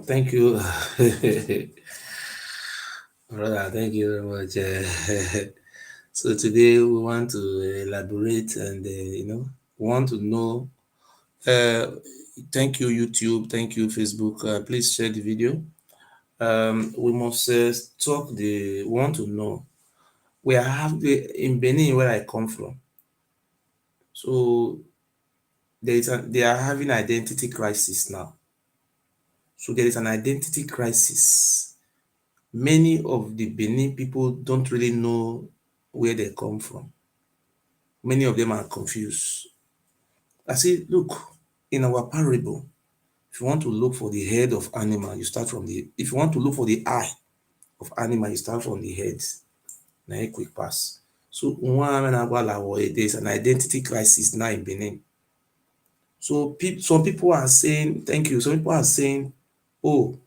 Thank you, brother. Thank you very much. So today we want to elaborate and want to know. Uh, Thank you, YouTube. Thank you, Facebook. Please share the video. We must talk the want to know. We have in Benin where I come from. So they are having identity crisis now. So there is an identity crisis. Many of the Benin people don't really know where they come from. Many of them are confused. I say, look, in our parable, if you want to look for the head of animal, you start from if you want to look for the eye of animal, you start from the head. Now a quick pass. So there's an identity crisis now in Benin. So some people are saying, thank you. Some people are saying, oh,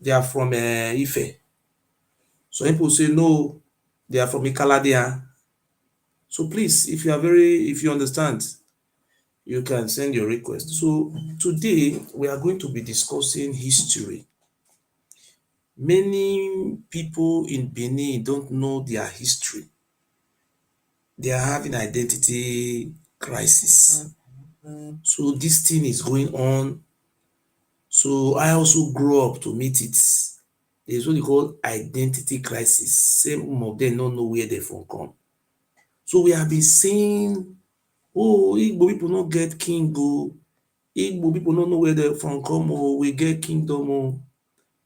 they are from Ife. Some people say, no, they are from Ikaladia. So please, if you understand, you can send your request. So today we are going to be discussing history. Many people in Benin don't know their history. They are having identity crisis. So this thing is going on. So I also grew up to meet it. There's what they call identity crisis. Some of them don't know where they from come. So we have been saying, oh, Igbo people not get king, go. Igbo people don't know where they from come, or we get kingdom. Oh.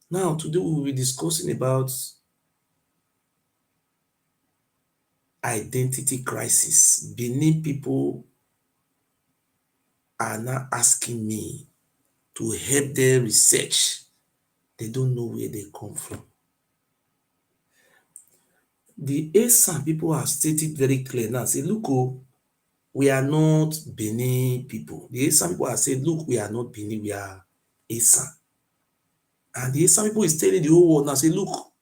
Now today we will be discussing about identity crisis. Benin people are now asking me to help them research. They don't know where they come from. The ASAN people have stated very clear now, say, look, oh, we are not Benin people. The ASAN people have said, look, we are not Benin, we are ASAN. And the ASAN people is telling the whole world now, say, look,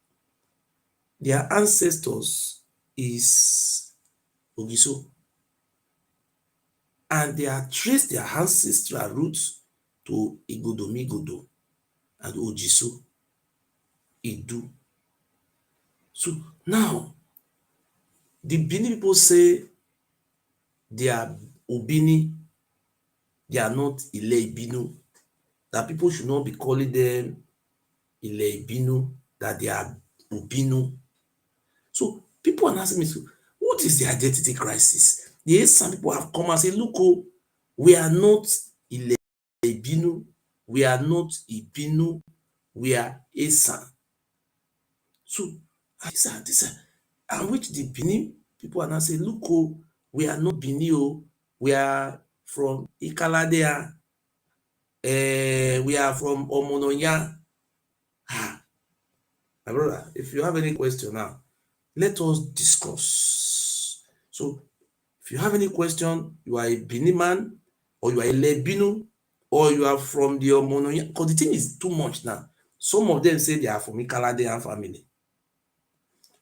their ancestors is Oiso. And they have traced their ancestral roots to Igodomigodo and Ojiso, Idu. So now, the Benin people say they are Obini, they are not Ile Ibinu, that people should not be calling them Ile Ibinu, that they are Obinu. So people are asking me, so what is the identity crisis? Yes, some people have come and say, look, oh, we are not Ile Ibinu, we are not Ibinu, we are Esan. So and which the Benin people are now saying, look, oh, we are not Benin, oh, we are from Ikaladea, we are from Omonoya. My brother, if you have any question now, let us discuss. So if you have any question, you are a Benin man, or you are a Lebinu, or you are from the Omonoya, because the thing is too much now. Some of them say they are from Ikaladean family.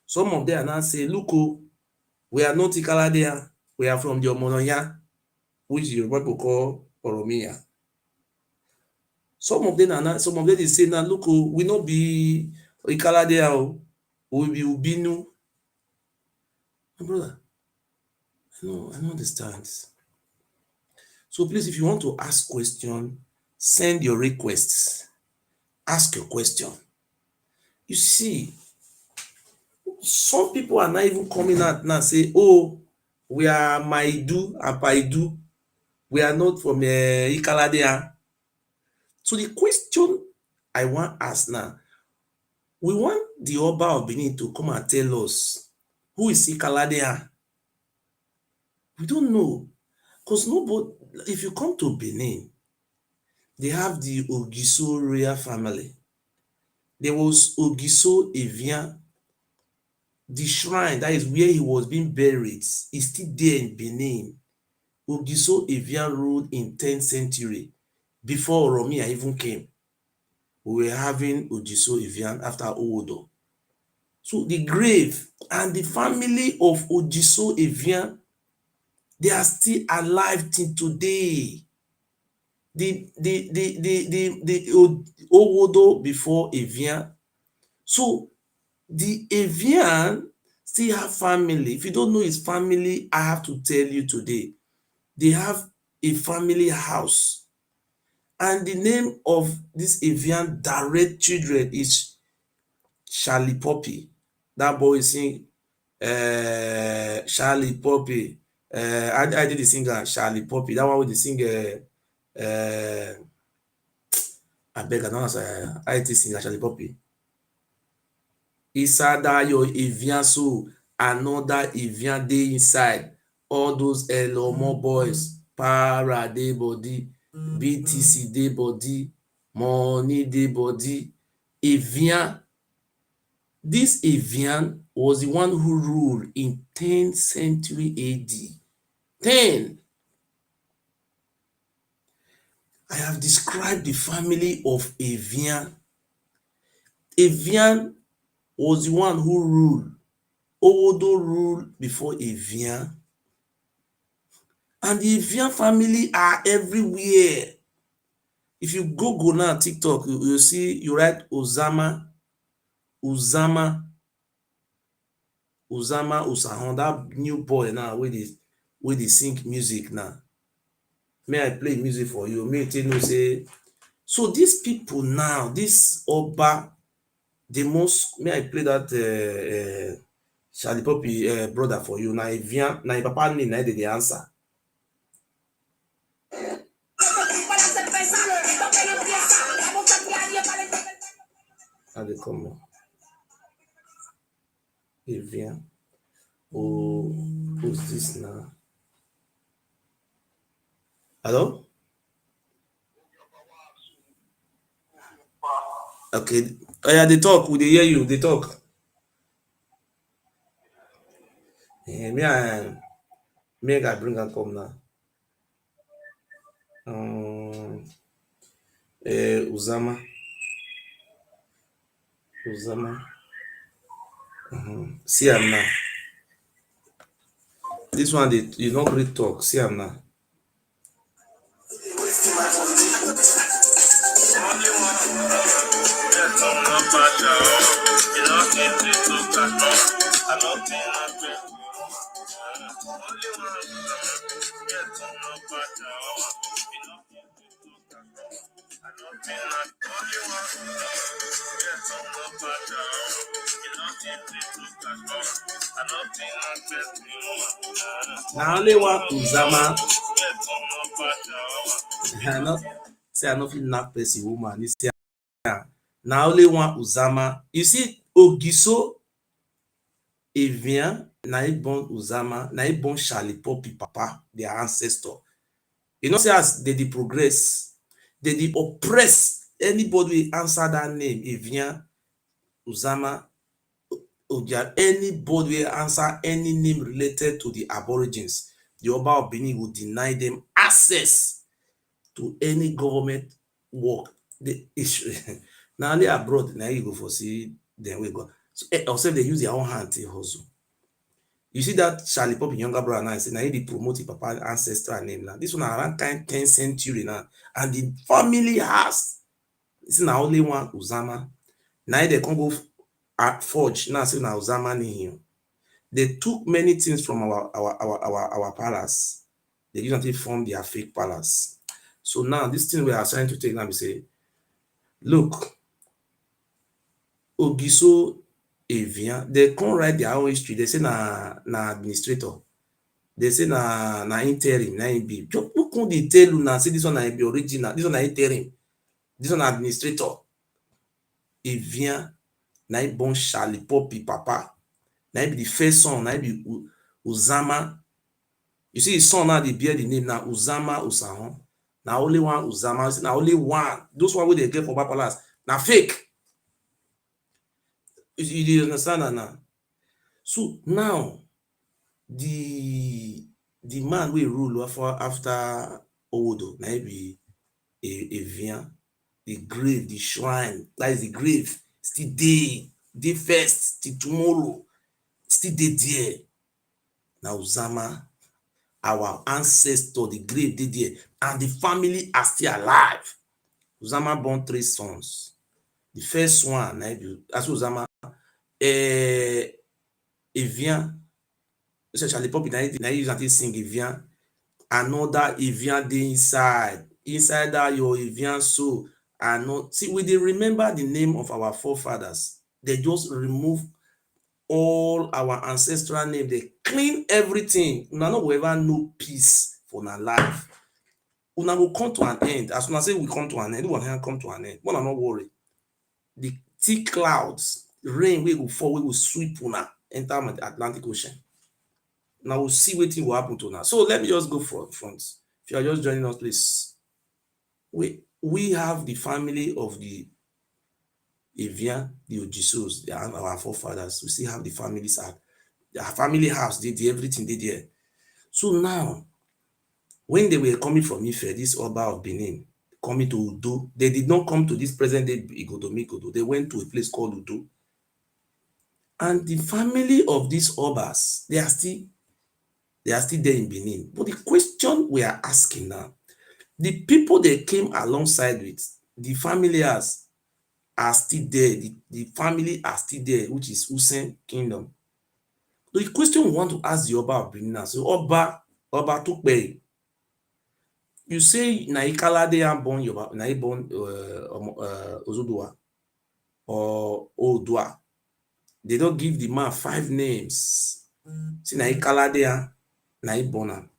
Some of them are now say, look, oh, we are not Ikaladean, we are from the Omonoya, which Yoruba people call Oromia. Some of them they say now, look, oh, we not be Ikaladean, we be Ubinu. My brother, I don't understand. So please, if you want to ask question, send your requests. Ask your question. You see, some people are not even coming out now say, oh, we are Maidu and Paidu. We are not from Ikaladea. So the question I want ask now, we want the Oba of Benin to come and tell us who is Ikaladea. We don't know. Because nobody, if you come to Benin, they have the Ogiso royal family. There was Ogiso Evian, the shrine, that is where he was being buried, is still there in Benin. Ogiso Evian ruled in 10th century before Oromia even came. We were having Ogiso Evian after Owodo. So the grave and the family of Ogiso Evian, they are still alive till today. The Owodo before Evian. So the Evian still have family. If you don't know his family, I have to tell you today. They have a family house. And the name of this Evian direct children is Charlie Poppy. That boy sing Charlie Poppy. I did the singer Charlie Poppy. That one with the singer I beg I don't know I did singer Charlie Poppy. Isadayo Evian so another Evian dey inside. All those Elomo boys, Para dey body, BTC dey body, Money dey body. Evian, this Evian was the one who ruled in 10th century AD. 10. I have described the family of Evian. Evian was the one who ruled. Owodo ruled before Evian. And the Evian family are everywhere. If you Google now TikTok, you see, you write Uzama Usahon, that new boy now wey dey sing music now. May I play music for you? May you take know say, so these people now, this Oba, the most, may I play that Charlie Poppy brother for you. Na Evian, na im papa name na dey dey answer. How dey come on? Evian. Oh, who's this now? Hello? Okay. Oh yeah, they talk. We dey hear you. They talk. Make I bring am come now. Uzama. See am now. This one dey you no gree talk. See am now. Na only one Uzama. I no say I no fit knack person woman. You see, na only one Uzama. You see, Ogiso Evian, na im born Uzama, na im born Charlie Poppy papa, their ancestor. You know, say as they dey progress, they dey oppress anybody wey answer that name, Evian, Uzama, Ogia, anybody wey answer any name related to the Aborigines, the Oba of Benin will deny them access to any government work. The issue na only abroad na you go for see dem wey go. So also they use their own hand to hustle. You see that Charlie Poppy younger brother now, say na he dey promote him papa ancestral name now. This one na around 10th century now, and the family house, this na only one Uzama. Na they come go forge now, say na Uzama name. They took many things from our palace. They use until form their fake palace. So now this thing we are trying to take now, we say, look, Ogiso Evian, they come write their own history. They say na administrator. They say na interim, na im be. Who come dey tell you now say this one na be original, this one na interim, this one na administrator. Evian na im born Charlie Poppy papa. Na im be the first son, na im be Uzama. You see his son now dey bear the name na Uzama Usahon. Na only one Uzama, na only one. Those one wey dey get for Oba Palace na fake. You dey understand that now? So now the man wey rule after Owodo na him be Evian. The grave, the shrine, that is the grave, still dey first till tomorrow, still dey there. Na Uzama, our ancestor, the grave dey there, and the family are still alive. Uzama born 3 sons. The first one na be as Uzama Evian, especially Poppy na use am take sing Evian. Another Evian dey inside that your Evian soul. And not see, we dey remember the name of our forefathers. They just remove all our ancestral name, they clean everything. Una no go ever know peace for una life. Una go come to an end. As una say we come to an end, one can come to an end. Una no worry. The thick clouds, rain wey go fall, wey go sweep una enter the Atlantic Ocean. Now we'll see wetin will happen to una. So let me just go for front. If you are just joining us, please. We have the family of the Evian, the Ojisos, our forefathers. We still have the families at their family house, they did everything they did. So now, when they were coming from Ife, this Oba of Benin, coming to Udo, they did not come to this present day Igodo. They went to a place called Udo. And the family of these Obas, they are still there in Benin. But the question we are asking now, the people they came alongside with, the familiars are still there. The family are still there, which is Usen Kingdom. So the question we want to ask the Oba of Benin now, so Oba Tukpe, you say na Ikalade born Yoruba, na born Ozodua or Odua. They don't give the man 5 names. See na Ikalade na born am.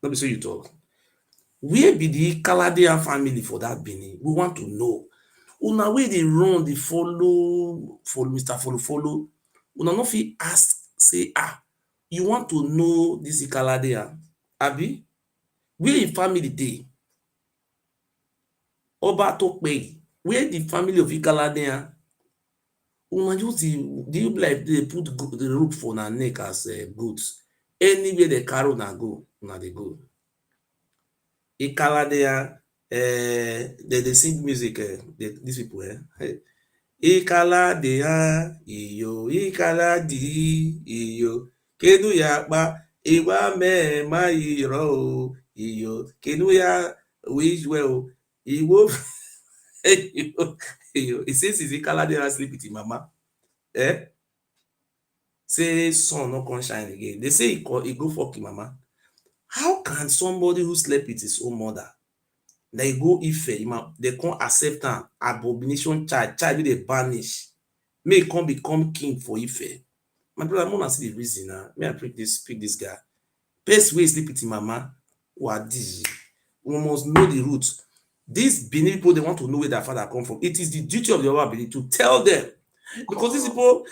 No be so you talk. Where be the Ikalade family for that Benin? We want to know. Una wey dey run, dey follow Mr. Follow. Una no fit ask say you want to know this Ikalade abi? Where im family dey? Oba Tokpe, where the family of Ikalade una just dey be like dey put the rope for una neck as goods. Anywhere they carry una go, una dey go. Ikalade they sing music, these people Ikalade iyo, Ikaladi iyo, kedu ya kpa, iwa me ma iro iyo, kedu ya which well, iwo iyo. It says Ikalade sleep with him mama. Say sun no come shine again. They say he go fuck him mama. How can somebody who slept with his own mother, they go Ife, they can't accept an abomination child wey dey banish, may come become king for Ife? My brother, I want to see the reason now. May I pick this guy? Best way sleep with him mama. What this? We must know the roots. These Benin people, they want to know where their father come from. It is the duty of the Yoruba Benin to tell them, because these people,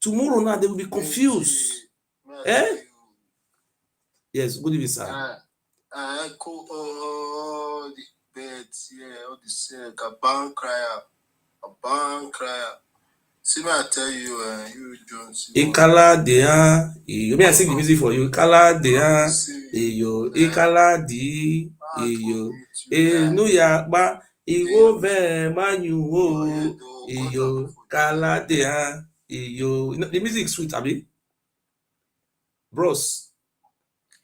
tomorrow now they will be confused. Yes, good evening, sir. I echo all the birds here, all the sing, a barn crier. See me, I tell you, you Jones. Ikalade you may I sing the music for you. Ikalade iyo, Ikaladi iyo, enu ya ba iwo ve manyu o iyo, Ikalade iyo. The music is sweet, abi? Bros.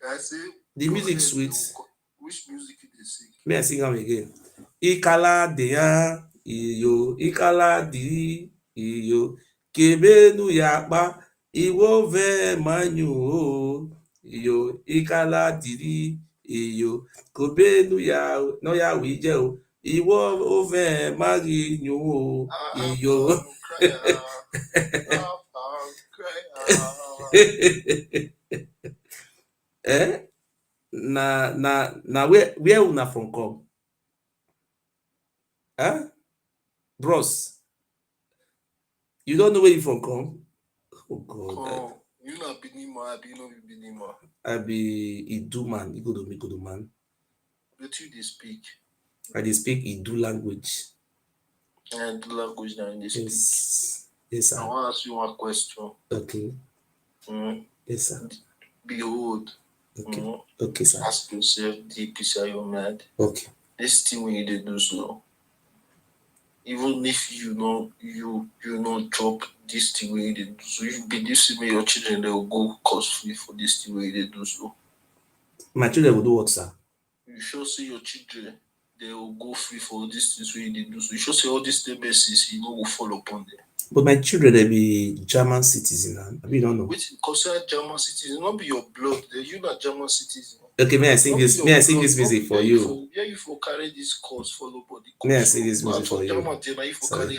I say the music sweet. Which music you dey sing? May I sing am again? Ikalade iyo, Ikaladi iyo, kebenu yakpa iwo ve manyu o iyo, Ikaladi iyo, kobenu ya no ya wije o iwo ove mari nyu o iyo. Na where una from come? Bros, you don't know where you from come? Oh God. You not Benima, I be no be Benima. I be Idu man, Igodo man. But you they speak. I dey speak Idu language. And the language now in they speak. Yes, sir. I want to ask you one question. Okay. Yes, sir. Behold. Okay, sir. Ask yourself deep inside your mind. Okay. This thing when you do so. Even if you know drop this thing when you do so, you believe me your children they will go cost free for this thing when you do so. My children will do what, sir? You sure say your children they will go free for this things when you do so. You sure say all these messages you know will fall upon them. But my children they be German citizen, and I don't know. Which consider German citizen, not be your blood. You not German citizen. Okay, may I sing this? May I sing this music for you? Yeah, you for carry this course follow body. May I sing this music for you? Sorry.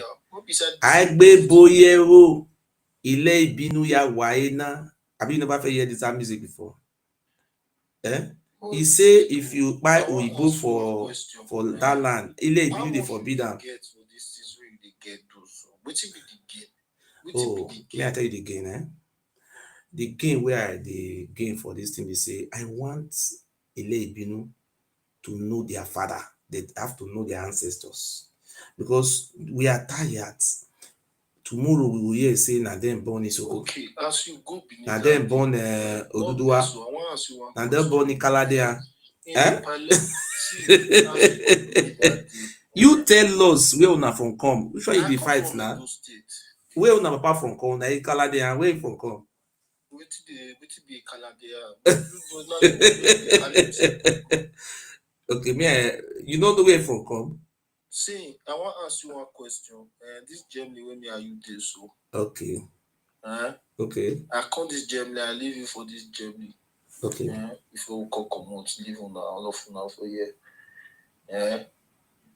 Agbe boyewo ile ibinu ya waena. Have you never heard this music before? He say if you buy Oibo for that land, ile ibinu dey forbid am. Oh, may I tell you the gain, The gain where I the gain for this thing, they say I want Ile Ibinu to know their father. They have to know their ancestors. Because we are tired. Tomorrow we will hear say na them born Isoko. Okay, as you go beneath. Na them born Oduduwa. Na them born Ikaladea. You tell us where una from come. Which one you dey fight now? Where una papa from come? Na Ikaladea. Where you from come? Wetin be Ikaladea? Okay, you know the way from come. See, I want to ask you one question. This Germany, when me are you there so? Okay. Okay. I come this Germany, I leave you for this Germany. Okay. If you come out, leave on all of now for here.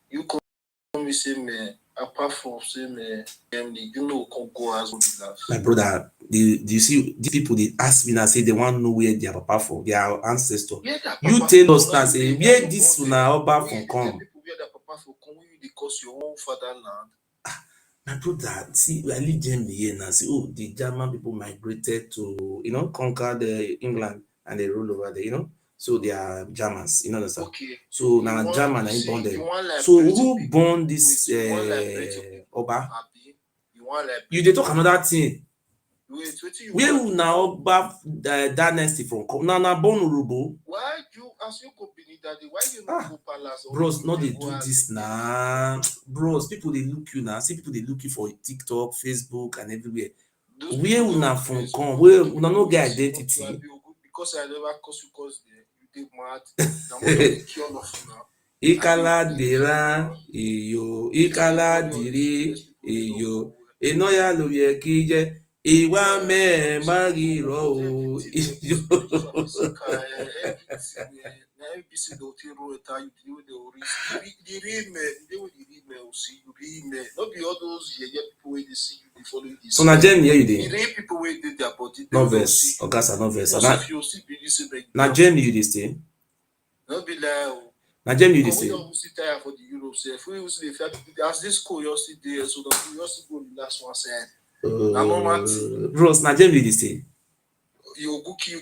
You come me say me, apart from say me Germany, you know can go as well. My brother, do you see these people they ask me now say they want to know where their papa from, their ancestor. You tell us now say where this una oba from come. Because your own fatherland. My brother, see, I live Germany here now. See, oh, the German people migrated to, conquer the England and they rule over there, So they are Germans, you understand? Okay. So now German are born them. So who born this Oba? You they talk another thing. Where una Oba dynasty from? Na born Urubo. Why you as you go beneath that? Why you not go palace? Bros, not they do this now. Bros, people they look you now. See people they look you for TikTok, Facebook, and everywhere. Where una from come? Where una no get identity? Because I never cause you cause you did mad. Now what you kill off now? Ikaladera iyo ikaladiri iyo enoya lo yẹ kí jẹ ìwà mẹ́ẹ̀márìírọ̀ o iyo. So na Germany here you dey? No vex, Oga no vex. Na Germany you dey stay? No be lie. Na Germany you dey stay? For the Europe, as this school you still there, so you still go relax one side. Bros, na Germany you dey stay? You go kill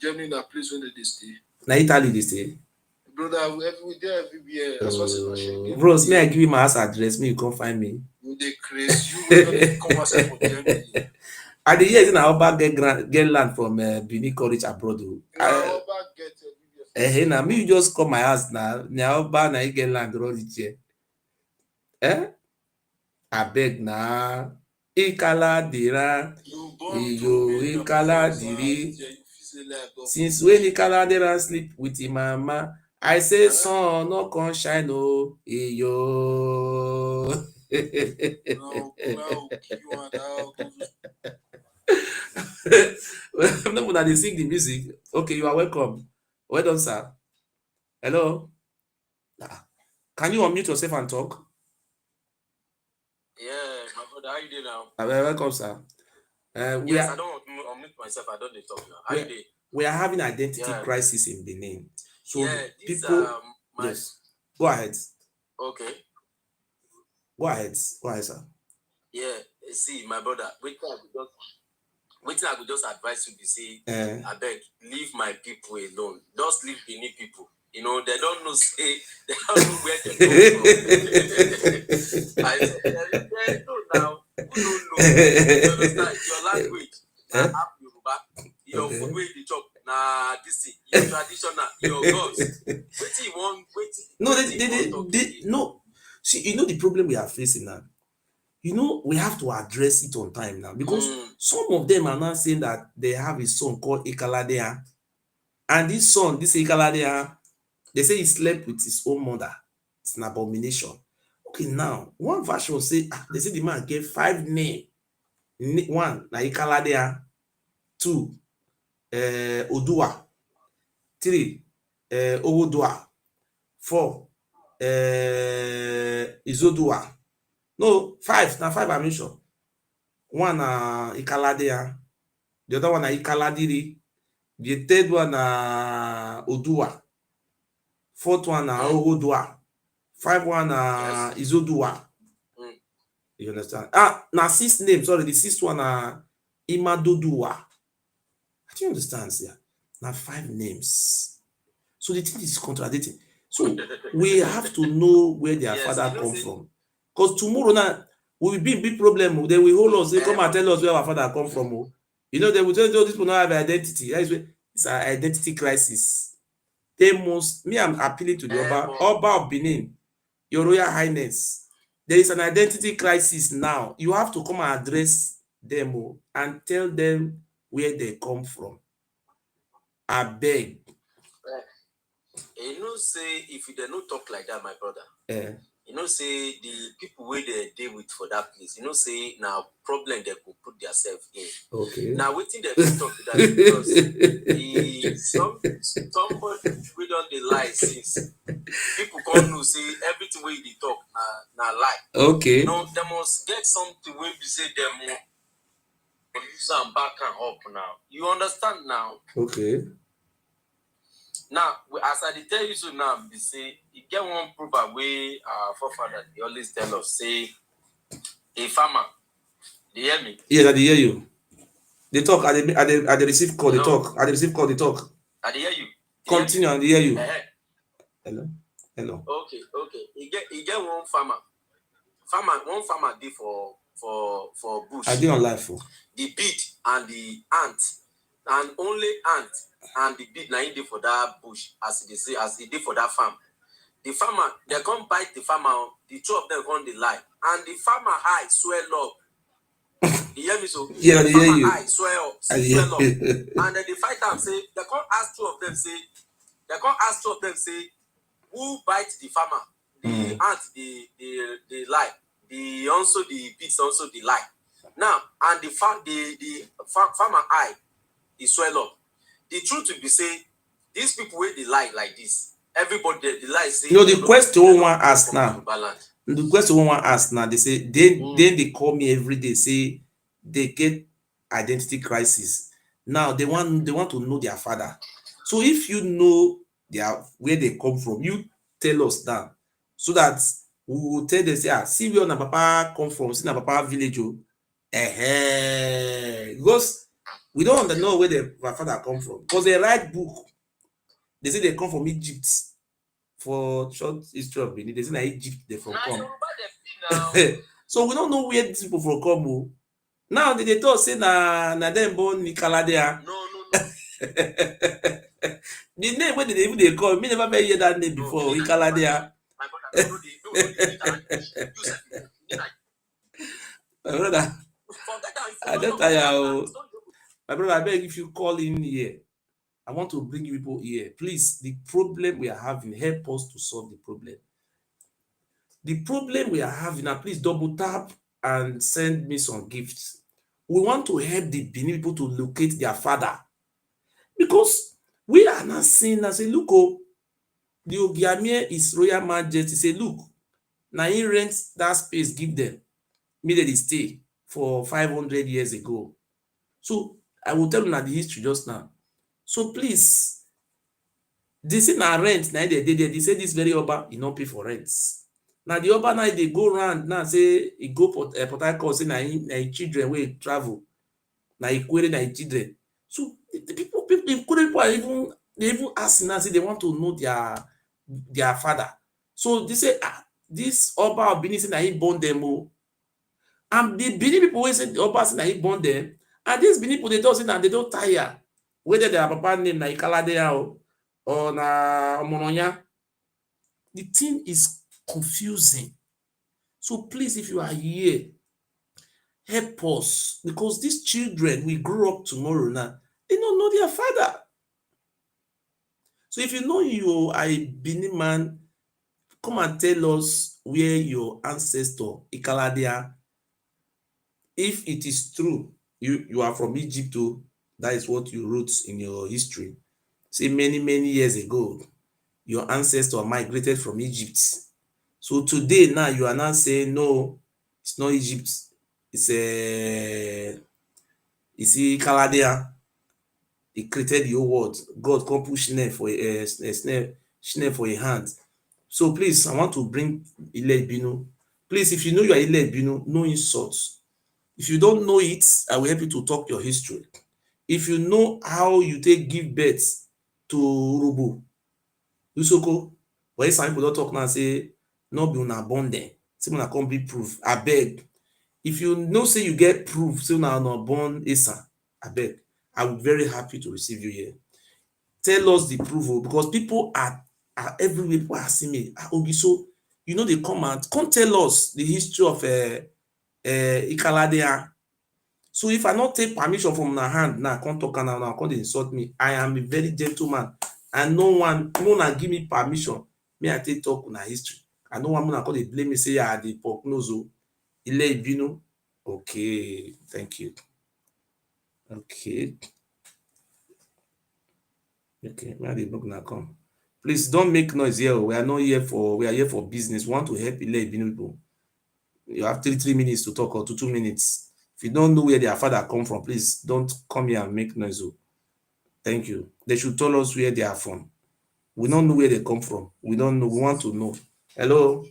Germany na place where they stay. Na Italy dey stay? Brother, everywhere. Bros, may I give you my house address? May you come find me? You dey crazy. You will come outside for Germany. I dey hear say na Oba get land from Benin College abroad o. Oba get na me you just come my house na Oba na he get land run reach here. Abeg na Ikaladera iyo Ikaladiri. Since when Ikaladera sleep with him mama, I say sun no come shine o iyo. No, when they sing the music. Okay, you are welcome. Well done, sir. Hello. Can you unmute yourself and talk? Yeah, my brother, how you doing now? Welcome, sir. Yes, I don't unmute myself. I don't talk now. How you doing? We are having identity crisis in Benin. So this, people, yes. Go ahead. Okay. Go ahead, sir. Yeah, see, my brother, Waiting, I could just advise you to say, I beg, leave my people alone. Just leave Benin people. You know, they don't know say they don't know where they come from. I said, they know now. Who don't know? You understand? Your language, now half Yoruba, your food where you chop, now this thing, your traditional, your gods. Waiting, one, waiting. No, no. See, you know the problem we are facing now. You know, we have to address it on time now because some of them are now saying that they have a son called Ikaladea, and this son, this Ikaladea, they say he slept with his own mother. It's an abomination. Okay, now one version say they say the man gave 5 names. One na Ikaladea, 2 Odua, 3 Owodua, 4 Izodua. No, 5 na 5 I mention. One na Ikaladea, the other one na Ikaladiri, the third one na Odua, 4th one na Owodua, 5th one na Izodua. You understand? Now 6 names, sorry, the 6th one na Imadodua. Do you understand? Yeah? Now 5 names. So the thing is contradicting. So we have to know where their father come from. Because tomorrow now we will be in big problem. They will hold us, they come and tell us where our father come from. You know, they will tell you these people don't have identity. That is where it's an identity crisis. They must, me, I'm appealing to the Oba of Benin, Your Royal Highness. There is an identity crisis now. You have to come and address them and tell them where they come from. I beg. You know, say if you don't talk like that, my brother. You know, say the people where they deal with for that place. You know, say now problem they could put themselves in. Okay. Now waiting they can talk to that because somebody we don't they lie since people can't know say everything where they talk na lie. Okay. You know, they must get something where we say them use and back and up now. You understand now? Okay. Now, as I tell you so now, they say you get one proverb where our forefathers they always tell us, say a farmer. They hear me? Yes, I hear you. They talk, I they receive call, they talk. I receive call, they talk. I hear you. Continue, I hear you. Hello. Okay. You get one one farmer did for bush. I did on life. The bee and the ant, and only ant and the bee now did for that bush, as they say, as he did for that farm. The farmer, they come bite the farmer, the two of them come the lie, and the farmer eye swell up. You hear me so? Yeah, the I hear you. Eye swell up, and then they fight and say, they come ask two of them say, who bite the farmer? The ant, the lie. The bees also the lie. Now, and the farmer eye is swell up. The truth will be say, these people where they lie like this, everybody they lie say. You know the question one ask now. The question one ask now. They say they call me every day. Say they get identity crisis. Now they want to know their father. So if you know where they come from, you tell us that so that we will tell them say see where na papa come from, see na papa village because we don't know where their father come from. Because they write book, they say they come from Egypt. For short history of Benin, they say na Egypt they from come. So we don't know where these people from come. Now they talk say na them born Ikaladea. No. The name where they even they call me never hear that name before. Ikaladea. My brother, I don't tire. My brother, I beg if you call in here, I want to bring you people here. Please, the problem we are having, help us to solve the problem. The problem we are having, now please double tap and send me some gifts. We want to help the Benin people to locate their father. Because we are not seeing as a look, the Ogiamie is Royal Majesty. Say, look, now he rents that space, give them. Me they stay for 500 years ago. So I will tell you now the history just now. So please, this is na rent. Now they say this very Oba, you not pay for rents. Now the Oba now they go around now say he go Port Harcourt say na children will travel. na Ikwere, na children. So the people Ikwere people are even asking now say they want to know their father. So they say this Oba of Benin say na him born them o. And the Benin people wey say the Oba say na him born them, and these Benin people they talk say na they don tire whether their papa name na Ikaladeya or na Omononya. The thing is confusing. So please, if you are here, help us, because these children will grow up tomorrow now. They don't know their father. So if you know you are a Benin man, come and tell us where your ancestor, Ikaladeya, if it is true, you are from Egypt, that is what you wrote in your history. Say many years ago, your ancestor migrated from Egypt. So today now you are now saying no, it's not Egypt, it's Ikaladeya. He created the whole world. God come put snare for a hand. So please, I want to bring Ile Ibinu. Please, if you know you are Ile Ibinu, no insults. If you don't know it, I will help you to talk your history. If you know how you take give birth to Urubu, Usoko, but some people don talk now say no be una born dem, say una come bring proof. Abeg, if you know say you get proof say una born Esa, abeg, I will be very happy to receive you here. Tell us the proof because people are everywhere. People are asking me, Ogiso, you know they come tell us the history of Ikaladeya. So if I not take permission from una hand now, come talk and now come dey insult me. I am a very gentleman and no one give me permission. Me I take talk una history. I no one come dey blame me say I dey prognose o. Ile Ibinu. Okay, thank you. Okay, where the book now come? Please don't make noise here. We are here for business. We want to help Ile Ibinu people. You have 3 minutes to talk or 2 minutes. If you don't know where their father come from, please don't come here and make noise. Thank you. They should tell us where they are from. We don't know where they come from. We don't know. We want to know. Hello.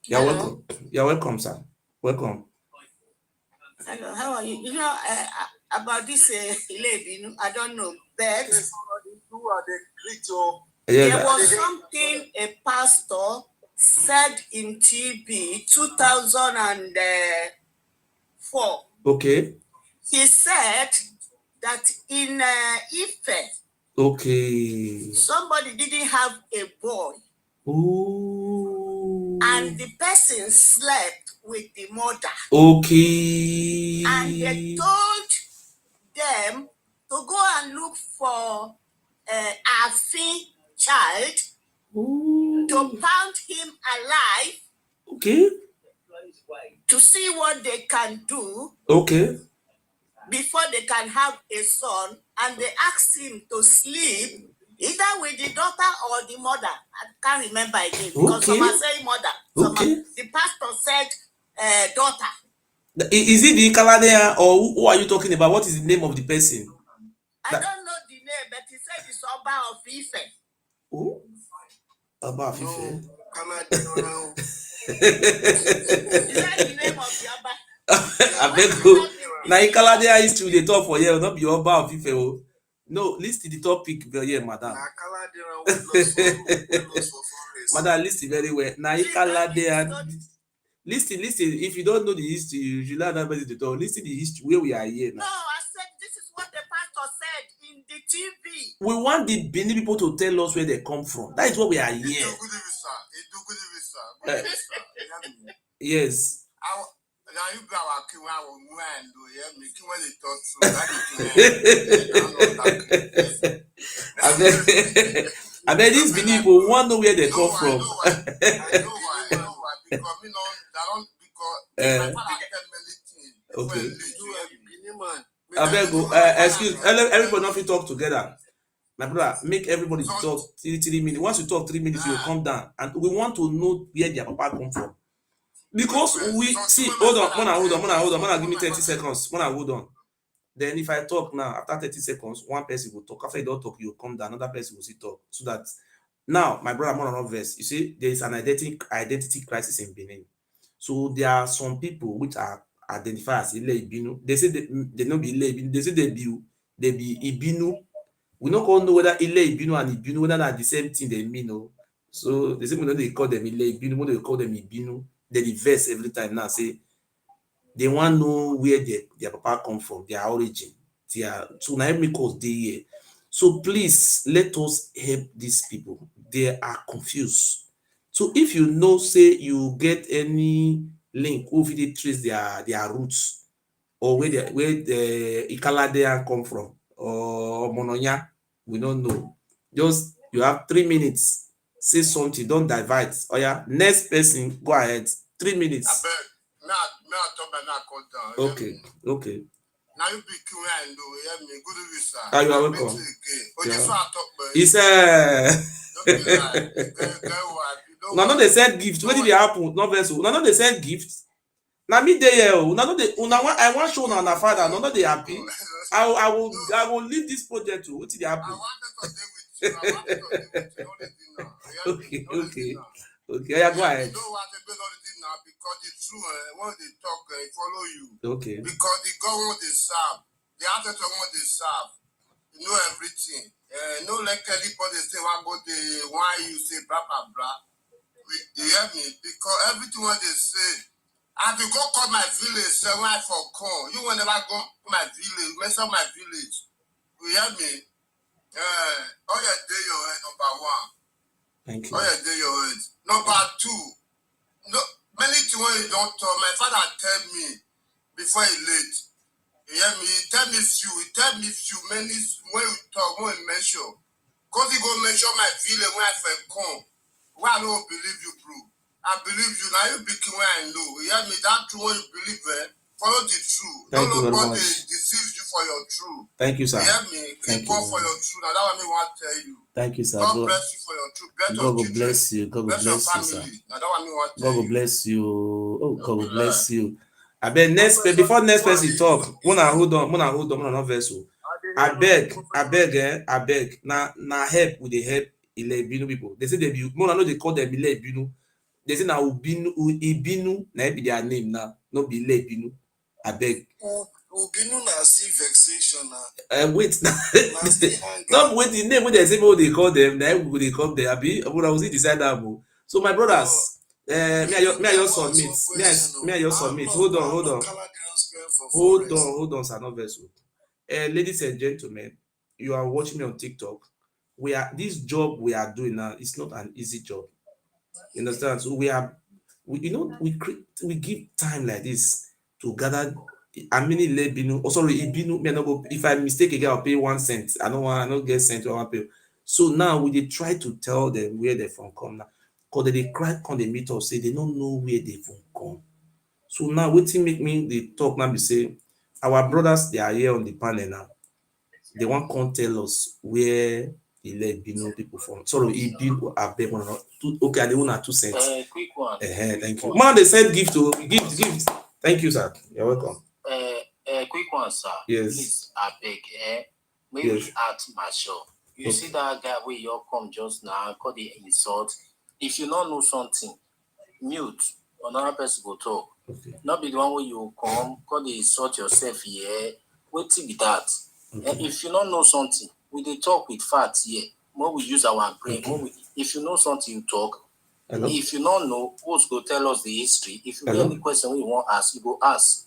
You're welcome. You're welcome, sir. Welcome. Hello, how are you? You know, about this Ile Ibinu, I don't know, but there was something a pastor said in TV 2004. Okay. He said that in Ife, okay, somebody didn't have a boy. Ooh. And the person slept with the mother. Okay. And they told them to go and look for a child. Ooh. To pound him alive. Okay. To see what they can do. Okay. Before they can have a son, and they asked him to sleep either with the daughter or the mother. I can't remember again because some are saying mother. The pastor said daughter. Is it the Ikaladeya or who are you talking about? What is the name of the person? I don't know the name, but he said it's Oba of Ife. Who? Oba of Ife. Is that the name of the Oba? Abeg o, na Ikaladeya history dey talk for here, not be Oba of Ife o. No, list the topic here, madam. Madam, listen very well. Na Ikaladeya. Listen. If you don't know the history, you should learn that person to talk. Listen the history where we are here now. No, I said this is what the pastor said in the TV. We want the Benin people to tell us where they come from. That is what we are here. Yes. I bet these Benin people want to know where they come from. Okay. Excuse everybody not fit talk together. My brother, make everybody talk 3 minutes. Once you talk 3 minutes, you will come down. And we want to know where their papa come from. Because we see, hold on, give me 30 seconds. Hold on. Then if I talk now, after 30 seconds, one person will talk. After you don't talk, you will come down, another person will still talk. So that now, my brother, not verse. You see, there is an identity crisis in Benin. So there are some people which are identify as Ile Ibinu. They say they not be Ile Ibinu. They say they be Ibinu. We not all know whether Ile Ibinu and Ibinu whether not the same thing they mean. No. So they say we know they call them Ile Ibinu, when they call them Ibinu. They reverse every time now. Say they want to know where their papa come from, their origin. So now me cause they here. So please let us help these people. They are confused. So if you know, say you get any link who they trace their roots or where the Ikaladean come from or Mononya, we don't know. Just you have 3 minutes. Say something, don't divide. Oh yeah, next person, go ahead. 3 minutes. Okay. Now you be and do good visa. Ah, you are welcome. He no, they send gift. What did it happen? No vessel. No, they send gifts. Now me there, I want show on father. No, they happy. I will leave this project to what did it happen? Okay. Yeah, go ahead. Because the true when they talk, follow you. Okay. Because the government they serve, the ancestral one they serve, you know everything. No like anybody say what go the why you say blah blah blah. You hear me? Because everything what they say, I have to go call my village, say why for call. You will never go to my village, mention my village. You hear me? All your day your head number one. Thank you. All your day your head. Number two. No, many things when you don't talk, my father tell me before he late. You hear me? He tell me few many when you talk, when you mention. Because he go mention my village when I first come. Why I don't believe you, bro? I believe you. Now you become where I know. You hear me? That true when you believe follow the truth. Thank you very nobody much. deceives you for your truth. Thank you, sir. You hear me? Thank Keep on you. for your truth. Now that what me want to tell you. Thank you, sir. God bless you for your truth. Bless God your will children. bless you. God will Bless your bless you, family. sir. Now that what me want to God tell will you. bless you. Oh, God will bless you. I beg before next person talk. Hold on, not vessel. I beg. Na help with the help Ile Ibinu people. They say they be more know they call them Ile Ibinu. They say na Ibinu na be their name now. No be Ile Ibinu. I beg. Ubinu na see vexation na. Wait now. Not wait the name when they say what they call them. Na we they call them. Abi, but I was decide that. So my brothers. Me I just submit. Hold on, sir, no vessel. Ladies and gentlemen, you are watching me on TikTok. This job we are doing now. It's not an easy job. You understand? So we give time like this to gather. How many Ibinu? Oh, sorry, Ibinu. Me no go. If I mistake again, I'll pay 1 cent. I don't get cent. I want pay. So now we dey try to tell them where they from come now. Cause they cry, come they meet us, say they don't know where they from come. So now wetin make me dey talk now be say our brothers they are here on the panel now. They wan come tell us where Ile Ibinu people from. Sorry, Ibinu abeg one okay, I dey own 2 cents. Quick one. Thank you. Man, they send gift to gift. Thank you, sir. You're welcome. Quick one, sir. Yes. Please, I beg. Maybe Yes. ask Marshall. You see that guy where you come just now, call the insult. If you don't know something, mute. Another person go talk. Okay. Not be the one where you come, call the insult yourself here. Wait till be that. Okay. If you don't know something, we dey talk with facts here. When we use our brain, Okay. if you know something, you talk. Hello? If you don't know, who's go tell us the history. If you Hello? get any question we want ask, you go ask.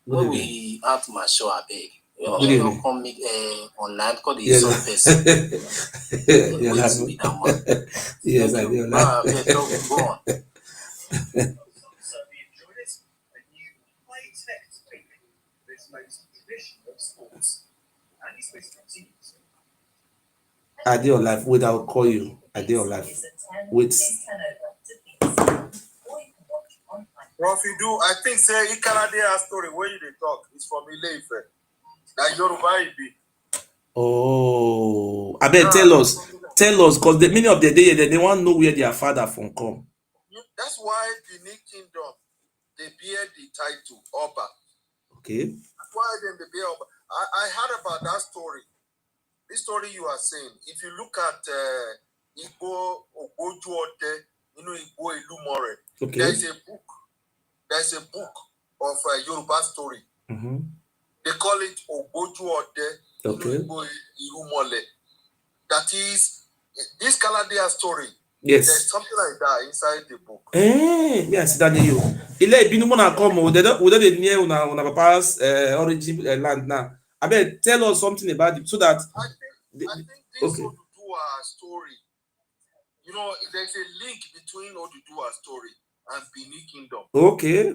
Good When evening. we ask my show, I beg. Good You evening. come meet online because the Yes. insult person. Yes, Wait be that one. yes, I Thank do. you. Go on. I did your life. Wait, I'll call you. I did your life. Wait. Well, if you do, I think say Ikaladea story where you dey talk is from Ile Ife. That Yoruba be. Oh, I bet tell us, because the many of the day they want to know where their father from come. That's why Benin Kingdom they bear the title Oba. Okay. That's why then they bear Oba. I heard about that story. This story you are saying. If you look at Igbo Ogboju Ode, Igbo Ilumore, Okay. there's a book of Yoruba story. Mm-hmm. They call it Ogboju Ode. Okay. That is this Kaladea story. Yes. There's something like that inside the book. Yes, that you. Ile ibinu mo na come. They don't near una papa's origin land now. I bet tell us something about it so that. I think this Oduduwa story. You know, there's a link between Oduduwa story and Benin Kingdom. Okay.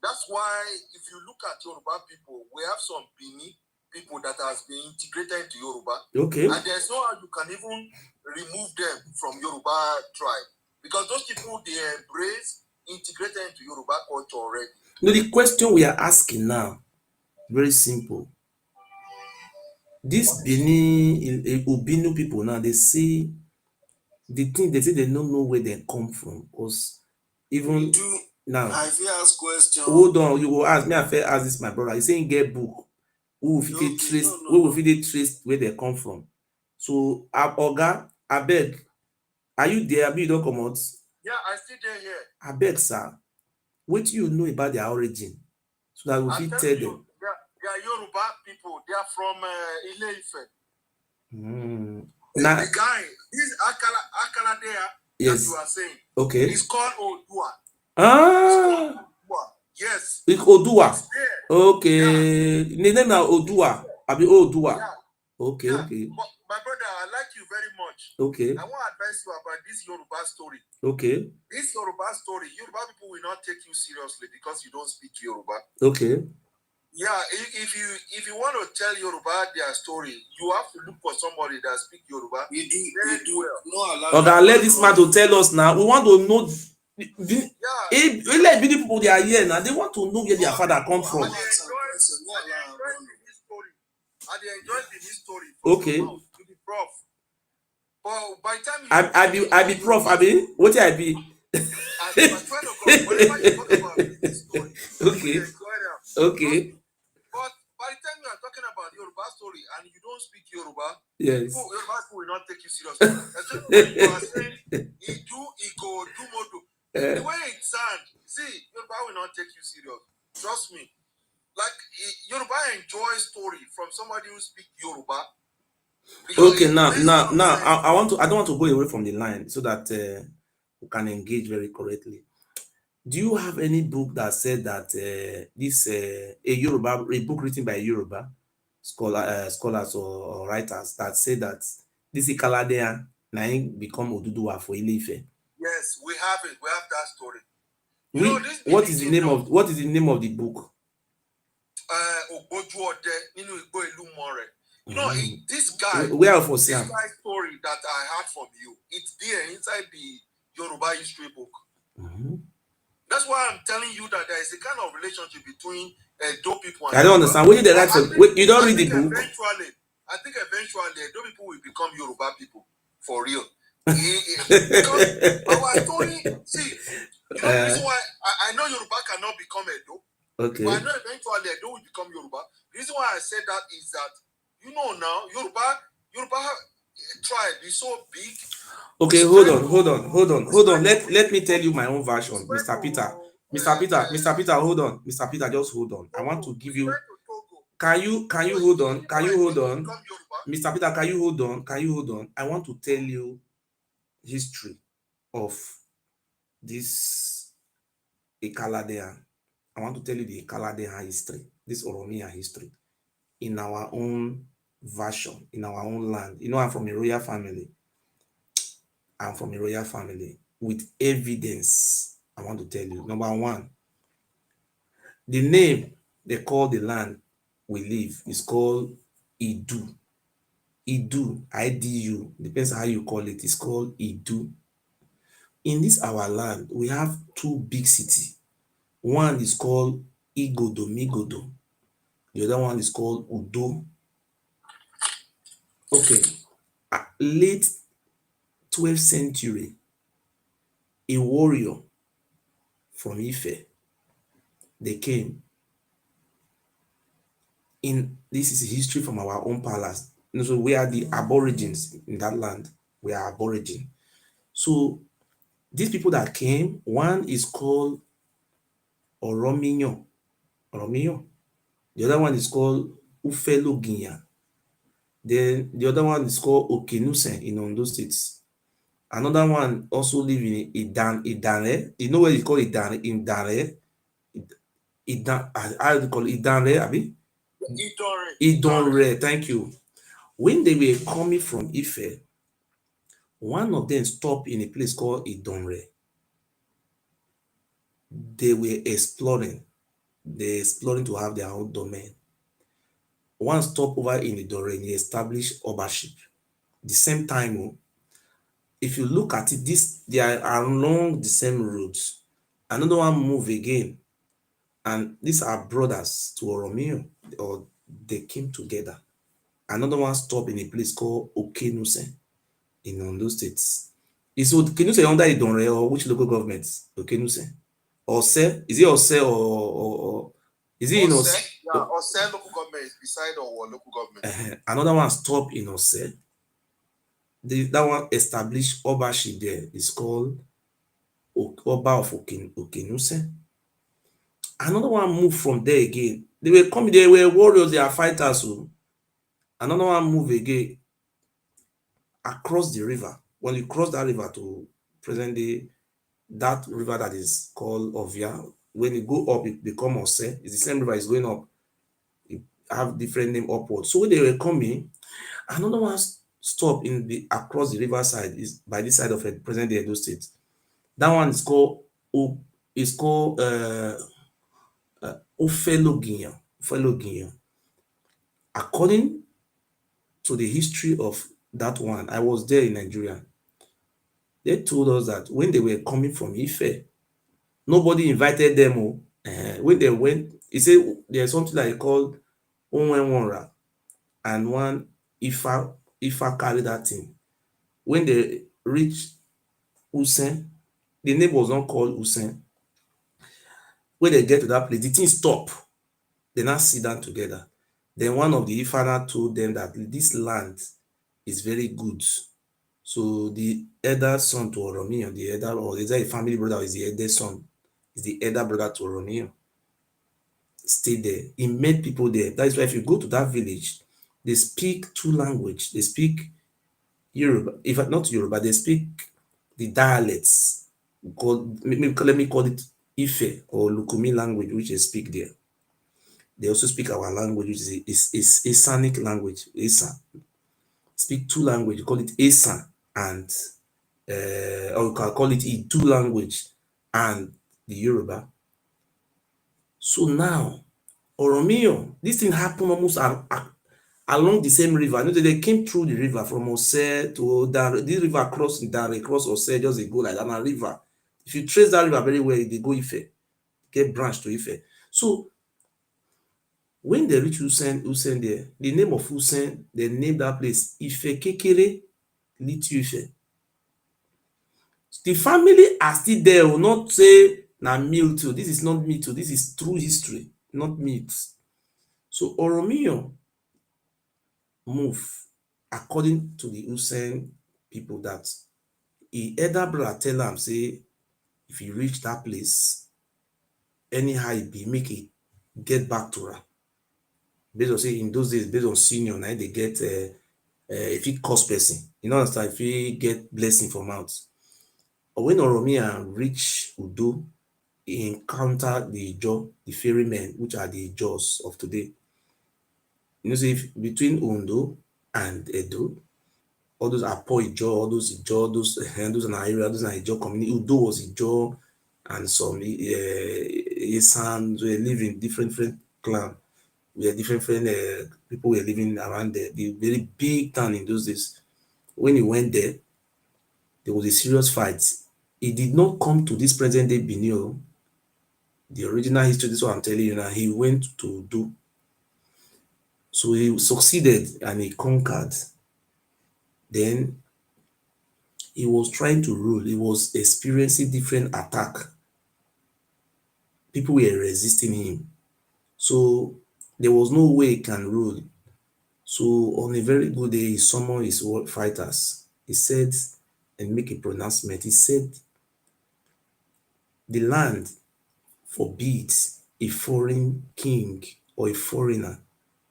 That's why if you look at Yoruba people, we have some Benin people that has been integrated into Yoruba. Okay. And there's no how you can even remove them from Yoruba tribe. Because those people, they embrace, integrated into Yoruba culture already. No, the question we are asking now, very simple. This Benin, Obinu people now, they say, the thing they say they don't know where they come from. Because even now, I feel ask question. Hold on, you will ask me. I feel ask this my brother. He's saying get book. Who will fit trace? Who will fit trace where they come from? So, Oga, I beg. Are you there? Abi you don't come out? Yeah, I still there here. I beg, sir. What do you know about their origin? So that we fit tell them. They are Yoruba people. They are from Ile-Ife. Now, the guy, this Akaladea yes. that you are saying, okay. He's called Odua. Ah. Yes. It's Odua. Okay. The name now Odua. Abi Odua. Yeah. Okay, yeah. okay. But my brother, I like you very much. Okay. I want to advise you about this Yoruba story. Okay. This Yoruba story, Yoruba people will not take you seriously because you don't speak Yoruba. Okay. Yeah, if you want to tell Yoruba their story, you have to look for somebody that speak Yoruba. We do well. No, okay, let this man to tell us now. We want to know. Like people they are here now, they want to know where their father come from. I enjoy the story. Okay. To the prof. But by the time I be prof. I be what I be. I swear to God, whenever you talk about this story, okay. Okay. But by the time you are talking about Yoruba story and you don't speak Yoruba, yes, Yoruba people will not take you seriously. Especially when you are saying Iko, Dumodo. The way it sounds, see, Yoruba will not take you serious. Trust me. Like Yoruba enjoy story from somebody who speak Yoruba. Okay, now I don't want to go away from the line so that we can engage very correctly. Do you have any book that said that a book written by Yoruba scholars or writers that say that this Ikaladea now become Oduduwa for Ile-Ife? Yes, we have it. We have that story. What is the name of the book? Ogboju Ode nínú Igbo Ìlú More. You know, this guy. Where of this guy's story that I heard from you, it's there inside the Yoruba history book. Mm-hmm. That's why I'm telling you that there is a kind of relationship between Edo people and I don't understand. When you write you don't read the book. I think eventually Edo people will become Yoruba people for real. Because our story, see, you know the reason why I know Yoruba cannot become Edo. Okay. But I know eventually Edo will become Yoruba. The reason why I said that is that now Yoruba tribe is so big. Okay, hold on. Let me tell you my own version, Mr. Peter. Mr. Peter, hold on. Mr. Peter, just hold on. I want to give you. Can you hold on? Mr. Peter, can you hold on? I want to tell you history of this Ikaladea. I want to tell you the Ikaladea history, this Oromia history, in our own version, in our own land. You know, I'm from a royal family. With evidence. I want to tell you. Number one, the name they call the land we live is called Idu. Idu, I-D-U, depends how you call it. It's called Idu. In this our land, we have two big cities. One is called Migodo. The other one is called Udo. Okay. Late 12th century, a warrior from Ife, they came. This is history from our own palace. So we are the aborigines in that land. We are aborigine. So these people that came, one is called Orominyo. Oromiyo. The other one is called Ufeloginya. Then the other one is called Okenusen in Ondo State. Another one also live in Idane. You know where it's called Idane? Idane. How do you call it? Idane, abi? Idonre. Thank you. When they were coming from Ife, one of them stopped in a place called Idonre. They were exploring. They're exploring to have their own domain. One stopped over in Idonre and he established ownership. The same time, if you look at it, they are along the same roads. Another one move again, and these are brothers to Oromiyo, or they came together. Another one stopped in a place called Okenuse in Ondo State. Is Okenuse under Idonre or which local government? Okenuse. Ose? Is it Ose or is it in Ose? Yeah, Ose local government is beside our local government. Another one stopped in Ose. That one established ownership there is called Oba of Okenuse. Another one moved from there again. They were coming, they were warriors, they are fighters. So another one moved again across the river. When you cross that river to present day, that river that is called Ovia, when you go up, it becomes Ose. It's the same river, is going up. It have different name upward. So when they were coming, another one stopped in the across the riverside is by this side of it, present day Edo State. That one is called Ofeloginya. According to the history of that one, I was there in Nigeria. They told us that when they were coming from Ife, nobody invited them. When they went, he said there's something like called Onwenwonra, and one Ifa carried that thing. When they reached Usen, the name was not called Usen. When they get to that place, the thing stop. They now sit down together. Then one of the Ifana told them that this land is very good. So the elder son to Oromiyo, the elder, or is there a family brother, or is the elder son, is the elder brother to Oromiyo, stay there. He met people there. That is why if you go to that village, they speak two languages. They speak Yoruba, if not Yoruba, they speak the dialects. Let me call it Ife or Lukumi language, which they speak there. They also speak our language, which is Asanic language, Asa. Speak two languages, call it Asa and or you can call it Itu language and the Yoruba. So now, Oromiyo, this thing happened almost along the same river. You know, they came through the river from Ose to Dare. This river cross Ose, just they go like that. And river. If you trace that river very well, they go Ife, get branch to Ife. So when they reach Usen there, the name of Usen, they named that place Ife Kekere Litu Ife. The family are still there, will not say na myth too. This is not myth too. This is true history, not myths. So Oromiyo move according to the Usen people that he elder brother tell am say if you reach that place, anyhow it be, make it get back to her. Based on say in those days, based on senior, now they get if it cost person, you know, understand, if he get blessing from out. But when Oromiyo reach Udo, he encountered the Ijo, the ferrymen, which are the Ijos of today. You know, say if between Ondo and Edo, all those Apo Ijo, all those Ijo, those in our area, those in Ijo community, Udo was Ijo, and some Isan, we live in different clans. We are different people were living around there. The very big town in those days. When he went there was a serious fight. He did not come to this present day Benin. The original history, this is what I'm telling you now. He went to do. So he succeeded and he conquered. Then he was trying to rule. He was experiencing different attack. People were resisting him. So there was no way he can rule. So on a very good day, he summoned his fighters. He said, and make a pronouncement. He said, the land forbids a foreign king or a foreigner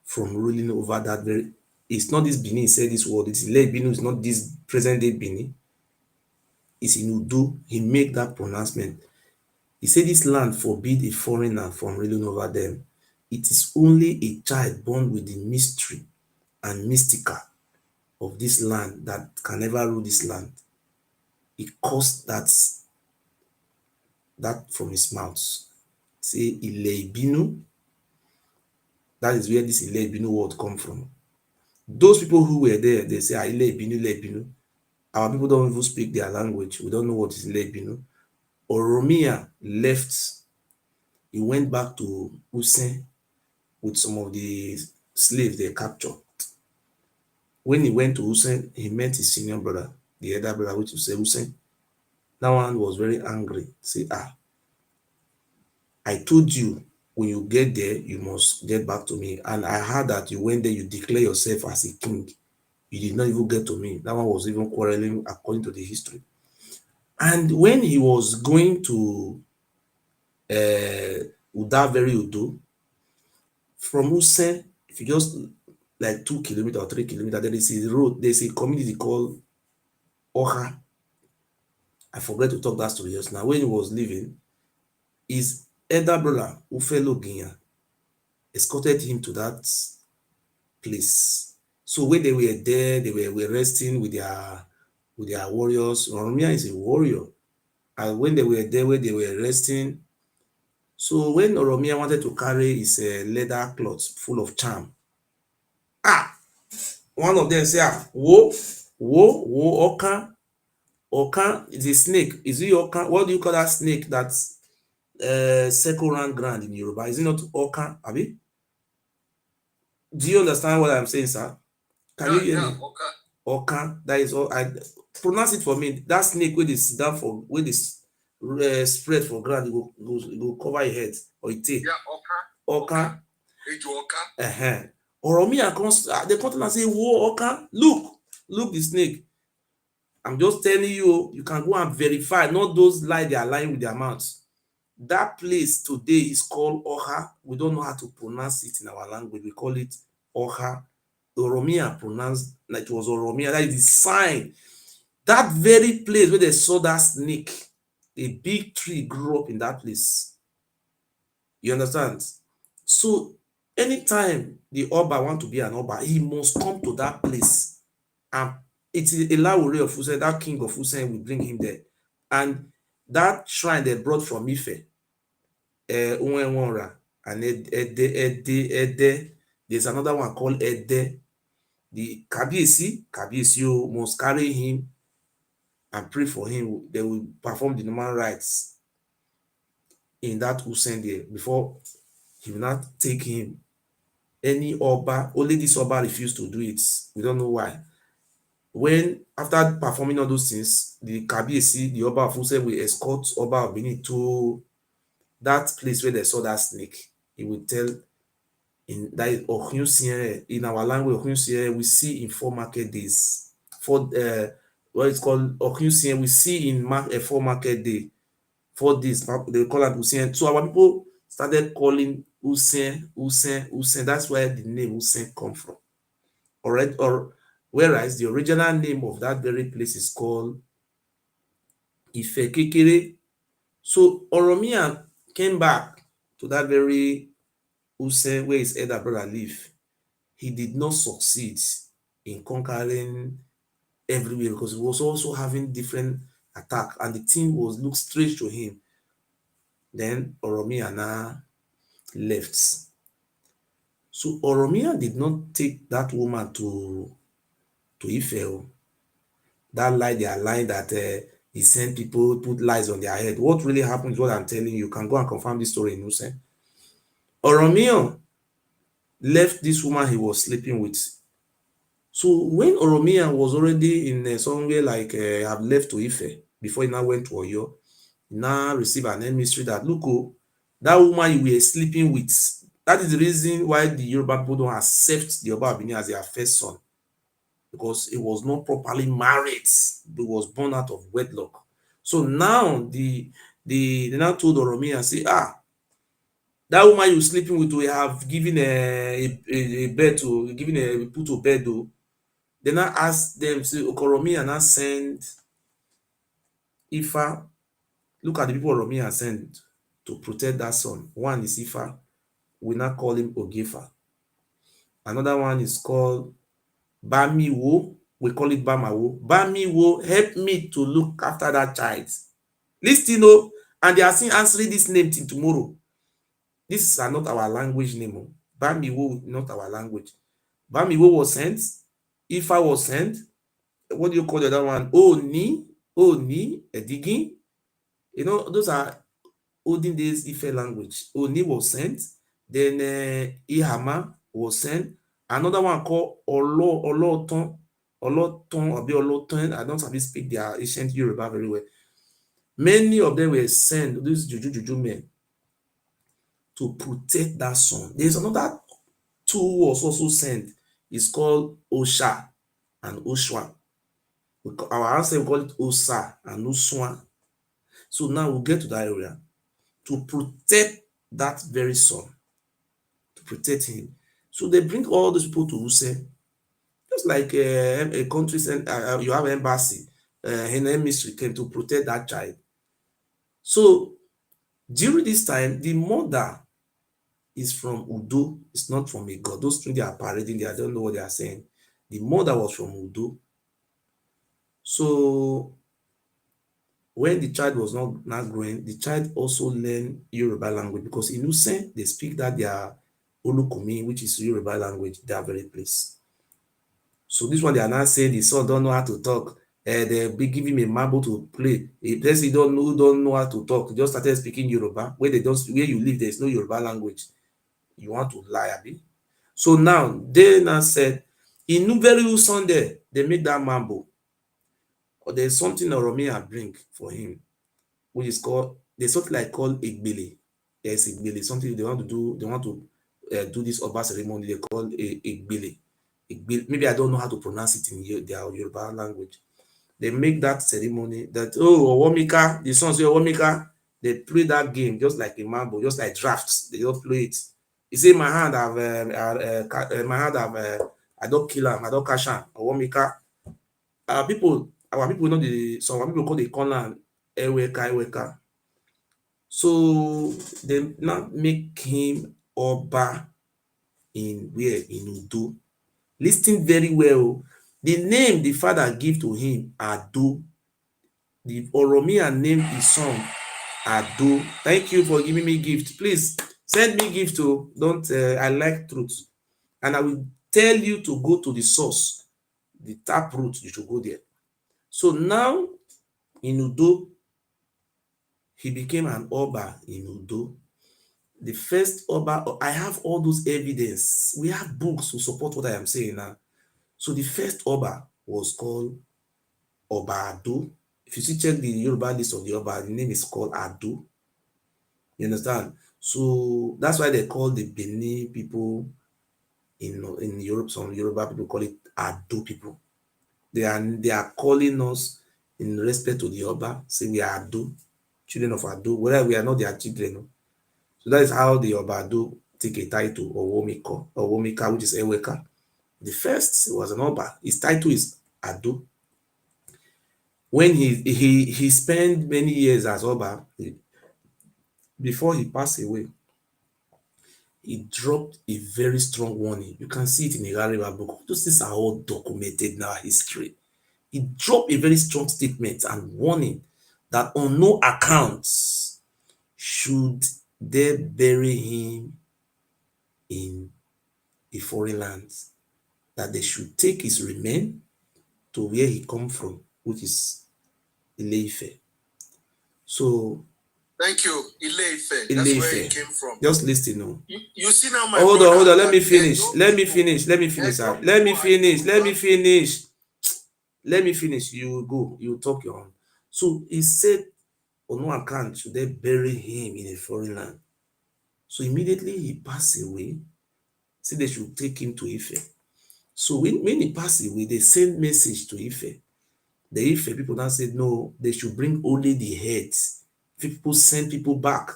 from ruling over that very. It's not this Benin said this word. It's Ile Binu. It's not this present day Benin. It's in Udo. He make that pronouncement. He said this land forbid a foreigner from ruling over them. It is only a child born with the mystery and mystica of this land that can never rule this land. He caused that from his mouth. Say Ile Binu. That is where this Ile Binu word come from. Those people who were there, they say Ile Binu, Ile Binu. Our people don't even speak their language. We don't know what is Ile Binu. Oromia left. He went back to Usen with some of the slaves they captured. When he went to Usen, he met his senior brother, the elder brother, which was Usen. That one was very angry. Say, I told you when you get there, you must get back to me. And I heard that you went there, you declare yourself as a king. You did not even get to me. That one was even quarreling according to the history. And when he was going to Udaveri Udo, from Usen, if you just like 2 kilometers or 3 kilometers, there is a road, there's a community called Oha. I forget to talk that story just now. When he was leaving, his elder brother, Ufelo Ginya, escorted him to that place. So when they were there, they were resting with their warriors. Oromia is a warrior. And when they were there, where they were resting, so when Oromia wanted to carry his leather cloth full of charm, one of them said, Wo, Oka. Oka is a snake. Is it Oka? What do you call that snake that's circle round ground in Yoruba? Is it not Oka? Abi? Do you understand what I'm saying, sir? Can you hear me? Oka. Oka. That is all. I pronounce it for me. That snake where they sit down for, where they spread for ground, it go cover your head or your tail. Yeah, Oka. Oka. Oromia comes, they come and say, whoa, Oka, look the snake. I'm just telling you, you can go and verify, not those lie they are lying with their mouths. That place today is called Oha. We don't know how to pronounce it in our language. We call it Oha. Oromia pronounced like it was Oromia. That is the sign. That very place where they saw that snake, a big tree grew up in that place. You understand? So anytime the Oba want to be an Oba, he must come to that place. And it is a Lawore of Usen, that king of Usen will bring him there. And that shrine they brought from Ife, Unwenwonra, and Ede. There's another one called Ede. The Kabiesi must carry him and pray for him. They will perform the normal rites in that Usen there before he will not take him. Any Oba, only this Oba refused to do it. We don't know why. When after performing all those things, the Kabiesi, the Oba of Usen, will escort Oba of Benin to that place where they saw that snake. He will tell in that Ohunsien, in our language, Ohunsien, we see in 4 market days. For what it's called Ohunsien, we see in 4 market day. 4 days, they call it Usen. So our people started calling Usen. That's where the name Usen come from. Alright, whereas the original name of that very place is called Ife Kekere. So Oromia came back to that very Usen where his elder brother lived. He did not succeed in conquering everywhere because he was also having different attack, and the thing was look straight to him. Then Oromia now left. So Oromia did not take that woman to Ife. That lie they are lying that he sent people, put lies on their head. What really happened is what I'm telling you. You can go and confirm this story in Usen. Oromia left this woman he was sleeping with. So when Oromia was already in somewhere like have left to Ife before he now went to Oyo, he now received an emissary that look, that woman you were sleeping with. That is the reason why the Yoruba people don't accept the Oba of Benin as their first son, because it was not properly married. It was born out of wedlock. So now they now told Oromia, say, that woman you sleeping with will have given a bed to given a put to bed though. Then I ask them, say Okoromi and I send Ifa. Look at the people Oromi and sent to protect that son. One is Ifa. We now call him Ogefa. Another one is called Bamiwo. We call it Bamawo. Bamiwo, help me to look after that child. Listen, oh, and they are still answering this name till tomorrow. This is not our language name. Oh. Bamiwo, not our language. Bamiwo was sent. Ifa was sent. What do you call the other one? Oni, Edigin. You know, those are olden days Ife language. Oni was sent. Then Ihama was sent. Another one called Oloton. Oloton, or Oloton. I don't have speak their ancient Yoruba very well. Many of them were sent, these Juju men, to protect that son. There's another two who was also sent. It's called Osha and Oshwa. Our ancestors call it Osa and Uswa. So now we'll get to that area to protect that very son, to protect him. So they bring all those people to Use, just like a country, you have an embassy, an emissary came to protect that child. So during this time, the mother is from Udo. It's not from a god. Those things they are parading, they don't know what they are saying. The mother was from Udo. So when the child was not growing, the child also learned Yoruba language because in Use, they speak that their Olukumi, which is Yoruba language, they are very place. So this one, they are not saying the son don't know how to talk. They'll be giving him a marble to play. A person don't know how to talk. Just started speaking Yoruba. Where you live, there's no Yoruba language. You want to lie, Abi? So now they now said, in very Sunday, they make that mambo. Or there's something Oromia bring for him, which is called, there's something like called Igbele. Yes, Igbele, something they want to do this Oba ceremony, they call Igbele. Maybe I don't know how to pronounce it in their Yoruba language. They make that ceremony that, Owomika, the sons say Owomika, they play that game just like a mambo, just like drafts. They don't play it. You say my hand I don't kill him, I don't catch him. Owomika. Our people know some people call the corner Eweka. So they now make him Oba in Udo. Listen very well. The name the father give to him, Ado. The Oromia named his son Ado. Thank you for giving me gift. Please send me gift to. Don't. I like truth, and I will tell you to go to the source, the tap root. You should go there. So now in Udo, he became an Oba in Udo. The first Oba. I have all those evidence. We have books to support what I am saying now. So the first Oba was called Oba Ado. If you see check the Yoruba list of the Oba, the name is called Ado. You understand? So that's why they call the Benin people in Europe, some Yoruba people call it Ado people. They are calling us in respect to the Oba, say we are Ado, children of Ado, whether we are not their children. So that is how the Oba Ado take a title, or Womika, which is Eweka. The first was an Oba. His title is Ado. When he spent many years as Oba, before he passed away, he dropped a very strong warning. You can see it in the Gariba book. Those things are all documented in our history. He dropped a very strong statement and warning that on no accounts should they bury him in a foreign land, that they should take his remains to where he come from, which is Ile-Ife. So thank you, Ile-Ife. That's where he came from. Just listen, no. You see now, my hold on. Let me finish. You go. You talk your own. So he said, on no account should they bury him in a foreign land. So immediately he passed away. See, they should take him to Ife. So when he passed away, they sent message to Ife. The Ife people now said, no, they should bring only the heads. People send people back.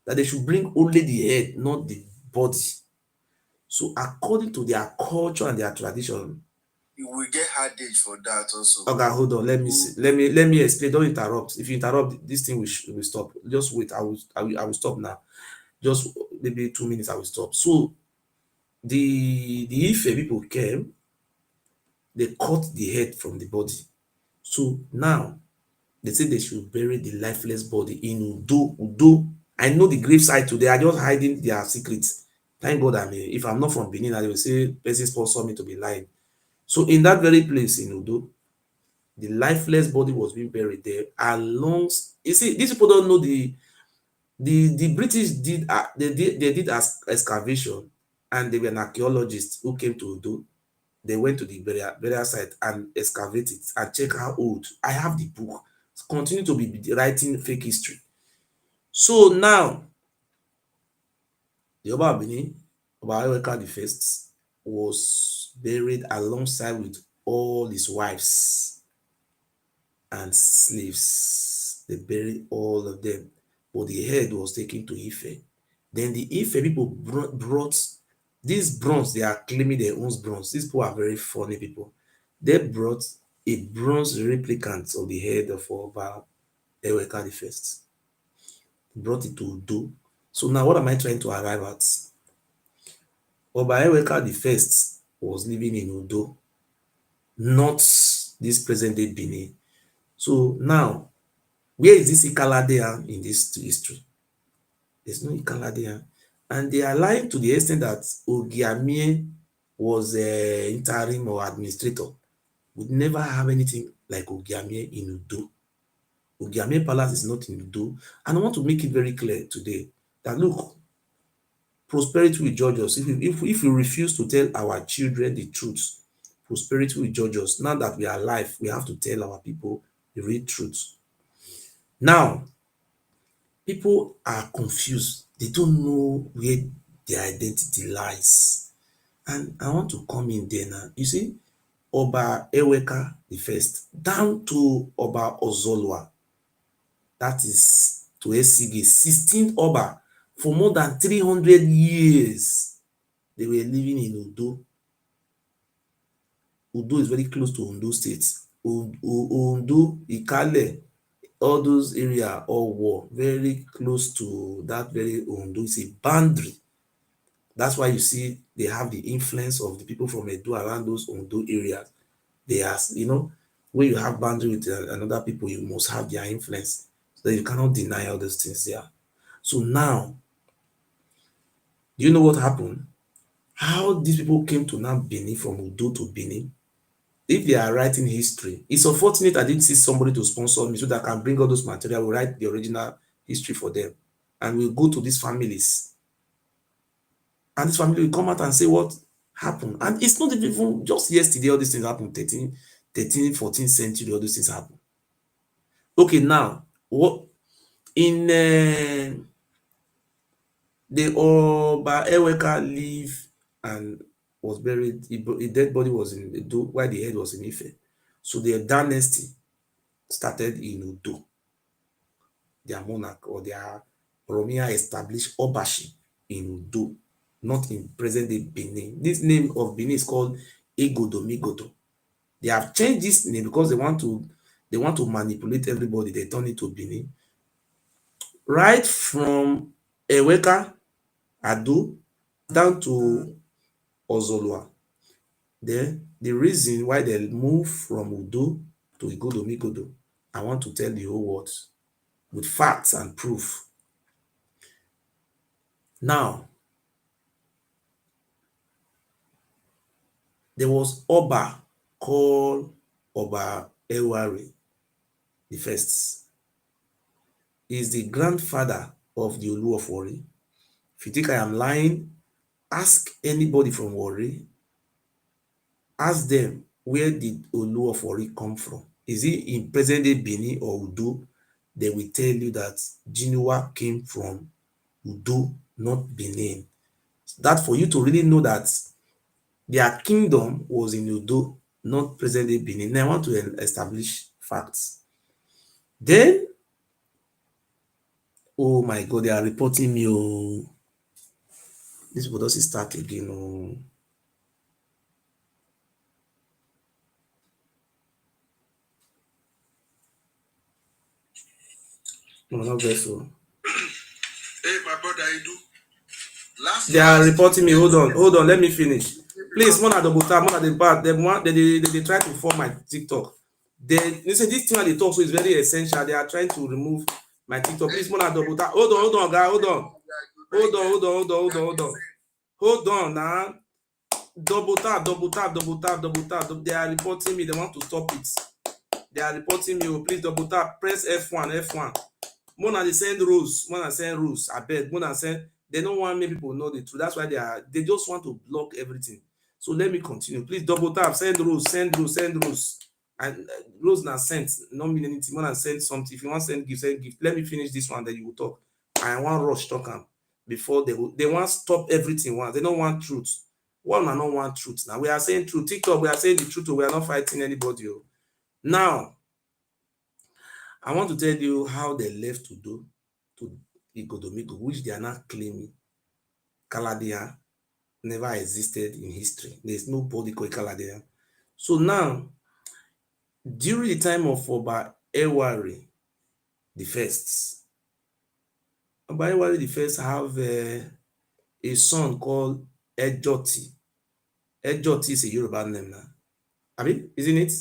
that they should bring only the head, not the body. So according to their culture and their tradition, you will get heartache for that also. Okay, hold on. Let me see. Let me explain. Don't interrupt. If you interrupt, this thing will stop. Just wait. I will stop now. Just maybe 2 minutes. I will stop. So the Ife people came, they cut the head from the body. So now they say they should bury the lifeless body in Udo. Udo. I know the gravesite today. I just hiding their secrets. Thank God I'm here. If I'm not from Benin, I will say person sponsor me to be lying. So in that very place in Udo, the lifeless body was being buried there along. You see, these people don't know the British did they did as excavation, and they were an archaeologist who came to Udo. They went to the burial site and excavate it and check how old. I have the book. Continue to be writing fake history. So now the Oba of Benin, Oba Eweka the First, was buried alongside with all his wives and slaves. They buried all of them, but the head was taken to Ife. Then the Ife people brought these bronze, they are claiming their own bronze. These people are very funny people. They brought a bronze replicant of the head of Oba Eweka the First. Brought it to Udo. So now what am I trying to arrive at? Oba Eweka the First was living in Udo, not this present day Benin. So now, where is this Ikaladea in this history? There's no Ikaladea. And they are lying to the extent that Ogiamie was an interim or administrator. We never have anything like Ogiamie in Udo. Ogiamie Palace is not in Udo. And I want to make it very clear today that look, prosperity will judge us. If we refuse to tell our children the truth, prosperity will judge us. Now that we are alive, we have to tell our people the real truth. Now, people are confused. They don't know where their identity lies. And I want to come in there now. You see, Oba Eweka the First, down to Oba Ozolwa, that is to Esige, 16th Oba, for more than 300 years, they were living in Udo. Udo is very close to Ondo State. Ondo, Ikale, all those areas all were very close to that very Ondo. It's a boundary. That's why you see they have the influence of the people from Edo around those Ondo areas. They are, when you have boundary with another people, you must have their influence. So you cannot deny all those things there. So now, do you know what happened? How these people came to now Benin, from Udo to Benin? If they are writing history, it's unfortunate I didn't see somebody to sponsor me so that I can bring all those material, we'll write the original history for them. And we'll go to these families. And this family will come out and say what happened. And it's not even just yesterday, all these things happened, 14th century, all these things happened. Okay, now, what in the Oba Eweka lived and was buried, a dead body was in Udo, while the head was in Ife. So their dynasty started in Udo. Their monarch or their Oromia established Obashi in Udo, not in present-day Benin. This name of Benin is called Egodomigodo. They have changed this name because they want to manipulate everybody. They turn it to Benin. Right from Eweka, Ado, down to Ozolwa. Then the reason why they move from Udo to Igodomigodo, I want to tell the whole world with facts and proof. Now, there was Oba called Oba Ewari the First. He is the grandfather of the Olu of Warri. If you think I am lying, ask anybody from Warri. Ask them, where did Olu of Warri come from? Is he in present-day Benin or Udo? They will tell you that Jinua came from Udo, not Benin. That for you to really know that their kingdom was in Udo, not present-day Benin. Now I want to establish facts. Then Oh my God, they are reporting me. Oh, this people doesn't start again. Oh, no, not vessel. Hey, my brother, I do. They are reporting me. Hold on. Let me finish. Please, Mona double tap, Mona the bad. They try to form my TikTok. They say this thing they talk so is very essential. They are trying to remove my TikTok. Please, Mona double tap. Hold on, guy. Hold on now. Double tap. They are reporting me. They want to stop it. They are reporting me. Oh, please double tap. Press F1. Mona they send rules. I beg. Mona send. They don't want many people know the truth. That's why they just want to block everything. So let me continue. Please double tap. Send rules. And rules now sent. No mean anything. Mona send something. If you want to send gift. Let me finish this one. Then you will talk. I want rush talk them before they want stop everything once. They don't want truth. One and not want truth. Now we are saying truth. TikTok, we are saying the truth. We are not fighting anybody. Now, I want to tell you how they left to Igodomigo, which they are not claiming. Kaladia never existed in history. There's nobody called Kaladia. So now, during the time of Oba Ewari the first, Oba Ewari the first have a son called Ejoti. Ejoti is a Yoruba name now. I mean, isn't it?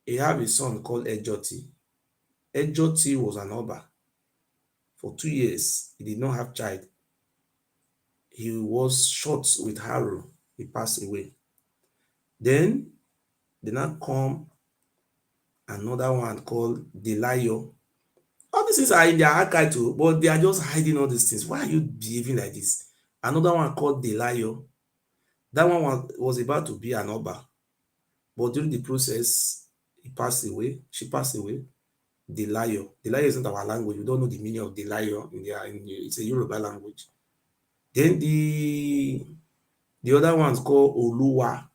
He have a son called Ejoti. Ejoti was an Oba. For 2 years, he did not have child. He was shot with arrow. He passed away. Then they now come another one called Delayo. All these things are in their archive too, but they are just hiding all these things. Why are you behaving like this? Another one called Delayo. That one was about to be an Oba, but during the process, he passed away. She passed away. Delayo. Delayo is not our language. We don't know the meaning of Delayo it's a Yoruba language. Then the other one's called Oluwa.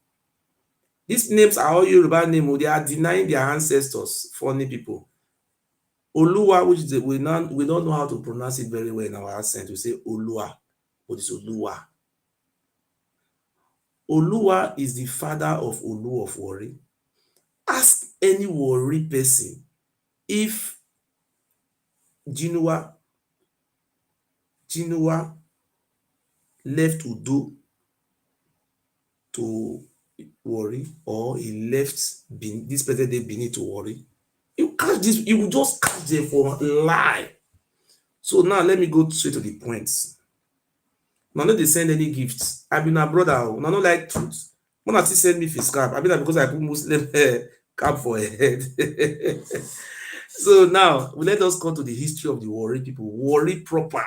These names are all Yoruba names. They are denying their ancestors, funny people. Oluwa, which is we don't know how to pronounce it very well in our accent. We say Olua, but it's Oluwa. Oluwa is the father of Olu of Warri. Ask any Warri person if Jinua left Udo to Warri, or he left this present day Benin to Warri. You catch this, you will just catch them for lie. So now let me go straight to the points. Now no dey send any gifts. I be na brother. Now no like truth. When I still send me face cap, I be like because I put Muslim cap for a head. So now let us come to the history of the Warri people. Warri proper.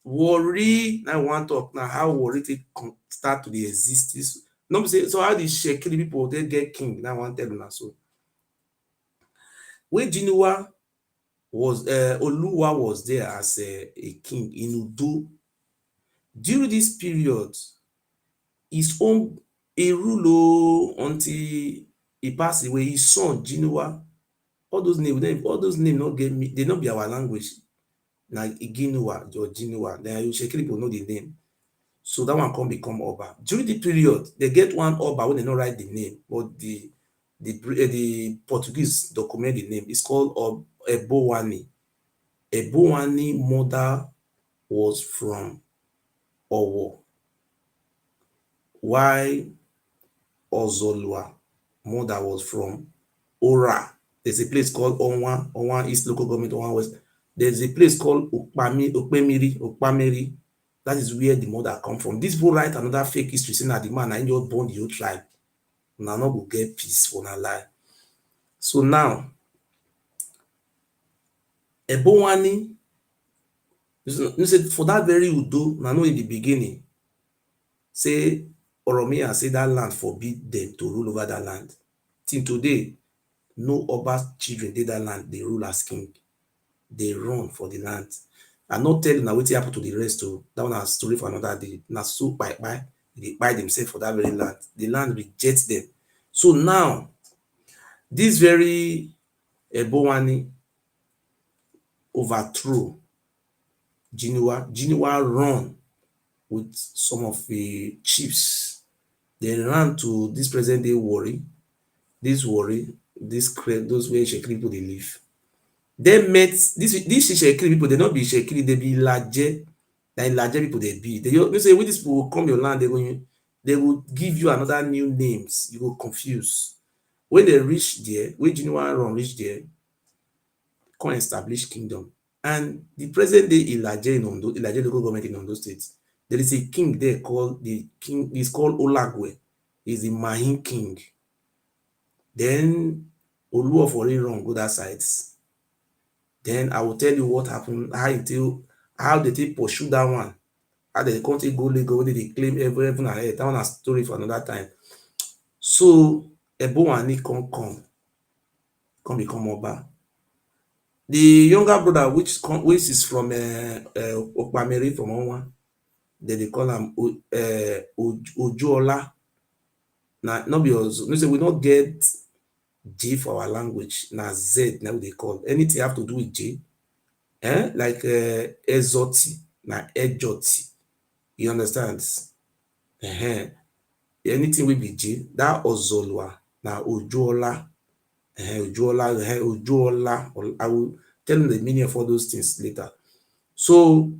Warri. Now I want to talk now how Warri start to the exist. No say so how the Shekiri people they get king. Now I want to tell you now so. When Jinua was Oluwa was there as a king in Udo. During this period, his own he ruled until he passed away. His son Jinua, all those names not get me. They not be our language. Now Iginua or Jinua. Then you Shekiri people know the name. So that one can become Oba. During the period, they get one Oba when they don't write the name, but the Portuguese document the name. It's called Ebowani. Ebowani mother was from Owo. Why Ozolua mother was from Ora. There's a place called Onwa East Local Government, Onwa West. There's a place called Okpamiri. That is where the mother come from. This people write another fake history saying that the man I just born the whole tribe. Now not go get peace for na lie. So now, Ebowani, you said for that very Udo, now know in the beginning, say Oromia say that land forbid them to rule over that land. Till today, no Oba children did that land, they rule as king. They run for the land. I'm not telling now what happened to the rest. That one has story for another day. Now so they buy themselves for that very land. The land rejects them. So now, this very Ebowani, overthrow Genoa. Genoa run with some of the chiefs. They ran to this present day Warri, this those where Shekiri people they live. They met this Shekiri people, they not be Shekiri, they be Laje. Like Laje people they be. They say when these people will come your land, they will give you another new names. You will confuse. When they reach there, when Genoa run reach there, come establish kingdom. And the present day Ilaje in Ondo, Ilaje local government in Ondo State, there is a king there called the king, is called Olagwe. He's the Mahin king. Then Olu of Ori run go that side. Then I will tell you what happened, how they take pursue that one. How they come take go Lagos, they claim heaven and earth. That one a story for another time. So Ebowani come become Oba. The younger brother, which is from Okpameri from Onwa, they call him Ojuola. Now, not because no say we not get J for our language. Now Z now they call anything have to do with J. Like Ezoti, now Ejoti. You understand? Anything will be J. That Ozolwa, now Ojuola. Ojuola. I will tell you the meaning of all those things later. So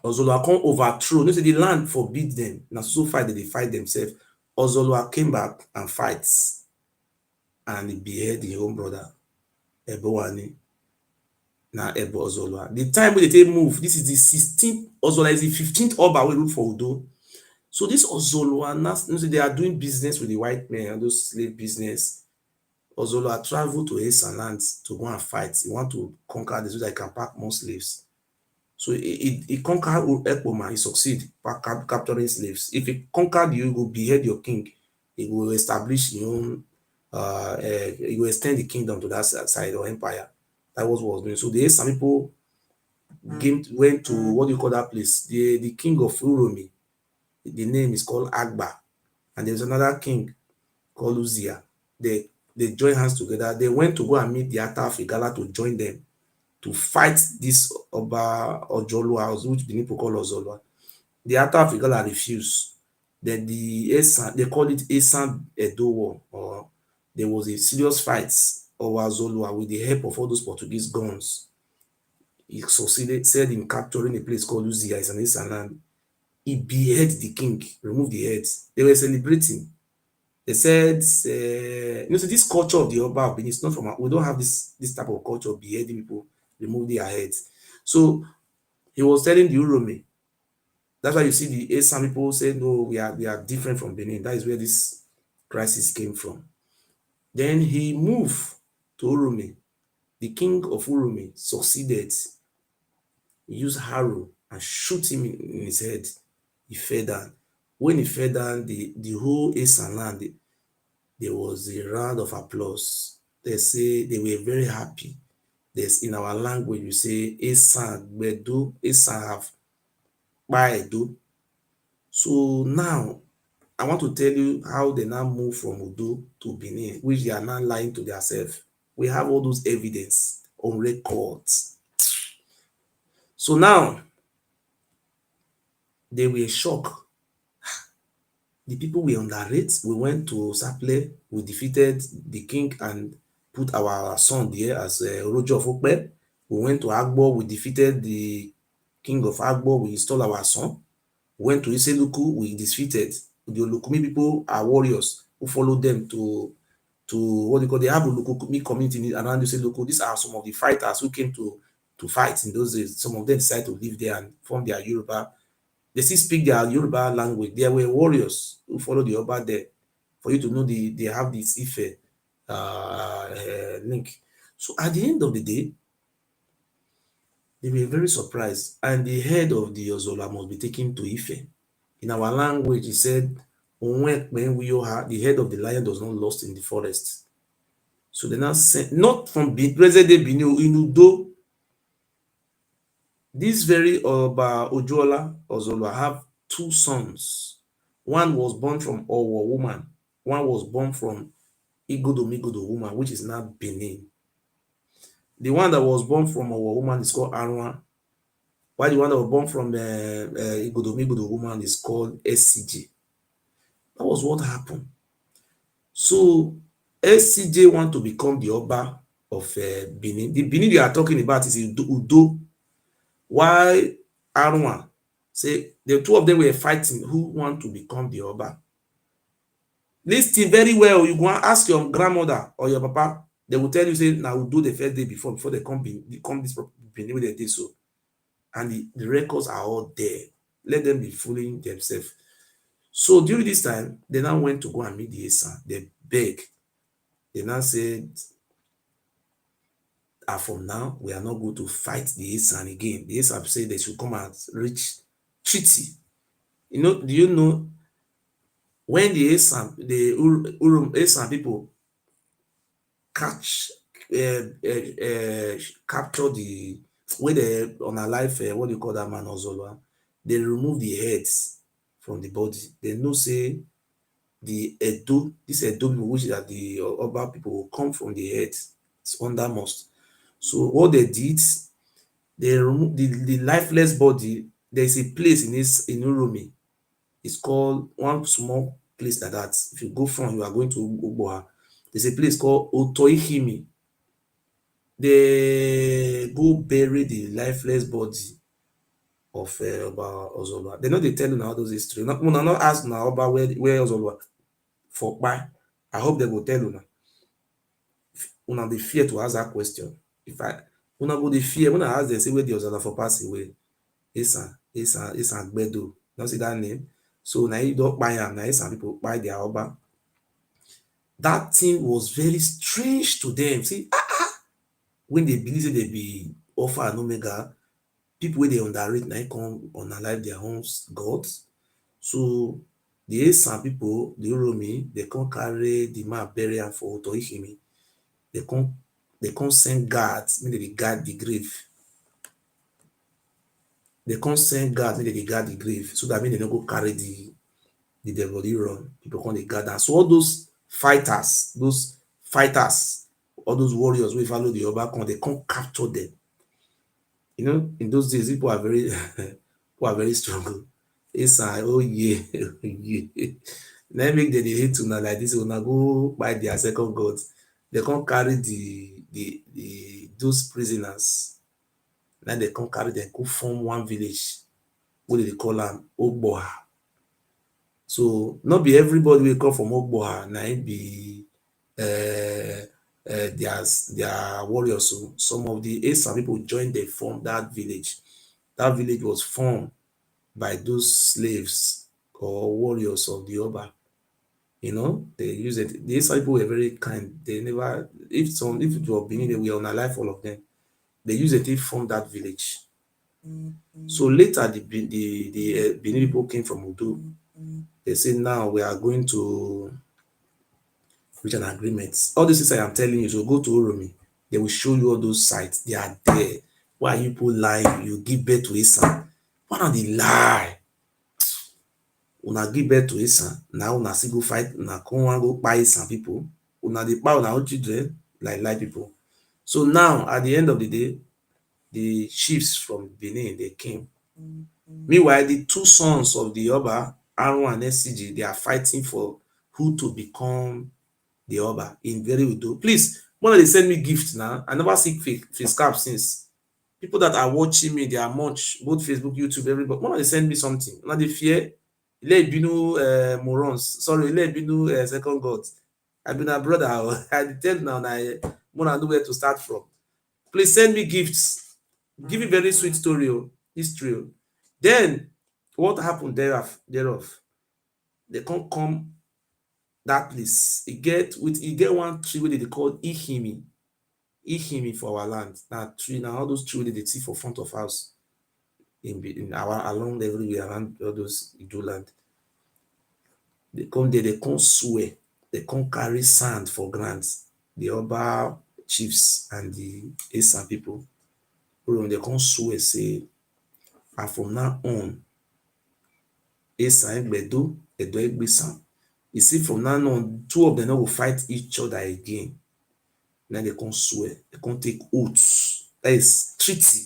Ozolwa come overthrow. No say the land forbid them. Now so fight they fight themselves. Ozolwa came back and fights, and he behead his own brother Ebowani. Now Ebo Ozolwa. The time when they move, this is the 16th. Ozolwa is the 15th Oba we rule for Udo. So this Ozolwa now, they are doing business with the white men and those slave business. Ozolwa traveled to Esan land to go and fight. He want to conquer this so that he can pack more slaves. So he conquered Ekpoma, he succeed by capturing slaves. If he conquered you, he will behead your king. He will establish your own, he will extend the kingdom to that side or empire. That was what was doing. So there some people went to, what do you call that place? The king of Uromi. The name is called Agba. And there's another king called Uzia. They joined hands together. They went to go and meet the Ata of Igala to join them to fight this Oba Ojolwa, which Benin people call Ozolwa. The Ata of Igala refused. Then they call it Esan Edo War, or there was a serious fight over Ozolwa with the help of all those Portuguese guns. He said in capturing a place called Uzia, it's an Esan land. He beheaded the king, removed the heads. They were celebrating. They said, so this culture of the Oba of Benin is not from, we don't have this type of culture of beheading people, remove their heads. So he was telling the Urome. That's why you see the Esan people say, no, we are different from Benin. That is where this crisis came from. Then he moved to Urome. The king of Urome succeeded. He used arrow and shoot him in his head. He fell down. When he fell down, the whole Esan land, there was a round of applause. They say they were very happy. There's in our language, you say Esan Bedu, Esan have Baedu. So now I want to tell you how they now move from Udo to Benin, which they are now lying to themselves. We have all those evidence on records. So now they were shocked. The people we underrate. We went to Saple, we defeated the king and put our son there as Rojo of Okpe. We went to Agbo, we defeated the king of Agbo, we installed our son. We went to Iseluku, we defeated. The Olukumi people are warriors who follow them to what they call, they have a Olukumi community around Iseluku. These are some of the fighters who came to fight in those days. Some of them decided to live there and form their Yoruba. They still speak their Yoruba language. There were warriors who followed the Oba there. For you to know they have this Ife link. So at the end of the day, they were very surprised. And the head of the Ozola must be taken to Ife. In our language, he said, the head of the lion does not lost in the forest. So they now sent, not from present day Benin, in Udo. This very Oba Ozola have two sons. One was born from Owo woman. One was born from Igodo woman, which is now Benin. The one that was born from a woman is called Arwa, while the one that was born from the Igodomigodo woman is called SCJ. That was what happened. So SCJ want to become the Oba of Benin. The Benin they are talking about is Udo. Why Arwa say the two of them were fighting who want to become the Oba. Listen very well. You go and ask your grandmother or your papa, they will tell you, say, now we'll do the first day before they come this Benin with they did so. And the records are all there. Let them be fooling themselves. So during this time, they now went to go and meet the Esan. They beg. They now said, from now, we are not going to fight the Esan again. The Esan said they should come and reach treaty. You know, do you know when the Esan, the Esan people capture the way they on a life, what do you call that man Ozolwa? They remove the heads from the body. They know say the Edo, this Edo people, which are the Oba people, will come from the head. It's undermost. So what they did, they remove the lifeless body. There's a place in Uromi. It's called one small place like that. If you go from, you are going to Ugboha. There's a place called Otoihimi. They go bury the lifeless body of Oba Ozolwa. They know they tell you now those history. Una not ask now Oba where Ozolwa for why. I hope they will tell you now. Una dey fear to ask that question. If I una go dey fear when I ask them say where the Ozolwa for pass away. Esan Gbedo. Don't see that name. So now you don't buy am. Now Esan people buy their Oba. That thing was very strange to them. See, when they believe they be Alpha and Omega, people wey dey underrate na come unalive their own gods. So the Esan people, the Uromi, they come carry the man bury am for Otoihimi. They come send guards, make they guard the grave. They come send guards, make they guard the grave, so that mean they no go carry the dead body run. People come dey guard am. So all those fighters, all those warriors wey follow the Oba come, they come capture them. You know, in those days, people are very strong. Esan, oh yeah, yeah. Now make them dey hate una like this. Una go buy their second gods. They come carry those prisoners. Now they come carry them, go form one village. What do they call am? Ogboha. So not be everybody will come from Ogboha. Now it be their warriors. So some of the Esan people joined, they formed that village. That village was formed by those slaves or warriors of the Oba. You know, they use it. The Esan people were very kind. They never, if it was Benin, they were on alive, all of them. They use it to form that village. So later, the Benin people came from Udo. They said, now we are going to reach an agreement. All these things I am telling you, so go to Uromi. They will show you all those sites. They are there. Why you people lying? You give birth to Esan. Why not they lie? Una give birth to Esan. Now una still go fight. Una come and go buy Esan people. Una dey buy una own children like people. So now, at the end of the day, the chiefs from Benin, they came. Meanwhile, the two sons of the Oba, Aaron and SCG, they are fighting for who to become the Oba in very Udo. Please, when they send me gifts now, I never see face cap since. People that are watching me, they are much, both Facebook, YouTube, everybody. When they send me something, now they fear, let binu morons. Sorry, let binu second gods. I've been a brother. I tell now, I want to know where to start from. Please send me gifts. Give me very sweet story, history. Then, what happened thereof? They can't come that place. He get one tree where they call Ihimi for our land. That tree, now all those trees they see for front of house in our along everywhere around all those Ido land. They come there, they can't swear, they can't carry sand for grants. The Oba chiefs and the Esan people, they can't swear, say, and from now on, Esan Egbedo, Edo Egbesan. You see, from now on, two of them will fight each other again. Now they can't swear, they can't take oaths. That is treaty.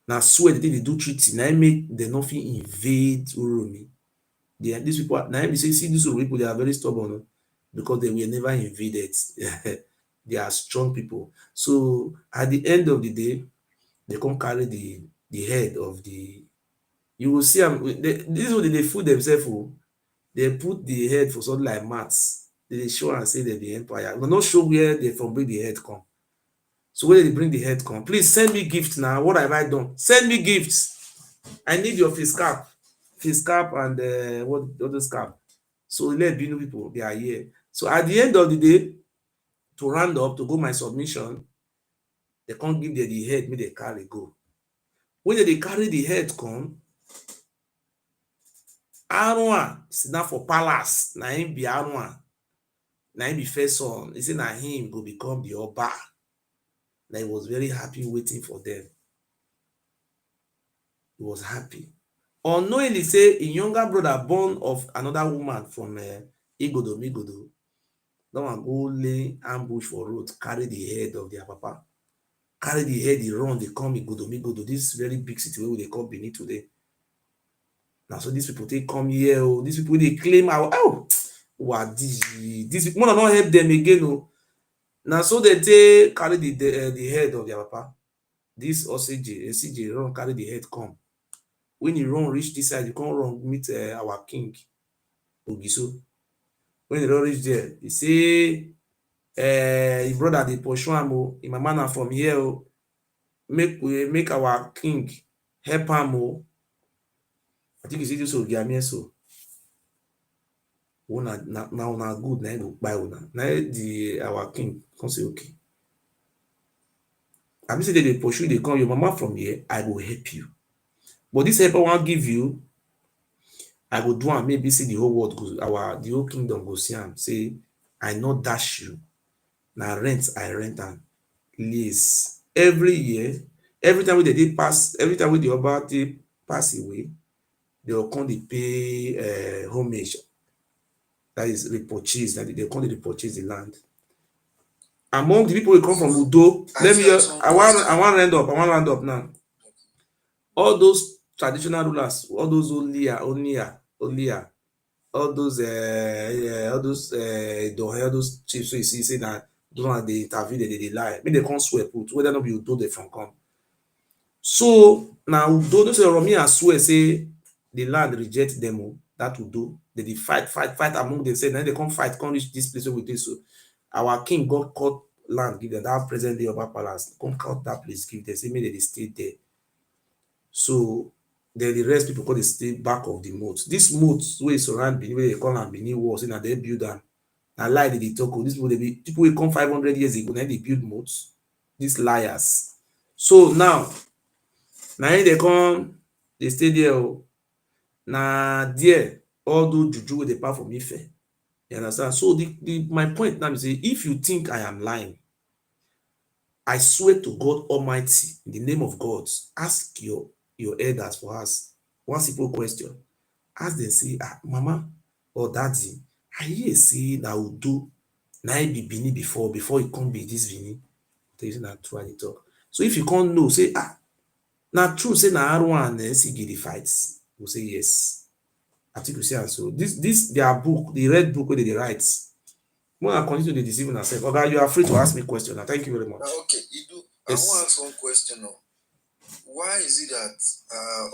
Now swear they do treaty. Now make them nothing invade Uromi. These people now we say see these people, they are very stubborn because they were never invaded. They are strong people. So at the end of the day, they can't carry the head of the. You will see them. This is what they fool themselves for. They put the head for something like maths. They show and say they're the empire. But not show where they from bring the head come. So where they bring the head come? Please send me gifts now. What have I done? Send me gifts. I need your face cap, and what other cap. So let Binu people they are here. So at the end of the day, to round up to go my submission, they can't give them the head. Make they carry go. When they carry the head come, Arua sit down for palace. Na him be Arua. Na him be first son. He say na him go become the Oba. Na he was very happy waiting for them. He was happy. Unknowingly say him younger brother born of another woman from Igodo. That one go lay ambush for road, carry the head of their papa. Carry the head, they run, they come Igodo. This very big city where they call Benin today. Now so these people they come here, oh, these people they claim what these people wanna not help them again. Oh. Now so they take carry the head of their papa. This CJ run carry the head come. When he run reach this side, you can't run meet our king Oiso. When he run reach there, he say his brother dey pursue am o, him mama na from here o, make our king help am o. I think you see this Ogiamie so. Una good na go buy una. Na our king come say okay. I mean say they dey pursue, they come your mama from here, I go help you. But this help I wan give you, I go do am maybe see the whole world go the whole kingdom go see am say I no dash you. Na rent I rent am. Lease every year, every time wey they dey pass, every time wey the Oba dey pass away, they will come dey pay homage. That is repurchase. That they come dey repurchase the land. Among the people who come from Udo, let me I want round up now. All those traditional rulers, all those Olia, all those chiefs, so you see, say that don't they intervene, they lie. Maybe they can't swear put whether not be Udo they from come. So now Udo, don't say Romi and swear say the land reject them. That Udo, they fight among themselves. Then they come reach this place with this. So our king got caught land, give them that present day of our palace. Come cut that place, give them. Say maybe they stay there. So then the rest people call the stay back of the moat. This moat where surround Benin, where they call them Benin walls, and they build them. Now lie they talk. These people will come 500 years ago, then they build moats. These liars. So now they come, they stay there. Now there, all those juju they part from Ife. You understand? So my point now is say, if you think I am lying, I swear to God Almighty, in the name of God, ask your elders for us one simple question. Ask them, say, mama or daddy, I hear say na Udo na be Benin before it can't be this Benin. Tell you na true I talk. So if you can't know, say na true say na Arwan and Sigidi fights. We'll say yes. I think we say so. This their book, the red book where they write. When I continue to deceive myself, okay, you are free to ask me questions. Thank you very much. Okay, Idu, yes. I want to ask one question now. Why is it that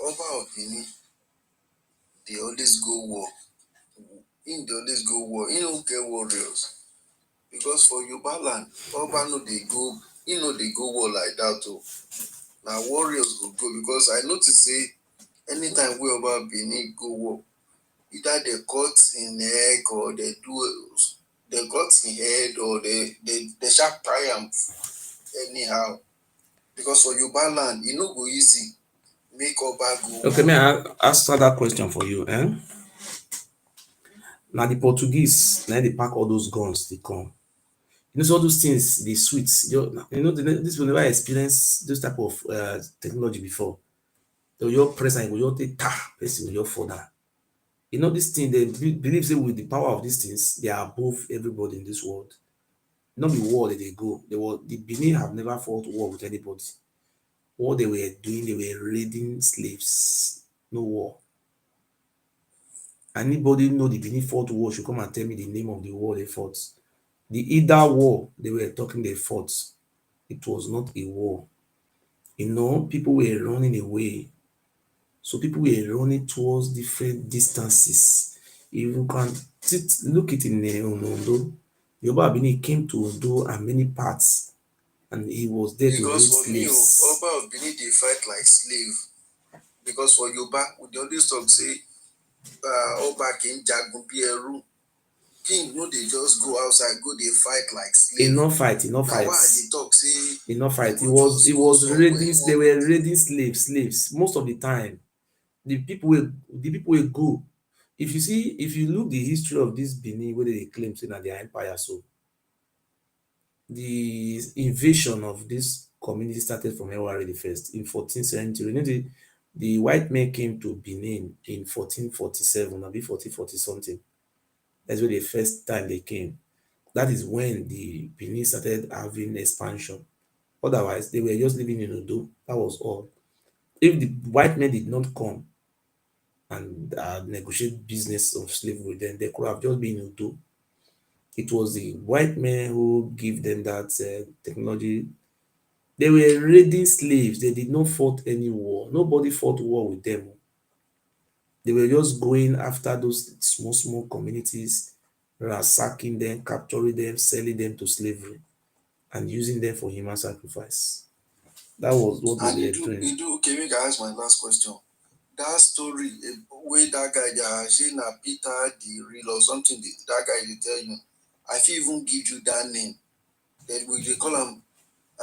Oba of Benin, they always go war? They always go war. He don't get warriors. Because for Yoruba land, Oba they go war like that too. Now warriors will go because I notice say anytime we Oba Benin go war, either they cut in egg or they cut in head or they shark tie anyhow. Because for Yoruba land, it no go easy. Make Oba go. Okay, may I answer that question for you? Now the Portuguese, now they pack all those guns, they come. You know, so all those things, the sweets. This will never experience those type of technology before. So your present will your take person will your further. This thing they believe say with the power of these things, they are above everybody in this world. not be war that they go. The Benin have never fought war with anybody. What they were doing, they were raiding slaves. No war. Anybody know the Benin fought war should come and tell me the name of the war they fought. The Ida war they were talking they fought. It was not a war. People were running away. So people were running towards different distances. If you can look it in Ondo, Yoruba Benin came to Ondo and many parts, and he was there to raid slaves. Oba of Benin they fight like slave. Because for Yoruba, we always talk say, Oba King Jagun Pieru. King no they just go outside, go they fight like slave. Enough fight. Now why they talk say enough fight. It was raiding. They were raiding slaves most of the time. The people will go. If you look the history of this Benin, where they claim say that their empire, so the invasion of this community started from Ewari the first in 14th century. The white men came to Benin in 1447, maybe 1440 something. That's where the first time they came. That is when the Benin started having expansion. Otherwise, they were just living in Odo. That was all. If the white men did not come and negotiate business of slavery, then they could have just been in Odo. It was the white men who gave them that technology. They were raiding slaves. They did not fight any war. Nobody fought war with them. They were just going after those small communities, ransacking them, capturing them, selling them to slavery, and using them for human sacrifice. That was what they were doing. Okay, make I ask my last question. That story, where that guy, Shana Peter, the real or something, that guy they tell you, I feel even give you that name. Then we they call him.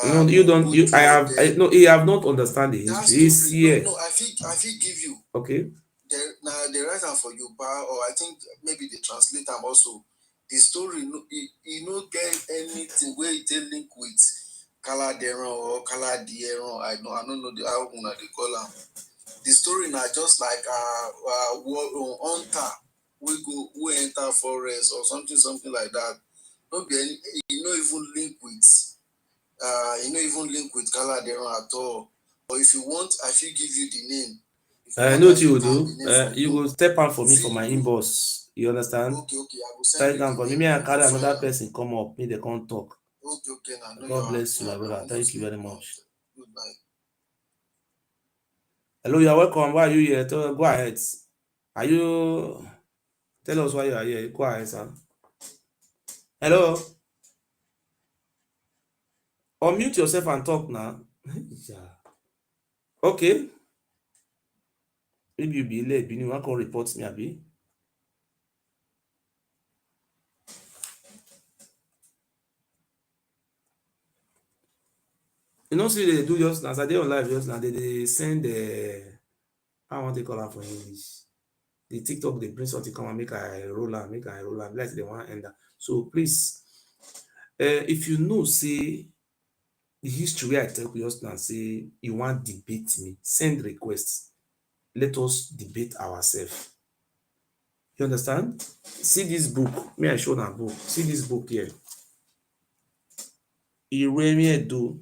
No, you don't. You, I have. No, you have not understand the history. It's here. No, I feel give you. Okay. Now the writer for Yoruba, or I think maybe they translate them also. The story, you no get anything where it link with Kaladeron or Kaladieron. I don't know the how they call them. The story now just like hunter we enter forest or something like that. No be any, you no even link with Kaladeron at all. Or if you want, I should give you the name. I know what you will do. You will step out for me for my inbox. You understand? Okay. I will step down for me. Me and carry another person come up. Me they can't talk. Okay. Now, God bless you, my brother. Thank you very much. Good night. Hello, you are welcome. Why are you here? Go ahead. Are you? Tell us why you are here. Go ahead, sir. Hello. Unmute yourself and talk now. Okay. Maybe you be late. You want to report me, Abi? See they do just as I did on live just now. They send I want to call her for English. The TikTok they bring something come and make I roll out. Like they want to end that. So please, if you know, say the history I tell you just now, say you want debate me, send requests. Let us debate ourselves. You understand? See this book. May I show that book? See this book here. Iremiedo.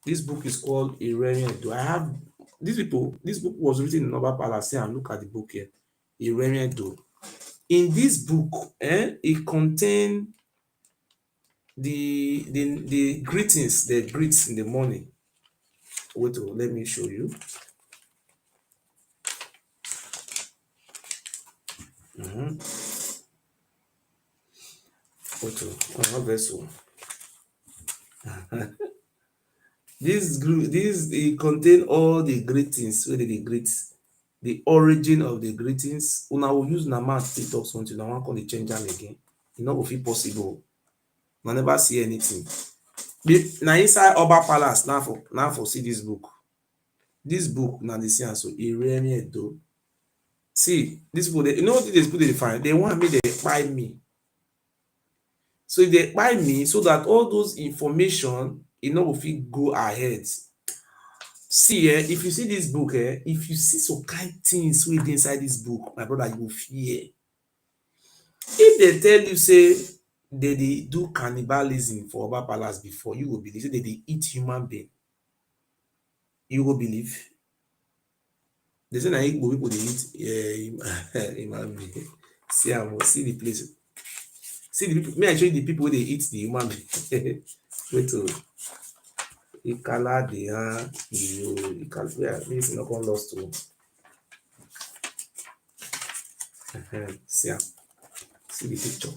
This book is called Iremiedo. I have this book was written in Nova Palace. And look at the book here. Iremiedo. In this book, it contains the greetings they greet in the morning. Wait, let me show you. Vessel. This it contain all the greetings where they greet, the origin of the greetings. Una will use Nama to talk something. I want to change them again. It not will feel possible. I never see anything. Now inside Oba Palace now for see this book. This book now they see so Iremiedo. See this book. You know what this book they find? They want me they buy me. So if they buy me, so that all those information, will fit go ahead. See, if you see this book, if you see some kind things with inside this book, my brother, you will fear. If they tell you, say, they do cannibalism for Oba Palace before. You will believe. Say they eat human being. You will believe. They say na Igbo people dey eat human being. See the place. See the people. May I show you the people wey dey eat the human being. Wait till Ikala dey Iyo Ikala. Where this no come lost to. See the picture.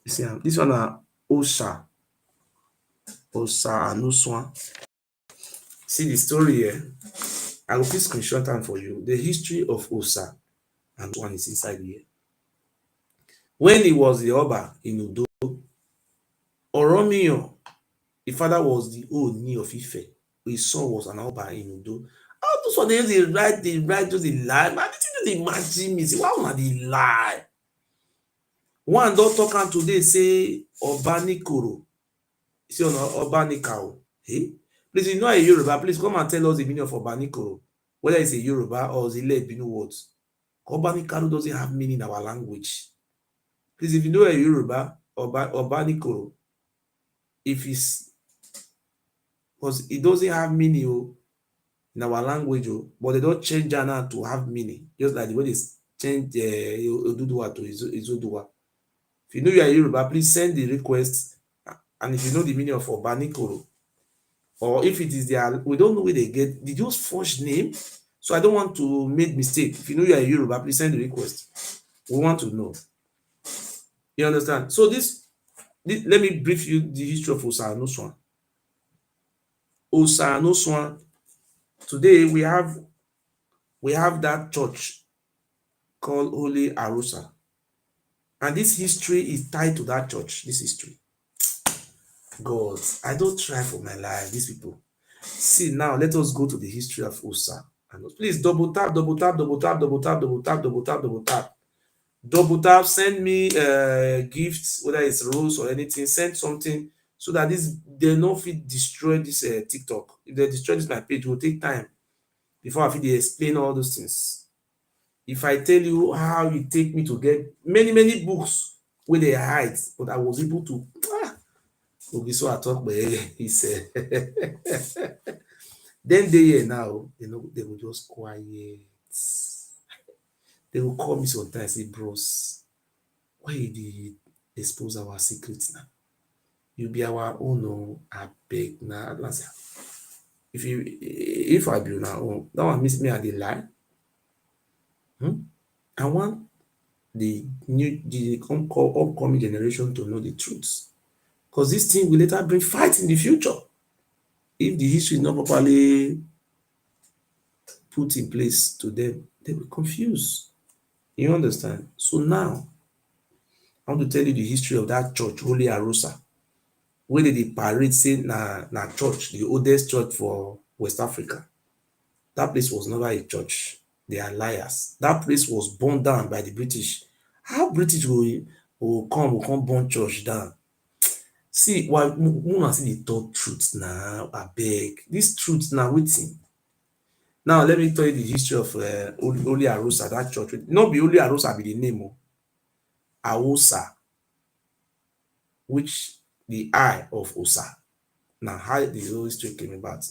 You see this one na Osa Anuswan. See the story here. I will please screenshot am for you. The history of Osa Anuswan is inside here. When he was the Oba in Udo, Oromiyan, the father was the Ooni of Ife. His son was an Oba in Udo. How those one dey write, just dey lie. Man, did you imagine me? Say, why una dey lie? One don talk am today say Obanikoro. See on Obanikao. Hey? Please, you know a Yoruba, please come and tell us the meaning of Obanikoro. Whether it's a Yoruba or it's a Lebinu words. Obanikoro doesn't have meaning in our language. Please, if you know a Yoruba, Obanikoro, if it's because it doesn't have meaning in our language, but they don't change it now to have meaning, just like the way they change Oduduwa to Izoduwa. If you know you are Yoruba, please send the request, and if you know the meaning of Obanikoro, or if it is their, we don't know where they get, they just forge name, so I don't want to make mistake. If you know you are Yoruba, please send the request. We want to know. You understand? So this let me brief you the history of Osa Anuswan. Osa Anuswan. Today we have that church called Holy Arusa, and this history is tied to that church. This history. God, I don't try for my life. These people. See now, let us go to the history of Osa. Please double tap, double tap, double tap, double tap, double tap, double tap, double tap. Double tap, send me gifts, whether it's rose or anything, send something so that they no fit destroy this TikTok. If they destroy this my page, it will take time before I fit explain all those things. If I tell you how it take me to get many books where they hide, but I was able to so I talk, but he said then they here now, they will just quiet. They will call me sometimes, say, bros, why you did expose our secrets now? You be our own, I beg now. If I be now, that one miss me at the lie. I want the upcoming generation to know the truth. Because this thing will later bring fight in the future. If the history is not properly put in place to them, they will confuse. You understand? So now, I want to tell you the history of that church, Holy Arusa, where they parade say na church, the oldest church for West Africa. That place was never a church. They are liars. That place was burned down by the British. How British will come burn church down? See, why we see the third truth now? I beg. This truth now, waiting. Now, let me tell you the history of Holy Arusa, that church. Not be Holy Arusa, be the name. Aosa, which the eye of Osa. Now, how the whole history came about.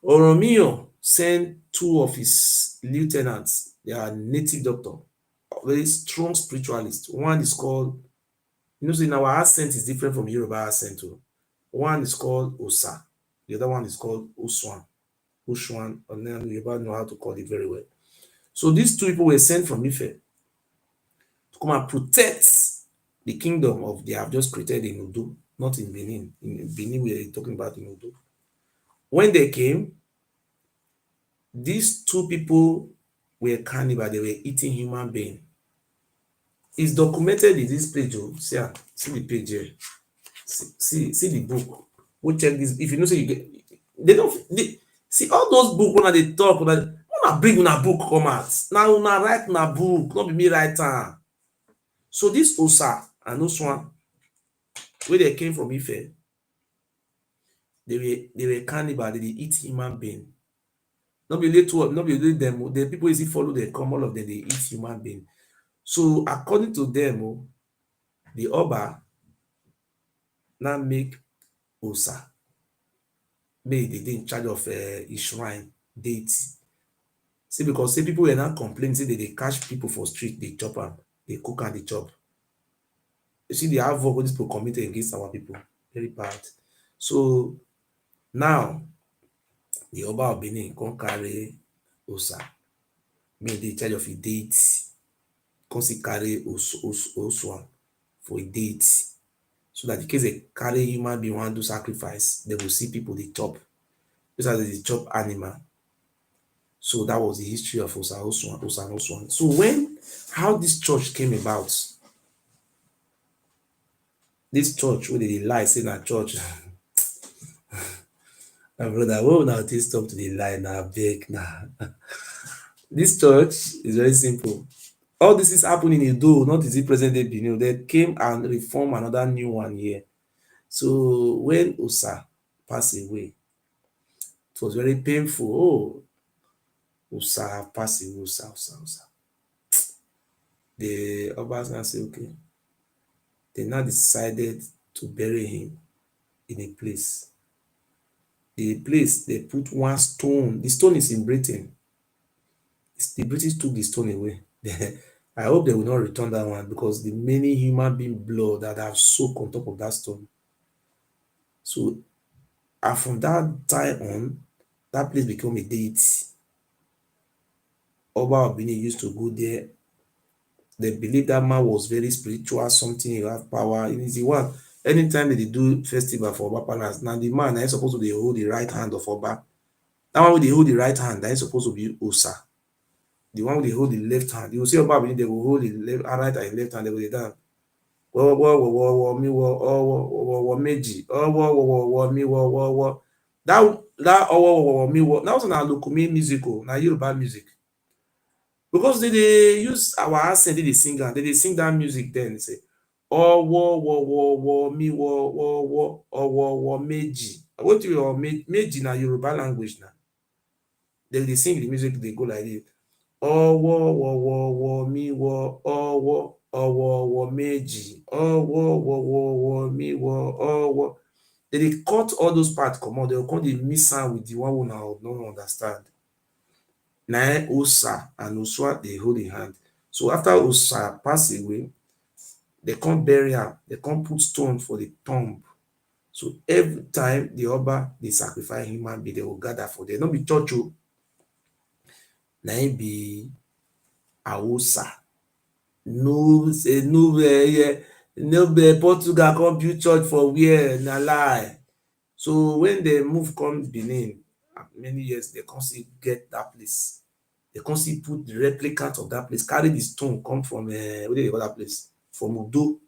Oromiyan sent two of his lieutenants. They are native doctor, very strong spiritualist. One is called, so in our accent is different from Yoruba accent too. One is called Osa, the other one is called Oswan. And then Yoruba know how to call it very well. So these two people were sent from Ife to come and protect the kingdom of they have just created in Udo, not in Benin. In Benin, we are talking about in Udo. When they came, these two people were cannibal. They were eating human being. It's documented in this page. See the page here. See the book. Go check this. If you know, say you get, see all those books when they talk. When I bring una book come out, now una write na book, not be me write am. So this Osa and Oswan, where they came from Ife, they were cannibal. They eat human being. Not be only them. The people easy follow them come. All of them they eat human being. So according to them, the Oba now make Osa, make they in charge of his shrine, deity. See, because say people were not complaining, say they catch people for street, they chop am, they cook and they chop. You see the havoc wey these people committed against our people, very bad. So now the Oba of Benin come carry Osa, make dey in charge of a deity, come still carry Oswan for a deity, so that in case they carry human being wan do sacrifice, they go see people dey chop, just as they dey chop animal. So that was the history of Osa and Oswan. So when, how this church came about, this church wey dey lie say na church, my brother, why una take stop to dey lie na, abeg na. This church is very simple. All this is happening in Edo, not is it present day Benin. They came and reform another new one here. So when Osa passed away, it was very painful. Oh, Osa passed away, Osa. The Obas now say, okay. They now decided to bury him in a place. The place, they put one stone. The stone is in Britain. The British took the stone away. I hope they will not return that one, because the many human being blood that have soaked on top of that stone. So, and from that time on, that place became a deity. Oba of Benin used to go there. They believe that man was very spiritual, something, he have power. It is the one. Anytime they do festival for Oba Palace, now the man is supposed to be hold the right hand of Oba. That one with they hold the right hand, that is supposed to be Osa. The one with they hold the left hand, you will see Oba Benin, they will hold the left, right and left hand, they will be down. Meji. That me was na Lokumi musical, na Yoruba music. Because they use our accent, they sing and they sing that music then say meji. What do you meji na Yoruba language now? They sing the music, they go like this. Meji. They cut all those parts, come on, they'll come, they miss out with the one who now don't understand. Now Osa and Oswa, they hold the hand. So after Osa pass away, they can't bury her, they can't put stone for the tomb. So every time the Oba, they sacrifice human being, they will gather for them. Not be church. Now it be Aosa. No, say no, Portugal come build church for where, na lie. So when they move come Benin, many years, they can't see get that place. They can't see put the replicant of that place, carry the stone, come from where they call that place? From Udo.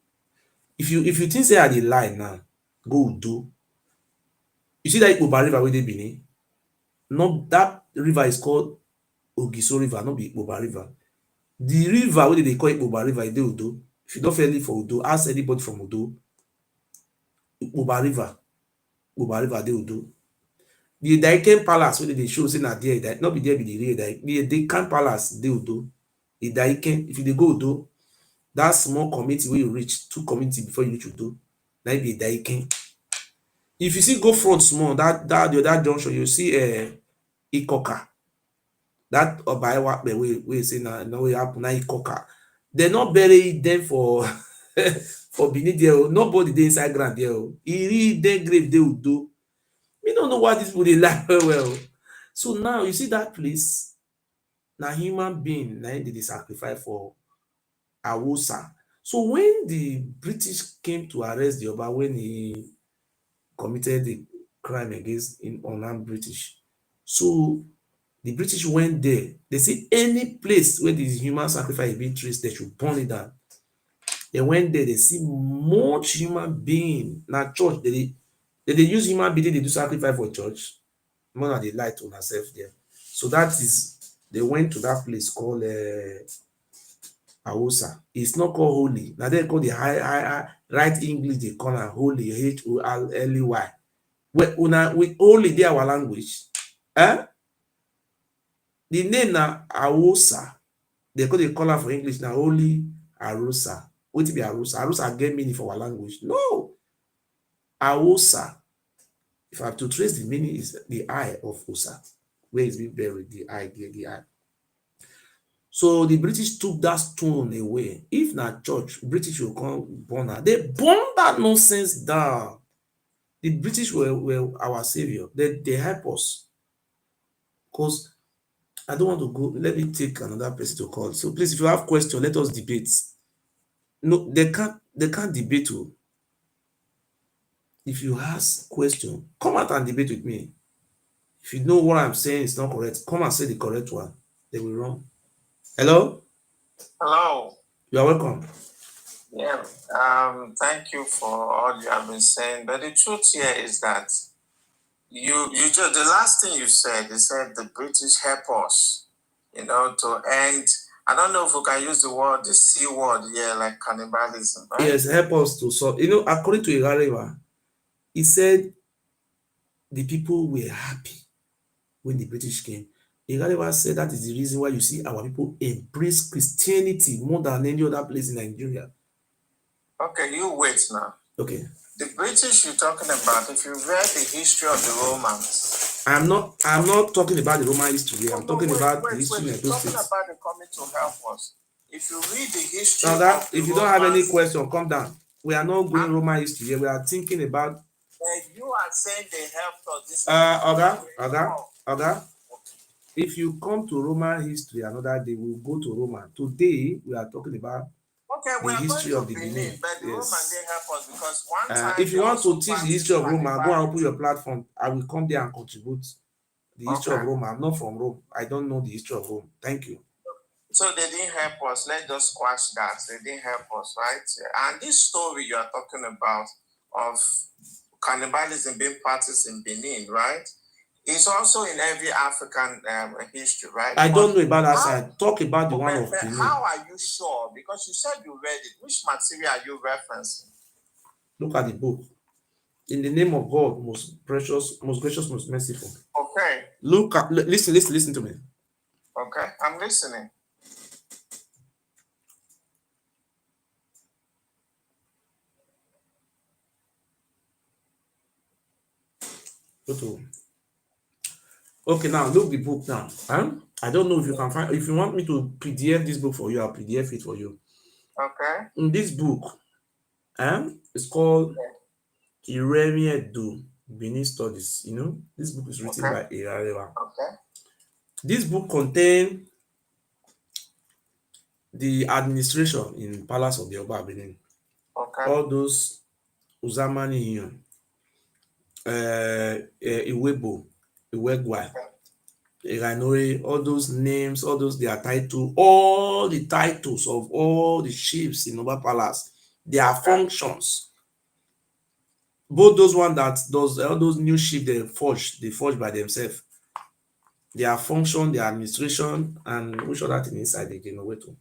If you think say I dey lie now, go Udo. You see that Ikpoba River where they Benin? No, that river is called Ogiso River, not be Ikpoba River. The river where they call Ikpoba River, is Udo. If you don't fairly for Udo, ask anybody from Udo. Ikpoba River, dey Udo. The Daiken Palace where they show say na there, that not be there be the real the Daiken Palace dey Udo. The Daiken, if you dey go Udo, that small community where you reach, 2 community before you reach Udo, na be Daiken. If you see go front small, that junction, you see Ikoka. That Obaiwa we say na we happen na Ikoka. They not bury them for for Benin there. Nobody dey inside ground there. He read their grave dey Udo. We don't know why these people dey lie well. So now you see that place, na human being, na they sacrifice for Awosa. So when the British came to arrest the Oba, when he committed the crime against unarmed British, so the British went there. They say any place where this human sacrifice being traced, they should burn it down. They went there, they see much human being. Now church, they use human being, they do sacrifice for church. More than they lie to themselves there. So that is, they went to that place called Aosa. It's not called holy. Now they call the high right English, they call it holy, H-O-L-L-E-Y. We holy there our language. The name na Aosa. They call it for English now holy Arosa. What be Arusa? Arusa get meaning for our language. No. Aosa. If I have to trace the meaning, is the eye of Osa. Where is being buried? The eye, the eye. So the British took that stone away. If not church, British will come burn her. They burned that nonsense down. The British were our savior. They help us. Because I don't want to go. Let me take another person to call. So please, if you have questions, let us debate. No, they can't debate you. If you ask question, come out and debate with me. If you know what I'm saying is not correct, come and say the correct one. They will run. Hello? Hello. You are welcome. Yeah. Thank you for all you have been saying. But the truth here is that you just the last thing you said the British help us, to end. I don't know if we can use the C word here, like cannibalism, right? Yes, help us to solve. According to Irareva, he said the people were happy when the British came. Irareva said that is the reason why you see our people embrace Christianity more than any other place in Nigeria. Okay, you wait now. Okay. The British you're talking about, if you read the history of the Romans. I'm not talking about the Roman history. I'm talking about the history of those states. Talking about the coming to help us. If you read the history now that, of the if you Romans, don't have any question, come down. We are not going Roman history here. We are thinking about. You are saying they helped us. Oga. If you come to Roman history another day, we'll go to Roman. Today, we are talking about the history of the Benin. But the Roman didn't help us because one time. If you want to teach the history of Rome, go and open your platform. I will come there and contribute the history of Rome. I'm not from Rome. I don't know the history of Rome. Thank you. So they didn't help us. Let's just squash that. They didn't help us, right? And this story you are talking about of cannibalism being practiced in Benin, right? It's also in every African history, right? I don't know about that side. Talk about the one of Benin. How are you sure? Because you said you read it. Which material are you referencing? Look at the book. In the name of God, most precious, most gracious, most merciful. Okay. Listen to me. Okay, I'm listening. Okay, now look the book now. I don't know if you can find. If you want me to PDF this book for you, I'll PDF it for you. Okay. In this book, it's called Iremiedu Benin Studies. This book is written by Irareva. Okay. This book contains the administration in Palace of the Oba Benin. Okay. All those Uzamani, Iwebo, Iwegwa, Iranore, all those names, all those their title, all the titles of all the chiefs in Oba Palace, their functions. Both those one that all those new chiefs they forge by themselves. Their function, their administration, and which other thing inside they can away to.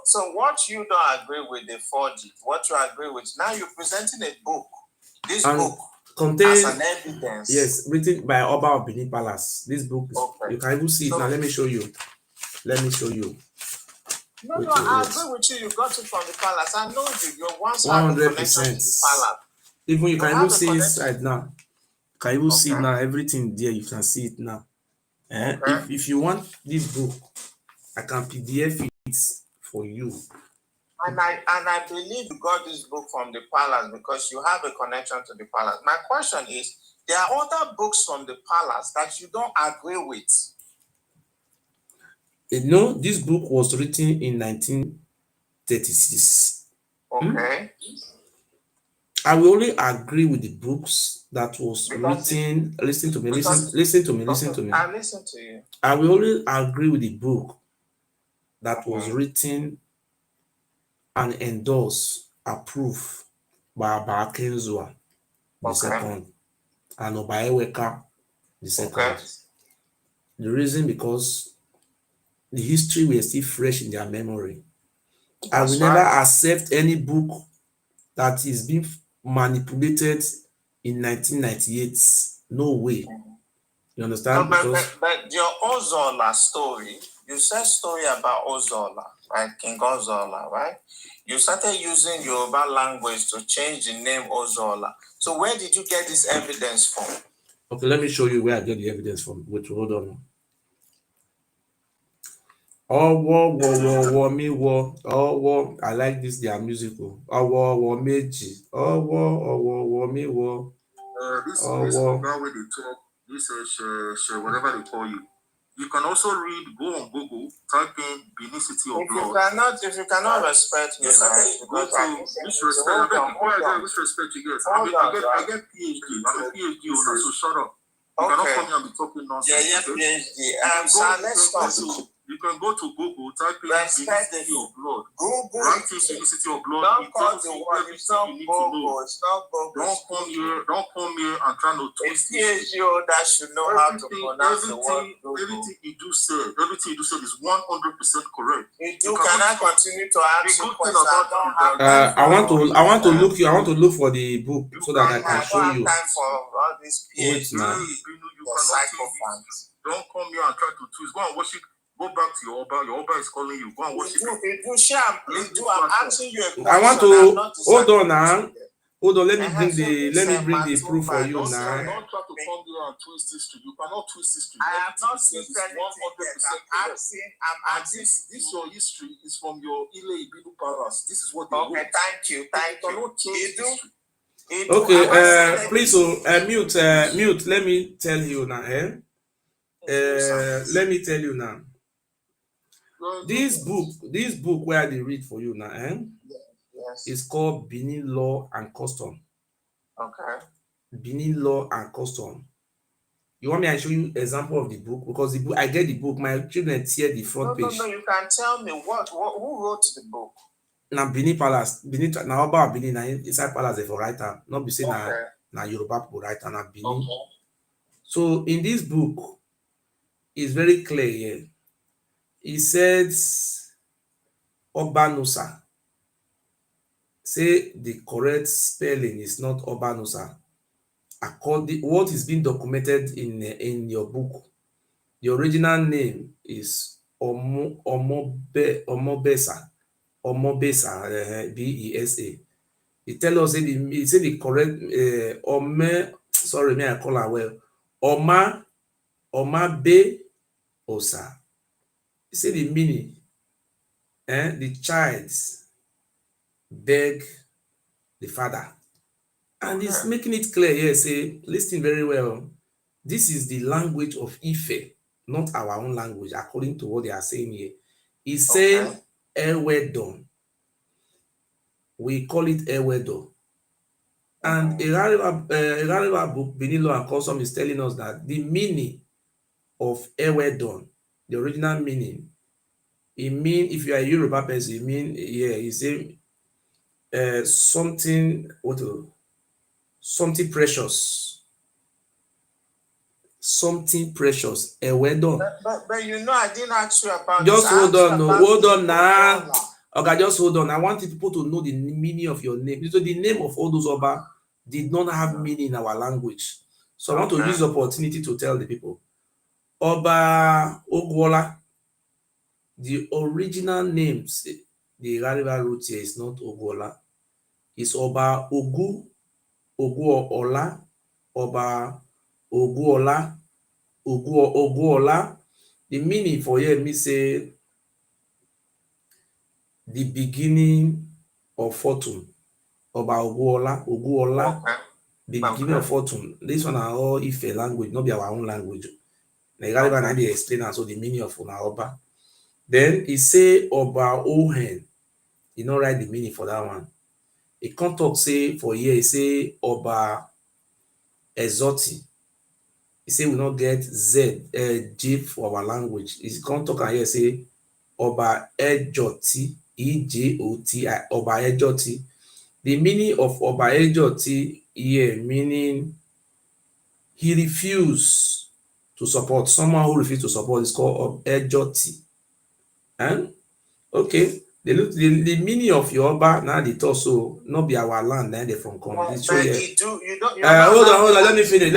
So what you don't agree with the forgery, what you agree with, now you're presenting a book. This book contains as an evidence. Yes, written by Oba of Benin Palace. This book is, you can even see it now. Let me show you. No, I agree with you. You got it from the palace. I know you're once 100%. Even you can even see inside now. You can even see now everything there. You can see it now. If you want this book, I can PDF it for you. And I believe you got this book from the palace because you have a connection to the palace. My question is, there are other books from the palace that you don't agree with. This book was written in 1936. Okay. I will only agree with the books that was written. Listen to me. Listen to me. I listen to you. I will only agree with the book that was written and endorsed, approved by Abakenzua the second and Obaeweka the second. The reason because the history was still fresh in their memory. I will never accept any book that is being manipulated in 1998. No way. You understand? But your Ozola story, you said story about Ozola, right? King Ozola, right? You started using Yoruba language to change the name Ozola. So where did you get this evidence from? Okay, let me show you where I get the evidence from. Wait, hold on. I like this, they are musical. Meji. This program where they talk, this whatever they call you. You can also read, go on Google, type in Benicity of blood. If you cannot respect me, which respect you get? I get PhD. I'm a PhD owner, so shut up. You cannot come here and be talking nonsense. Yeah, PhD. Let's stop. You can go to Google, type in Benicity of blood. Google. Write in Benicity of blood. Don't call the word. It's not Google. It's not Google. Don't come here and try to twist it. A PhD that should know how to pronounce the word. Everything you do said is 100% correct. You cannot continue to ask you questions. I want to look for the book so that I can show you. Time for all this PhD. Don't come here and try to twist. Go and worship. Go back to your Oba. Your Oba is calling you. Go and worship. I'm asking you a question. I want to hold on now. Hold on. Let me bring the proof for you now. Don't try to come here and twist history. You cannot twist history. I have not seen anything. I'm asking. This your history is from your Ile Ibidu Palace. This is what they Okay, thank you. Okay, please, mute. Let me tell you now. Let me tell you now. This book where they read for you now, Yes. is called Benin Law and Custom. Okay. Benin Law and Custom. You want me to show you example of the book? Because the book, I get the book. My children tear the front page. No. You can tell me who wrote the book. Now Benin Palace, now about Benin, inside Palace for writer. Not be saying na Yoruba people writer na Benin. Okay. So in this book, it's very clear here. It says Obanusa. Say the correct spelling is not Obanusa. According what is being documented in your book, the original name is Omobesa, Besa. It tells us the correct sorry, may I call her well. Oma Be Osa. You see the meaning. The child beg the father. And it's making it clear here. Say, listen very well. This is the language of Ife, not our own language, according to what they are saying here. It's saying Ewedon. We call it Ewedo. And a book, Benin Law and Custom, is telling us that the meaning of Ewedon, the original meaning, it means, if you are a Yoruba person, it means, you say something precious. Something precious. Ewedon. But you know, I didn't ask you about. Just hold on now. Okay, just hold on. I want people to know the meaning of your name. So the name of all those Oba did not have meaning in our language. So I want to use the opportunity to tell the people. Oba Ogwola, the original names, the Rariva root here is not Ogwola. It's Oba Oguola, Oba Oguola. The meaning for here me say the beginning of fortune. Oba Oguola, the beginning of fortune. This one are all Ife language, not be our own language. They explain also the meaning of Oba. Then he say Oba Ohen. You know, write the meaning for that one. He can't talk say for here, he say Oba Exoti. He say we not get J for our language. He can't talk and here say Oba Ejoti, Ejoti, Oba Ejoti. The meaning of Oba Ejoti here meaning he refused to support. Someone who refused to support is called Ejoti. And okay. The meaning of Yoruba now the torso not be our land, then they from come. Hold on. Let me finish.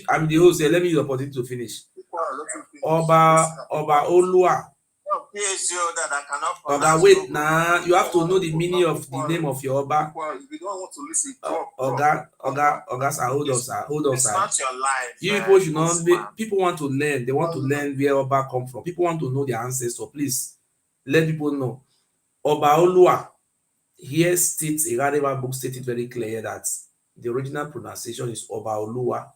I'm the host here. Let me use the opportunity to finish. Oba Olua. Oga, wait, nah, you have to know the meaning of the name of your Oba. If you don't want to listen, Oga, sir, hold on, sir. It's not your life. You people should not. People want to learn. They want to learn where Oba come from. People want to know their ancestors. Please let people know. Oba Olua. Here states a Radeva book stated very clear that the original pronunciation is Oba Olua,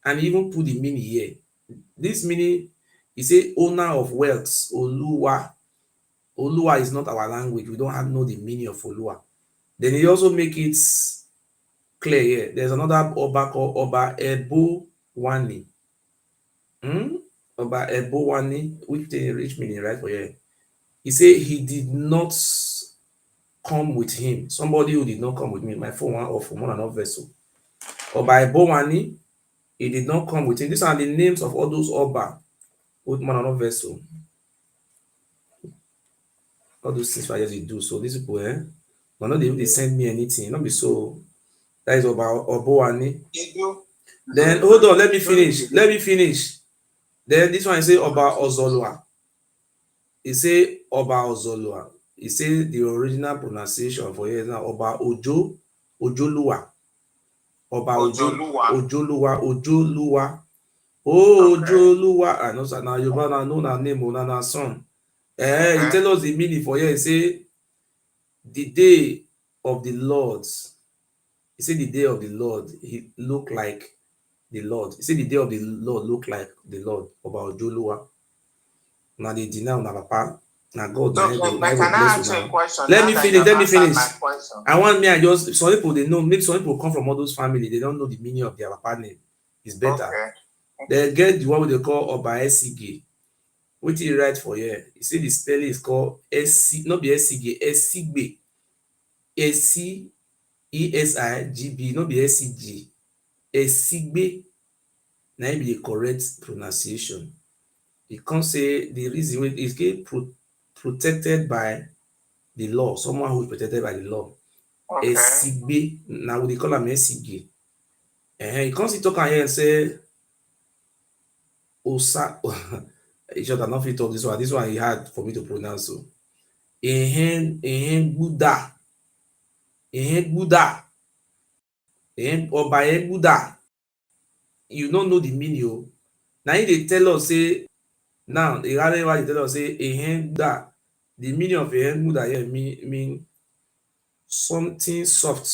and even put the meaning here. This meaning is a owner of wealth. Oluwa. Oluwa is not our language. We don't know the meaning of Olua. Then he also make it clear here. There's another Oba called Oba Ebo Wani. Oba Ebo Wani, which meaning right for here. He said he did not come with him. Somebody who did not come with me. My phone went off from one another vessel. Oba Ebo Wani, he did not come with him. These are the names of all those Oba with one another vessel. All those things I just do. So these people, but not they send me anything. Not be so. That is about Obowani. Then hold on, let me finish. Then this one I say Oba Ozolwa. He say Oba Ozolwa. He say the original pronunciation for here is now Oba Ojoluwa. Oba Ojoluwa. Oh, okay. Ojoluwa. I know that now you know na name or na son. He tell us the meaning for here. He say the day of the Lord. He said the day of the Lord, he looked like the Lord. He said the day of the Lord looked like the Lord. About Jolua. Now they deny on papa. Now God. So, can I ask you a question? Let me finish. I want me. I just some people they know. Maybe some people come from all those families. They don't know the meaning of their papa name. It's better. They get the one they call Oba Esige. What he write for here? He said the spelling is called SC, not be Esige, Esigbe. ESIGB, not be SCG. Esigbe, now be the correct pronunciation. You can't say the reason is protected by the law. Someone who is protected by the law. Esigbe, now they call him SCG. You can't see talk here and say Osa. You should not fit talk this one. This one he had for me to pronounce. So, Buddha. Buddha. Oba Buddha. You don't know the meaning. Now they tell us say now they tell us say Buddha. The meaning of Buddha here mean something soft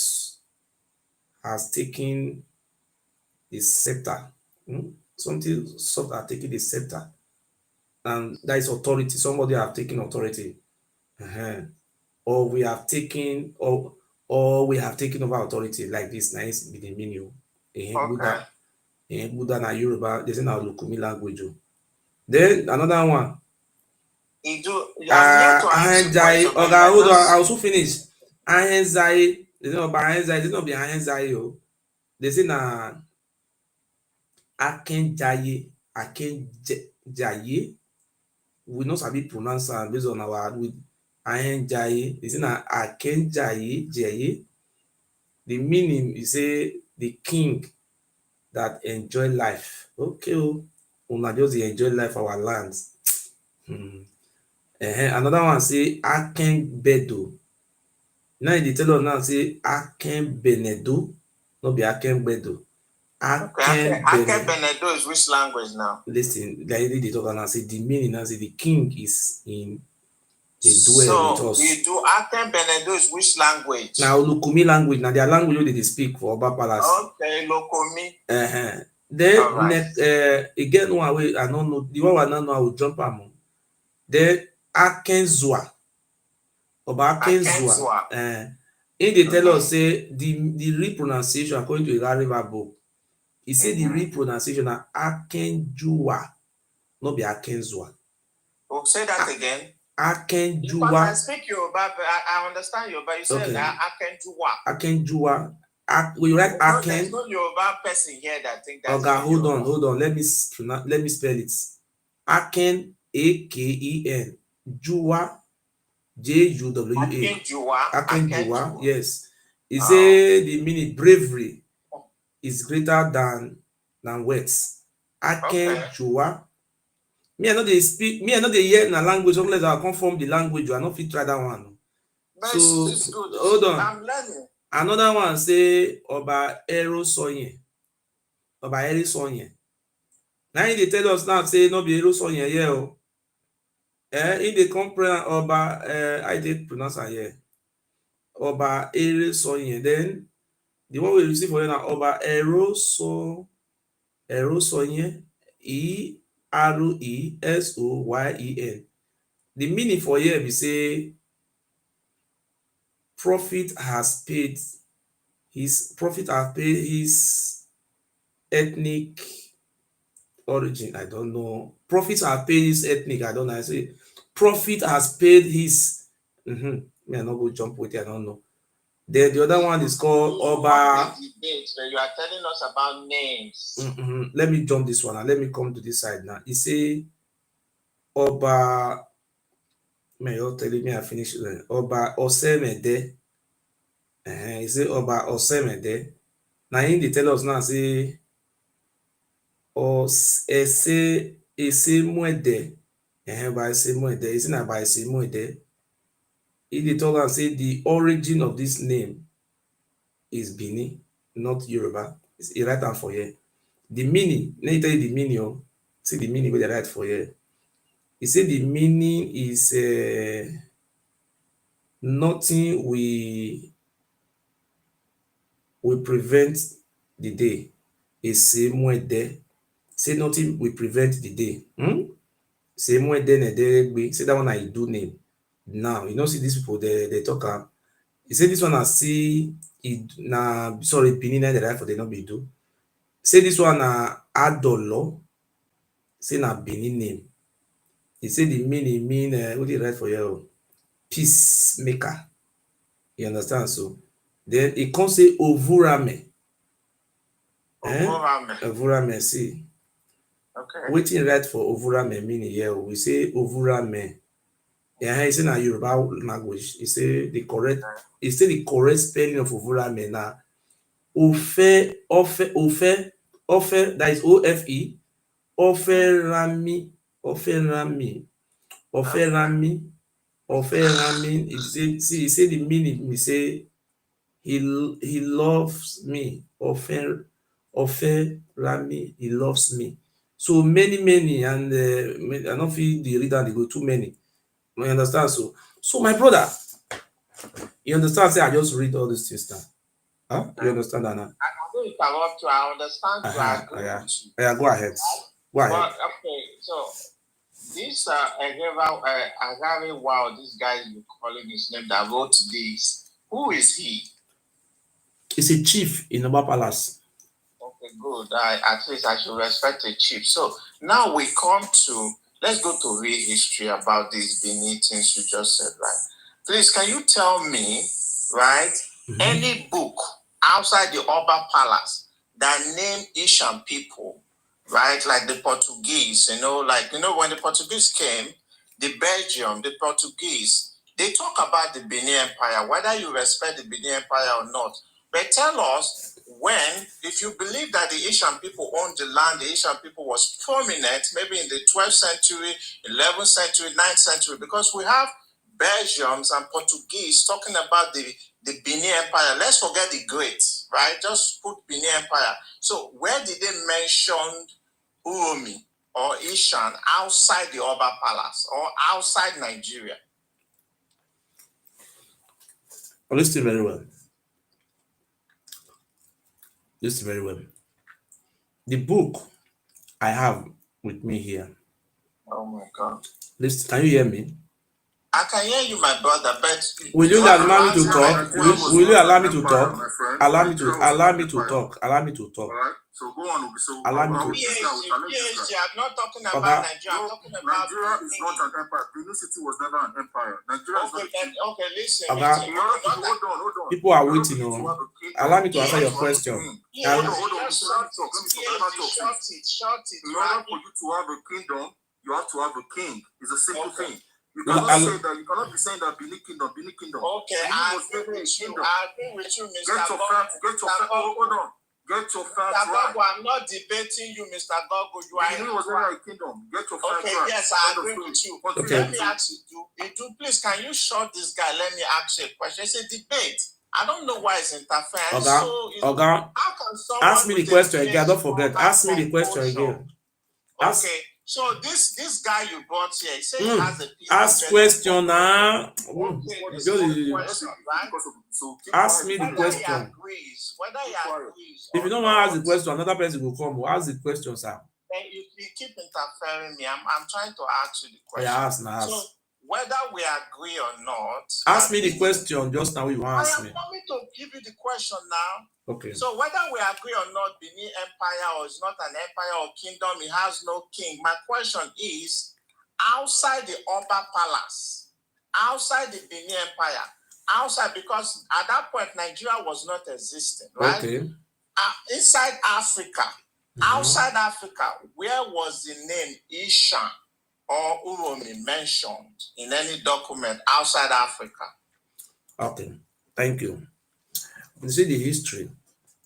has taken the scepter. Something soft has taken the scepter. And that is authority. Somebody have taken authority. Or we have taken we have taken over authority like this. Nice be the meaning. Buddha. Buddha na Yoruba, they say now Lukumi language. Then another one. Hold on, I also finish. Ahenzai, they say about Ahenzai, they don't be Ahenzai. They say na Akenjaye. We not sabi pronounce based on our with Ahenjaye. They say na Akenjaye Jaye. The meaning is say the king that enjoy life. Okay, una just enjoy life for our lands. Another one say Akenbedo. Now they tell us now say Akenbenedo, not be Akenbedo. Akenbenedo is which language now? Listen, they talk and say the meaning now say the king is in a dwell with us. So you do Akenbenedo is which language? Now Lukumi language, now their language they speak for Oba Palace. Okay, Lukumi. Then again one way I don't know the one I don't know I will jump among. Then Akenzua. Oba Akenzua. They tell us say the real pronunciation according to the River book. He said the real pronunciation are Akenjua, not be Akenzua. Oh, say that again. Akenjua. I speak Yoruba, but I understand Yoruba. You said Akenjua. Akenjua. We write Aken. There's no Yoruba person here that think that's okay, hold on. Let me spell it. Aken, Aken. Jua, Juwa. Akenjua. Yes. He say the meaning bravery is greater than words. Akenjua. Me, I know they speak, me, I know they hear in a language, unless I come from the language, I not fit try that one. But So, it's good. hold on. I'm learning. Another one say, Oba Ero Sonye. Oba Eri Sonye. Now, they tell us now, say, no be Ero Sonye, yeah. If they compare Oba, I did pronounce it here. Oba Eri Sonye. Then, the one we receive for you now, Oba Ero Sonye. Eresoyen. The meaning for here we say prophet has paid his ethnic origin. I don't know. Prophet has paid his ethnic. I don't know. I say prophet has paid his. Me, I not go jump with it. I don't know. Then the other one is called Oba. Debate where you are telling us about names. Let me jump this one and let me come to this side now. He say Oba. May you tell me I finish it. Oba Osemede. He say Oba Osemede. Now him dey tell us now say ese muede. By ese muede. He say na by ese muede. He dey tell us say the origin of this name is Benin, not Yoruba. He write am for here. The meaning, let me tell you the meaning. Oh. See the meaning wey they write for here. He say the meaning is nothing will prevent the day. Ese muede. Say nothing will prevent the day. Say muede ne say that one I do name. Now you know see these people they talk. He say this one I see it na sorry Benin they write for they not be do. Say this one na Adolo. Say na Benin name. He say the meaning mean what they write for you? Peacemaker. You understand? So then it can say Ovurame. Ovurame, see. Okay. Waiting right for Ovurame meaning here. We say Ovurame. Yeah, he say na Yoruba language. He say the correct spelling of Ovurame na Ofe, that is OFE, Oferami. He say the meaning, we say he loves me. Oferami, he loves me. So many, and I don't feel the reader they go too many. You understand? So my brother, you understand? Say I just read all these things now. Huh? You understand that now? I know you come up to. I understand. Yeah, go ahead. But, okay, so this Agave, wow, this guy you calling his name that wrote this. Who is he? He's a chief in Oba Palace. Okay, good. At least I should respect a chief. So now we come to, let's go to real history about these Benin things you just said, right? Please, can you tell me, right, any book outside the Oba Palace that name Asian people, right? Like the Portuguese, when the Portuguese came, the Belgium, the Portuguese, they talk about the Benin Empire, whether you respect the Benin Empire or not. But tell us, if you believe that the Asian people owned the land, the Asian people was prominent, maybe in the 12th century, 11th century, 9th century, because we have Belgians and Portuguese talking about the Benin Empire. Let's forget the Great, right? Just put Benin Empire. So where did they mention Uromi or Ishan outside the Oba Palace or outside Nigeria? Listen very well. The book I have with me here. Oh my God. Listen, can you hear me? I can hear you, my brother, but will you allow me to talk? Will you allow me to talk? Allow me to talk. Allow me to talk. Alright, so go on. So allow me to. PhD, I'm not talking about Nigeria. I'm talking about Nigeria is not an empire. Benin City was never an empire. Nigeria is not. Okay, listen. Hold on. People are waiting on. Allow me to answer your question. Hold on. Short it. In order for you to have a kingdom, you have to have a king. It's a simple thing. You cannot be saying that Benin Kingdom. Okay, I agree with you, Mr. Get your facts. Hold on. Get your facts Mr. right. Gogo, I'm not debating you, Mr. Gogo. You are Benin was never a kingdom. Get your facts okay, right. yes, I agree with you. Okay. Let me ask you, please, can you shut this guy? Let me ask you a question. It's a debate. I don't know why it's interfering. How can someone ask me the question again? Don't forget. Ask me the question again. Okay. So this guy you brought here, say he has a PhD. Ask question now. Okay, question, right? Ask me the question. Whether he agrees. If you don't want to ask the question, another person will come. We'll ask the question, sir. You keep interfering me. I'm trying to ask you the question. Yeah, ask now. So whether we agree or not. Ask me the question just now. You want to ask me. I am coming to give you the question now. Okay. So whether we agree or not, Benin Empire or it's not an empire or kingdom, it has no king. My question is, outside the Oba Palace, outside the Benin Empire, outside, because at that point Nigeria was not existing, right? Okay. Inside Africa, outside Africa, where was the name Ishan or Uromi mentioned in any document outside Africa? Okay, thank you. You see the history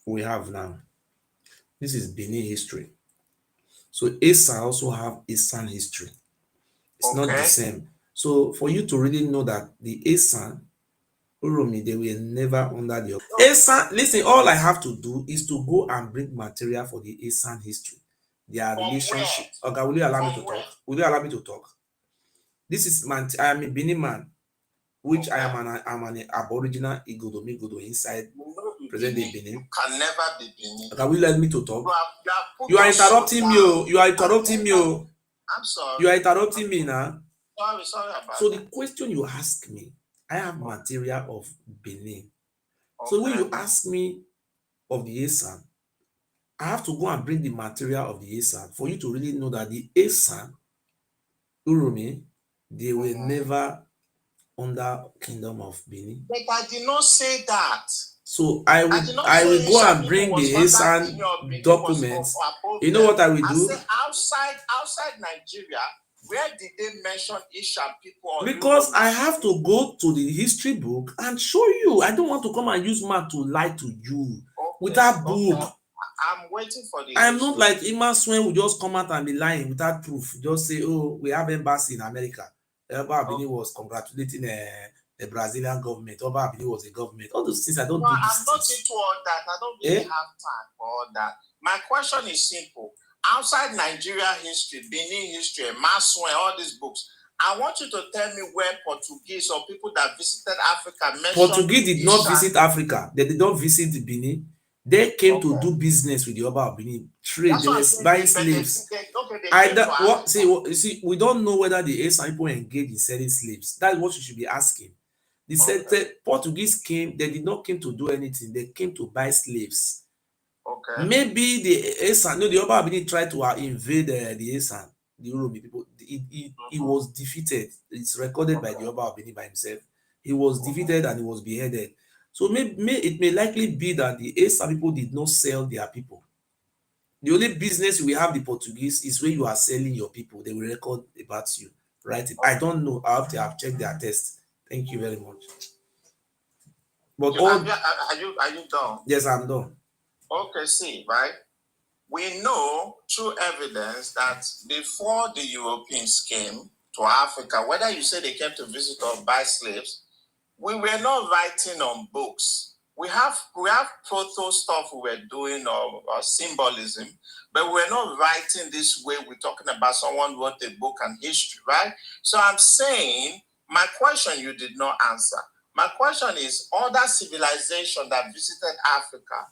we have now. This is Benin history. So Asa also have Esan history. It's not the same. So for you to really know that the Esan, Uromi, they were never under the Esan. Listen, all I have to do is to go and bring material for the Esan history, their relationship. Okay, will you allow me to talk? Will you allow me to talk? This is I am a Benin man, which I am an Aboriginal Igodo inside present day Benin. Can never be Benin. Okay, will you let me to talk? You are interrupting me. You are interrupting me. I'm sorry. You are interrupting me now. Sorry about so the question you ask me, I have material of Benin. So when you ask me of the Esan, I have to go and bring the material of the Esan for you to really know that the Esan, Uromi, they were never under kingdom of Benin. But I did not say that. So I will go and bring the Esan documents. You know what I will do? Outside Nigeria, where did they mention Isha people? Because I have to go to the history book and show you. I don't want to come and use mouth to lie to you without book. I'm waiting for the I'm not like Iman Swen who just come out and be lying without proof. Just say, oh, we have embassy in America. Oba Abini was congratulating the Brazilian government. Oba Abini was a government. All those things I don't do. I'm not into all that. I don't really have time for all that. My question is simple. Outside Nigeria history, Benin history, Maswen, all these books, I want you to tell me where Portuguese or people that visited Africa mentioned Portuguese did not visit Africa. They did not visit Benin. They came to do business with the Oba of Benin. Trade. They were buying slaves. See, we don't know whether the Esan people engaged in selling slaves. That's what you should be asking. The Portuguese came. They did not come to do anything. They came to buy slaves. Okay. Maybe the Esan, no, the Oba of Benin tried to invade the Esan, the Uromi people. He was defeated. It's recorded by the Oba of Benin by himself. He was defeated and he was beheaded. So it may likely be that the Esan people did not sell their people. The only business we have the Portuguese is when you are selling your people. They will record about you, right? I don't know. I have to have checked their test. Thank you very much. But are you done? Yes, I'm done. Okay, see, right? We know through evidence that before the Europeans came to Africa, whether you say they came to visit or buy slaves, we were not writing on books. We have proto stuff we were doing or symbolism, but we're not writing this way. We're talking about someone wrote a book and history, right? So I'm saying, my question you did not answer. My question is, other civilization that visited Africa,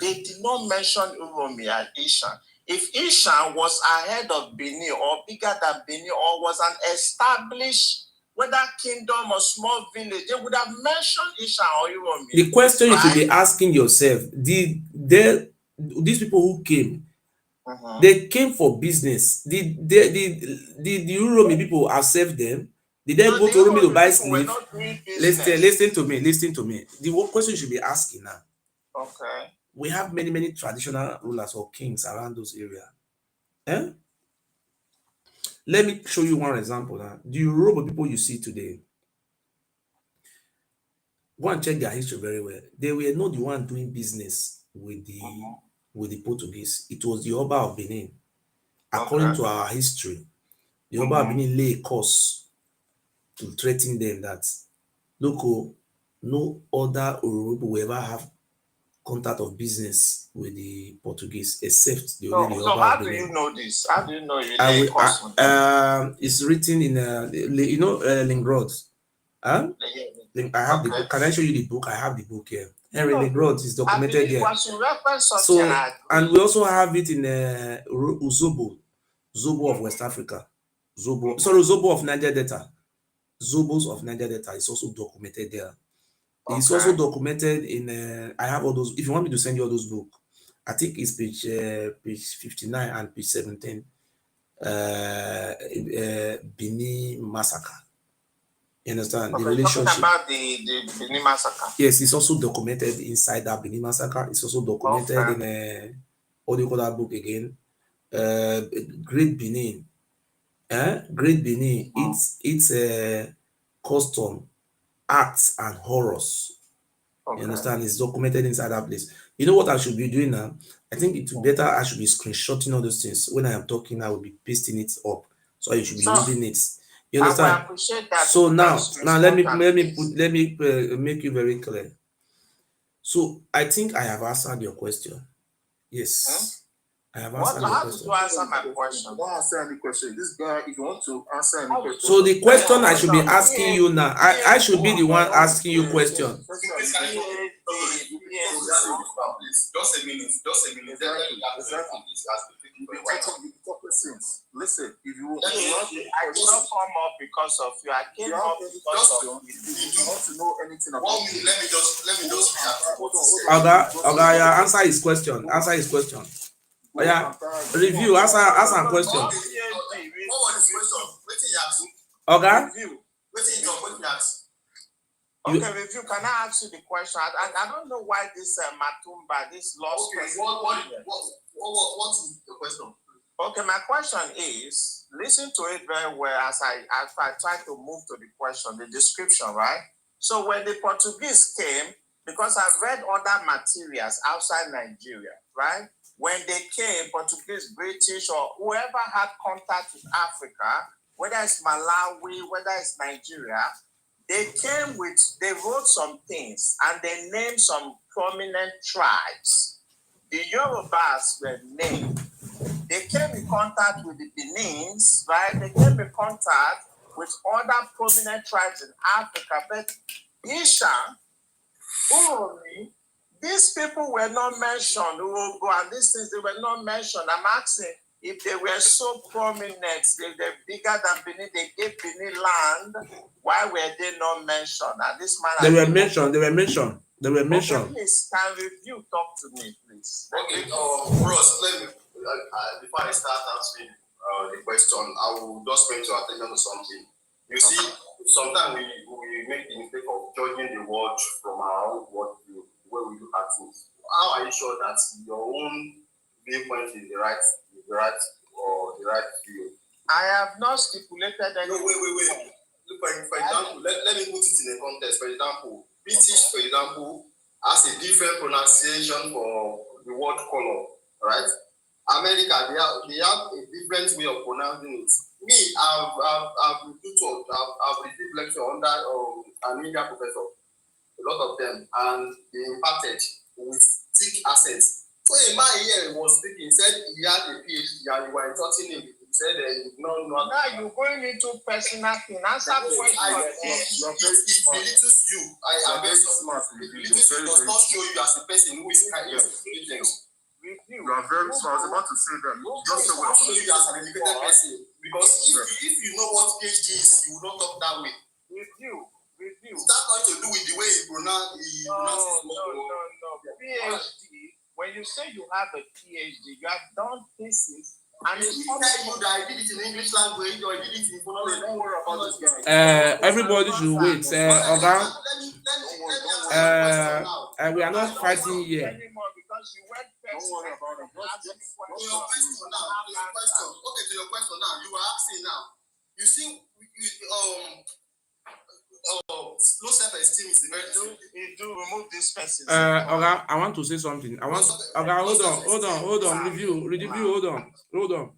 they did not mention Uromi and Ishan. If Ishan was ahead of Benin or bigger than Benin or was an established whether kingdom or small village, they would have mentioned Ishan or Uromi. The question you should be asking yourself, these people who came, they came for business. Did the Uromi people accept them? Did they go to Uromi to buy slaves? Listen to me. The question you should be asking now. Okay. We have many traditional rulers or kings around those areas. Let me show you one example now. The Yoruba people you see today, go and check their history very well. They were not the one doing business with the Portuguese. It was the Oba of Benin. According to our history, the Oba of Benin lay a course to threaten them that local, no other Yoruba will ever have contact of business with the Portuguese except the Oba of Benin. So how do you know this? How do you know you lay a course with them? It's written in Linguistic. Huh? I have the book. Can I show you the book? I have the book here. Henry Linguistic is documented there. So, and we also have it in Zobo of West Africa. Zobo of Niger Delta. Zobos of Niger Delta is also documented there. It's also documented in. I have all those. If you want me to send you all those books, I think it's page 59 and page 17. Benin massacre. You understand the relationship? Talking about the Benin massacre. Yes, it's also documented inside that Benin massacre. It's also documented in what do you call that book again? Great Benin. Great Benin. It's a custom, acts, and horrors. You understand? It's documented inside that place. You know what I should be doing now? I think it's better I should be screenshotting all those things. When I am talking, I will be pasting it up. So you should be reading it. You understand? I appreciate that. So now let me make you very clear. So I think I have answered your question. Yes. I have answered your question. How to answer my question? Don't answer any question. This guy, if you want to answer any question. So the question I should be asking you now, I should be the one asking you question. Just a minute. Listen, if you want, I did not come up because of you. I came up because of you. If you want to know anything about me, let me just Oga, answer his question. Answer his question. Oh yeah, review. Answer a question. What was his question? Waiting you ask. Oga, Waiting you ask. Okay, review. Can I ask you the question? I don't know why this Matumba, this lost person. What is the question? Okay, my question is, listen to it very well as I try to move to the question, the description, right? So when the Portuguese came, because I've read other materials outside Nigeria, right? When they came, Portuguese, British, or whoever had contact with Africa, whether it's Malawi, whether it's Nigeria, they wrote some things and they named some prominent tribes. The Yorubas were named. They came in contact with the Benins, right? They came in contact with other prominent tribes in Africa. But Isha, Uromi, these people were not mentioned. Urogo and these things, they were not mentioned. I'm asking if they were so prominent, they're bigger than Benin, they gave Benin land, why were they not mentioned? And this man, they were mentioned. Okay, please, can review talk to me, please? Okay, Ross, let me, before I start answering the question, I will just bring your attention to something. You see, sometimes we make the mistake of judging the world from our own worldview, where we look at things. How are you sure that your own viewpoint is the right view? I have not stipulated any. No, wait. Look, for example, let me put it in a context. For example, British, for example, has a different pronunciation for the word color, right? America, they have a different way of pronouncing it. Me, I've received lecture under an Indian professor, a lot of them, and they imparted with thick accents. So a man here was speaking, said he had a PhD and you were insulting him. He said no. Now you're going into personal thing. Answer question. It belittles you. I am very smart. It does not show you as a person who is kind of intelligent. You are very smart. I was about to say that. Just so show you as an educated person. Because if you know what PhD is, you will not talk that way. Review. Is that going to do with the way he pronounces his No. PhD. When you say you have a PhD, you have done thesis. And if you tell you that I did it in English language or I did it in phonology, don't worry about this guy. Everybody should wait. Oga, we are not fighting here. Don't worry about it. To your question now, you are asking now. You see, low self-esteem is very do remove this person. Oga, I want to say something. Hold on. Review, hold on.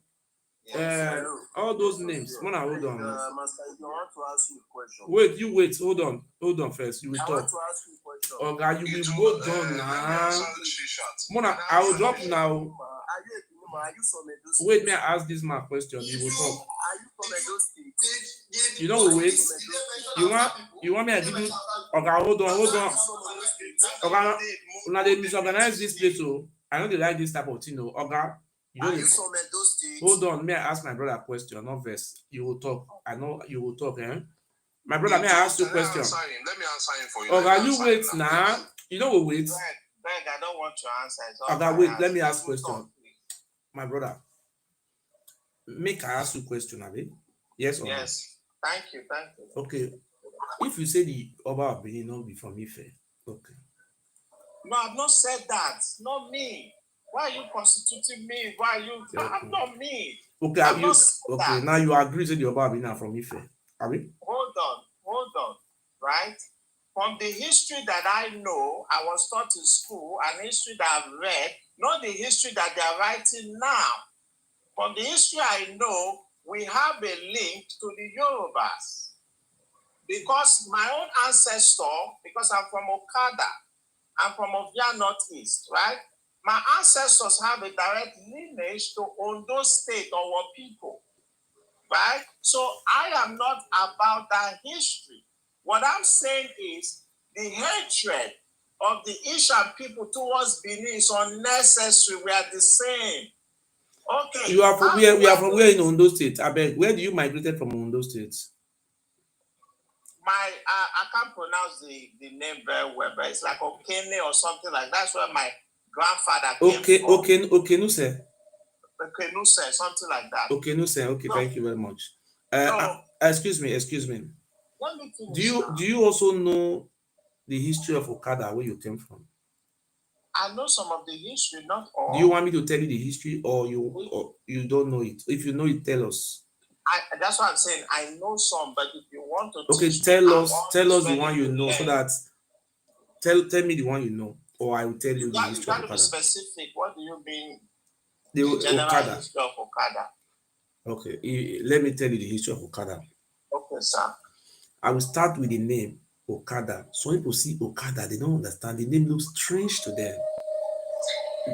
All those names. Mona, hold on. Master, I want to ask you a question. Wait, hold on first. You will talk. I want to ask you a question. Oga, you will go down now. Mona, I will drop now. Are you from Edo State? Wait, may I ask this man a question? You will talk. Are you from Edo State? You know, wait. You want me to give you? Okay, hold on. Okay, now they misorganize this place. So I know they like this type of thing. Okay, Are you from Edo State? Hold on. May I ask my brother a question? Not verse. You will talk. I know you will talk. My brother, may I ask you a question? Let me answer him for you. Okay, you wait now. You know we wait. Greg, I don't want to answer. Okay, wait. Let me ask question. My brother, make I ask you a question, Abi? Yes or yes. No? Thank you. Okay. If you say the Oba of Benin not be from Ife, okay. No, I've not said that. Not me. Why are you constituting me? Why are you? Okay. I'm not me. Okay, okay. Now you agree that the Oba of Benin are from Ife, Abi? Hold on. Right? From the history that I know, I was taught in school, and history that I've read, not the history that they are writing now. From the history I know, we have a link to the Yorubas. Because my own ancestor, because I'm from Okada, I'm from Ovia Northeast, right? My ancestors have a direct lineage to Ondo State or what people, right? So I am not about that history. What I'm saying is the hatred of the Ishan people towards Benin is unnecessary. We are the same. Okay. You are from where? We are from where in Ondo State? I beg. Where do you migrated from Ondo State? I can't pronounce the name very well, but it's like Okene or something like that. That's where my grandfather came from. Okenuse, something like that. Okenuse. Okay, no. Thank you very much. Excuse me. Let me finish do you also know the history of Okada, where you came from? I know some of the history, not all. Do you want me to tell you the history, or you don't know it? If you know it, tell us. That's what I'm saying. I know some, but if you want to tell us the one you know, so that tell me the one you know, or I will tell you the history of Okada. You got to be specific. What do you mean? The general Okada. History of Okada. Okay, let me tell you the history of Okada. Okay, sir. I will start with the name Okada. So people see Okada, they don't understand. The name looks strange to them.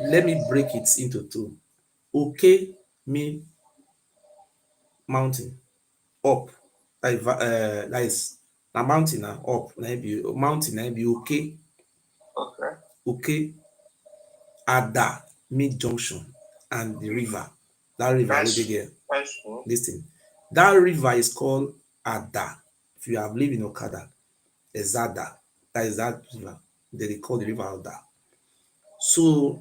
Let me break it into two. Okay mean mountain, up. That is a mountain up. Mountain be okay. Okay. Okay. Ada mid junction and the river. That river will be there. Listen. That river is called Ada. If you have lived in Okada, Ezada. That is that river. They call the river Ada. So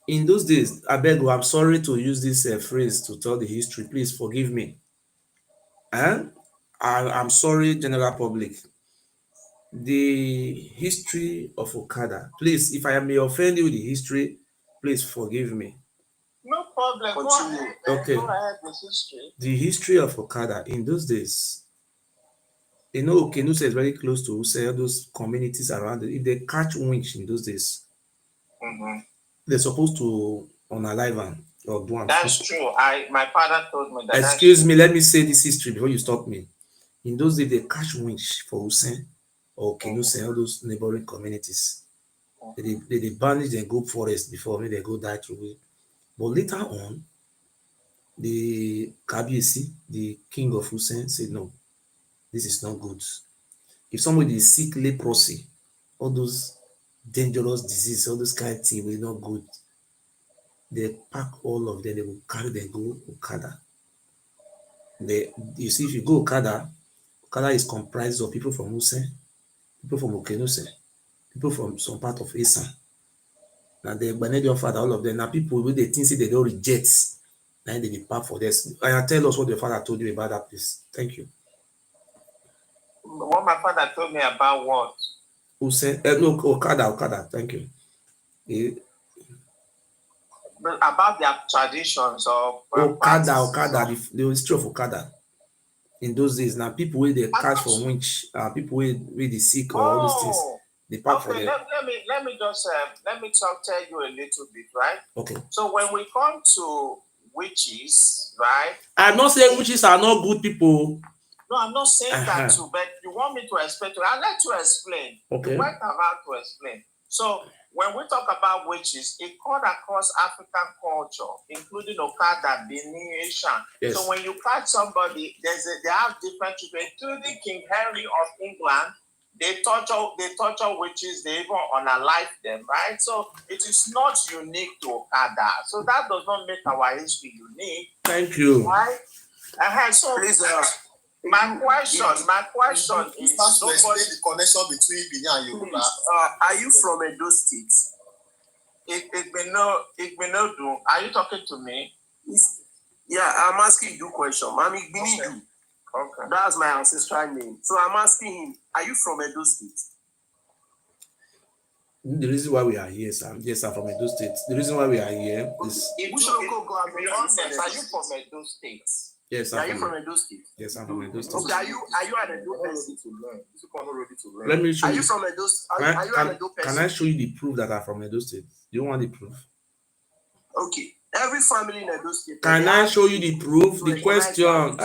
in those days, I beg you, I'm sorry to use this phrase to tell the history. Please forgive me. I'm sorry, general public. The history of Okada. Please, if I may offend you, the history, please forgive me. No problem. Continue. Okay. Go ahead with history. The history of Okada in those days. You know, Okenuse is very close to Use, those communities around it. If they catch winch in those days, they're supposed to unalive them or do them. That's true. My father told me that. Excuse me, let me say this history before you stop me. In those days, they catch winch for Use or Okenuse, all those neighboring communities. They banish and go forest before they go die through it. But later on, the Kabiesi, the king of Hussein, said, no, this is not good. If somebody is sick, leprosy, all those dangerous diseases, all those kind of things were not good. They pack all of them, they will carry them, go Okada. You see, if you go Okada is comprised of people from Hussein, people from Okenuse, people from some part of Esan. Now the Ghanaian father, all of them, now people with the things they don't reject. Now they pack for this. And tell us what your father told you about that place. Thank you. What my father told me about what? Who said no, Okada, thank you. About their traditions or Okada, the history of Okada. in those days. Now people where they catch for winch, people where they sick or all those things. They pack for them. Let me just tell you a little bit, right? Okay. So when we come to witches, right? I'm not saying witches are not good people. No, I'm not saying that too, but you want me to explain to you. I'll let you explain. Okay. You went about to explain. So when we talk about witches, it cut across African culture, including Okada, Benin, Asian. Yes. So when you catch somebody, they have different people, including King Henry of England. They torture witches, they even unalive them, right? So it is not unique to Okada. So that does not make our history unique. Thank you. Right? So please, my question is, to explain the connection between Benin and Yoruba. Are you from Edo State? Igbinodu, are you talking to me? Yeah, I'm asking you a question. I'm Igbinodu. Okay. That's my ancestral name. So I'm asking him, are you from Edo State? The reason why we are here, sir. Yes, I'm from Edo State. The reason why we are here is. Which local government? Are you from Edo State? Yes, Are you from Edo State? Yes, I'm from Edo State. Okay, are you an Edo person? Let me show Are you. you from Edo? Are you an Edo person? Can I show you the proof that I'm from Edo State? Do you want the proof? Okay. Every family in Edo State. Can I show you the proof? The question.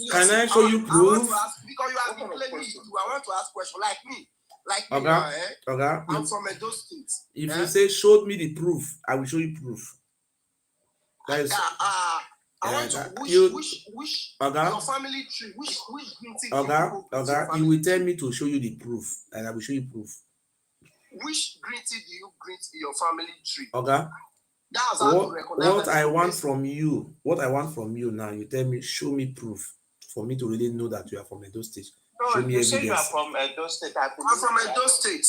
Can I show you proof? Because you have been claiming it. I want to ask question like me. Okay. I'm from Edo State. If you say show me the proof, I will show you proof. That is. I want to which your family tree, which you will tell me to show you the proof, and I will show you proof. Which green tea do you green in your family tree? Okay. That's how to recognize what I want from you now, you tell me, show me proof for me to really know that you are from Edo State. No, show me you evidence. Say you are from Edo State. I'm from Edo State.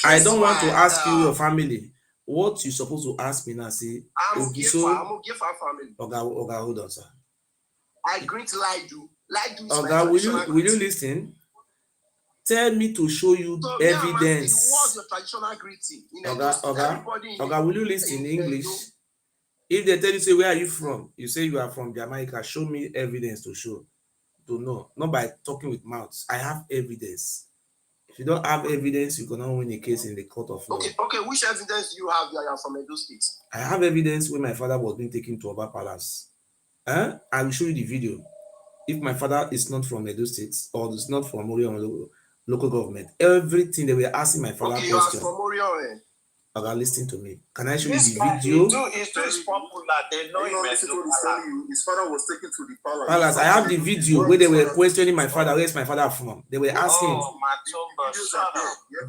I don't want to ask you your family. What you supposed to ask me now? Say, I'm a Gifa family. Okay, hold on, sir. I greet Laidu. Laidu is okay, will you listen? Tell me to show you evidence. What's your traditional greeting? Okay, will you listen in English? If they tell you, say, where are you from? You say you are from Jamaica. Show me evidence to show. To know. Not by talking with mouths. I have evidence. If you don't have evidence, you cannot win a case in the court of law. Okay. Which evidence do you have that you are from Edo State? I have evidence when my father was being taken to Oba Palace. I will show you the video. If my father is not from Edo State or is not from Orion local government, everything they were asking my father question. You are from Orion. Okay, listen to me. Can I show you the video? It's popular. They know him. His father was taken to the palace. Palace. I have the video where they were questioning my father. Where's my father from? They were asking.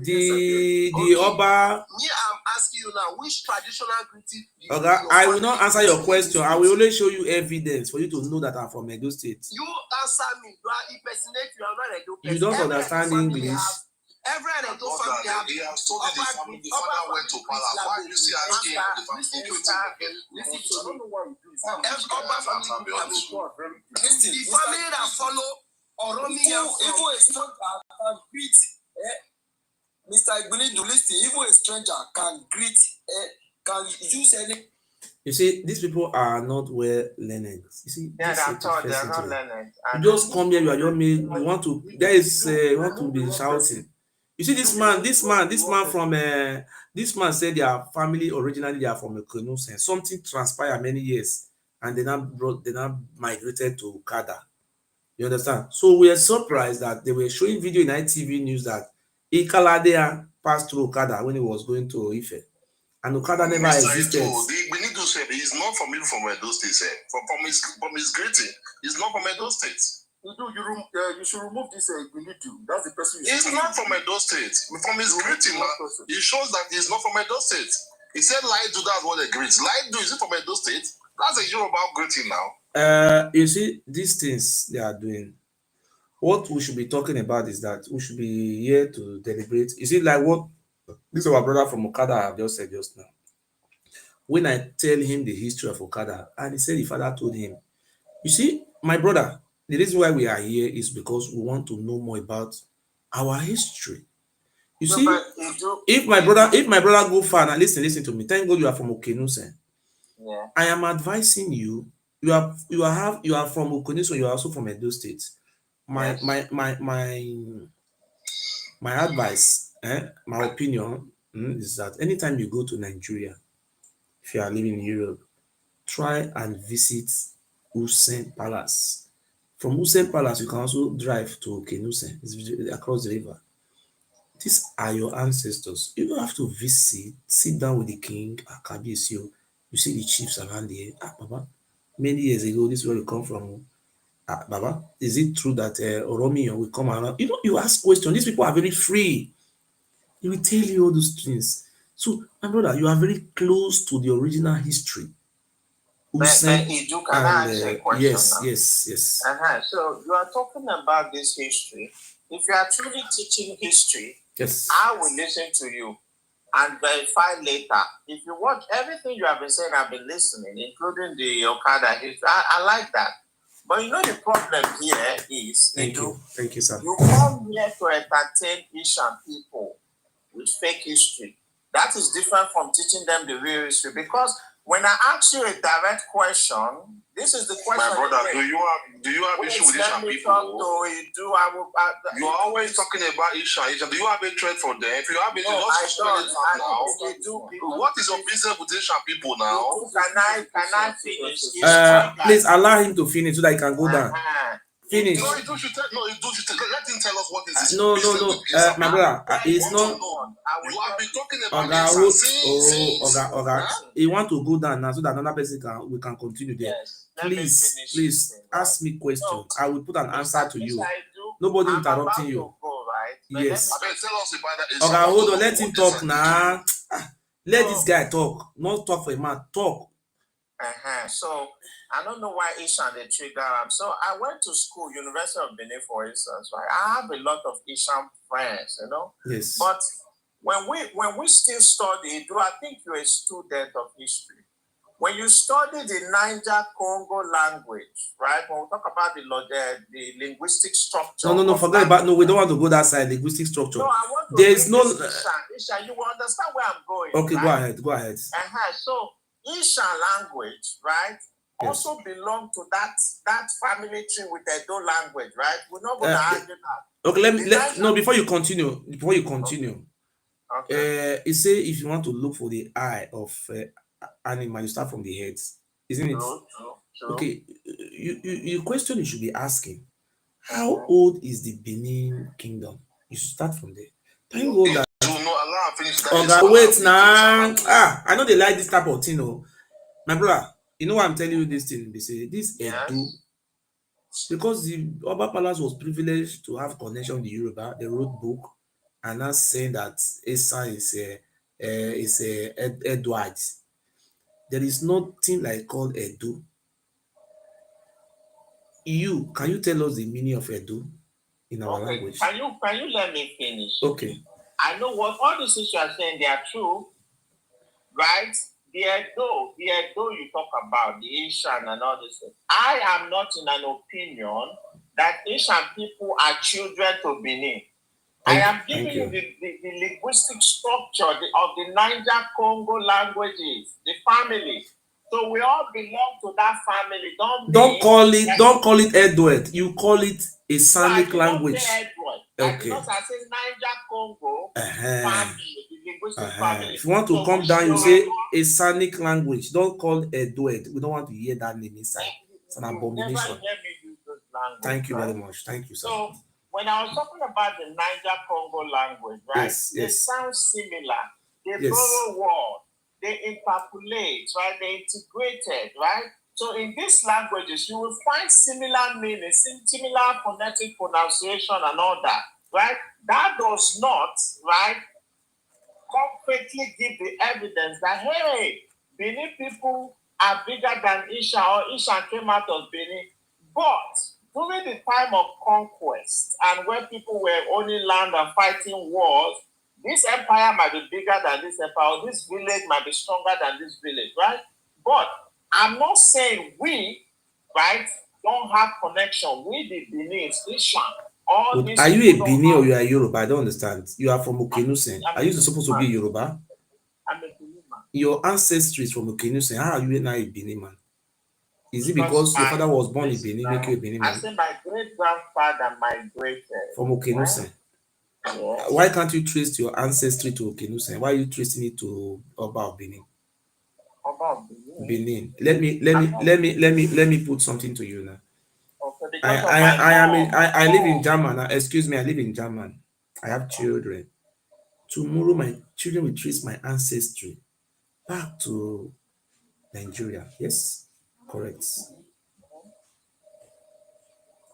The Oba. Me, I'm asking you now. Which traditional greeting? Okay, I will not answer your question. I will only show you evidence for you to know that I'm from Edo State. You answer me. You are impersonate. You are not Edo. You don't understand English. Every Edo family have told the family the father went to palace. Why you see asking the family? Listen to me. The family that follow Oromi even a stranger can greet Mr. Igbinidu, listen, even a stranger can greet can use any. You see, these people are not well learned. You see, they are not learned. You just come here, you want to. There is you want to be shouting. You see, this man said their family originally they are from a colonial sense. Something transpired many years, and they now migrated to Okada. You understand? So we are surprised that they were showing video in ITV news that Ikaladea passed through Okada when he was going to Ife, and Okada never existed. We need to say he's not from Edo State. From his greeting, he's not from Edo State. You should remove this Igbinidu. That's the person you should. He's not from Edo State. From his greeting, it shows that he's not from Edo State. He said Laidu, that's what they greet. Laidu, is it from Edo State? That's a Yoruba greeting now. You see, these things they are doing. What we should be talking about is that we should be here to deliberate. You see, like what this our brother from Okada have just said just now. When I tell him the history of Okada, and he said the father told him, you see, my brother, the reason why we are here is because we want to know more about our history. You see, if my brother go far, now listen to me. Thank God you are from Okenusen. Yeah. I am advising you you are from Okoniso, you are also from Edo State. My advice, my opinion is that anytime you go to Nigeria, if you are living in Europe, try and visit Usen Palace. From Usen Palace, you can also drive to Okenusen, it's across the river. These are your ancestors. You don't have to visit, sit down with the king, Akabisio. You see the chiefs around there. Baba, many years ago, this is where we come from. Baba, is it true that Oromiyan will come around? You know, you ask questions. These people are very free. He will tell you all those things. So, my brother, you are very close to the original history. Can I ask a question yes, now? yes. So you are talking about this history. If you are truly teaching history, yes, I will listen to you and verify later. If you watch everything you have been saying, I've been listening, including the Okada history. I like that. But you know the problem here is thank you, sir. You come here to entertain Asian people with fake history. That is different from teaching them the real history. Because when I ask you a direct question, this is the question. My brother, do you have issue with Asian people? You are always talking about Asian. Do you have a threat for them? If you have issue, just spell it out now. What is your business with Asian people now? Can I finish? Please allow him to finish so that he can go down. Finish. No, you should let him tell us what is his no, my brother, it's not. You have been talking about Oga, he want to go down now so that another person we can continue there. Yes. Please ask me questions. I will put an answer to you. Nobody interrupting you. Yes. Tell us about that. Oga, hold on, let him talk now. Let this guy talk. Not talk for a man. Talk. So I don't know why Asian they trigger. So I went to school, University of Benin, for instance. Right? I have a lot of Asian friends, you know. Yes. But when we still study, I think you're a student of history. When you study the Niger Congo language, right? When we talk about the linguistic structure. No, forget about we don't want to go that side, linguistic structure. No, I want to there is no Ishan, you will understand where I'm going. Okay, right? Go ahead. So Ishan language, right? Yes. Also belong to that family tree with the Edo language, right? We're not going to argue that. Okay, before you continue. Okay. It say if you want to look for the eye of animal, you start from the head, isn't it? True. Okay, your question you should be asking: how old is the Benin Kingdom? You should start from there. Thank God that. Wait now. I know they like this type of thing, oh. My brother, you know why I'm telling you this thing? They say this Edo, because the Oba Palace was privileged to have connection with the Yoruba. They wrote book and now saying that Esa is a Edward. There is nothing like called Edo. Can you tell us the meaning of Edo in our language? Can you let me finish? Okay. I know what all the things you are saying, they are true, right? The Edo you talk about, the Asian and all this. I am not in an opinion that Asian people are children to Benin. I am giving you the linguistic structure of the Niger Congo languages, the family. So we all belong to that family. Don't call it Edward. You call it a Samic language. Okay. Because I say Niger Congo family, the linguistic family. If you want to come down, you say a Samic language. Don't call Edward. We don't want to hear that name inside. It's an abomination. Never hear me use those language. Thank you very much. Thank you, sir. So when I was talking about the Niger Congo language, right? They sound similar. They borrow words. They interpolate, right? They integrated, right? So in these languages, you will find similar meaning, similar phonetic pronunciation and all that, right? That does not, right, concretely give the evidence that, hey, Benin people are bigger than Isha or Isha came out of Benin. But during the time of conquest and when people were owning land and fighting wars, this empire might be bigger than this empire, or this village might be stronger than this village, right? But I'm not saying we, right, don't have connection with the Benin, Ishan. Are you a Benin or you are Yoruba? I don't understand. You are from Okenusen. Are you supposed to be Yoruba? I'm a Benin man. Your ancestry is from Okenusen. How are you now a Benin man? Is it because your father was born in Benin, make you a Benin man? I say my great-grandfather migrated. From Okenuse. Yes. Why can't you trace your ancestry to Okenuse? Why are you tracing it to Oba of Benin? Oba of Benin. Benin. Let me put something to you now. Okay, I live in German. Excuse me, I live in German. I have children. Tomorrow my children will trace my ancestry back to Nigeria. Yes, correct.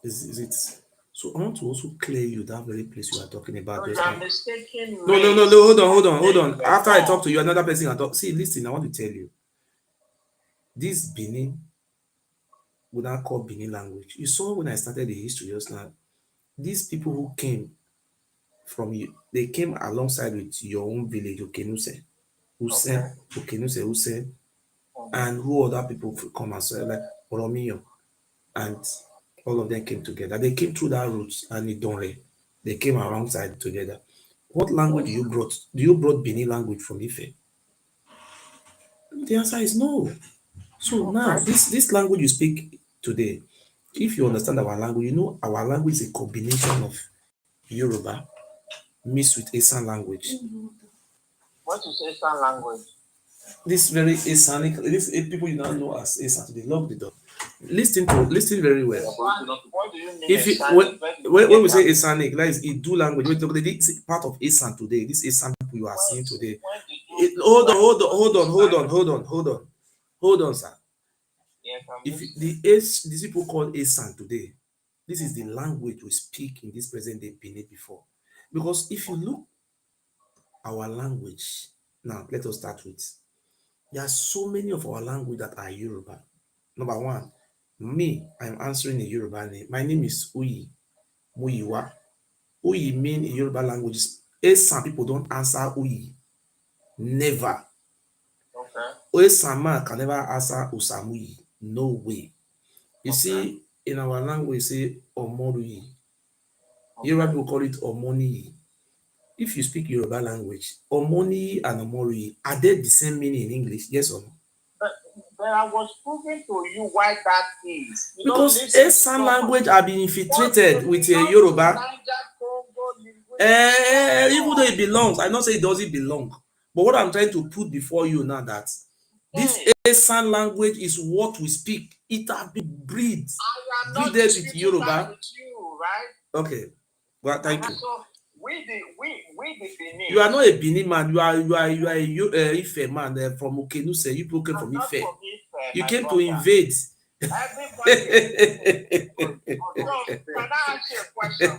Is it? So I want to also clear you that very place you are talking about. No, you are mistaken. No. Hold on. After I talk to you, another person can talk. See, listen, I want to tell you. This Benin would not call Benin language. You saw when I started the history just now. These people who came from you, they came alongside with your own village, Okenuse, Use, and who other people come as well, like Oromio, and all of them came together. They came through that route and Idonre. They came alongside together. What language do you brought? Do you brought Benin language from Ife? The answer is no. So now, this language you speak today, if you understand our language, you know our language is a combination of Yoruba mixed with Esan language. What is Esan language? This very Esanic, this people you now know as Esan, they love the dog. Listen very well. What do you mean? If when we say Esanic, that is Idu language. This is part of Esan today. This Esan people you are seeing today. Hold on, sir. If these people call Esan today, this is the language we speak in this present day Benin before. Because if you look our language, now let us start with. There are so many of our language that are Yoruba. Number one, me, I'm answering a Yoruba name. My name is Uyi Muyiwa. Uyi mean in Yoruba language. Some people don't answer Uyi. Never. Okay. Sama can never answer Usamuyi. No way. You see, in our language, we say Omoruyi. Yoruba people call it Omoni. If you speak Yoruba language, Omoni and Omori, are they the same meaning in English? Yes or no? But I was proving to you why that is. Because Esan language have been infiltrated with Yoruba. Even though it belongs, I don't say it doesn't belong. But what I'm trying to put before you now that this Esan language is what we speak. It has been breeded with Yoruba. With you, right? Okay. Well, thank you. So we the Benin. You are not a Benin man. You are a Ife man from Okenuse. You people came from Ife. From Ife. You came to invade. Everybody. Can I ask you a question?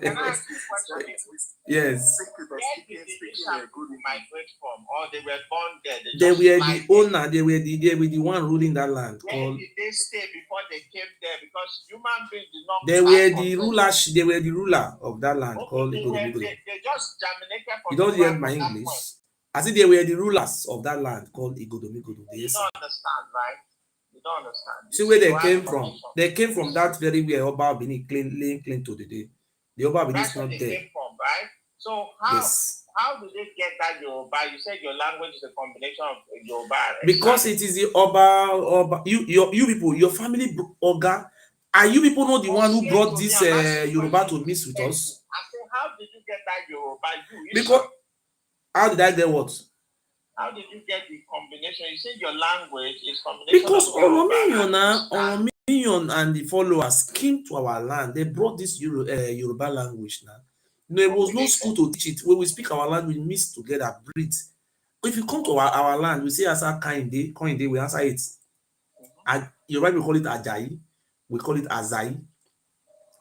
Yes. Where did the migrate from? Or they were born there? They were the owner. They were the one ruling that land. Where did they stay before they came there? Because human beings did not. They were the rulers. They were the ruler of that land called Igodomigodo. They just germinated from. You don't hear my English. I said they were the rulers of that land called Igodomigodo. You don't understand, right? You don't understand. See where they came from. They came from that very way Oba Benin claim to the day. The Oba Benin is not there. Came from, right? So how do they get that Yoruba? You said your language is a combination of Yoruba. Because it is the Oba. You people, your family Oga. Are you people not the one who brought this Yoruba to mix with us? I said, how did you get that Yoruba? Because how did I get what? How did you get the combination? You said your language is combination. Because Oromion and the followers came to our land. They brought this Yoruba language now. There was no school to teach it. When we speak our language, we mix together, breathe. If you come to our land, we say answer Koinde, we answer it. Yoruba we call it Ajayi, we call it Azai.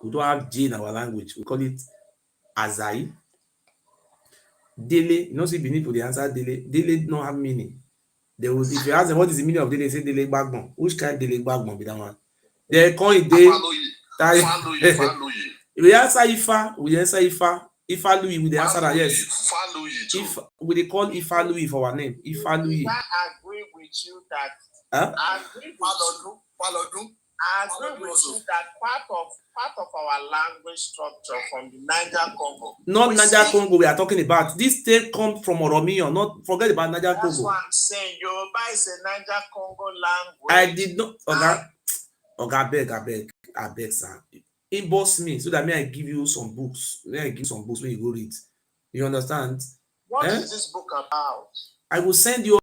We don't have J in our language. We call it Azai. Dele, you know, see beneath for the answer Dele. Dele don't have meaning. They will, if you ask them what is the meaning of Dele, they say Dele Bagbon. Which kind of Dele Bagbon be that one? They call it Dele. We answer Ifa, Ifa Louis with the answer that yes. If we call Ifa Louis for our name, Ifa Louis. I agree with you that. I agree with you that part of our language structure from the Niger Congo. Not Niger Congo we are talking about. This state comes from Oromio. Not forget about Niger Congo. That's what I'm saying. Yoruba is a Niger Congo language. I did not. Oga, I beg, sir. Inbox me so that I give you some books. May I give you some books where you go read. You understand? What is this book about? I will send you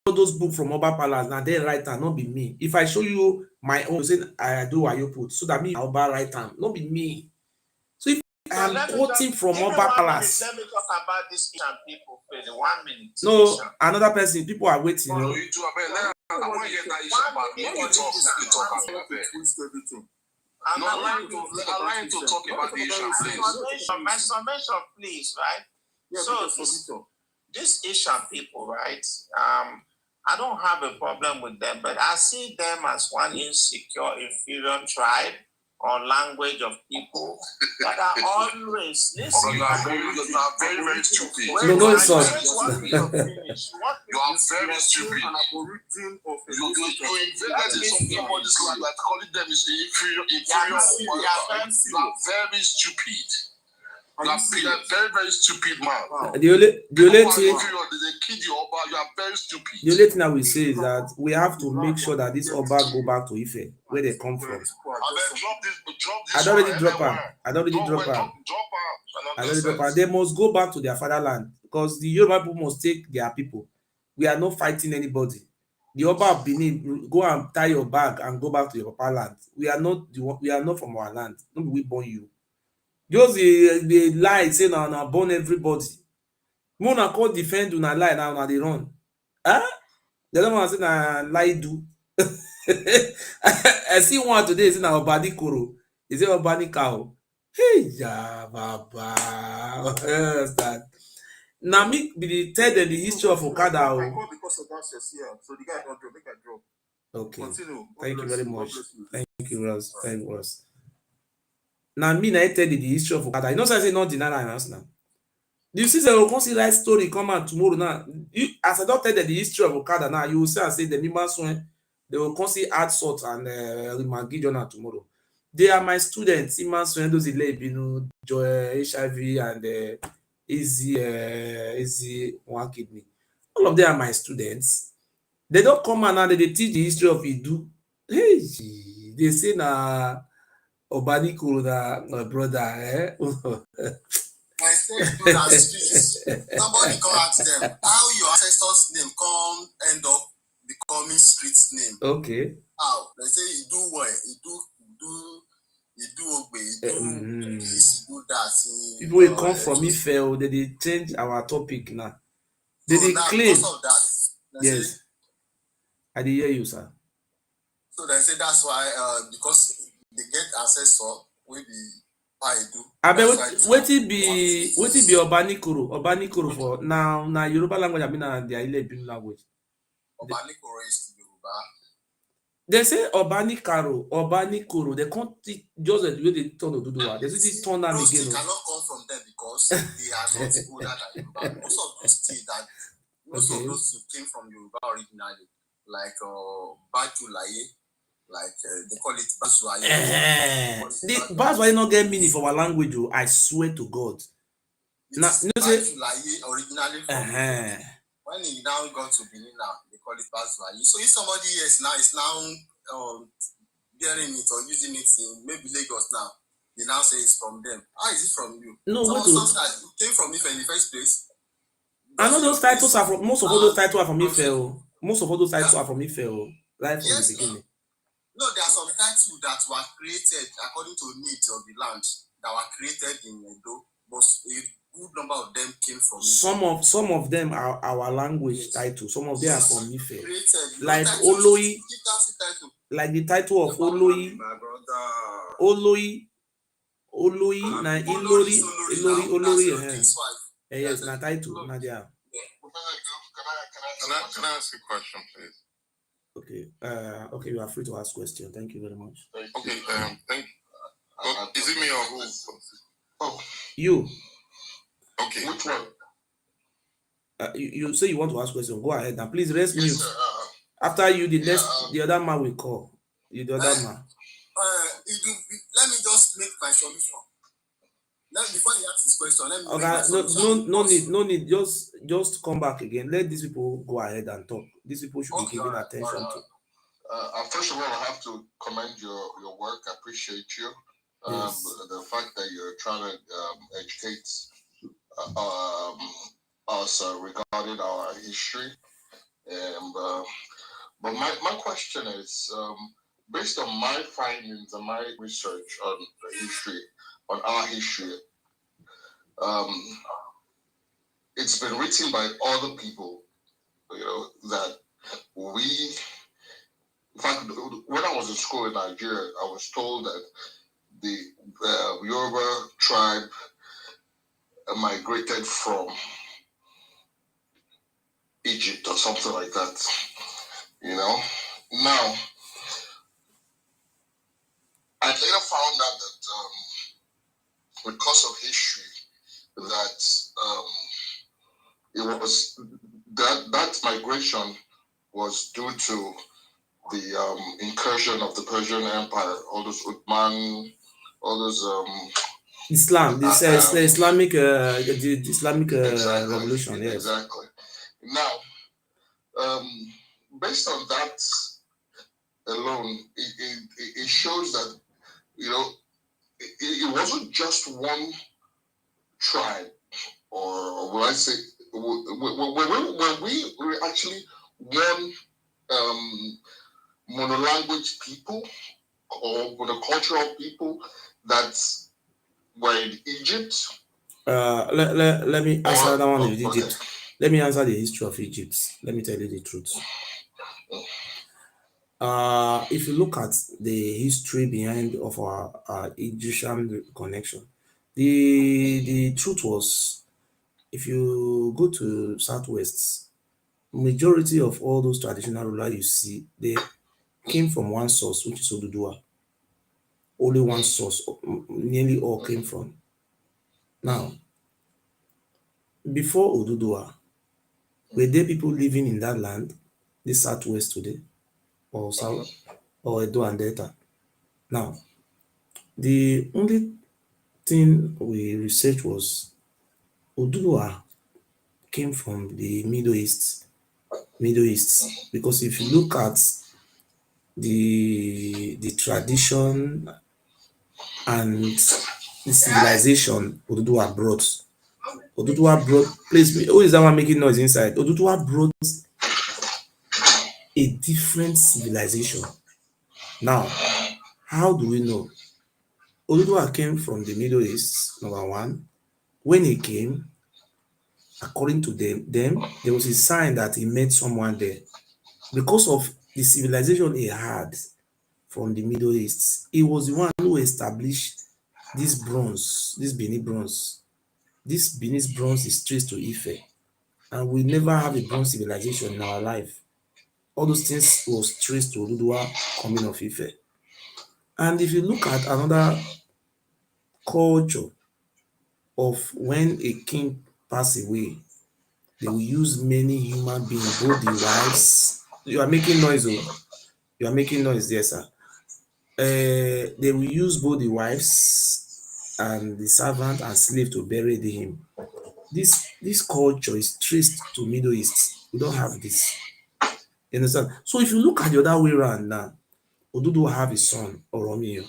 all those books from Oba Palace. Now they write and not be me. If I show you my own, say I do what you put, so that me Oba write and not be me. So if I am quoting from Oba Palace. Let me talk about this Asian people for the 1 minute. No, another person. People are waiting. No, you too. I want to hear that issue about when you talk about everything. I'm allowing to talk about the Asian, please. My summation, please, right? Yeah, so these Asian people, right? I don't have a problem with them, but I see them as one insecure, inferior tribe or language of people that are always listening. You are very stupid. No, it's not. You are very stupid. You invented something about this land, like calling them is inferior. You are very stupid. You are a very stupid man. The only thing, they kid you, Oba. You are very stupid. The only thing I will say is that we have to make sure that this Oba go back to Ife, where they come from. I don't really drop her. They must go back to their fatherland because the Yoruba people must take their people. We are not fighting anybody. The Oba of Benin, go and tie your bag and go back to your papa land. We are not from our land. No, we born you. Just they lie, say now born everybody. Mona call defend una lie now they run. Huh? They don't want to say na lie do. I see one today, say na Obani Koro. Is it Obani cow? Hey, yeah, baba. Understand? Now me be tell them the history of Okada. Because of that, so the guy don't drop, make a drop. Okay. Continue. Thank you very much. Thank you, Ross. Thank you, Ross. Now me I tell you the history of Okada. You know, say not deny that now. You see, they will consider right story come out tomorrow now. As I don't tell you the history of Okada now, you will say the members when they will consider add salt and Maggi journal tomorrow. They are my students. Imans when those Joy, HIV and easy one kidney. All of them are my students. They don't come out now. They teach the history of Idu. Hey, they say na Obani Kuro na brother. My excuse. Somebody come ask them how your ancestors' name come end up becoming street name. Okay. How? They say you do what? You do obey, you do that. People will come from Ife, they change our topic now. They claim. Because of that, yes. Say, I did hear you, sir. So they say that's why because they get ancestor will be do. I bet what it be Obani Kuro for now Yoruba language. I mean their Ile language. Obani Kuro is Yoruba. They say Obani Kuro. They can't just the way they turn to do that. They just turn them again. They cannot come from them because they are not older than Yoruba. Most of those things of those came from Yoruba originally, like Bajulaye. Like they call it Baswaye. The Baswaye not get meaning for our language. I swear to God. Now, originally from when he now got to Benin now, they call it Baswaye. So if somebody else now is now bearing it or using it in maybe Lagos now, they now say it's from them. How is it from you? No, something that came from Ife in the first place. I know those titles are from most of all those titles are from Ife. Most of all those titles are from Ife, right from the beginning. No, there are some titles that were created according to needs of the land that were created in Edo, but a good number of them came from Ife. Some of them are our language titles. Some of them are from Ife. Like Oloi, like the title of Oloi, na Ilori. Yes, na title, na there. Can I ask a question, please? Okay, you are free to ask questions. Thank you very much. Okay, thank you. Is it me or who? Oh, you. Okay. Which one? You say you want to ask questions. Go ahead and please rest mute. After you, the other man will call. The other man. Let me just make my submission. Before he asks his question, let me. Okay, no need. Just come back again. Let these people go ahead and talk. These people should be given attention to. First of all, I have to commend your work. I appreciate you. Yes. The fact that you're trying to educate us regarding our history. But my question is, based on my findings and my research on the history, on our history, it's been written by other people, that we, in fact, when I was in school in Nigeria, I was told that the Yoruba tribe migrated from Egypt or something like that. Now, I later found out that because of history, that it was that migration was due to the incursion of the Persian Empire, all those Uthman, all those Islam, this Islamic, the Islamic exactly, revolution. Yes. Exactly. Now, based on that alone, it shows that it wasn't just one tribe, or will I say, when we were actually one monolanguage people or monocultural people that were in Egypt. Let me answer that one with Egypt. Okay. Let me answer the history of Egypt. Let me tell you the truth. If you look at the history behind of our Egyptian connection, the truth was, if you go to Southwest, majority of all those traditional rulers you see, they came from one source, which is Oduduwa. Only one source, nearly all came from. Now, before Oduduwa, were there people living in that land, the Southwest today, or South, or Edo and Delta? Now, the only thing we researched was Oduduwa came from the Middle East, because if you look at the tradition and the civilization Oduduwa brought. Please, who is that one making noise inside? Oduduwa brought a different civilization. Now, how do we know? Oduduwa came from the Middle East, number one. When he came, according to them, there was a sign that he met someone there. Because of the civilization he had from the Middle East, he was the one who established this bronze, this Benin bronze. This Benin bronze is traced to Ife, and we never have a bronze civilization in our life. All those things was traced to Oduduwa coming of Ife. And if you look at another culture of when a king pass away, they will use many human beings, both the wives. You are making noise, oh. You are making noise, yes, sir. They will use both the wives and the servant and slave to bury him. This culture is traced to Middle East. We don't have this. You understand? So if you look at the other way around now, Oduduwa have a son, Oromiyo.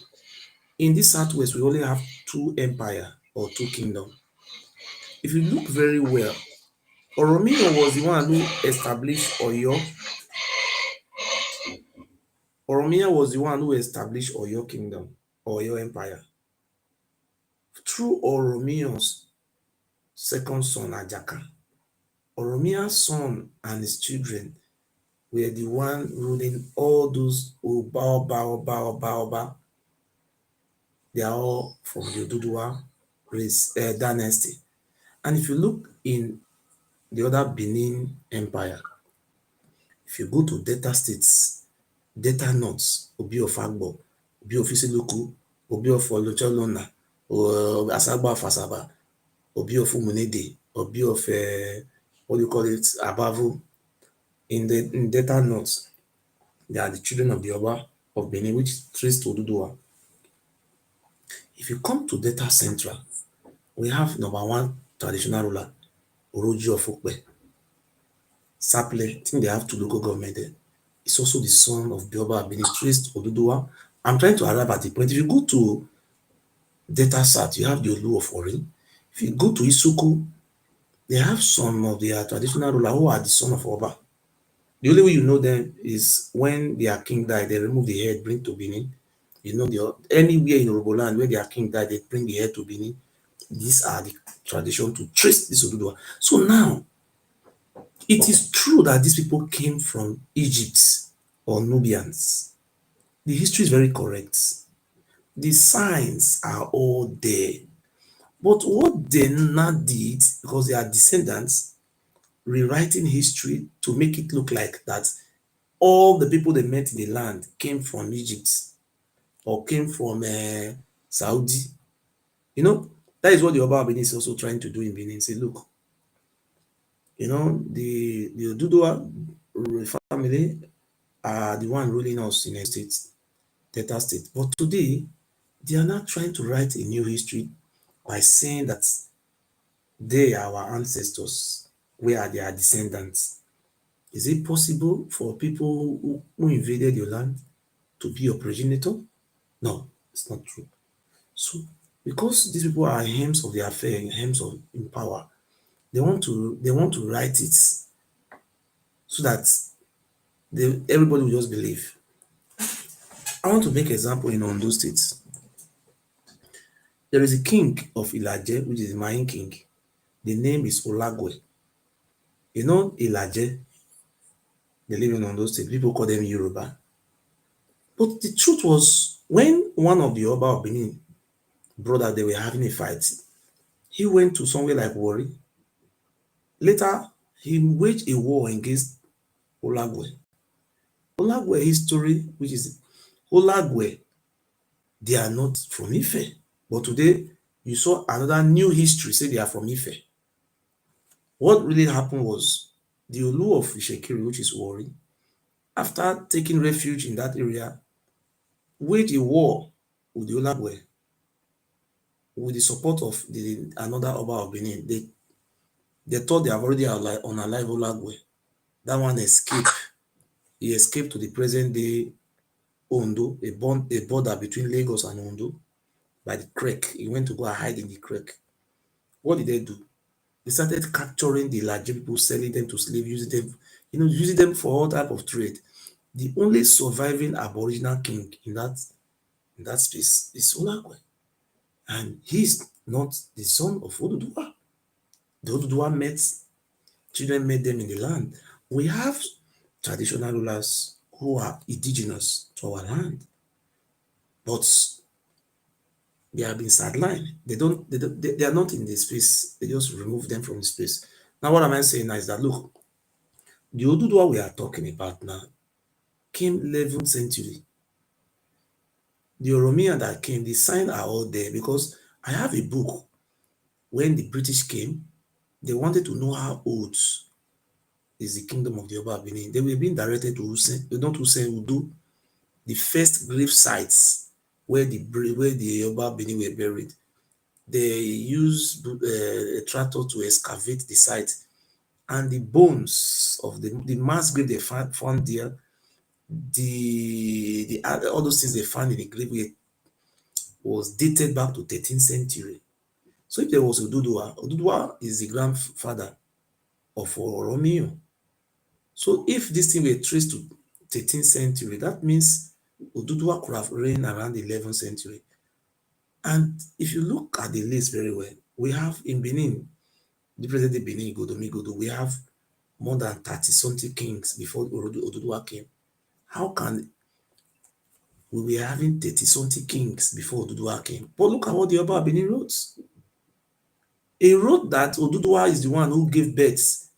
In this Southwest, we only have two empire or two kingdom. If you look very well, Oromiyo was the one who established Oyo. Oromiyo was the one who established Oyo kingdom, Oyo empire. Through Oromiyo's second son, Ajaka, Oromiya's son and his children were the one ruling all those Oba. They are all from the Oduduwa race, dynasty. And if you look in the other Benin Empire, if you go to Delta states, Delta North, Obi of Agbo, Obi of Isiluku, Obi of Olocholona, Asagba of Asaba, Obi of Umunede, Obi of, what do you call it, Abavu. In Delta North, they are the children of the Oba of Benin, which is traced to Oduduwa. If you come to Delta Central, we have number one traditional ruler, Oroji of Ukpe. Saple, I think they have two local government there. is also the son of Bioba Benin, traced Oduduwa. I'm trying to arrive at the point. If you go to Delta South, you have the Olu of Ori. If you go to Isuku, they have some of their traditional rulers who are the son of Oba. The only way you know them is when their king died, they remove the head, bring to Benin. You know, anywhere in Yoruba land where their king died, they bring the head to Benin. These are the tradition to trace this Oduduwa. So now, it is true that these people came from Egypt or Nubians. The history is very correct. The signs are all there. But what they now did, because they are descendants, rewriting history to make it look like that all the people they met in the land came from Egypt or came from Saudi. You know, that is what the Oba Benin is also trying to do in Benin. Say, look, you know, the Oduduwa family are the one ruling us in a state, Delta State. But today, they are now trying to write a new history by saying that they are our ancestors, we are their descendants. Is it possible for people who invaded your land to be your progenitor? No, it's not true. So, because these people are hems of the affair, hems of in power, they want to write it so that everybody will just believe. I want to make an example in Ondo State. There is a king of Ilaje, which is the Mayan king. The name is Olagwe. You know Ilaje, they live in Ondo State. People call them Yoruba. But the truth was, when one of the Oba of Benin brother, they were having a fight, he went to somewhere like Warri. Later, he waged a war against Olagwe. Olagwe history, which is Olagwe, they are not from Ife. But today, you saw another new history say they are from Ife. What really happened was the Olu of Ishekiri, which is Warri, after taking refuge in that area, waged a war with the Olagwe with the support of another Oba of Benin. They thought they have already unalive Olagwe. That one escaped. He escaped to the present day Ondo, a border between Lagos and Ondo, by the creek. He went to go and hide in the creek. What did they do? They started capturing the large people, selling them to slaves, using them for all type of trade. The only surviving Aboriginal king in that space is Olagwe. And he's not the son of Oduduwa. The Oduduwa children made them in the land. We have traditional rulers who are indigenous to our land, but they have been sidelined. They are not in the space. They just remove them from the space. Now, what am I saying now is that, look, the Oduduwa we are talking about now came 11th century. The Oromia that came, the signs are all there, because I have a book. When the British came, they wanted to know how old is the kingdom of the Oba Benin. They were being directed to Hussein, not Hussein, Udo, the first grave sites where the Oba Benin were buried. They used a tractor to excavate the site, and the bones of the mass grave they found there, all those things they found in the grave was dated back to 13th century. So if there was Oduduwa is the grandfather of Oromio. So if this thing were traced to 13th century, that means Oduduwa could have reigned around the 11th century. And if you look at the list very well, we have in Benin, the present day Benin, Godo, we have more than 30-something kings before Oduduwa came. How can we be having 30-something kings before Oduduwa came? But look at what the Oba Benin wrote. He wrote that Oduduwa is the one who gave birth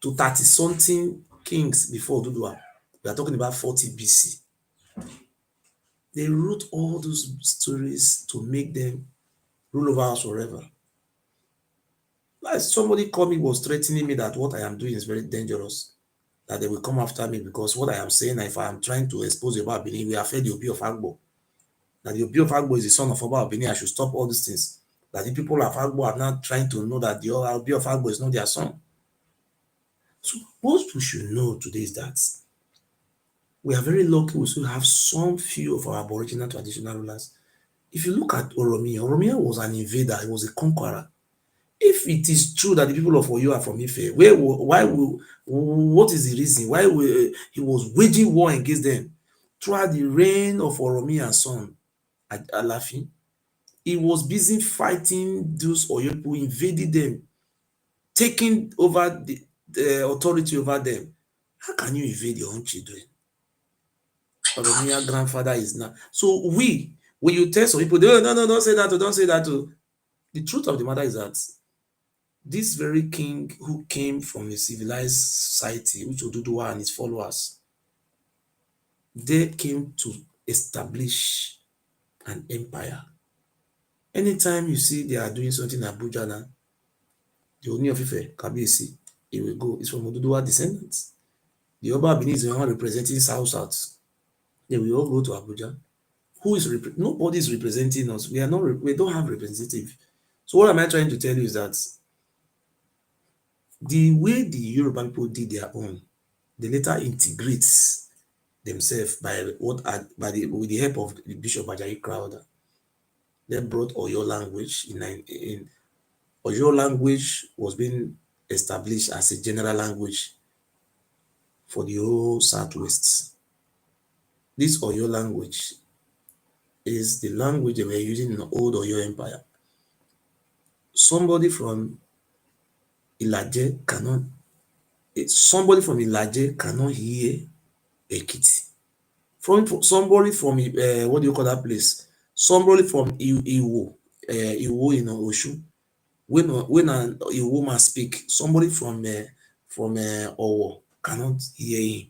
to 30-something kings before Oduduwa. We are talking about 40 BC. They wrote all those stories to make them rule over us forever. Like somebody called me, was threatening me that what I am doing is very dangerous, that they will come after me because what I am saying, if I am trying to expose Oba Benin, we affect the Obi of Agbo. That the Obi of Agbo is the son of Oba Benin, I should stop all these things. That the people of Agbo are now trying to know that the Obi of Agbo is not their son. So what we should know today is that we are very lucky we still have some few of our Aboriginal traditional rulers. If you look at Oromia was an invader, he was a conqueror. If it is true that the people of Oyo are from Ife, what is the reason? Why he was waging war against them throughout the reign of Oromia's son, Alafi? He was busy fighting those Oyo people, invading them, taking over the authority over them. How can you invade your own children? Oromia grandfather is now. So when you tell some people, no, don't say that, don't say that. The truth of the matter is that this very king who came from a civilized society, which Oduduwa and his followers, they came to establish an empire. Anytime you see they are doing something in Abuja now, the Oni of Ife, Kabiyesi, he will go. It's from Oduduwa descendants. The Oba Benin is the one representing South. They will all go to Abuja. Nobody is representing us. We don't have representative. So what am I trying to tell you is that the way the Yoruba people did their own, they later integrates themselves with the help of the Bishop Ajayi Crowther. They brought Oyo language in Oyo language was being established as a general language for the whole Southwest. This Oyo language is the language they were using in the old Oyo Empire. Somebody from Ilaje cannot hear Ekiti. Somebody from what do you call that place? Somebody from Iwo in Oshu. When an Iwo man speak, somebody from Owo cannot hear him.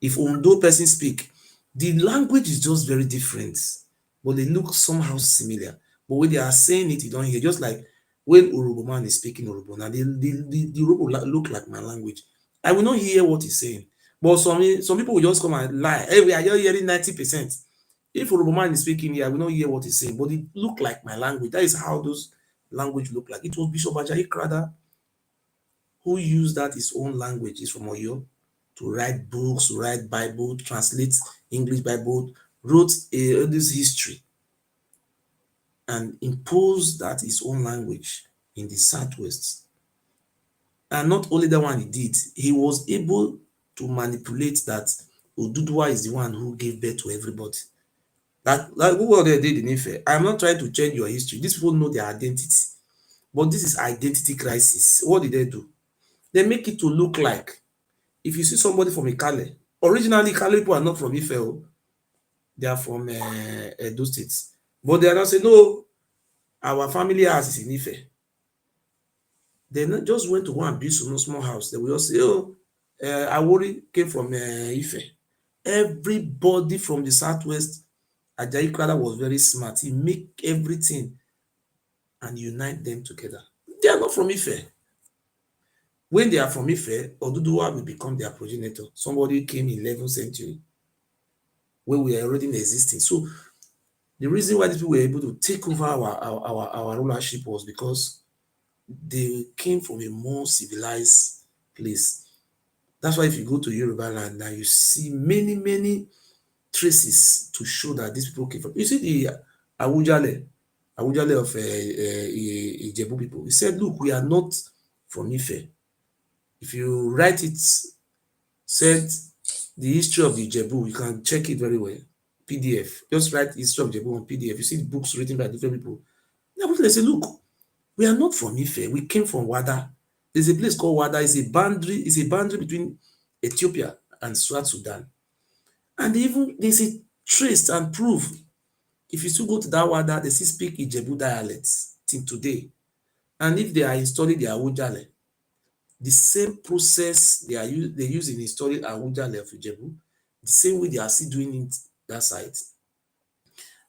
If Ondo person speak, the language is just very different, but they look somehow similar. But when they are saying it, you don't hear. Just like when Urobo man is speaking Urobo, now the Urobo look like my language. I will not hear what he's saying. But some people will just come and lie. Hey, we are just hearing 90%. If Urobo man is speaking here, I will not hear what he's saying, but it look like my language. That is how those language look like. It was Bishop Ajayi Crowther who used that his own language. Is from Oyo, to write books, to write Bible, translate English Bible, wrote this history and imposed that his own language in the Southwest. And not only that one he did, he was able to manipulate that Oduduwa is the one who gave birth to everybody. Like what they did in Ife. I'm not trying to change your history. These people know their identity. But this is identity crisis. What did they do? They make it to look like if you see somebody from Ikale, originally Ikale people are not from Ife, they are from Edo State. But they are not saying, no, our family house is in Ife. They not just went to go and build some small house. They will just say, oh, Awori came from Ife. Everybody from the Southwest, Ajayi Crowther was very smart. He make everything and unite them together. They are not from Ife. When they are from Ife, Oduduwa will become their progenitor. Somebody came in 11th century when we are already existing. So the reason why these people were able to take over our rulership was because they came from a more civilized place. That's why if you go to Yoruba land now, you see many traces to show that these people came from. You see the Awujale of Ijebu people. He said, look, we are not from Ife. If you write it, said the history of the Ijebu, you can check it very well. PDF. Just write history of Ijebu on PDF. You see the books written by different people. They say, look, we are not from Ife. We came from Wada. There's a place called Wada. It's a boundary between Ethiopia and South Sudan. And even there's a trace and proof. If you still go to that Wada, they still speak Ijebu dialects till today. And if they are installing their Awujale, the same process they use in installing Awujale of Ijebu, the same way they are still doing it that side.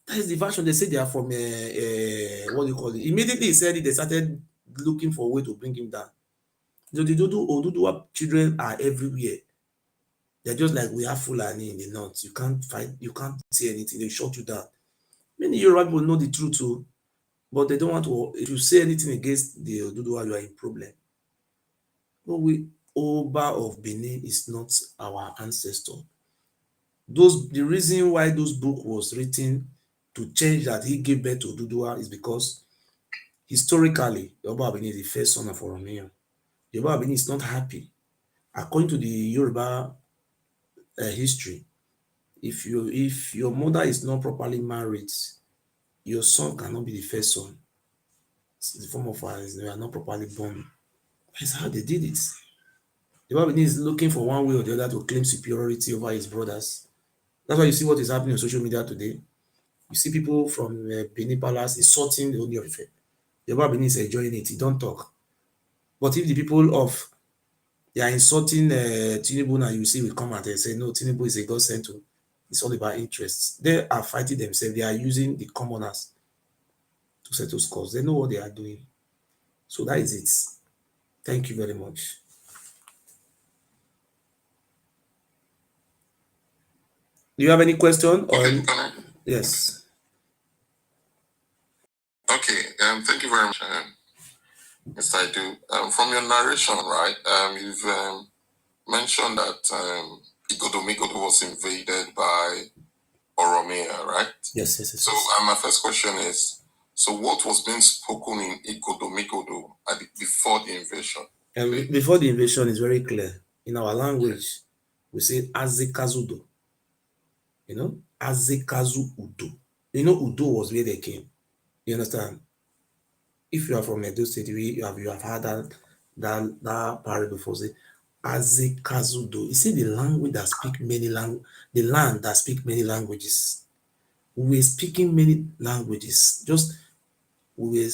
That is the version. They say they are from what do you call it? Immediately he said it, they started looking for a way to bring him down. So the Oduduwa children are everywhere. They're just like we have Fulani in the north. You can't fight, you can't say anything, they shut you down. Many Yoruba people know the truth too, but they don't want to. If you say anything against the Oduduwa, you are in problem. But Oba of Benin is not our ancestor. The reason why those book was written to change that he gave birth to Oduduwa is because historically, Yoruba Benin is the first son of Oromiyan. Yoruba Benin is not happy. According to the Yoruba history, if your mother is not properly married, your son cannot be the first son. It's the form of they are not properly born. That's how they did it. Yoruba Benin is looking for one way or the other to claim superiority over his brothers. That's why you see what is happening on social media today. You see people from Benin Palace insulting the Ooni of Ife. Yoruba Benin is enjoying it. He don't talk. But if the people of they are insulting Tinubu now, you see will come out and say, no, Tinubu is a God sent to. It's all about interests. They are fighting themselves. They are using the commoners to settle scores. They know what they are doing. So that is it. Thank you very much. Do you have any question? Okay. Yes. Okay. Thank you very much, Mr. Idu. From your narration, right? You've mentioned that Igodomigodo was invaded by Oromia, right? Yes. So my first question is, so what was being spoken in Igodomigodo before the invasion? Before the invasion is very clear. In our language, we say Azekazudo. You know, Azekazu Udo. You know, Udo was where they came. You understand? If you are from Edo State, you have heard that parable before. Say, Azekazudo. You see the language that speak many the land that speak many languages. We were speaking many languages. Just we were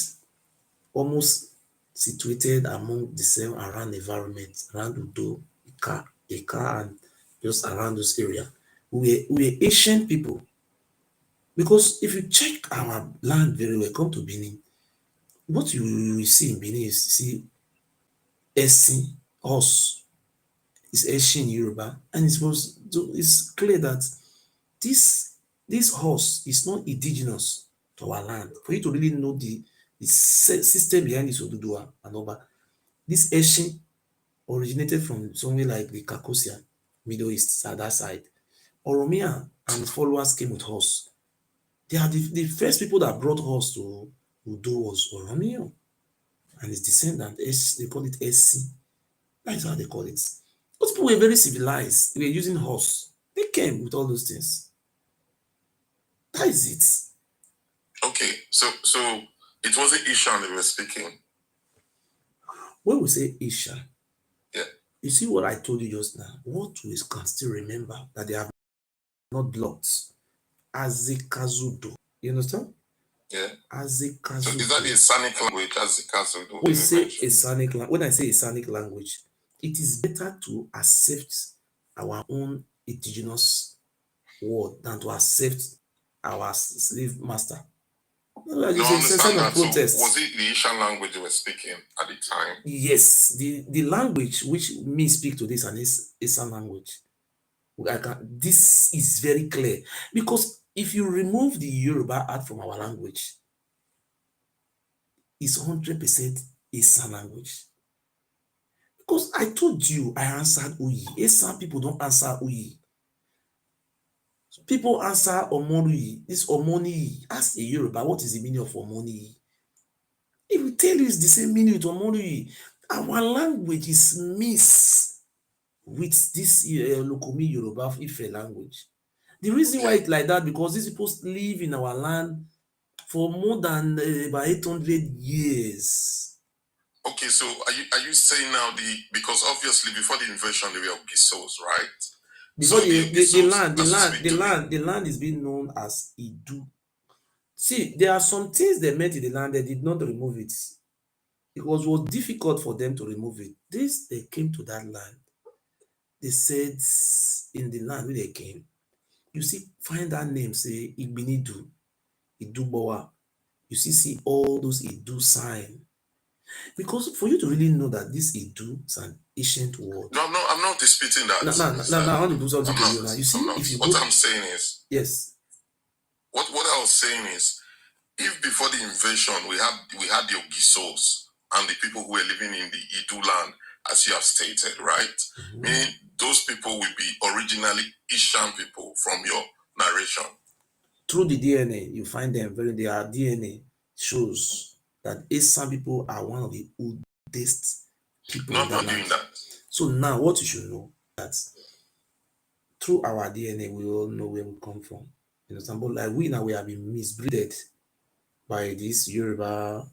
almost situated among the same around environment, around Udo, Ika, and just around this area. We were Asian people. Because if you check our land very well, come to Benin, what you will see in Benin is see Esin, horse, is Asian Yoruba, and it's clear that this horse is not indigenous to our land. For you to really know the system behind this Oduduwa and Oba, this Asian originated from somewhere like the Caucasia, Middle East, that side. Oromia and his followers came with horse. They are the first people that brought horse to Udo was Oromia and his descendant, they call it SC. That is how they call it. Those people were very civilized. They were using horse. They came with all those things. That is it. Okay, so it wasn't Ishan they were speaking. When we say Isha, yeah, you see what I told you just now. What we can still remember that they have not blocked. Azekazudo. You understand? Yeah. Azekazudo. So is that the Sanic language, Azekazudo? We say a Sanic language. When I say a Sanic language, it is better to accept our own indigenous word than to accept our slave master. No, I understand that. So was it the Ishan language they were speaking at the time? Yes, the language which me speak to this and is Ishan language. This is very clear because if you remove the Yoruba art from our language, it's 100% Ishan language. Because I told you I answered Uyi. Ishan people don't answer Uyi. People answer Omoni. This Omoni. Ask a Yoruba, what is the meaning of Omoni? It will tell you it's the same meaning with Omoni. Our language is mixed with this Lokomi Yoruba Ife language. The reason why it's like that because these people live in our land for more than about 800 years. Okay, so are you saying now because obviously before the invasion they were Gisos, right? Before the land is being known as Idu. See, there are some things they met in the land, they did not remove it. It was difficult for them to remove it. They came to that land. They said in the land where they came, you see, find that name, say Igbinidu, Iduboa. You see all those Idu sign. Because for you to really know that this Idu is an ancient word. No, I'm not disputing that. No, I want to do something to you now. You see, if you what I'm saying is, yes. What I was saying is, if before the invasion we had the Ogisos and the people who were living in the Idu land, as you have stated, right? Meaning those people will be originally Ishan people from your narration. Through the DNA, you find them their DNA shows that Esan people are one of the oldest people in that land. So now what you should know that through our DNA, we all know where we come from. You know, but like we now we have been misbreeded by these Yoruba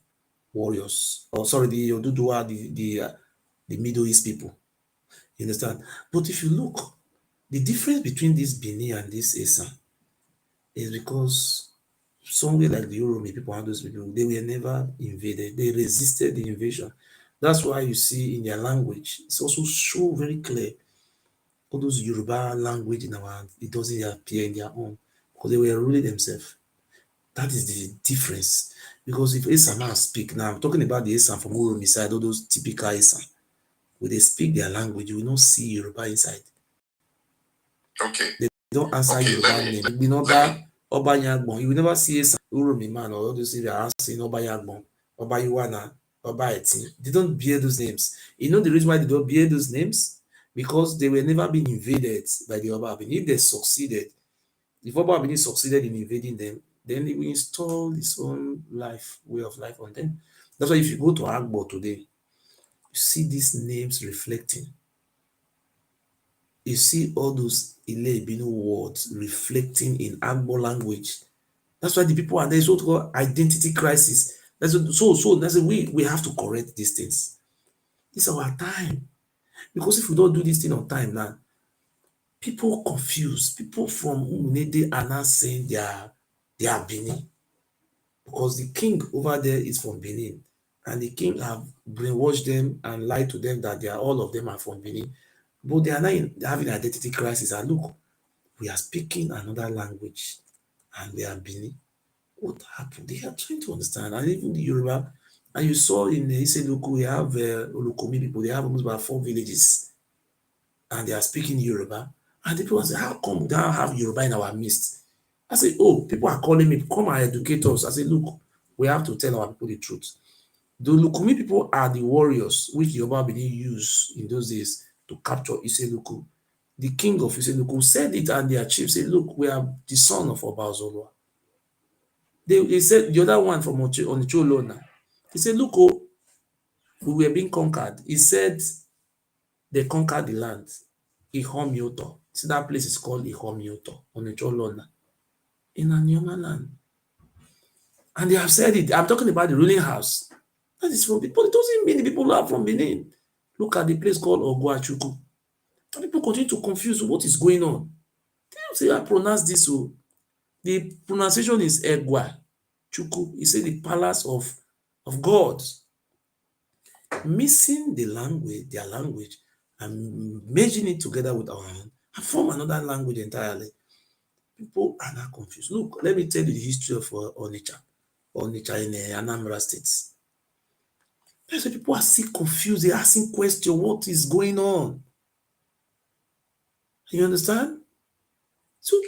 warriors, or sorry, the Oduduwa, the Middle East people. You understand? But if you look, the difference between this Benin and this Esan is because somewhere like the Yoruba people and those people, they were never invaded. They resisted the invasion. That's why you see in their language, it's also so very clear. All those Yoruba language in our, it doesn't appear in their own because they were ruling themselves. That is the difference. Because if Esan speak now, I'm talking about the Esan from Uromi side, all those typical Esan, when they speak their language, you will not see Yoruba inside. Okay. They don't answer Yoruba name. You know that Oba Yagbon. You will never see Esan Uromi man or all those things they are asking Oba Yagbon, Oba Yuwana, Oba Eti. They don't bear those names. You know the reason why they don't bear those names? Because they were never been invaded by the Oba Abini. If they succeeded, if Oba Abini succeeded in invading them, then he will install his own way of life on them. That's why if you go to Agbo today, you see these names reflecting. You see all those Ile-Ibinu words reflecting in Agbo language. That's why the people are there. It's what called identity crisis. That's we have to correct these things. It's our time. Because if we don't do this thing on time now, people confused. People from Umnede are now saying they are Benin. Because the king over there is from Benin. And the king have brainwashed them and lied to them that all of them are from Benin. But they are now having identity crisis. And look, we are speaking another language and we are Benin. What happened? They are trying to understand. And even the Yoruba, and you saw in the Iseluku, we have Olukomi people, they have almost about 4 villages. And they are speaking Yoruba. And the people say, how come we don't have Yoruba in our midst? I say, oh, people are calling me, come and educate us. I say, look, we have to tell our people the truth. The Lukumi people are the warriors which Yoruba Benin used in those days to capture Iseluku. The king of Iseluku said it, and their chief said, look, we are the son of Oba Ozolwa. They said, the other one from Onicholona, he said, look, oh, we were being conquered. He said they conquered the land. Ihomioto. See, that place is called Ihomioto, Onicholona, in Anioma land. And they have said it. I'm talking about the ruling house. That is from people. It doesn't mean the people who are from Benin. Look at the place called Ogwachuku. And people continue to confuse what is going on. They don't say, I pronounce this. So the pronunciation is Egwa Chuku. He said the palace of gods. Missing their language, and merging it together with our own and form another language entirely. People are now confused. Look, let me tell you the history of Onitsha in Anambra State. That's why people are still confused. They're asking questions. What is going on? You understand? So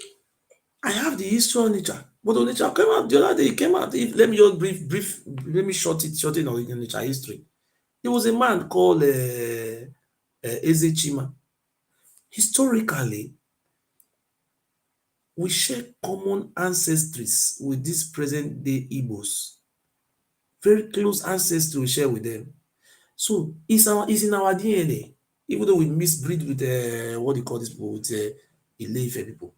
I have the history of Onitsha. But Onitsha came out the other day. It came out. Let me just let me shorten on Onitsha history. There was a man called Ezechima. Historically, we share common ancestries with these present-day Igbos. Very close ancestry we share with them. So it's in our DNA, even though we misbreed with what do you call this people, with Ile-Ife people.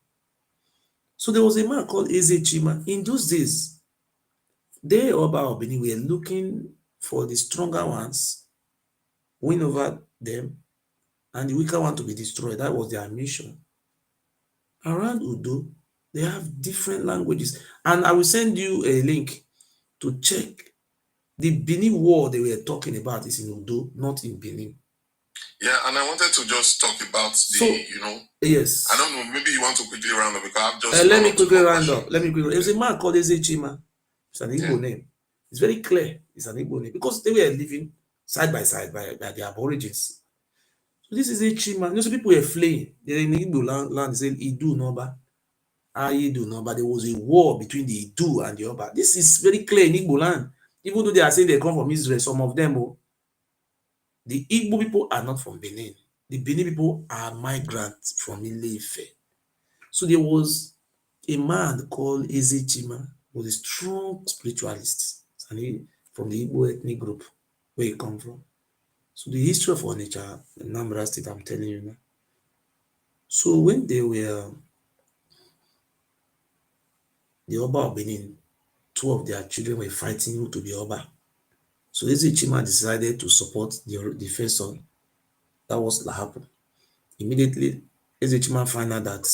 So there was a man called Ezechima. In those days, they Oba of Benin were looking for the stronger ones, win over them, and the weaker one to be destroyed. That was their mission. Around Udo, they have different languages. And I will send you a link to check. The Benin war they were talking about is in Udo, not in Benin. Yeah, and I wanted to just talk about yes. I don't know, maybe you want to quickly round up because I've just let me quickly round up. There's a man called Ezechima. It's an Igbo name. It's very clear. It's an Igbo name because they were living side by side by their aborigines. So this is Ezechima. You know, some people were fleeing. They're in Igbo land. They say Idu Noba. Idu Noba. There was a war between the Idu and the Oba. This is very clear in Igbo land. Even though they are saying they come from Israel, some of them, The Igbo people are not from Benin. The Benin people are migrants from Ile-Ife. So there was a man called Eze Chima, who was a strong spiritualist, and he from the Igbo ethnic group where he come from. So the history of Onitsha, Anambra State, I'm telling you now. So when they were the Oba of Benin, two of their children were fighting who to be Oba. So Eze Chima decided to support the first son. That was what happened. Immediately, Eze Chima found out that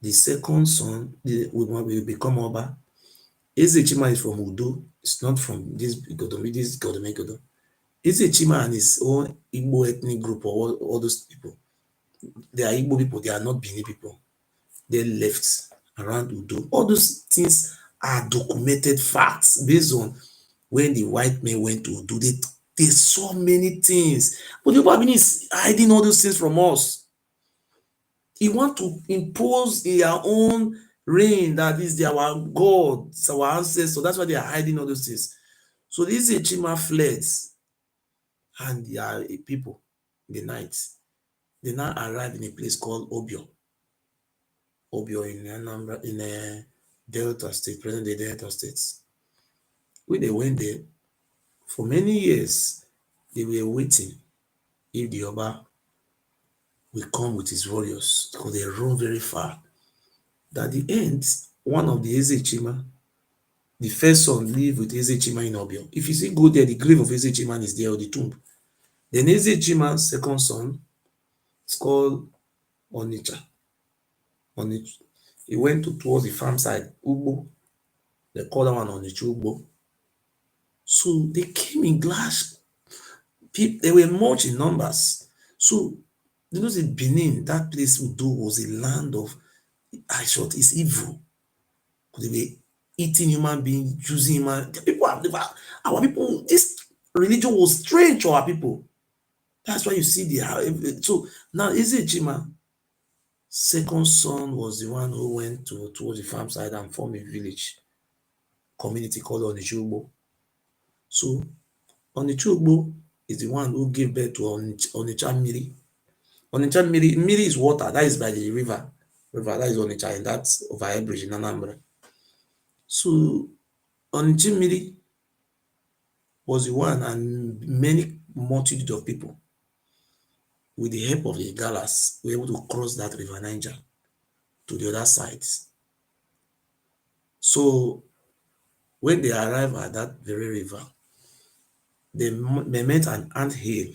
the second son will become Oba. Eze Chima is from Udo. It's not from this Godomegodo. Eze Chima and his own Igbo ethnic group, or all those people, they are Igbo people, they are not Bini people. They left around Udo. All those things are documented facts based on when the white men went to Udo. They saw many things. But the Obabini is hiding all those things from us. He want to impose their own reign, that is our God, it's our ancestor. That's why they are hiding all those things. So this Chima fled, and their people in the night, they now arrived in a place called Obio. Obio in Anambra, in Delta State, present day Delta States. When they went there, for many years, they were waiting if the Oba will come with his warriors, because they run very far. At the end, one of the Eze Chima, the first son, lived with Eze Chima in Obio. If you see, go there, the grave of Eze Chima is there, or the tomb. Then Eze Chima's second son is called Onitsha. He went towards the farm side, Ugbo. They call that one Onitsha Ugbo. So they came in glass. People, they were much in numbers. So you know, in Benin, that place Udo was a land of, I thought, it's evil. They were eating human beings, using human. People have never, our people, this religion was strange to our people. That's why you see the, so now Eze Chima, second son, was the one who went towards the farm side and formed a village community called Onitsha. So Onitsha is the one who gave birth to Onitsha Miri. Onitsha Miri is water, that is by the river. That is Onitsha, and that's over bridge in Anambra. So Onitsha Miri was the one, and many multitude of people, with the help of the Galas, were able to cross that river Niger to the other side. So when they arrived at that very river, they met an ant hill.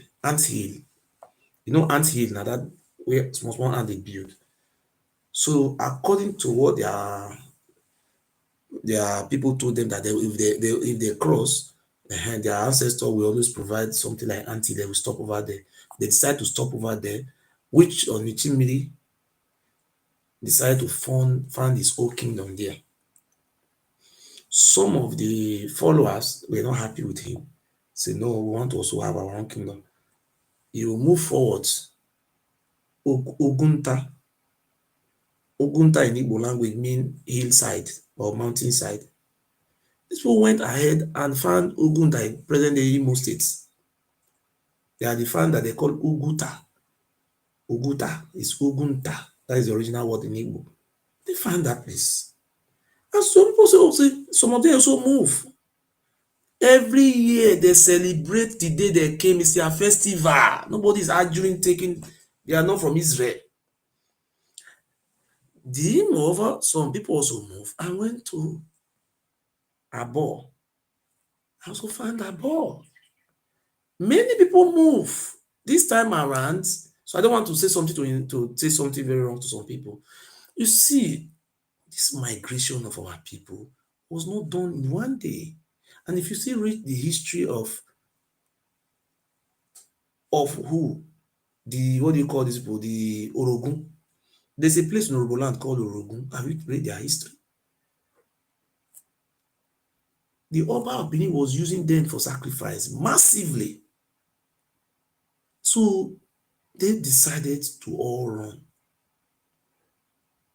You know, ant hill, now that where small ant they build. So according to what their people told them, that if they cross, their ancestor will always provide something like ant hill. They will stop over there. They decide to stop over there, which Onichimiri decided to found his whole kingdom there. Some of the followers were not happy with him. Say, no, we want to also have our own kingdom. He will move forward. Ogunta in Igbo language means hillside or mountainside. These people went ahead and found Ogunta in present-day Imo State. They are the found that they call Uguta. Uguta is Ogunta. That is the original word in Igbo. They found that place. And some people say, some of them also move. Every year they celebrate the day they came. It's their festival. Nobody is arguing, they are not from Israel. Moreover, some people also move and went to Abo. I also found Abo. Many people move this time around. So I don't want to say something to say something very wrong to some people. You see, this migration of our people was not done in one day. And if you still read the history of who, what do you call these people? The Orogun. There's a place in Oroboland called Orogun. Have you read their history? The Oba of Benin was using them for sacrifice massively. So they decided to all run.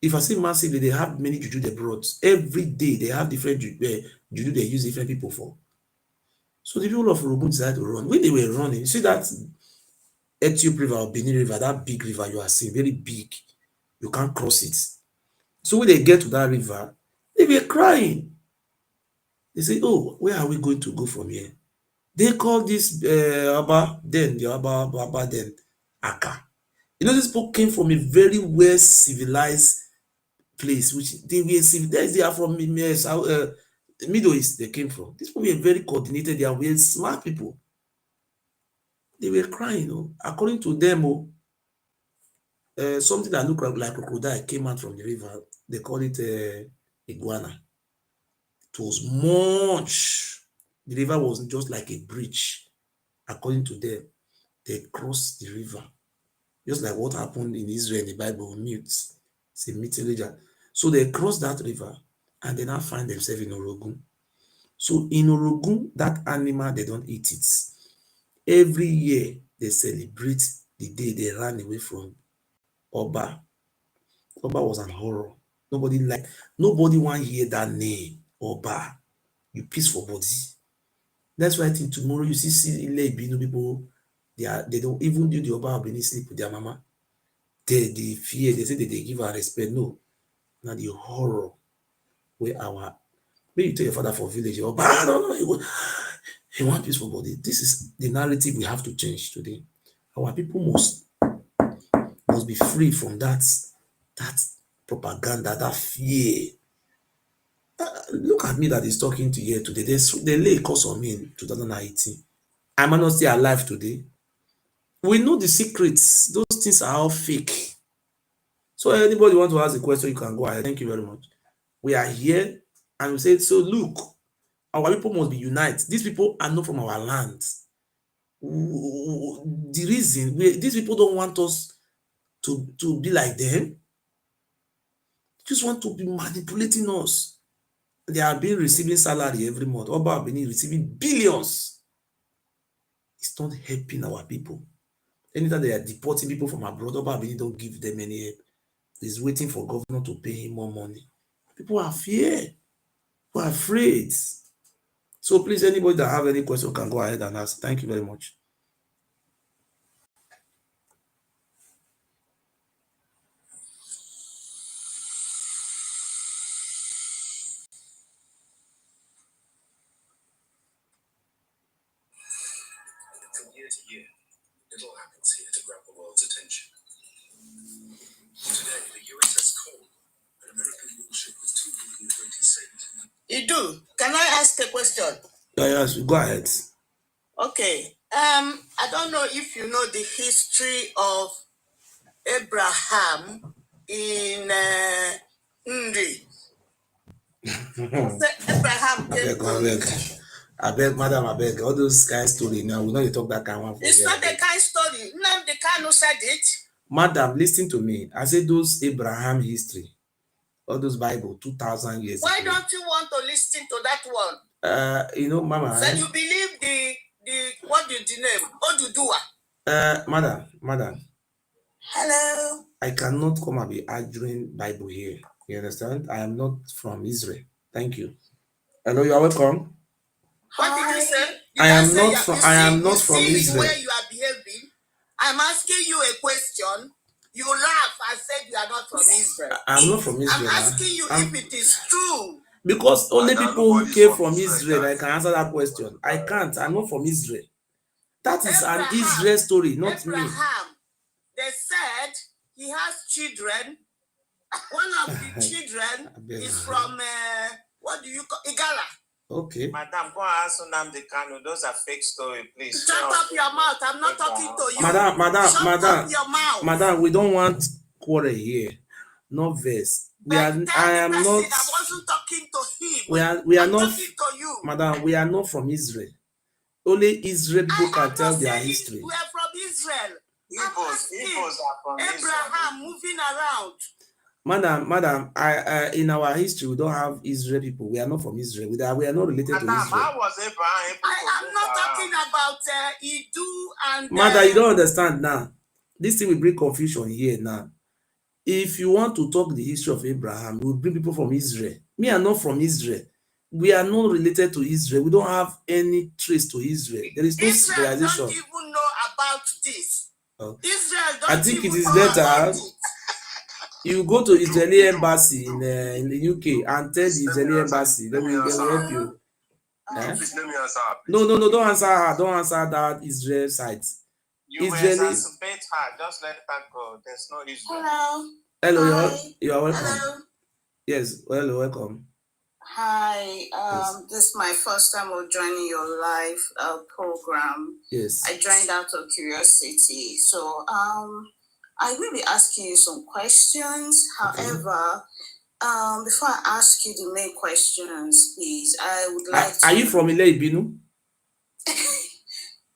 If I say massively, they have many juju they brought. Every day they have different juju they use different people for. So the people of Orogun decided to run. When they were running, you see that Ethiopia River or Benin River, that big river you are seeing, very big. You can't cross it. So when they get to that river, they were crying. They say, oh, where are we going to go from here? They call this Abba, then the Abba, then Aka. You know, these people came from a very well civilized place, which they were civilized. They are from Middle East. They came from. These people were very coordinated. They are very smart people. They were crying. Oh. According to them, something that looked like crocodile came out from the river. They call it iguana. It was much. The river was just like a bridge. According to them, they crossed the river. Just like what happened in Israel in the Bible, mutes. It's a myth religion. So they cross that river and they now find themselves in Orogun. So in Orogun, that animal, they don't eat it. Every year, they celebrate the day they ran away from Oba. Oba was an horror. Nobody want to hear that name, Oba. You peace for body. That's why I think tomorrow you see Ile Ibinu people, they don't even do the Oba of Benin sleep with their mama. They fear, they say that they give her respect. No. Now the horror where when you tell your father for village, Oba, no, he want peace for body. This is the narrative we have to change today. Our people must be free from that propaganda, that fear. Look at me that is talking to you today. They lay a curse on me in 2018. I might not still alive today. We know the secrets. Those things are all fake. So anybody want to ask a question, you can go ahead. Thank you very much. We are here and we said, so look, our people must be united. These people are not from our land. The reason these people don't want us to be like them, they just want to be manipulating us. They are being receiving salary every month. Oba have been receiving billions. It's not helping our people. Anytime they are deporting people from abroad, Oba Benin don't give them any help. He's waiting for governor to pay him more money. People are feared. People are afraid. So please, anybody that have any question can go ahead and ask. Thank you very much. From year to year, little happens here to grab the world's attention. Today, the USS Cole, an American warship with 220 sailors. Idu, can I ask a question? Yes, go ahead. Okay. I don't know if you know the history of Abraham in Ndi. Abraham came to I beg, madam, I beg. All those kind of story now, we know you talk that kind of one for It's not the kind of story. None the kind who said it. Madam, listen to me. I said those Abraham history, all those Bible, 2,000 years Why ago. don't you want to listen to that one? You know, Mama. So you believe the what is the name? Odudua? Madam. Hello. I cannot come and be arguing Bible here. You understand? I am not from Israel. Thank you. Hello, you are welcome. What did you say? I am not from Israel. The way you are behaving. I'm asking you a question. You laugh and said you are not from Israel. I'm not from Israel. I'm asking you if it is true. Because only people who came from Israel, I can answer that question. I can't. I'm not from Israel. That is an Israel story, not me. They said he has children. One of the children is from, what do you call Igala? Okay. Madam, go ask Nnamdi Kanu. Those are fake stories, please. Shut up your mouth. I'm not talking to you. Shut up your mouth. Madam, we don't want quarrel here. No verse. I am not. I wasn't talking to him. We are not talking to you. Madam, we are not from Israel. Only Israel people can tell their history. We are from Israel. Igbos are from Abraham Israel. moving around. Madam, in our history, we don't have Israel people. We are not from Israel. We are not related to Israel. How was Abraham? I'm not talking about Idu and... Madam, you don't understand now. This thing will bring confusion here now. If you want to talk the history of Abraham, we will bring people from Israel. Me, I'm not from Israel. we are not related to Israel. We don't have any trace to Israel. There is no civilization. Israel don't even know about this. Israel don't I think even it is know better. about it. You go to Israeli embassy in the UK and tell the Israeli embassy, they will help you. Please let me answer her. No, don't answer her. Don't answer that Israel side. You Israeli. Exacerbate her. Just let her go. There's no Israel. Hello. You are welcome. Hello. Yes, well, welcome. Hi. This is my first time of joining your live program. Yes. I joined out of curiosity. So I will be asking you some questions. Okay. However, before I ask you the main questions, please, I would like to... Are you from Ile Ibinu?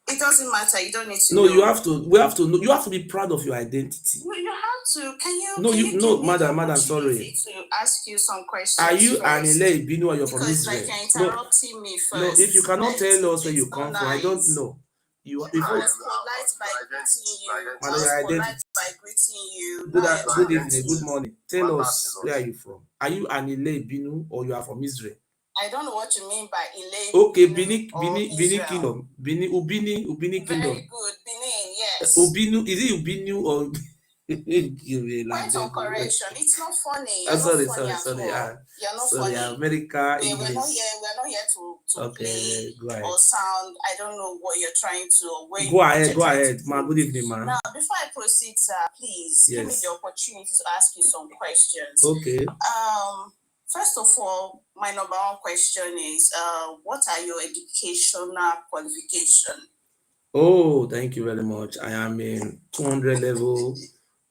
It doesn't matter. You don't need to know. No, you have to. We have to know. You have to be proud of your identity. No, you have to. Can you? No, can you no, madam. Sorry. To ask you some questions. Are you an Ile Ibinu or you're from Israel? Like you're interrupting me first. No, if you cannot tell us where you come from, I don't know. You before. I was polite by greeting you. Madam, your identity. By greeting you. Good evening. Good morning. Tell us where are you from? Are you an Ile Ibinu or you are from Israel? I don't know what you mean by Ile. Okay, Benin Kingdom. Ubini Kingdom. Very good, Benin, yes. Ubinu, is it Ubinu or Point of correction. It's not funny. You're sorry. You're not sorry, funny. America, We're not here to okay, play go ahead. or sound. I don't know what you're trying to. Go ahead. Ma, good evening, man. Now, before I proceed, sir, please give me the opportunity to ask you some questions. Okay. First of all, my number one question is, what are your educational qualifications? Oh, thank you very much. I am in 200 level.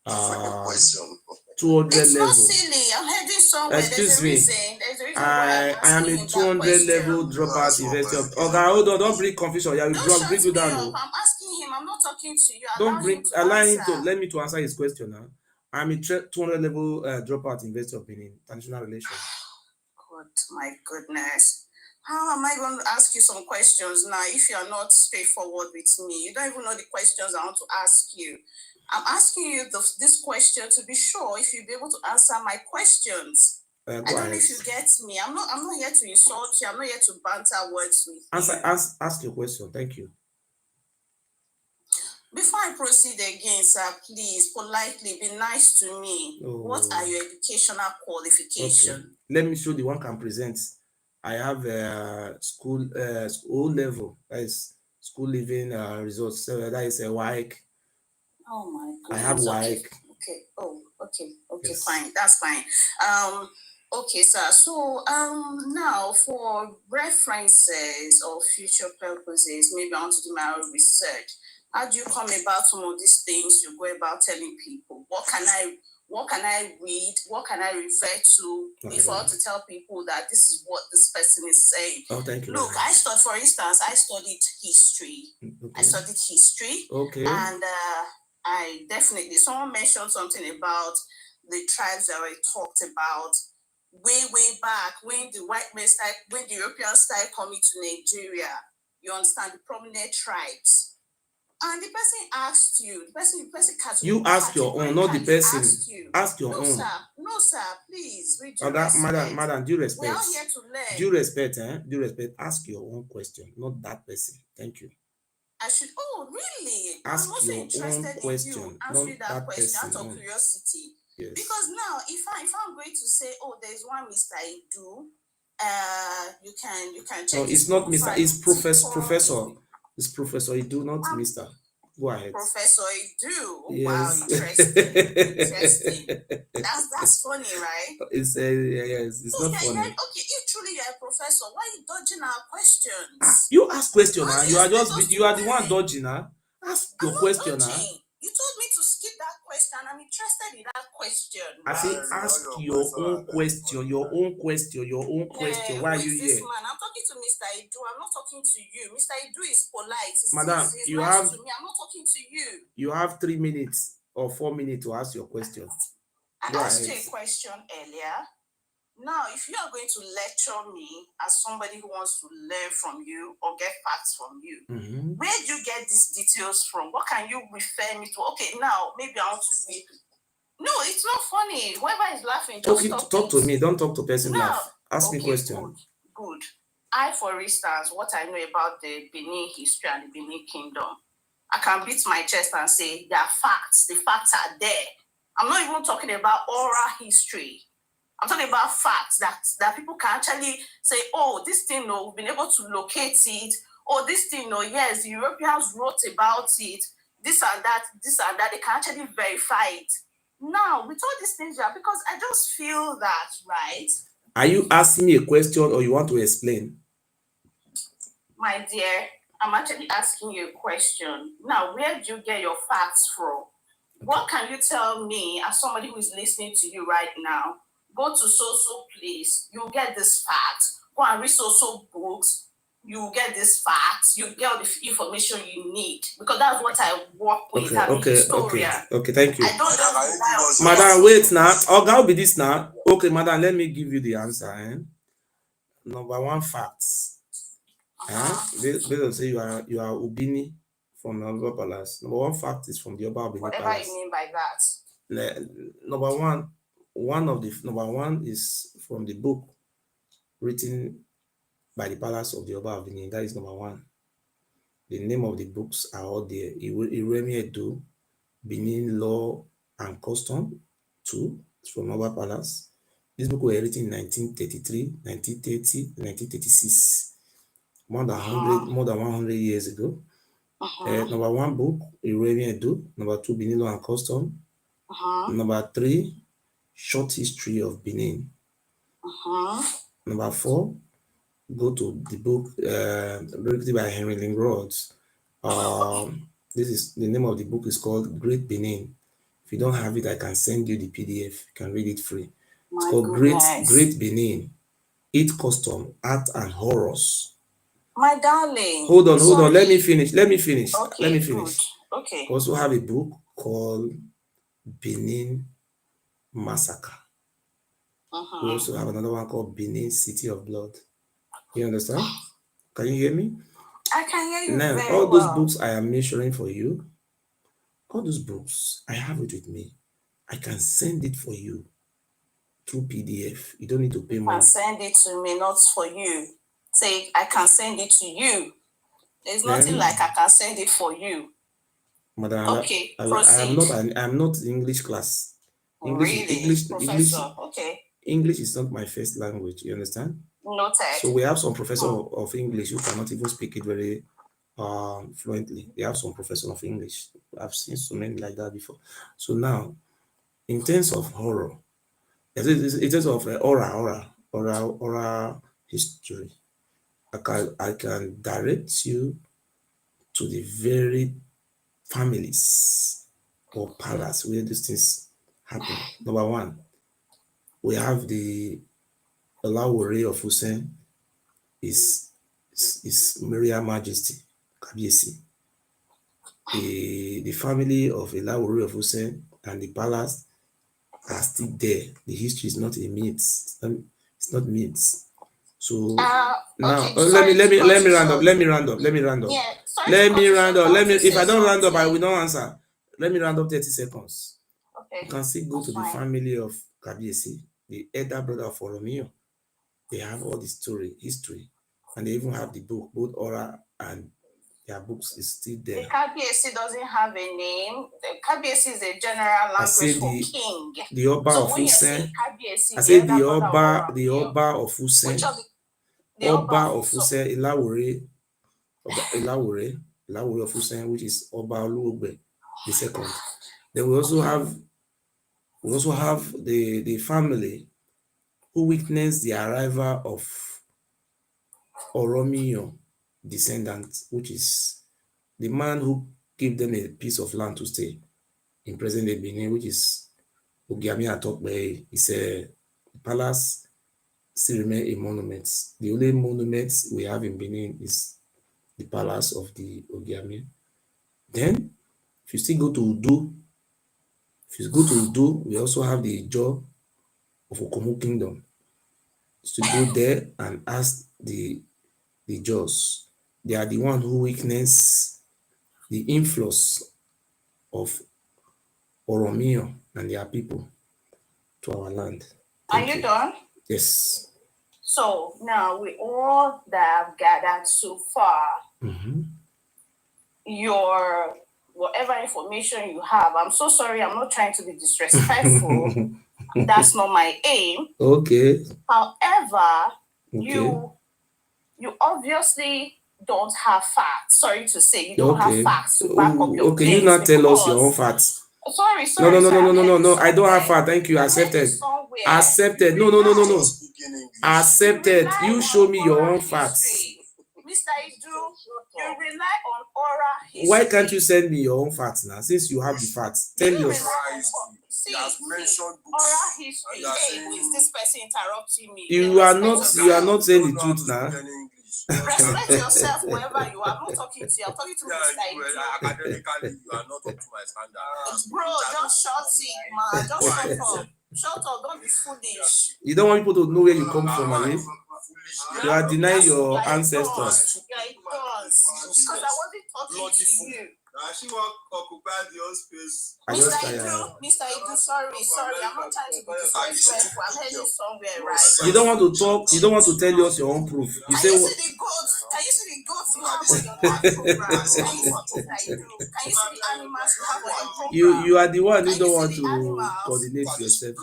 200 it's level. Not silly. I'm heading somewhere. Excuse me. There's a reason why I am in 200 level dropout University of. Okay, hold on. Don't bring confusion. Yeah, we bring you down. I'm asking him. I'm not talking to you. Allow him to let me to answer his question now. I'm in 200 level dropout University of Benin, international relations. God, my goodness. How am I going to ask you some questions now if you're not straightforward with me? You don't even know the questions I want to ask you. I'm asking you this question to be sure if you'll be able to answer my questions. I don't know if you get me. I'm not here to insult you. I'm not here to banter words with you. Ask your question. Thank you. Before I proceed again, sir, please politely be nice to me. Oh. What are your educational qualifications? Okay. Let me show the one can present. I have school level. That is school living results. So that is a WAEC. Oh my goodness. I have WAEC. Okay. Oh, okay. Yes. Fine. That's fine. Okay, sir. So now for references or future purposes, maybe I want to do my own research. How do you come about some of these things you go about telling people? What can I read? What can I refer to if I want to tell people that this is what this person is saying? Oh, thank you. Look, for instance, I studied history. Okay. Okay. And I definitely, someone mentioned something about the tribes that were talked about way back when the when the Europeans started coming to Nigeria. You understand, the prominent tribes. And the person asked you, the person you ask your own, not the person. Ask your own. No, sir, please. Madam, due respect. We're all here to learn. Due respect. Ask your own question, not that person. Thank you. I should. Oh, really? Ask your own question, not that person. Out of curiosity. Yes. Because now, if I'm going to say, oh, there's one Mr. Idu, you can check. No, it's not Mr. It's Professor. It's Professor Idu, not Mr. Go ahead. Professor Idu. Yes. Wow, interesting. That's funny, right? It's not funny. Okay, if truly you're a professor, why are you dodging our questions? You ask question, you are the one dodging, Ask your question, You told me to skip that question. I'm interested in that question. I say ask your own question. Why are you here? Man, I'm talking to Mr. Idu. I'm not talking to you. Mr. Idu is polite. Madam, he's nice to me. I'm not talking to you. You have 3 minutes or 4 minutes to ask your question. I asked you a question earlier. Now, if you are going to lecture me as somebody who wants to learn from you or get facts from you, where do you get these details from? What can you refer me to? Okay, now, maybe I want to read. No, it's not funny. Whoever is laughing, just talk to me. Don't talk to person laugh. Ask me question. good. I, for instance, what I know about the Benin history and the Benin kingdom, I can beat my chest and say there are facts. The facts are there. I'm not even talking about oral history. I'm talking about facts that people can actually say, oh, this thing, no, we've been able to locate it. Oh, this thing, no, yes, the Europeans wrote about it. This and that, they can actually verify it. Now, with all these things, because I just feel that, right? Are you asking me a question or you want to explain? My dear, I'm actually asking you a question. Now, where do you get your facts from? Okay. What can you tell me as somebody who is listening to you right now? Go to so place, you get this facts. Go and read so books, you get this facts. You get all the information you need, because that's what I work with. Okay, thank you. I don't know. Madam, wait now. I'll be this now. Okay, madam, let me give you the answer. Number one, facts. Based on say you are Ubini from the Oba Palace. Number one fact is from the Oba Ubini Palace. Whatever you mean by that. Number one is from the book written by the Palace of the Oba Ubini. That is number one. The name of the books are all there. Iremi Edo, Benin Law and Custom 2, it's from Oba Palace. This book was written in 1933, 1930, 1936. More than 100 years ago. Number one book, Iremi Edo. Number two, Benin Law and Custom. Number three, Short History of Benin. Number four, go to the book written by Henry Lingrod. This is the name of the book is called Great Benin. If you don't have it, I can send you the PDF. You can read it free. It's called Great Benin. Its Custom, Art and Horrors. My darling. Hold on. Let me finish. Okay, good. Okay. Also have a book called Benin Massacre. We also have another one called Benin City of Blood. You understand? Can you hear me? I can hear you. Now, all those books I am measuring for you, all those books, I have it with me. I can send it for you through PDF. You don't need to pay money. You can send it to me, not for you. Say, I can send it to you. There's nothing like I can send it for you. Madam, okay, proceed. I'm not English class. English, Professor. Okay. English is not my first language. You understand? Noted. So we have some professor of English who cannot even speak it very fluently. They have some professor of English. I've seen so many like that before. So now, in terms of horror, in terms of oral history, I can direct you to the very families or palace where these things happen. Number one, we have the Olawore of Hussein is Maria Majesty Kabiesi. The family of Olawore of Hussein and the palace are still there. The history is not a myth. It's not myths. So now let me round up. Yeah, if I don't round up, I will not answer. Let me round up 30 seconds. Okay. You can still go to the family of Kabiesi, the elder brother of Oromio. They have all the history, and they even have the book, both oral and their books is still there. The Kabiesi doesn't have a name. The Kabiesi is a general language for king. The Oba of Hussein. I said the Oba of Hussein. Oba of Hussein, Ilawore of Hussein, which is Oba Oluogbe the second. Then we also have the family who witnessed the arrival of Oromio descendant, which is the man who gave them a piece of land to stay in present-day Benin, which is Ogiami Atokbe. It's a palace, still remain a monument. The only monument we have in Benin is the palace of the Ogiami. Then, if you still go to Udo, we also have the jaw of Okomu Kingdom. To go there and ask the Jaws. They are the one who witness the influx of Oromio and their people to our land. Are you done? Yes. So now with all that I've gathered so far, your whatever information you have, I'm so sorry, I'm not trying to be disrespectful. That's not my aim. Okay. However, you obviously don't have facts. Sorry to say, you don't have facts to back up your claims. You not tell us your own facts. Sorry. No. I don't have facts. Thank you. Accepted. Accepted. No. Accepted. You show me your own facts. Mr. Idu, you rely on oral history. Why can't you send me your own facts now? Since you have the facts, tell me yours. He has mentioned books. Oral history. Hey, who is this person interrupting me? You are not saying the truth now. Respect yourself wherever you are. I'm not talking to you. I'm talking to Mr. Idu. Academically, you are not up to my standard. Bro, just shut it, man. Just shut up. Shut up. Don't be foolish. You don't want people to know where you come from, right? You are denying your ancestors. Because I wasn't talking to you. She won't occupy the whole space. Mr. Idu, sorry. I'm not trying to be disrespectful. I'm heading somewhere, right? You don't want to talk. You don't want to tell us your own proof. You say, Can you see the goats you have on your program? Can you see the animals you have on your program? You are the one who don't want to coordinate yourself.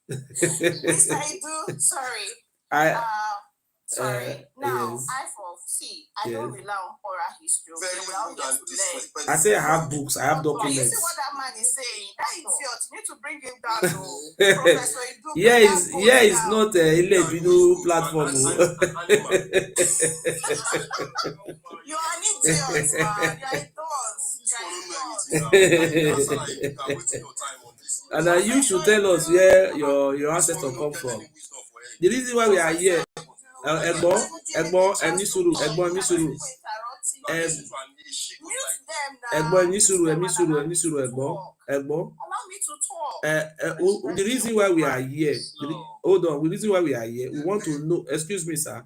Mr. Idu, sorry. Sorry. Now, yes. I don't rely on oral history. I say I have books, I have documents. You see what that man is saying? That idiot, you need to bring him down to Professor Idu. It's not a illegal platform. You are an idiot, man. You are a And you should tell us where your ancestors come from. The reason why we are here, Ẹ̀gbọ́n ẹni sùúrù. The reason why we are here, the reason why we are here, we want to know, excuse me, sir.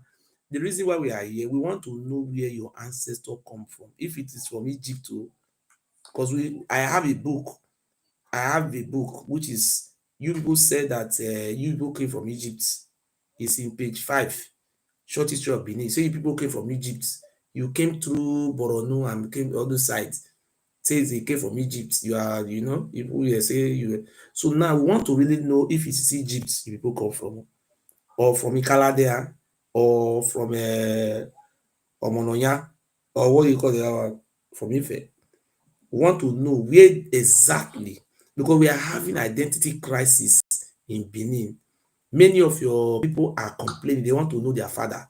The reason why we are here, we want to know where your ancestors come from. If it is from Egypt, because I have a book which is, you people said that you people came from Egypt. It's in page 5. Short history of Benin. So you people came from Egypt. You came through Borno and came other sides. Says they came from Egypt. You are, people say you. So now we want to really know if it is Egypt you people come from, or from Ikaladea, or from Omonoya, or what you call the other from Ife. We want to know where exactly, because we are having identity crisis in Benin. Many of your people are complaining. They want to know their father.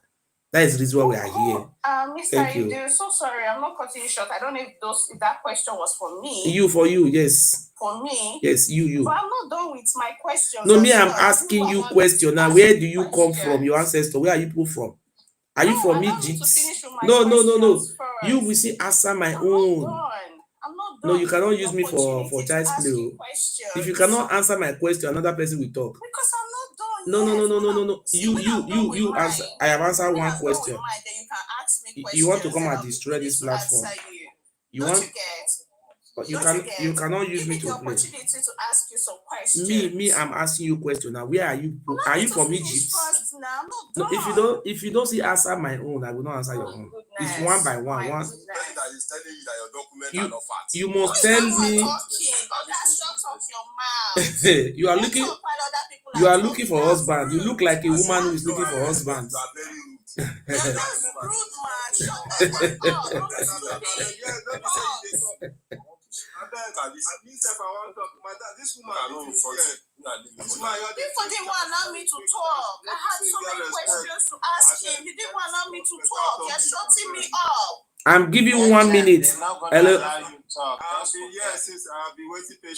That is the reason why we are here. Mr. Thank you. So sorry, I'm not cutting you short. I don't know if that question was for me. For you, yes. For me? Yes, you. But I'm not done with my question. No, me, I'm asking you question now. Where do you come from, your ancestor? Where are you people from? Are you from Egypt? No. You will see answer my own. I'm not done. No, you cannot use me for child's play. If you cannot answer my question, another person will talk. Because I'm not done. No. You answer. I have answered one question. Then you can ask me questions. You want to come and destroy this platform? You want? But you cannot use me to play. Opportunity to ask you some questions. Me, I'm asking you a question now. Where are you? Are you from Egypt? No, if you don't see answer my own, I will not answer your own. It's one by one. You must tell me. You are looking for husband. You look like a woman who is looking for husband. People didn't allow me to talk. I had so many questions to ask him. He didn't allow me to talk. You're shutting me up. I'm giving you 1 minute. Hello.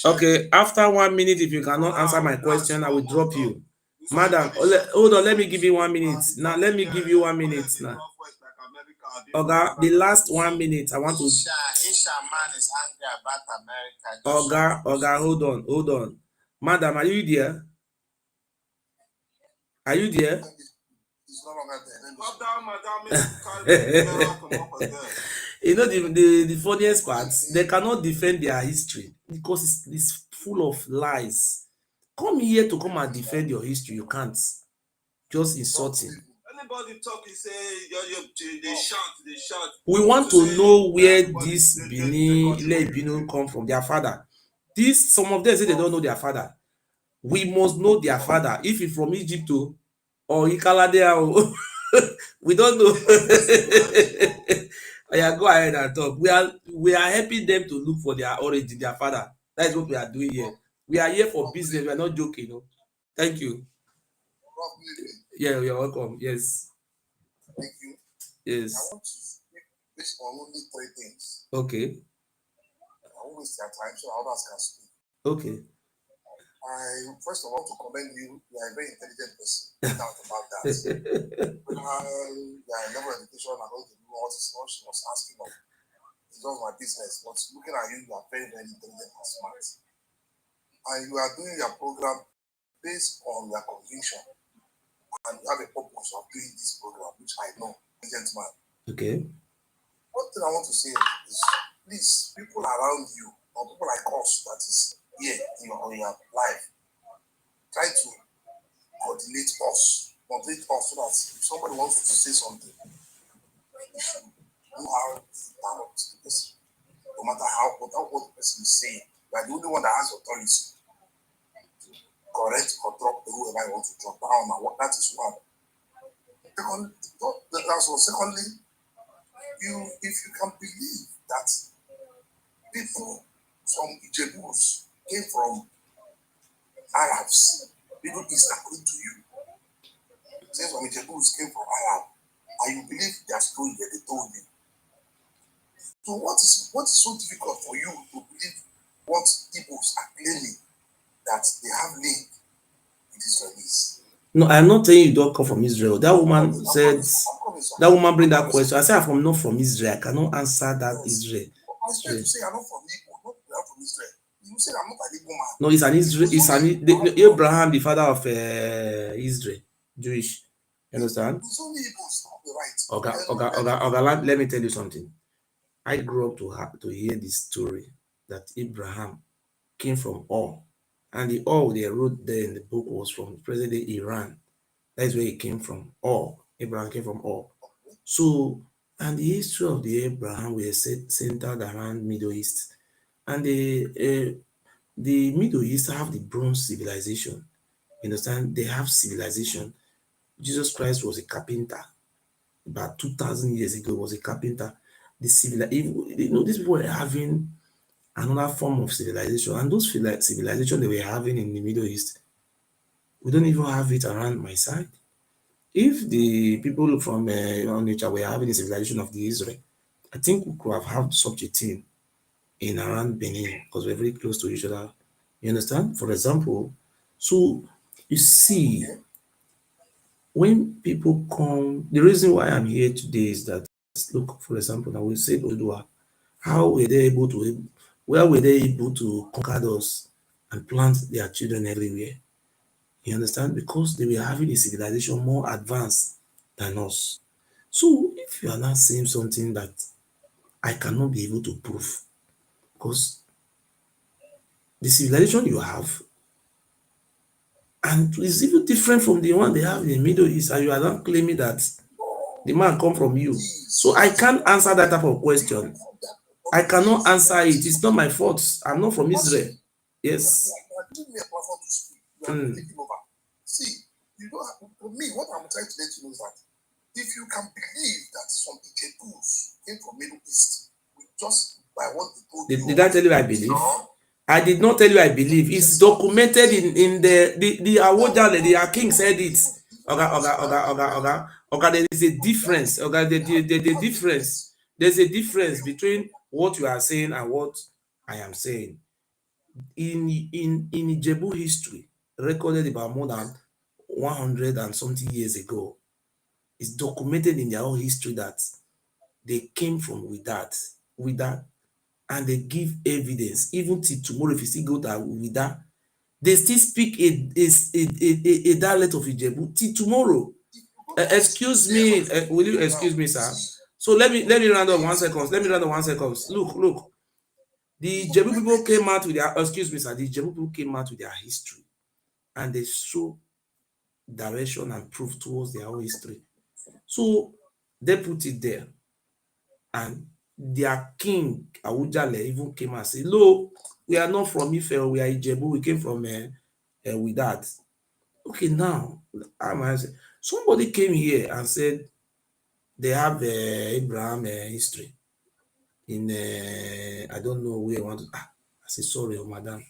Okay, after 1 minute, if you cannot answer my question, I will drop you. Madam, hold on, let me give you 1 minute. Now, let me give you 1 minute now. Okay, the last 1 minute, I want to. Okay, hold on. Madam, are you there? Are you there? You know the funniest part, they cannot defend their history because it's full of lies. Come here to come and defend your history, you can't. just insulting. Anybody talk, say they shout. We want to know where this Benin come from, their father. Some of them say they don't know their father. We must know their father. If he's from Egypt or Ikaladea, we don't know. Yeah, go ahead and talk. We are helping them to look for their origin, their father. That is what we are doing here. We are here for business. We are not joking. No? Thank you. Yeah, you're welcome. Yes. Thank you. Yes. I want to speak based on only 3 things. Okay. I won't waste your time so others can speak. Okay. I first of all want to commend you. You are a very intelligent person. No doubt about that. You are a level of education. I don't know what she was asking of. It's just my business. But looking at you, you are very, very intelligent and smart. And you are doing your program based on your conviction. And you have a purpose of doing this program, which I know, gentleman. Okay. One thing I want to say is, please, people around you, or people like us that is here in your life, try to coordinate us, motivate us so that if somebody wants to say something, we should know how to start the person. No matter what the person is saying, you are the only one that has authority to correct or drop whoever I want to drop down. And that is one. Secondly, if you can believe that people from Ijebus came from Arabs, Middle East according to you. Since from Ijebus came from Arab, and you believe their story that they told you. So what is so difficult for you to believe what Igbos are claiming that they have link with Israelis? No, I'm not saying you don't come from Israel. That woman said, that woman bring that question. I said I'm not from Israel. I cannot answer that. Yes. Israel. I expect to say I'm not from Igbo, not from Israel. You say I'm not an Igbo man. No, it's an Israel. It's Abraham, the father of Israel, Jewish. You understand? It's only Igbos, right. Okay, let me tell you something. I grew up to hear this story that Abraham came from Ur. And the Ur they wrote there in the book was from present-day Iran. That is where he came from. Ur. Abraham came from Ur. So, and the history of the Abraham was centered around Middle East. And the Middle East have the Bronze civilization. You understand? They have civilization. Jesus Christ was a carpenter. About 2,000 years ago, was a carpenter. These people were having another form of civilization, and those civilization they were having in the Middle East, we don't even have it around my side. If the people from nature were having the civilization of the Israel, I think we could have had such a thing in around Benin because we're very close to each other. You understand? For example, so you see, when people come, the reason why I'm here today is that, look, for example, now we say Odua, how were they able to, where were they able to conquer us and plant their children everywhere? You understand? Because they were having a civilization more advanced than us. So if you are not saying something that I cannot be able to prove, because the civilization you have and it's even different from the one they have in the Middle East, and you are not claiming that the man come from you. So I can't answer that type of question. I cannot answer it. It's not my fault. I'm not from Israel. Yes. See, you don't have, for me, what I'm trying to let you know is that if you can believe that some Ijebus came from Middle East, just by what they told you. Did I tell you I believe? No. I did not tell you I believe. It's documented in the Awojale, the king said it. Okay, there is a difference. Okay, the difference. There's a difference between what you are saying and what I am saying. In Ijebu history, recorded about more than 100 and something years ago, it's documented in their own history that they came from with that, and they give evidence. Even till tomorrow, if you still go to with that, they still speak a dialect of Ijebu till tomorrow. Excuse me, will you excuse me, sir? So let me round up 1 second. Let me round up 1 second. Look. The Ijebu people came out with their, excuse me, sir. The Ijebu people came out with their history, and they show direction and proof towards their own history. So they put it there, and their king Awujale even came and said, "No, we are not from Ife, we are Ijebu. We came from with that." Okay, now somebody came here and said they have Abraham history in I don't know where I want to. I say sorry, madam.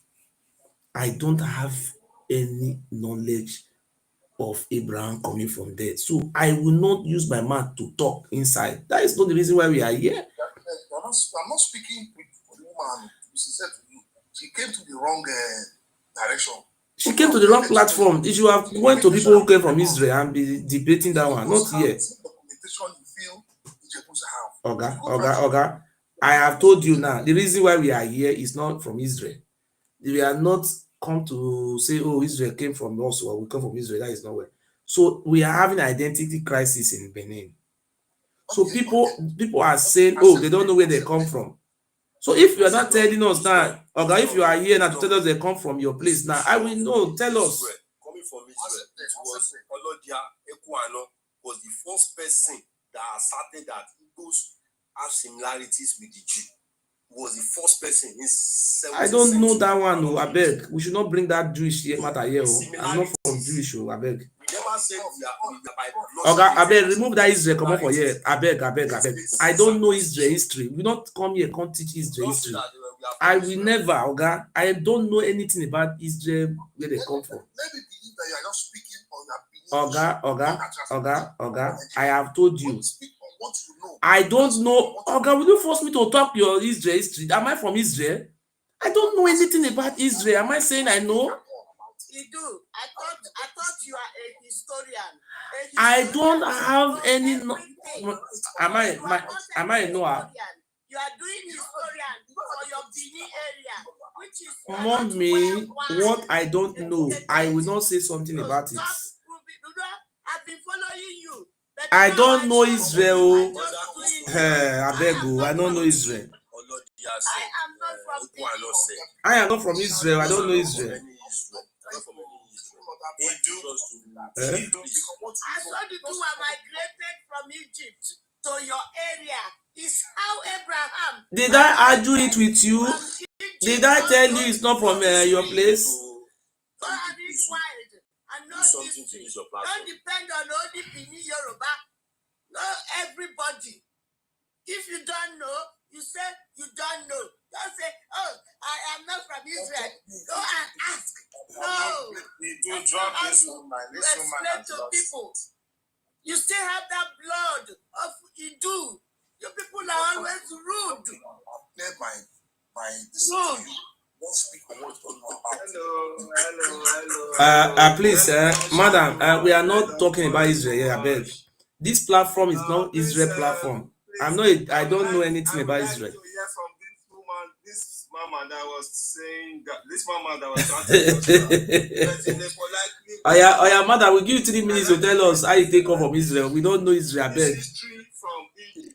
I don't have any knowledge of Abraham coming from there. So I will not use my mouth to talk inside. That is not the reason why we are here. I'm not speaking for the woman. She said to you, she came to the wrong direction. She came to the wrong platform. If you have went to people who came from Israel and be debating that one, not here. Oga. I have told you now, the reason why we are here is not from Israel. We are not come to say, oh, Israel came from us or we come from Israel. That is nowhere. So we are having an identity crisis in Benin. So people are saying, oh, they don't know where they come from. So if you are not telling us now, Oga, if you are here now to tell us they come from your place now, I will know. Tell us. Coming from Israel, it was Olodia Ekuano was the first person that asserted that Igbos have similarities with the Jew. Was the first person in 17th I don't know that one. No, I beg. We should not bring that Jewish matter here. I'm not from Jewish. I beg. We never said we are by Oga, I beg. Remove that Israel. Come on for here. I beg. I don't know Israel history. We not come here. Can't teach Israel history. I will never, Oga. I don't know anything about Israel where they come from. Oga. I have told you. I don't know. Oga, will you force me to talk your Israel history? Am I from Israel? I don't know anything about Israel. Am I saying I know? You do. I thought you are a historian. I don't have any. Am I a Noah? You are doing historian for your Benin area, which is Mommy, what I don't know, I will not say something about it. I've been following you. I don't know Israel. I beg you, I don't know Israel. I am not from Israel. I don't know Israel. I saw the two were migrated from Egypt to your area. Is how Abraham. Did I argue it with you? Did I tell you it's not from your place? And no history. Don't depend on only Benin Yoruba. No, everybody. If you don't know, you say you don't know. Don't say, oh, I am not from Israel. Go and ask. No. You drop this woman. This woman to people. You still have that blood of Idu. You people are always rude. Rude. Hello. Please, madam, we are not talking about Israel here, I beg. This platform is not Israel platform. I don't know anything about Israel. This mama that was saying that this mama that was Oya, madam, we give you 3 minutes to tell us how you take off from Israel. We don't know Israel, I beg.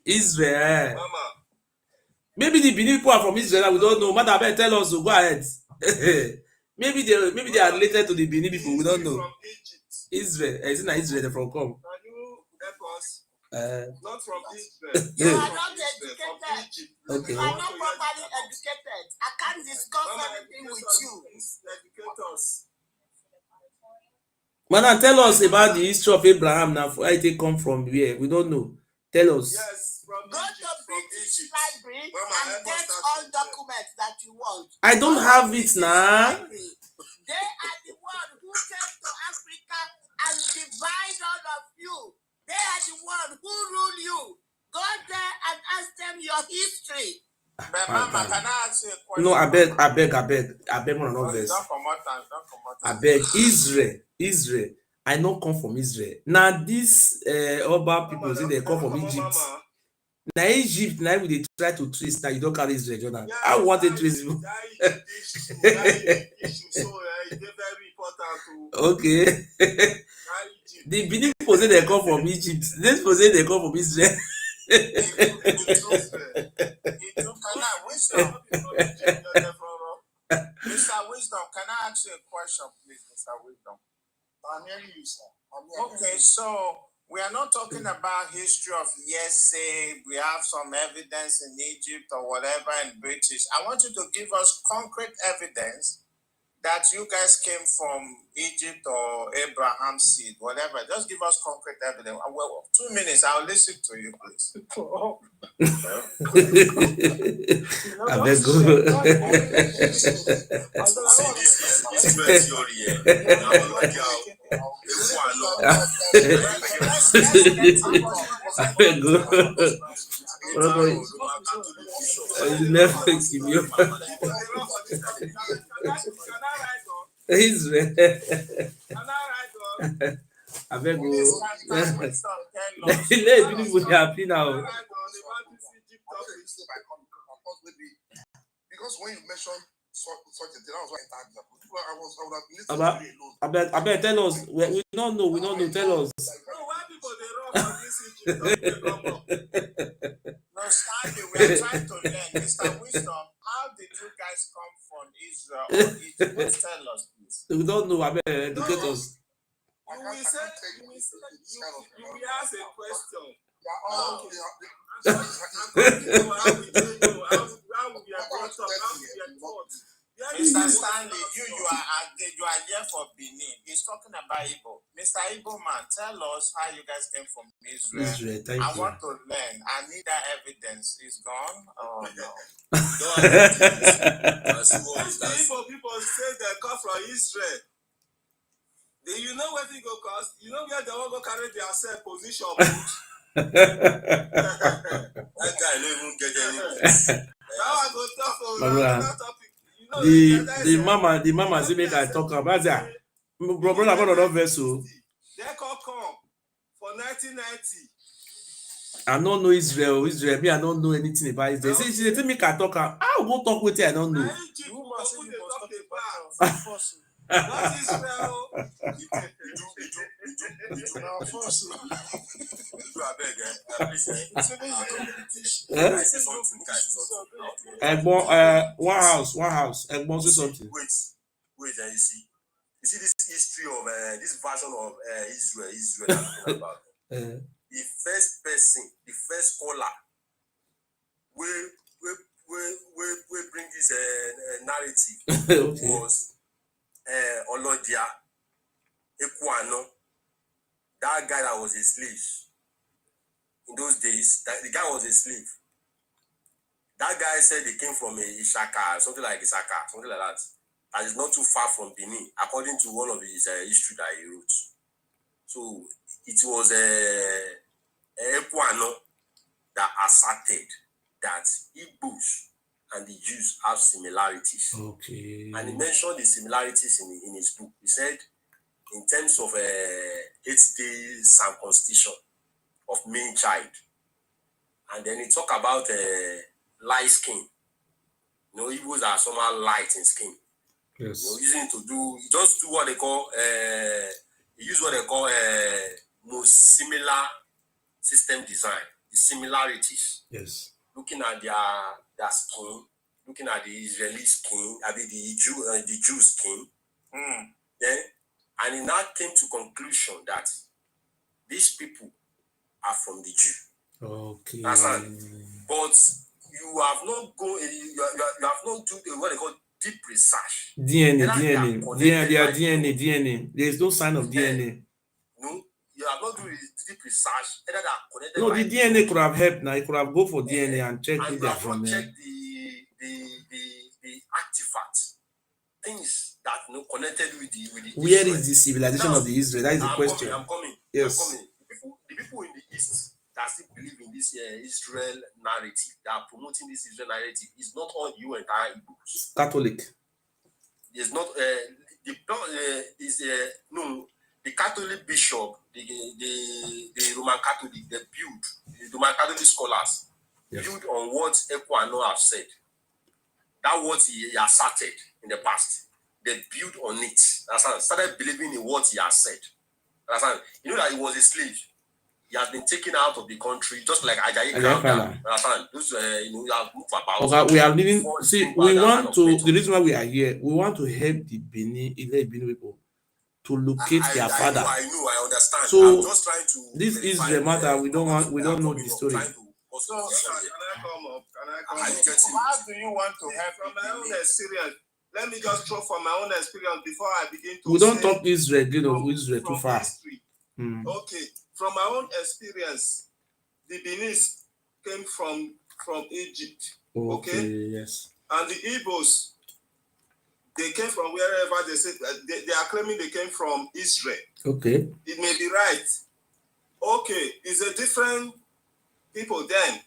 Israel. Mama. Maybe the Benin people are from Israel. We don't know. Madam, I better tell us. So go ahead. maybe they are related to the Benin people. We don't know. Israel. Is it not Israel they're from come? Can you help us? Not from Israel. You are not educated. Okay. You are not properly educated. I can't discuss anything with you. Educate us. Madam, tell us about the history of Abraham now. Where it come from? Where? We don't know. Tell us. Yes, go to British Library and get all documents that you want. I don't have it now. They are the ones who came to Africa and divide all of you. They are the ones who rule you. Go there and ask them your history. Mama, can I ask you a question? No, I beg one of us. I beg Israel. I not come from Israel. Now these Oba people say they come from Egypt. Now Egypt, now they try to trace. Now you don't carry Israel, Jonathan. Yes, I want to trace you. Okay. The Benin people say they come from Egypt. These people say they come from Israel. Mr. Wisdom, can I ask you a question, please, Mr. Wisdom? I'm hearing you, sir. Okay, so we are not talking about history of say we have some evidence in Egypt or whatever in British. I want you to give us concrete evidence that you guys came from Egypt or Abraham's seed, whatever. Just give us concrete evidence. Well, 2 minutes, I'll listen to you, please. I beg you. Israel. I beg you. Let people be happy now. Because when you mentioned such a thing, that was why I would have listened. I bet tell us. We don't know. We don't know. Tell us. No, why people they run for this Egypt? No, Stanley, we are trying to learn. Mr. Wisdom, how did you guys come from Israel or Egypt? Please tell us, please. We don't know. I bet educate us. You will ask a question. How we are brought up, how we are taught. Mr. Stanley, you are here for Benin. He's talking about Igbo. Mr. Igbo man, tell us how you guys came from Israel. Thank you. Want to learn. I need that evidence. Is gone? Oh no. Igbo people say they come from Israel. Do you know where they go cause? You know where they all go carry their self position. That guy don't even get anything. Now I go talk about topic. The mama say make I talk about that. Brother, about another vessel. They come for 1990. I don't know Israel. Me, I don't know anything about Israel. She tell me I talk. I'll go talk with her. I don't know. What Israel? One house. Say something. Wait, and you see this history of this version of Israel I'm talking about. The first person, the first scholar, we bring this narrative was Olodia Ekwano, that guy that was a slave. In those days, the guy was a slave. That guy said he came from Ishaka, something like that. That is not too far from Benin, according to one of his history that he wrote. So it was Ekwano that asserted that Igbos and the Jews have similarities. Okay. And he mentioned the similarities in his book. He said, in terms of 8-day circumcision of male child, and then he talked about light skin. You know, Igbos are somehow light in skin. Yes. You know, using to do what they call most similar system design, the similarities. Yes. Looking at their skin, looking at the Israeli skin, the Jew skin. Then, and he now came to conclusion that these people are from the Jew. Okay. But you have not done what they call deep research. DNA. There is no sign of DNA. No, you have not done deep research. Either they are connected. No, the DNA could have helped. Now you could have go for DNA and check who they are from. Check the artifacts, things that connected with the. Where is the civilization of the Israel? That is the question. I'm coming. Yes. The people in the East that still believe in this Israel narrative, that are promoting this Israel narrative, is not all you entire Igbos. Catholic. There's not the Catholic bishop, the Roman Catholic, the Roman Catholic scholars build on what Ekwano have said. That what he asserted in the past. They build on it. Started believing in what he has said. You know that he was a slave. He has been taken out of the country, just like Ajayi Crowder. Those, you have moved about. Okay, we are living. See, we want to. The reason why we are here, we want to help the Benin people to locate their father. I know, I understand. So I'm just trying to this Israel matter, we don't know the story. Can I come up? How do you want to help? From my own experience, let me just throw from my own experience before I begin to. We don't talk Israel, Israel too far. Okay, from my own experience, the Benin came from Egypt. Okay. Yes. And the Igbos, they came from wherever they said they are claiming they came from Israel. Okay. It may be right. Okay, it's a different people then.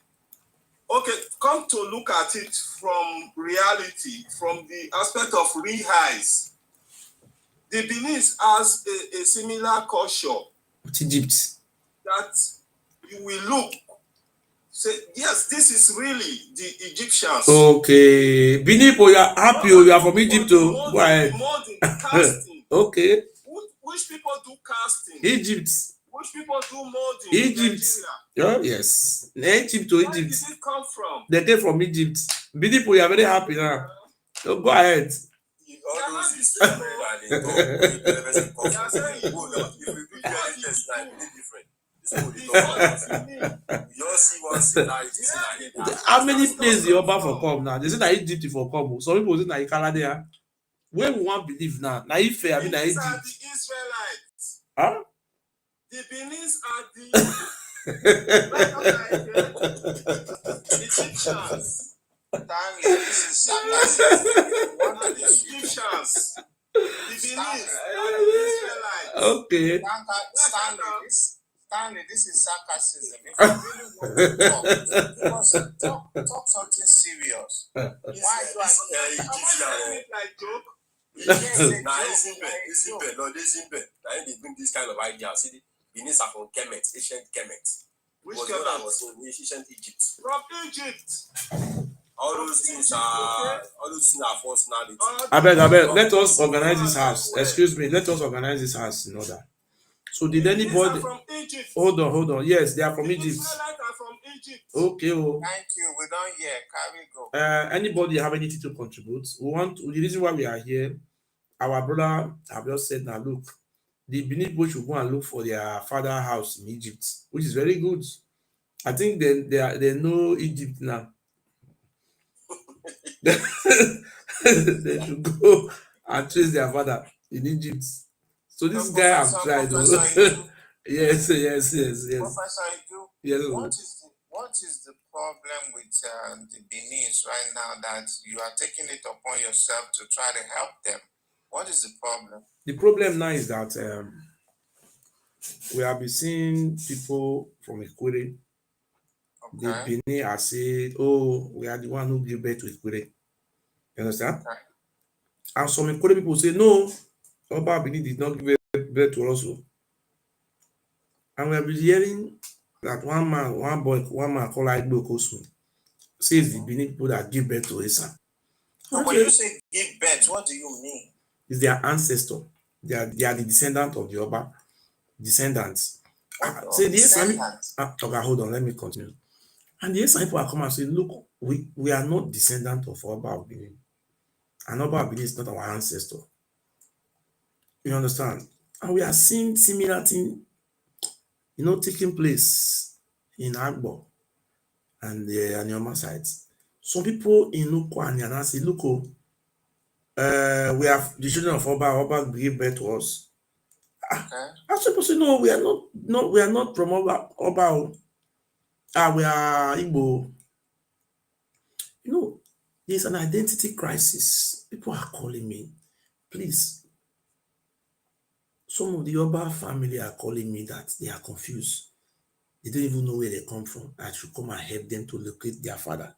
Okay, come to look at it from reality, from the aspect of real eyes. The Benin has a similar culture. Egypt. That you will look, say, yes, this is really the Egyptians. Okay. Benin, you are happy, you are from Egypt. Go ahead. Casting. Okay. Which people do casting? Egypt. Which people do molding? Egypt. Oh, yes. Egypt to Egypt. Where did it come from? They came from Egypt. Benin, you are very happy now. So go ahead. All those is how many places the Oba for come now? They say that Egypt for come. Some people say that Canada. Where we want believe now? Na Ife, I mean na Egypt. The Israelites. Huh? The Benin are the Egyptians. Egyptians. The Benin are the Israelites. Okay. Stanley, this is sarcasm. If you really want to talk something serious. Why do I say like joke? They bring this kind of idea. See, the Benin are from Kemet, ancient Kemet. Which Kemet? Was in ancient Egypt. From Egypt. All those things are false narrative. I beg. Let us organize this house. Excuse me. Let us organize this house in order. So did anybody? From Egypt. Hold on. Yes, they are from Egypt. Israelites are from Egypt. Okay. Thank you. We don't hear. Carry go. Anybody have anything to contribute? The reason why we are here, our brother have just said now, look, the Benin people should go and look for their father house in Egypt, which is very good. I think they know Egypt now. They should go and trace their father in Egypt. So this guy have tried. Yes. Professor Idu, yes. What is the problem with the Benin right now that you are taking it upon yourself to try to help them? What is the problem? The problem now is that we have been seeing people from Equity. Okay. The Benin are saying, oh, we are the one who give birth to Equity. You understand? Okay. And some Equity people say, no, Oba Benin did not give birth to us. And we have been hearing that one man called Igbo Kosu says the Benin people that give birth to Esa. When you say give birth, what do you mean? It's their ancestor. They are the descendant of the Oba. Descendants. Say the descendants. Okay, hold on, let me continue. And the Esa people are coming and say, look, we are not descendant of Oba of Benin. And Oba of Benin is not our ancestor. You understand? And we are seeing similar thing, taking place in Agbo and the Anyoma sites. Some people in Nuko and Yana say, look, we have the children of Oba give birth to us. Okay. I'm supposed to know we are not from Oba. We are Igbo. There's an identity crisis. People are calling me. Please. Some of the Oba family are calling me that they are confused. They don't even know where they come from. I should come and help them to locate their father.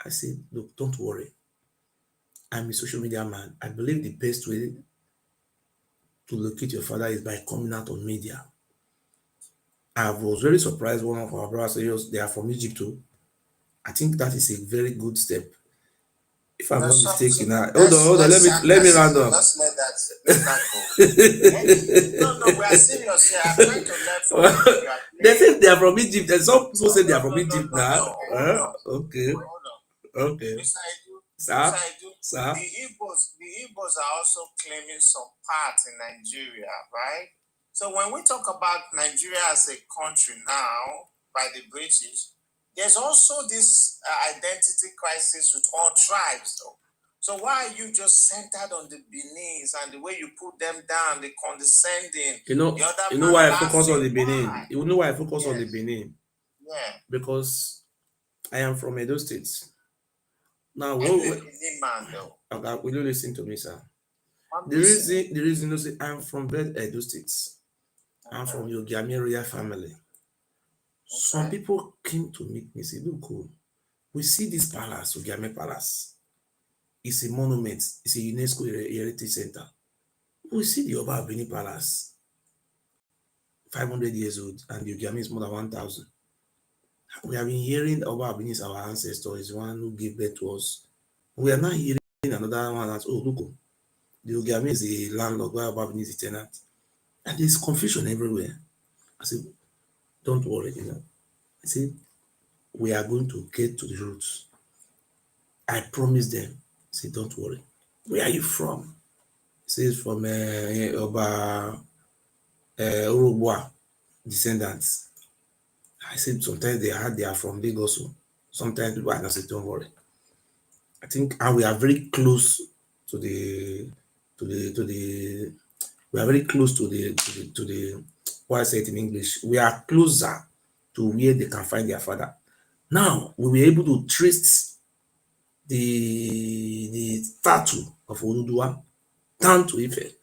I said, look, don't worry. I'm a social media man. I believe the best way to locate your father is by coming out on media. I was very surprised one of our brothers said they are from Egypt too. I think that is a very good step. If I'm not mistaken, hold on, let me round up. Let's let that go. No, we are serious here. I'm trying to learn from you. They say they are from Egypt, and some people say they are from Egypt now. Okay. Mr. Idu, Sir? The Igbos are also claiming some part in Nigeria, right? So when we talk about Nigeria as a country now by the British, there's also this identity crisis with all tribes, though. So why are you just centered on the Benin and the way you put them down, the condescending? You know why I focus on the Benin? Why? You know why I focus on the Benin? Yeah. Because I am from Edo State. Now, what Benin man though? Okay, will you listen to me, sir? The reason you say I'm from Edo State. I'm from Yogami royal family. Okay. Some people came to meet me and say, look, we see this palace, Yogami Palace. It's a monument. It's a UNESCO heritage center. We see the Oba Benin Palace, 500 years old, and the Yogami is more than 1,000. We have been hearing Oba Benin is our ancestor, is one who gave birth to us. We are now hearing another one that, oh, look, the Yogami is a landlord, while Oba Benin is a tenant. And there's confusion everywhere. I said, don't worry, I said, we are going to get to the roots. I promised them. I said, don't worry. Where are you from? He says, from Oba Urubwa descendants. I said, sometimes they are from Lagos. Sometimes people are not saying, don't worry. I think, and we are very close to the we are very close to the what I say it in English. We are closer to where they can find their father. Now we were able to trace the statue of Oduduwa down to Ife.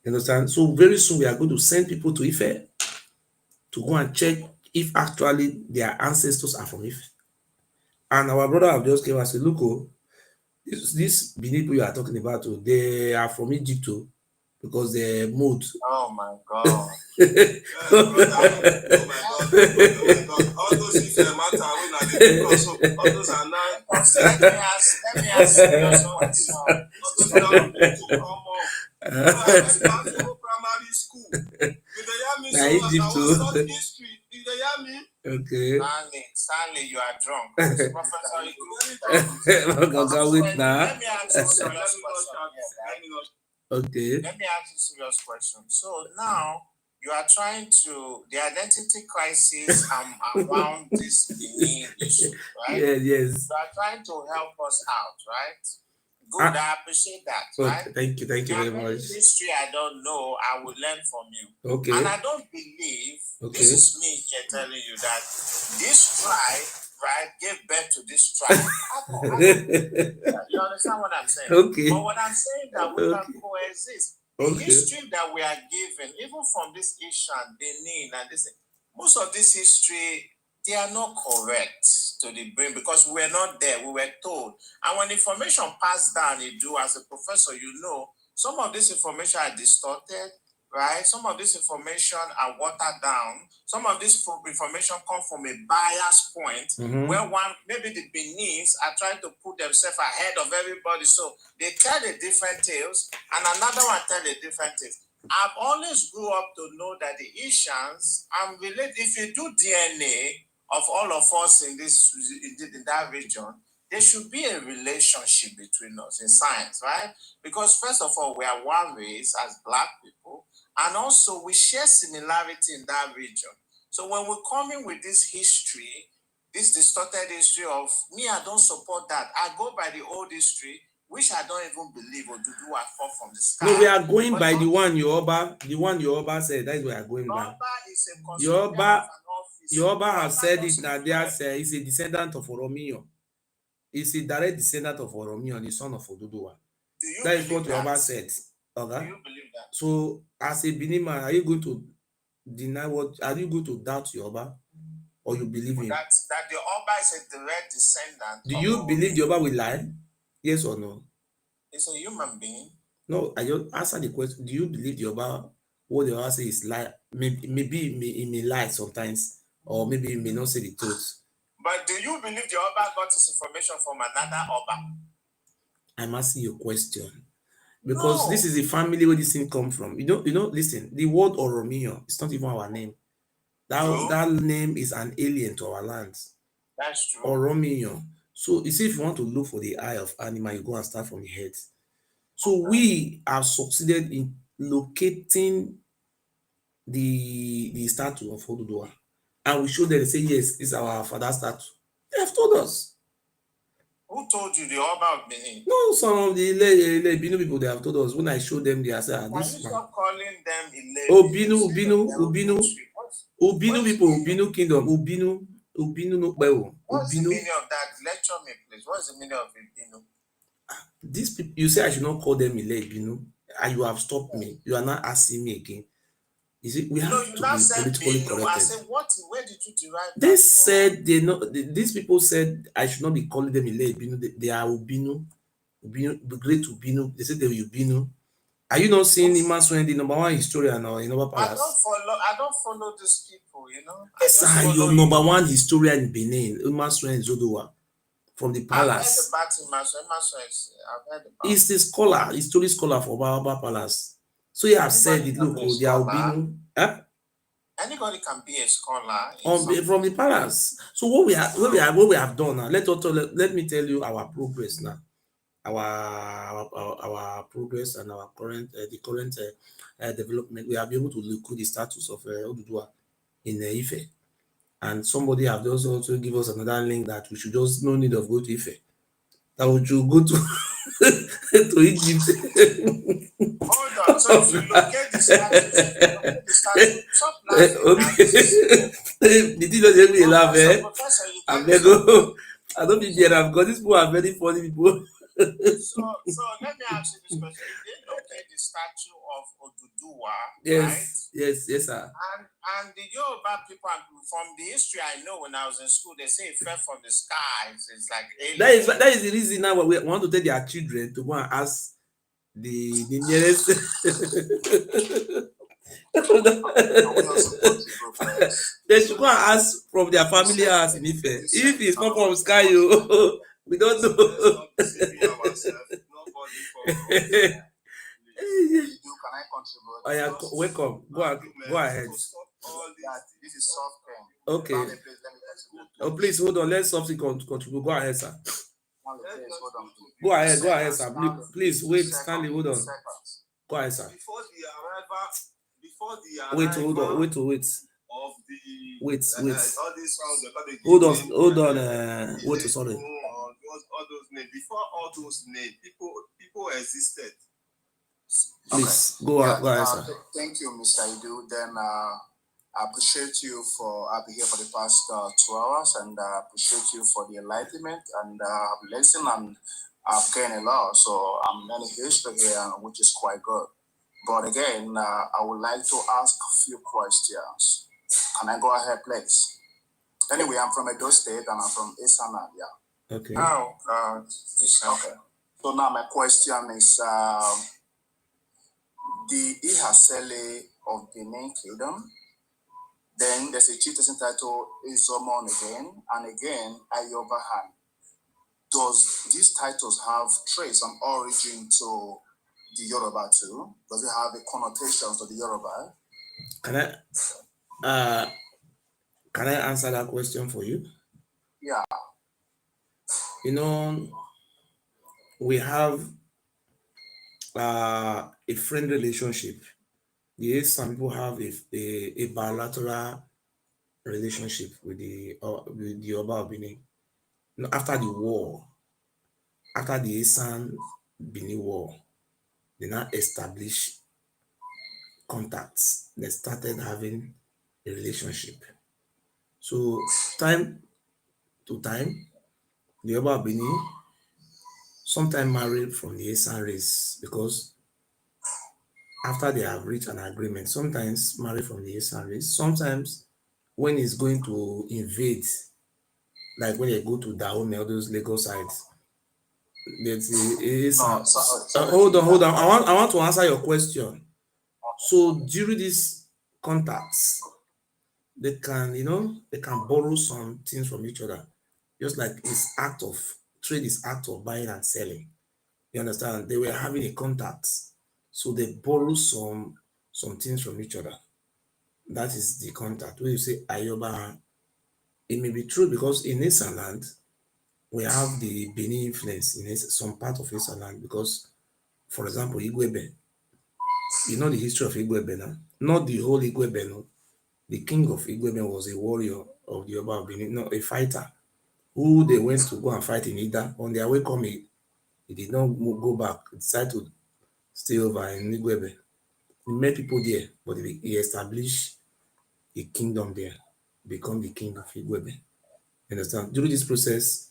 You understand? So very soon we are going to send people to Ife to go and check if actually their ancestors are from Ife. And our brother have just came and said, look, this Benin people you are talking about, they are from Egypt because they moved. Oh my God. Oh my God. All those things matter when I did also. All those are not. Let me ask you question. All those are to come up. I went back to primary school. Did they hear me? So I was studying history. Did they hear me? Okay. Stanley, you are drunk. Professor, let me ask you a serious question. Okay. Let me ask you a serious question. So now you are trying to the identity crisis around this Benin issue, right? Yes. You are trying to help us out, right? Good, I appreciate that, right? Thank you very much. History I don't know, I will learn from you. Okay. And I don't believe, this is me here telling you that this tribe, right, gave birth to this tribe. You understand what I'm saying? Okay. But what I'm saying that we can coexist. The history that we are given, even from this Asian, Benin, and this, most of this history, they are not correct to the brain because we were not there. We were told. And when information passed down, as a professor, some of this information are distorted, right? Some of this information are watered down. Some of this information come from a bias point where maybe the Beninese are trying to put themselves ahead of everybody. So they tell the different tales and another one tell the different tales. I've always grew up to know that the Asians, I'm related. If you do DNA of all of us in that region, there should be a relationship between us in science, right? Because first of all, we are one race as Black people, and also we share similarity in that region. So when we come in with this history, this distorted history of me, I don't support that. I go by the old history, which I don't even believe or do fall from the sky. No, we are going by the one Yoruba said. That's where we are going by. Yoruba has said it now. He's a descendant of Oromiyo. He's a direct descendant of Oromiyo, the son of Oduduwa. That is what Yoruba said. Okay? Do you believe that? So, as a Benin man, are you going to deny are you going to doubt Yoruba? Or you believe him? That the Oba is a direct descendant. Do you believe the Yoruba will lie? Yes or no? It's a human being. No, I just answer the question. Do you believe the Yoruba, what the Yoruba say is lie? Maybe he may lie sometimes, or maybe he may not say the truth. But do you believe the Oba got his information from another Oba? I'm asking you a question. Because this is the family where this thing come from. Listen, the word Oromiyo is not even our name. That name is an alien to our lands. That's true. Oromiyo. So you see, if you want to look for the eye of animal, you go and start from the head. So we have succeeded in locating the statue of Oduduwa, and we show them, they say, yes, it's our father's statue. They have told us. Who told you? The Oba of Benin? No, some of the Binu people, they have told us. When I show them, they say, Can this you man. stop calling them Ile? Oh, Ubinu people, Ubinu kingdom, Ubinu no Bewo. What's the meaning of that? Lecture me, please. What's the meaning of Ubinu? These people, you say I should not call them Ile Ubinu, and you have stopped me. You are not asking me again. You see, we have to be politically corrected. I said, where did you derive that? They said these people said I should not be calling them Ile Ubinu. They are Ubinu, great Ubinu. They said they were Ubinu. Are you not seeing Imasuen, the number one historian or in Nova Palace? I don't follow these people, you know. Yes, your number one historian in Benin, Imasuen Zodowa, from the palace. I've heard about Imasuen. He's the scholar, history scholar for Baobab Palace. So he have said it, look, they are Ubinu. Anybody can be a scholar from the palace. So what we have done now, let me tell you our progress now. Our progress and our current development. We have been able to look the status of Oduduwa in Ife, and somebody have just also give us another link that we should just no need of go to Ife, that we should go to to Egypt. Hold on, so if you locate the status, stop laughing. Okay. Did you not hear me laugh? I don't be there because these people are very funny people. So let me ask you this question. They locate the statue of Oduduwa, right? Yes, sir. And the Yoruba people, from the history I know when I was in school, they say it fell from the skies. It's like aliens. That is the reason now we want to tell their children to go and ask the nearest. They should go and ask from their family house in Ife. If it's not from sky, we don't know. Can I contribute? Oh, yeah, welcome. Go ahead. This is soft pen. Okay. Oh, please hold on. Let something contribute. Go ahead, sir. Go ahead, sir. Please wait. Stanley, hold on. Go ahead, sir. Before the arrival. Wait. Of the wait. All these sounds. Hold on. Wait. Sorry. All those names. Before all those names, people existed. Please go ahead, sir. Thank you, Mr. Idu. Then I appreciate you for being here for the past 2 hours, and I appreciate you for the enlightenment, and I've listened and I've gained a lot. So I'm learning history here, which is quite good. But again, I would like to ask a few questions. Can I go ahead, please? Anyway, I'm from Edo State, and I'm from Isana. Yeah. Okay. Okay. So now my question is, the Ihasele of Benin Kingdom, then there's a chieftain title Izomon again, and again Ayobahan. Does these titles have trace and origin to the Yoruba too? Does it have a connotation to the Yoruba? Can I answer that question for you? Yeah. You know, we have a friend relationship. Yes, some people have a bilateral relationship with the Oba of Benin. You know, after the war, after the Esan Benin War, they now established contacts. They started having a relationship. So time to time, the Oba of Benin sometimes married from the Esan race, because after they have reached an agreement, sometimes marry from the Esan race, sometimes when he's going to invade, like when they go to Dahomey, all those Lagos sides, hold on. I want to answer your question. So during these contacts, they can borrow some things from each other, just like trade is act of buying and selling. You understand? They were having a contact, so they borrow some things from each other. That is the contact. When you say Ayoba, it may be true because in Esan land, we have the Benin influence in some part of Eastern land because, for example, Igwebe. You know the history of Igwebe now? Not the whole Igwebe, no. The king of Igwebe was a warrior of the Oba of Benin, no, a fighter who they went to go and fight in Ida. On their way coming, he did not go back. He decided to stay over in Igwebe. He met people there, but he established a kingdom there, become the king of Igwebe. Understand? During this process,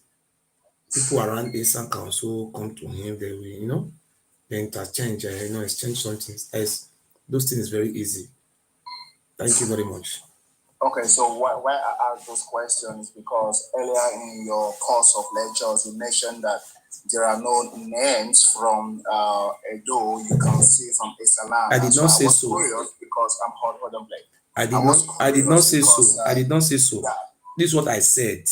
people around Eastern can also come to him. They will, they interchange, exchange something. Those things very easy. Thank you very much. Okay, so why I asked those questions because earlier in your course of lectures, you mentioned that there are no names from Edo you can see from Esaland. I did not say so. Because I'm hold on, play. I did not say so. I did not say so. Yeah. This is what I said.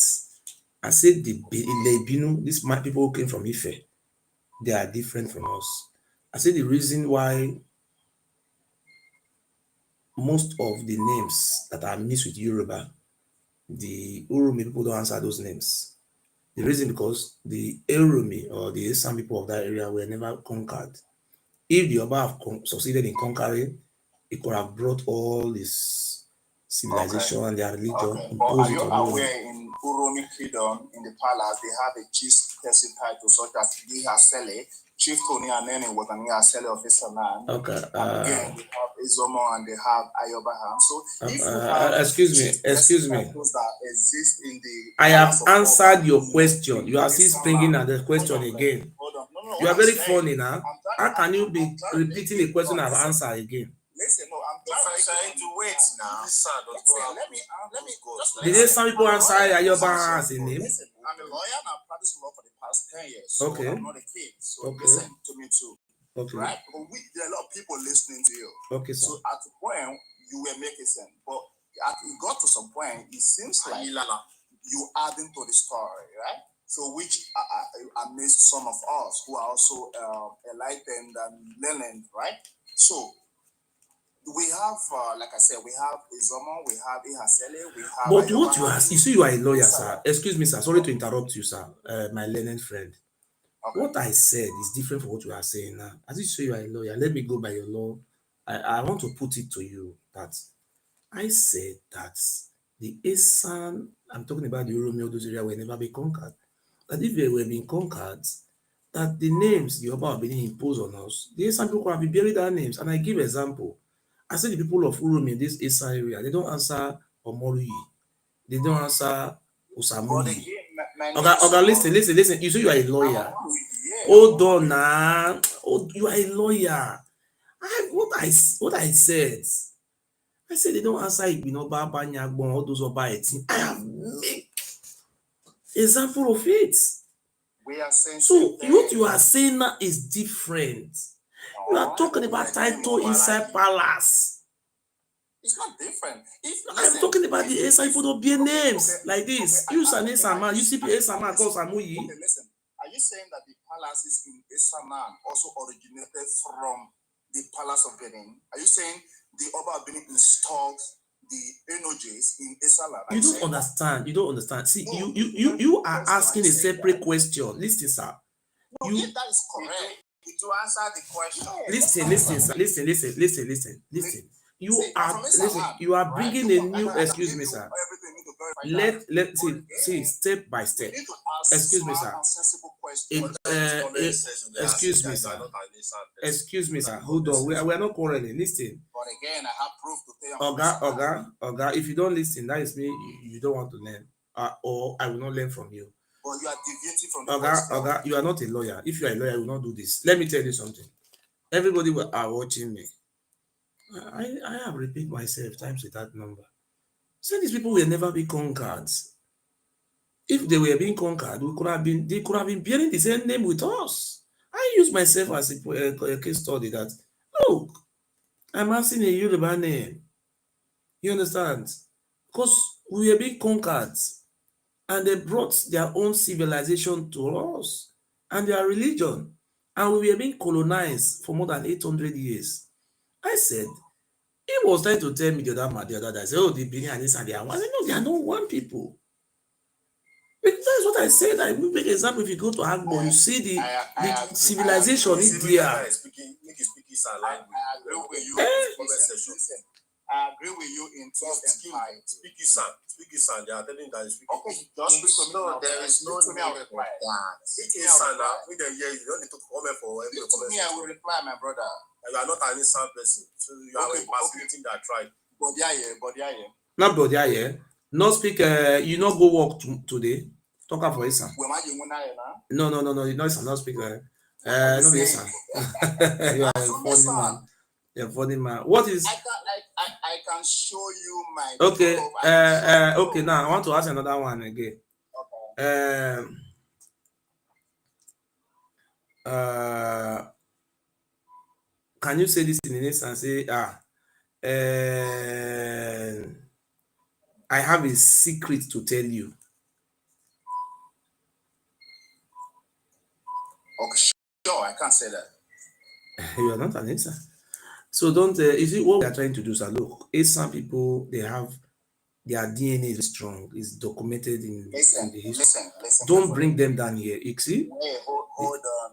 I said the Binu, these people who came from Ife, they are different from us. I said the reason why most of the names that are mixed with Yoruba, the Urumi people don't answer those names. The reason because the Urumi or the Esan people of that area were never conquered. If the Oba have succeeded in conquering, it could have brought all this civilization and their religion. But are you aware in Urumi Kingdom, in the palace, they have a chief person title such as Ihasele, Chief Tony Anene was an Ihasele of Esaland. Okay. And again, they have Izomo and they have Ayobaham. So if you have excuse me. That exist in the I have answered your question. You are still bringing the question again. Hold on. No, you are very funny now. How can you be repeating a question I've answered again? Listen, no, I'm trying to wait now. Let me go. Did some people answer Ayoba as a name? Listen, I'm a lawyer and I've practiced law for the past 10 years. So okay. I'm not a kid. So listen to me too. Okay. Right? But there are a lot of people listening to you. Okay, sir. So at the point, you were making sense. But it got to some point, it seems like you adding to the story, right? So which amazed some of us who are also enlightened and learned, right? So we have, like I said, we have Izomo, we have Ihasele, we have. But what you ask, you see, you are a lawyer, sir. Excuse me, sir. Sorry to interrupt you, sir. My learned friend. Okay. What I said is different from what you are saying now. As you say, you are a lawyer. Let me go by your law. I want to put it to you that I said that the Esan, I'm talking about the Urumi, those areas will never be conquered. That if they were being conquered, that the names the Oba are being imposed on us, the Esan people have buried their names. And I give example. I said the people of Urumi in this Esan area, they don't answer Omoruyi. They don't answer Osamuyi. Okay, listen. You say you are a lawyer. Hold on now. Oh, you are a lawyer. What I said. I said they don't answer Ibinoba, Banyagbon, all those Oba Etin. I have made example of it. We are saying so what you are saying now is different. You are talking about title inside palace. It's not different. I'm talking about the Esa people don't be names like this. You Sane Sama, you see Esama called Samuyi. Okay, listen. Are you saying that the palaces in Esaman also originated from the palace of Benin? Are you saying the Oba of Benin installed the lineages in Esaland? You don't understand. You don't understand. See, no, you are asking a separate question. Listen, sir. No, if that is correct, to answer the question. Listen. You are bringing a new. Excuse me, sir. See, step by step. Excuse me, sir. Excuse me, sir. Hold on. We are not quarreling. Listen. But again, I have proof to tell Oga. If you don't listen, that is me. You don't want to learn, or I will not learn from you. But you are deviating from the question. Oga, you are not a lawyer. If you are a lawyer, you will not do this. Let me tell you something. Everybody are watching me. I have repeated myself times with that number. So these people will never be conquered. If they were being conquered, they could have been bearing the same name with us. I use myself as a case study that, look, I'm asking a Yoruba name. You understand? Because we were being conquered and they brought their own civilization to us and their religion. And we were being colonized for more than 800 years. I said, he was trying to tell me the other day, I said, oh, the Benin and this and the other. I said, no, they are not one people. That's what I said. I will make an example. If you go to Agbo, you see the civilization is there. I agree with you. Listen, I agree with you in this entire. Speak Isan. They are telling you that you speak. Okay, just speak to me. No, there is no need to reply. Speak Isan now. We don't hear you. You don't need to comment for every comment. Me, I will reply, my brother. You are not an Isan person, so you are impersonating that tribe. Body aye. Not body aye. No speak. You not go work today. Talk about Isan. No. You know Isan. Not speak. No be Isan. You are a funny man. You're a funny man. What is? I can show you my. Okay. Okay. Now I want to ask another one again. Okay. Can you say this in English and say I have a secret to tell you. Okay, sure, I can't say that. You are not an answer. So don't, you see what we are trying to do, sir? Look, some people, they have, their DNA is strong, it's documented in the history. Listen. Don't bring them down here. You see? Hold on.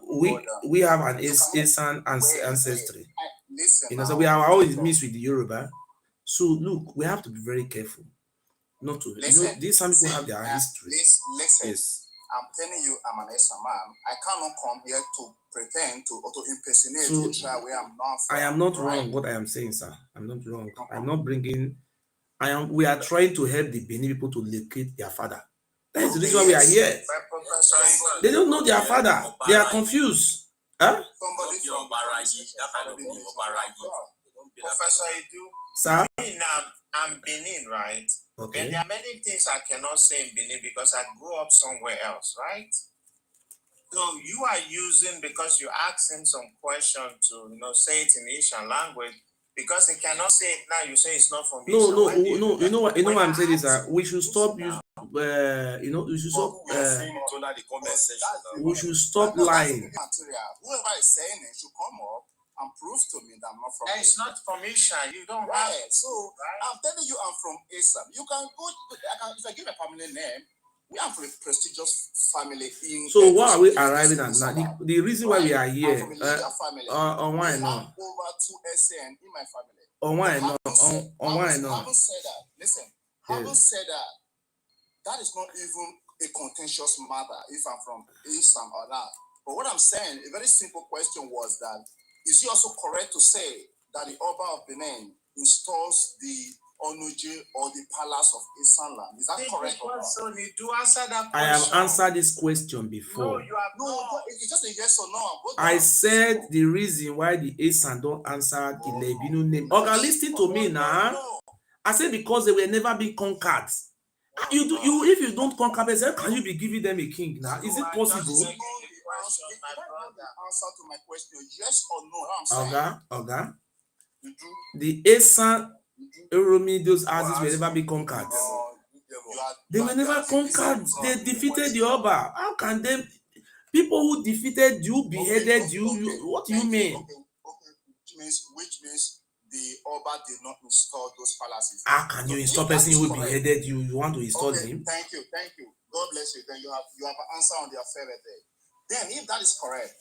We have an Esan ancestry. Listen, you know, so we are always mixed with the Yoruba. So look, we have to be very careful. Not to, listen, these some people have their history. Listen. Yes. I'm telling you, I'm an Esa man. I cannot come here to pretend to impersonate the tribe where I'm not from. I am not wrong what I am saying, sir. I'm not wrong. I'm not bringing. We are trying to help the Benin people to locate their father. That is the reason why we are here. They don't know their father. They are confused. Huh? Professor Edu. Sir? I'm Benin, right? Okay. And there are many things I cannot say in Benin because I grew up somewhere else, right? So you are using, because you asked him some question to say it in Asian language, because he cannot say it now. You say it's not from Asian. No. You know what I'm saying is that we should stop using. We should stop. We should stop lying. Whoever is saying it should come up and prove to me that I'm not from. It's not from Asia. You don't have it. So I'm telling you, I'm from Asia. You can go. If I give a family name, we are from a prestigious family in. So why are we arriving at now? The reason why we are here. On why not? Over 2 SN in my family. On why not? On why not? Having said that, listen. Having said that, that is not even a contentious matter if I'm from Islam or not. But what I'm saying, a very simple question was that, is it also correct to say that the Oba of Benin installs the Onuji or the palace of Islam? Is that correct? So you do answer that question. I have answered this question before. No, you have not. It's just a yes or no. I said the reason why the Asan don't answer the Lebino name. Okay, listen to me now. No. I said because they will never be conquered. If you don't conquer them, can you be giving them a king now? Is it possible? Answer to my question, yes or no? Okay. The Asan Uromi, those houses will never be conquered. They were never conquered. They defeated the Oba. How can they? People who defeated you, beheaded you. What do you mean? Okay. Which means the Oba did not install those palaces. How can you install person who beheaded you? You want to install him? Thank you. God bless you. Then you have an answer on the affair there. Then, if that is correct,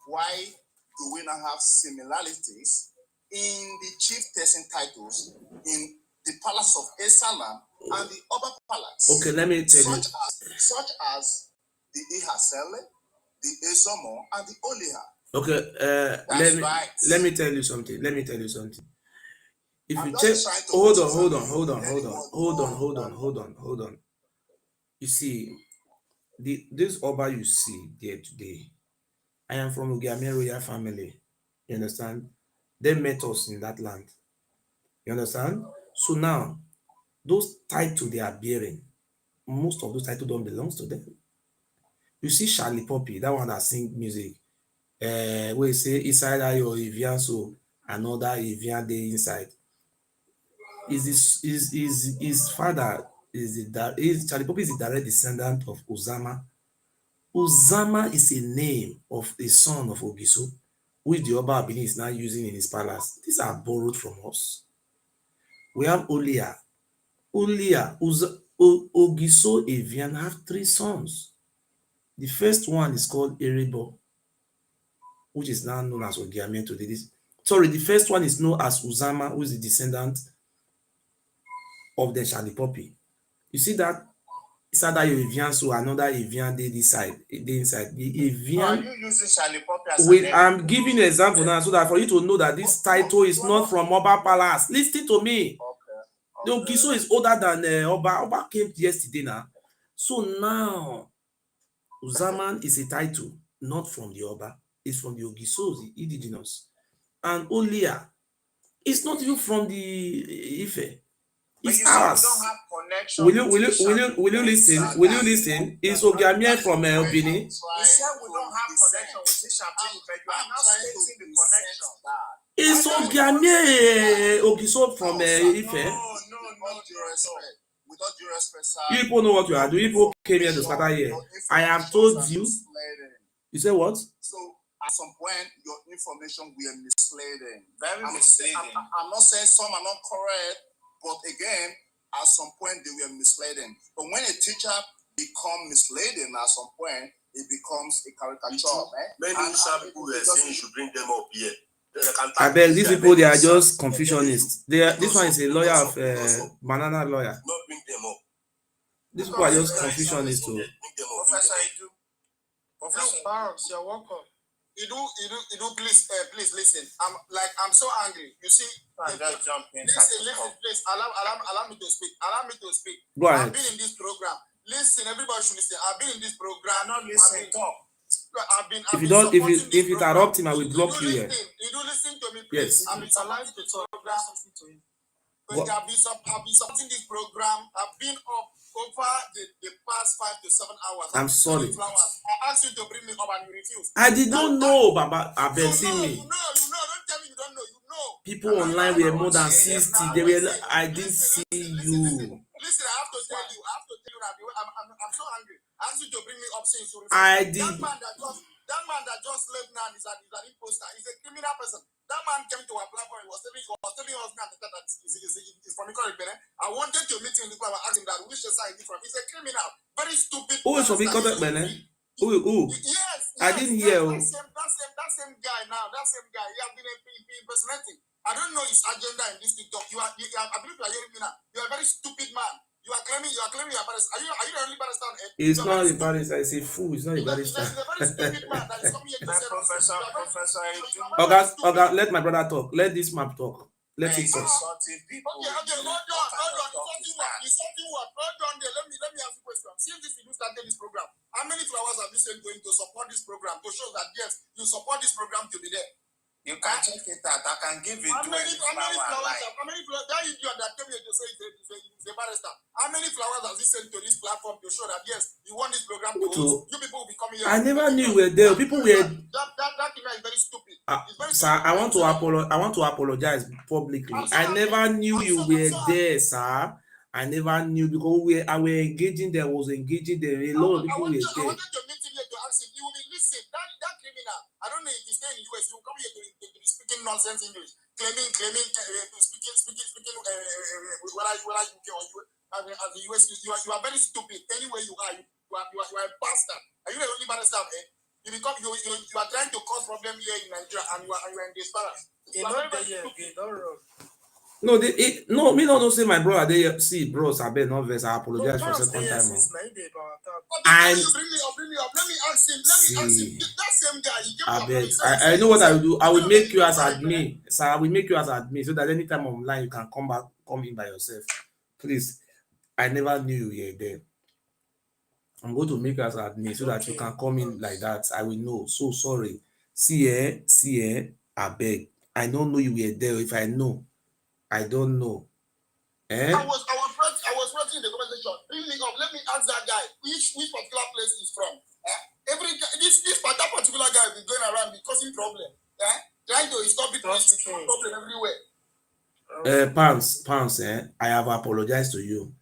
why do we not have similarities in the chieftain titles in the palace of Esalam and the Oba Palace? Okay, let me tell you. Such as the Ihasele, the Ezomo, and the Oliha. Okay, let me tell you something. If you check, hold on. You see, this Oba you see there today, I am from Ugiame royal family. You understand? They met us in that land. You understand? So now, those titles they are bearing, most of those titles don't belong to them. You see Charlie Poppy, that one that sing music. We say inside Ayo Evian, so another Evian day inside. His father Charlie Poppy is the direct descendant of Uzama. Uzama is a name of a son of Ogiso, which the Oba Benin is now using in his palace. These are borrowed from us. We have Olia. Oiso Evian have 3 sons. The first one is called Erebo, which is now known as Ogiame today. Sorry, the first one is known as Uzama, who is the descendant of the Shalipopi. You see that? It's either Evian, so another Evian they inside. The Evian. Are you using Shalipopi as Wait, I'm giving an example now so that for you to know that this title is not from Oba Palace. Listen to me. The Ogiso is older than Oba. Oba came yesterday now. So now, Uzaman is a title, not from the Oba. It's from the Ogisos, the indigenous. And Olia is not even from the Ife. It's ours. Will you listen? Will you listen? It's Ogiamie from Benin. You said we don't have connection with Ishapi, but you are not stating the connection. It's Ogiamie Ogiso from Ife. Without due respect, sir. You people know what you are doing. People came here to scatter here. I have told you. You say what? So at some point, your information will misleading. Very misleading. I'm not saying some are not correct, but again, at some point they were misleading. But when a teacher becomes misleading, at some point it becomes a caricature. Many people were saying you should bring them up here. I beg these people, they are just confusionists. This one is a lawyer of banana lawyer. Not bring them up. These people are just confusionists too. Professor Edu. Professor Barnes, you're welcome. Edu, please listen. I'm so angry. You see, listen, please allow me to speak. Go ahead. I've been in this program. Listen, everybody should listen. I've been in this program. Not listening. Talk. If you interrupt him, I will block you here. You do listen to me, please. Yes. I've been allowed to talk. I've been supporting this program. I've been up over the past 5 to 7 hours. I'm sorry. I asked you to bring me up and you refused. I did not know, Baba. Abel, see me. You know. Don't tell me you don't know. You know. People online were more than 60. I didn't see you. Listen, I have to tell you that I'm so angry. I asked you to bring me up since you refused. I did. That man that just left now is an imposter. He's a criminal person. That man came to our platform. He was telling us now that he's from Benin. I wanted to meet him in the club and ask him that which side he's from. He's a criminal. Very stupid. Who is from Benin? Who? Yes. I didn't hear. That same guy now. That same guy. He has been impersonating. I don't know his agenda in this TikTok. I believe you are hearing me now. You are a very stupid man. You are claiming you are barrister. Are you the only barrister on earth? It's not a barrister. It's a fool. It's not a barrister. He's a very stupid man that is coming here to say Professor. Okay, let my brother talk. Let this man talk. Let him talk. Okay, hold on. Insulting what? Hold on there. Let me ask you a question. Since you started this program, how many flowers have you sent going to support this program to show that yes, you support this program to be there? You can check it out. I can give it how many flowers? That idiot that came here to say he's a barrister. How many flowers has he sent to this platform to show that yes, you want this program to host? You people will be coming here. I never knew you were there. People were. That thing is very stupid. Sir, I want to apologize publicly. I never knew you were there, sir. I never knew because I were engaging there. Was engaging there. A lot of people were there. I wanted to meet him here to ask him. He will be listening. That criminal. I don't know if he's staying in the US. He will come here to be speaking nonsense English, claiming, speaking. Whether you UK or you as the US, you are very stupid. Anywhere you are a bastard. Are you the only bastard? You are trying to cause problem here in Nigeria, and you are in disparate. No, me not say my brother. They see, bros. I bet not verse. I apologize for second time. You bring me up. Let me ask him. That same guy. I know what I will do. I will make you as admin, sir. I will make you as admin so that anytime online you can come in by yourself. Please. I never knew you were there. I'm going to make you as admin so that you can come in like that. I will know. So sorry. See, I beg. I don't know you were there. If I know, I don't know. I was writing in the conversation. Bring me up. Let me ask that guy which particular place he's from. This particular guy will be going around causing problem. Trying to stop it. Problem everywhere. Pounds. I have apologized to you.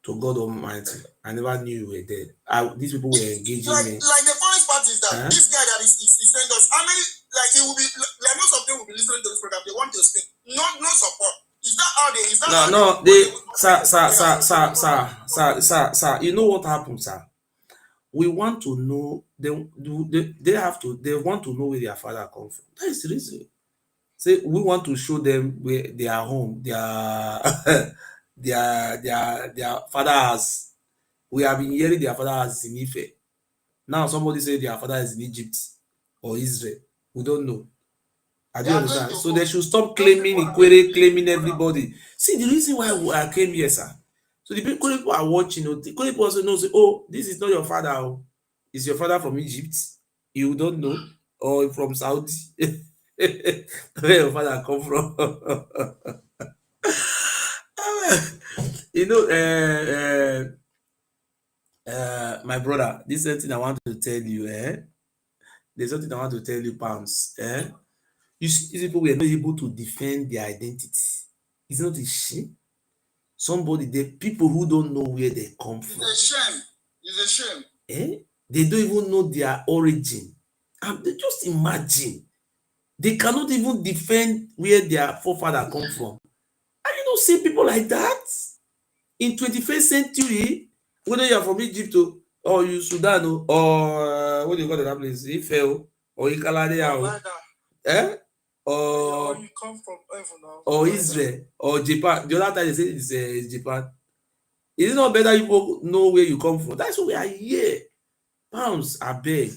To God Almighty, I never knew you were there. These people were engaging me. Like the funniest part is that this guy that is sent us, how many he will be most of them will be listening to this program. They want to speak. No support. Is that how they? Sir, you know what happened, sir? We want to know, they want to know where their father come from. That is the reason. Say we want to show them where their home, their father has. We have been hearing their father has in Ife. Now somebody say their father is in Egypt or Israel. We don't know. I do understand. So they should stop claiming Ikwere, claiming everybody. See, the reason why I came here, sir. So the people are watching, the people also know, say, oh, this is not your father. Oh. Is your father from Egypt? You don't know? Or from Saudi? Where your father come from? You know, my brother, this is something I want to tell you. There's something I want to tell you, Pounds. You see, these people were not able to defend their identity. It's not a shame. The people who don't know where they come from. It's a shame. It's a shame. They don't even know their origin. And they just imagine. They cannot even defend where their forefather come from. And you don't see people like that in 21st century, whether you are from Egypt or you Sudan or what do you call that place? Ife or Ikalade or you come from or Israel or Japan. The other time they say it's Japan. Is it not better you know where you come from? That's why we are here. Pounds, I beg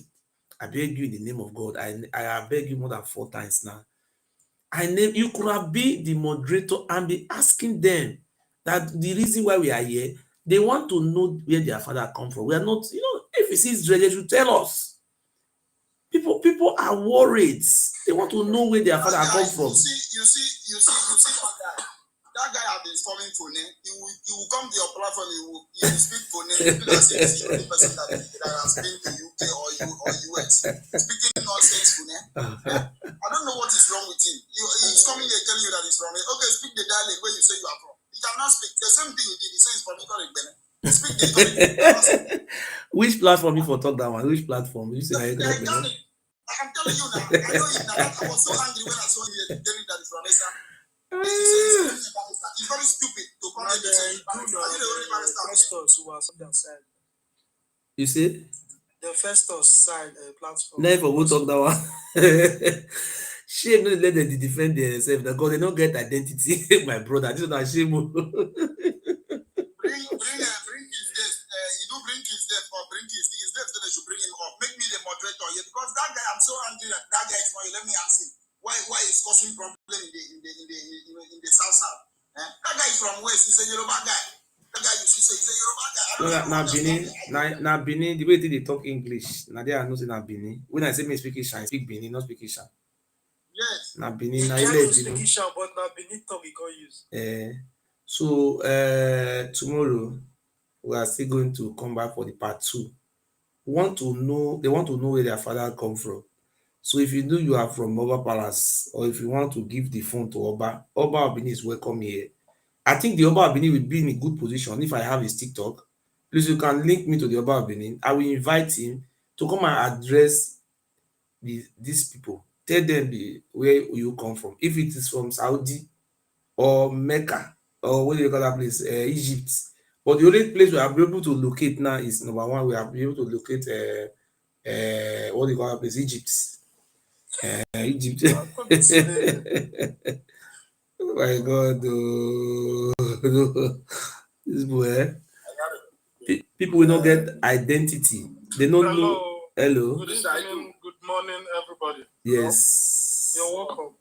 you in the name of God. I beg you more than 4 times now. You could have been the moderator and be asking them that the reason why we are here, they want to know where their father come from. We are not, if it's Israel, they should tell us. People are worried. They want to know where their father come from. You see that guy has been forming phone. He will come to your platform. He will speak phone. He will as if he's the only person that has been to UK or US speaking nonsense phone. I don't know what is wrong with him. He's coming here telling you that he's from. Okay, speak the dialect where you say you are from. He cannot speak. The same thing he did. He says he's from Benin. Speak the dialect. Which platform you for talk that one? Which platform? You say I'm telling you now. I know him now. I was so angry when I saw him telling that he's from Esa. He's very stupid to come and say Festus who was on their side. You see? The Festus side platform. Never will talk that one. Shame no let them defend themselves because they don't get identity. My brother, this is not shame. Bring his death. You do bring his death or bring his death, then they should bring him up. Make me the moderator here because that guy, I'm so angry that guy is for you. Let me ask him. Why is causing problem in the south? That guy is from West. He's a Yoruba guy. That guy you see say he's a Yoruba guy. Now Benin, the way they talk English, now they are not saying Benin. When I say me speak Ishan, I speak Benin, not speak Ishan. Yes. Now Benin, now you speak Ishan, but now Benin talk we can't use. So tomorrow we are still going to come back for the part 2. They want to know where their father come from. So if you know you are from Oba Palace, or if you want to give the phone to Oba Benin is welcome here. I think the Oba Benin will be in a good position if I have his TikTok. Please, you can link me to the Oba Benin. I will invite him to come and address these people. Tell them where you come from. If it is from Saudi or Mecca or what do you call that place, Egypt. But the only place we are able to locate now is number 1. We are able to locate what do you call that place, Egypt. Egypt. Oh my God, this boy. People will not get identity. They don't know. Hello. Good evening, good morning, everybody. Yes. You're welcome.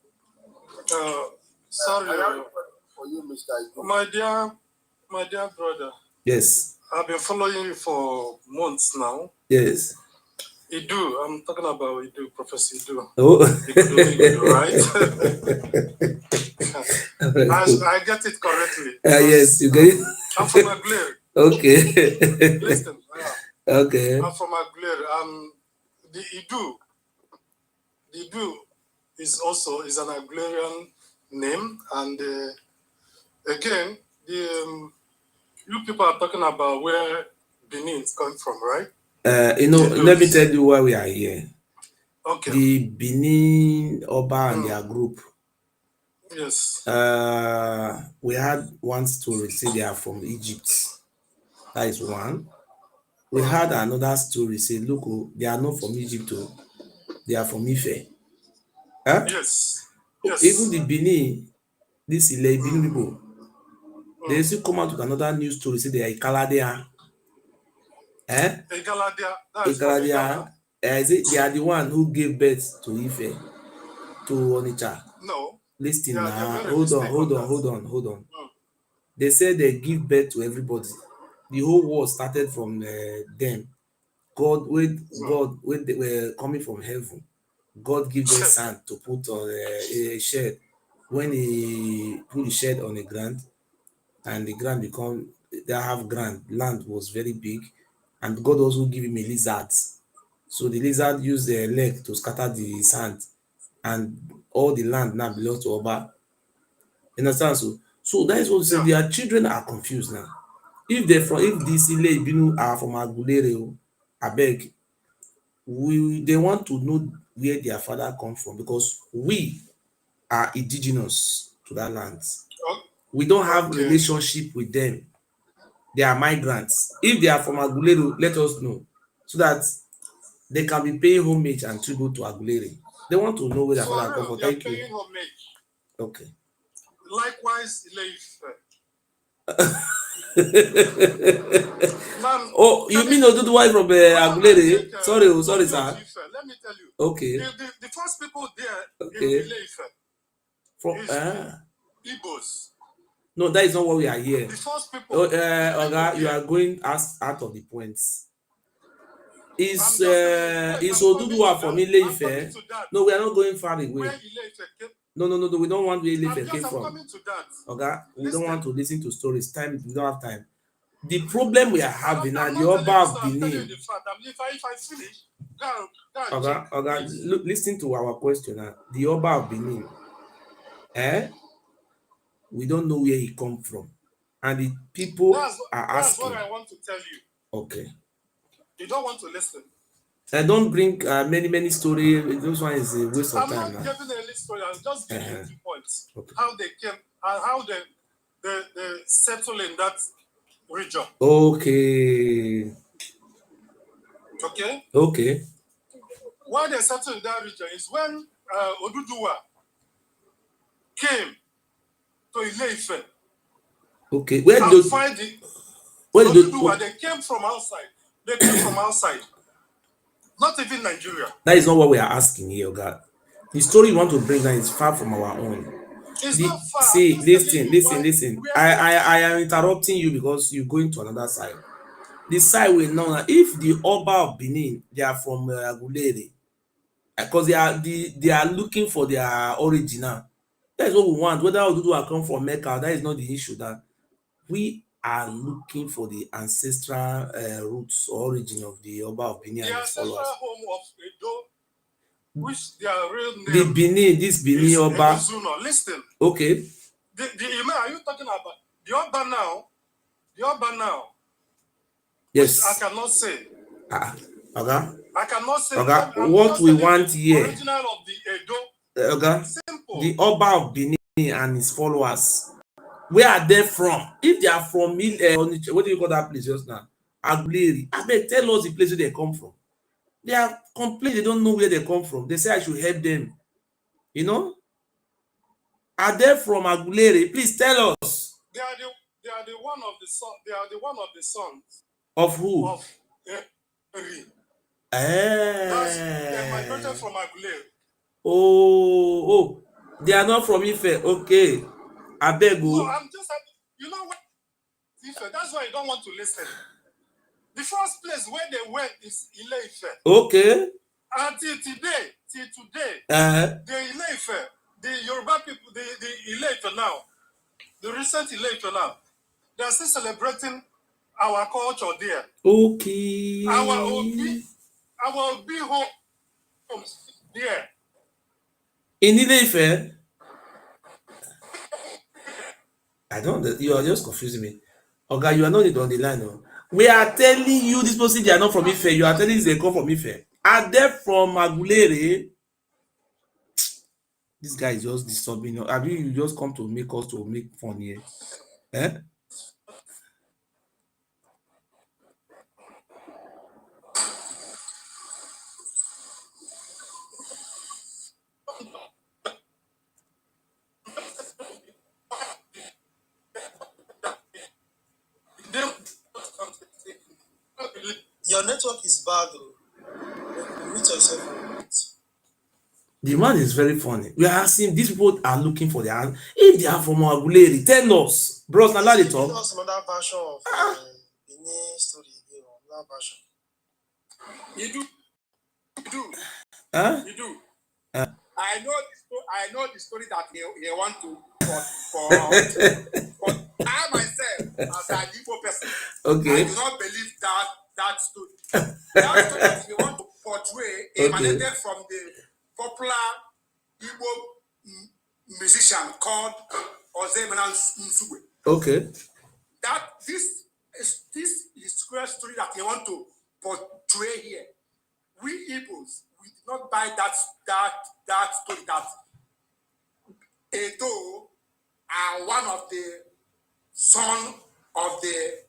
Sorry, for you, Mr. my dear brother. Yes. I've been following you for months now. Yes. Idu, I'm talking about Idu, Professor Idu. Oh. Idu, right? I get it correctly. Yes, you get it. I'm from Aguilera. Okay. Listen. Okay. I'm from Aguilera. The Idu is an Aguilerian name, and again, you people are talking about where Benin is coming from, right? Let me tell you why we are here. Okay. The Benin Oba and their group. Yes. We had one story say they are from Egypt. That is one. We had another story say, look, they are not from Egypt, they are from Ife. Huh? Yes. Yes. Even the Benin, this Benin people, they still come out with another news story say they are Ikaladia. Ikaladia. Ikaladia. They are the one who gave birth to Ife, to Onitsha. No. Listen now. Hold on. They said they give birth to everybody. The whole war started from them. God, when they were coming from heaven, God give them sand to put on a shed. When he put the shed on the ground, and the ground become, they have ground, land was very big, and God also give him a lizard. So the lizard used their leg to scatter the sand, and all the land now belongs to Oba. You understand? So that is what we say. Their children are confused now. If this Ile Ibinu are from Agulere, abeg, they want to know where their father come from, because we are indigenous to that land. We don't have relationship with them. They are migrants. If they are from Agulere, let us know, so that they can be paying homage and tribute to Agulere. They want to know where their father come from. Thank you. Homage. Okay. Likewise, Oh, you mean Oduduwa from Agulere? Sorry, sir. Let me tell you. Okay. The first people there Okay. in Ile-Ife from Igbos. No, that is not what we are here. The first people. Oga, you are going out of the points. Is Oduduwa from Ile-Ife? No, we are not going far away. Where Ile-Ife came? No, we don't want where Ile-Ife came from. Coming to that. Oga, we don't want to listen to stories. We don't have time. The problem we are having now, the Oba of Benin. If I finish, Oga, look, listen to our question now. The Oba of Benin, we don't know where he come from, and the people are asking. That's what I want to tell you. Okay. You don't want to listen. I don't bring many stories. This one is a waste of time. I'm not giving any story. I'm just giving you 2 points. Okay. How they came and how they settle in that region. Okay. Okay. Why they settle in that region is when Oduduwa came to Ile-Ife. Okay. They came from outside. Not even Nigeria. That is not what we are asking here, God. The story you want to bring down is far from our own. It's not far. See, listen. I am interrupting you because you're going to another side. The side we know that if the Oba of Benin, they are from Agulere, because they are looking for their original. That is what we want. Whether Oduduwa come from Mecca, that is not the issue. That we are looking for the ancestral roots or origin of the Oba of Benin and his followers. The ancestral home of Edo, which their real name. The Benin, this Benin Oba. Listen. Okay. Are you talking about the Oba now? The Oba now. Yes. I cannot say. Okay. I cannot say. Okay. What we want here. Original of the Edo. Okay. Simple. The Oba of Benin and his followers. Where are they from? If they are from what do you call that place just now? Agulere. Tell us the place where they come from. They are complaining, they don't know where they come from. They say I should help them. You know? Are they from Agulere? Please tell us. They are the one of the son. They are the one of the sons. Of who? Of Eri. They migrated from Agulere. Oh, they are not from Ife. Okay. Abeg. So I'm just happy. You know what? Ife, that's why you don't want to listen. The first place where they went is Ile-Ife. Okay. Until today, the Ile-Ife, the Yoruba people, the Ile-Ife now, the recent Ile-Ife now, they are still celebrating our culture there. Okay. Our Obi homes there. In Ile-Ife? I don't. You are just confusing me. Okay, you are not on the line. No. We are telling you this person they are not from Ife. You are telling us they come from Ife. Are they from Agulere? This guy is just disturbing. Have you just come to make us to make fun here? Eh? Your network is bad, though. Mute yourself. The man is very funny. We are asking, these people are looking for their, if they are from Aguleri, tell us. Bros, now they talk. Tell us another version of Benin story again, another version. You do. Huh? You do. I know the story that he want to for but I myself, as an Igbo person, Okay. I do not believe that story. That story that he want to portray emanated from the popular Igbo musician called Ozemenan Nsugbe. Okay. That this is story that he want to portray here. We Igbos, we did not buy that story that Edo are one of the son of the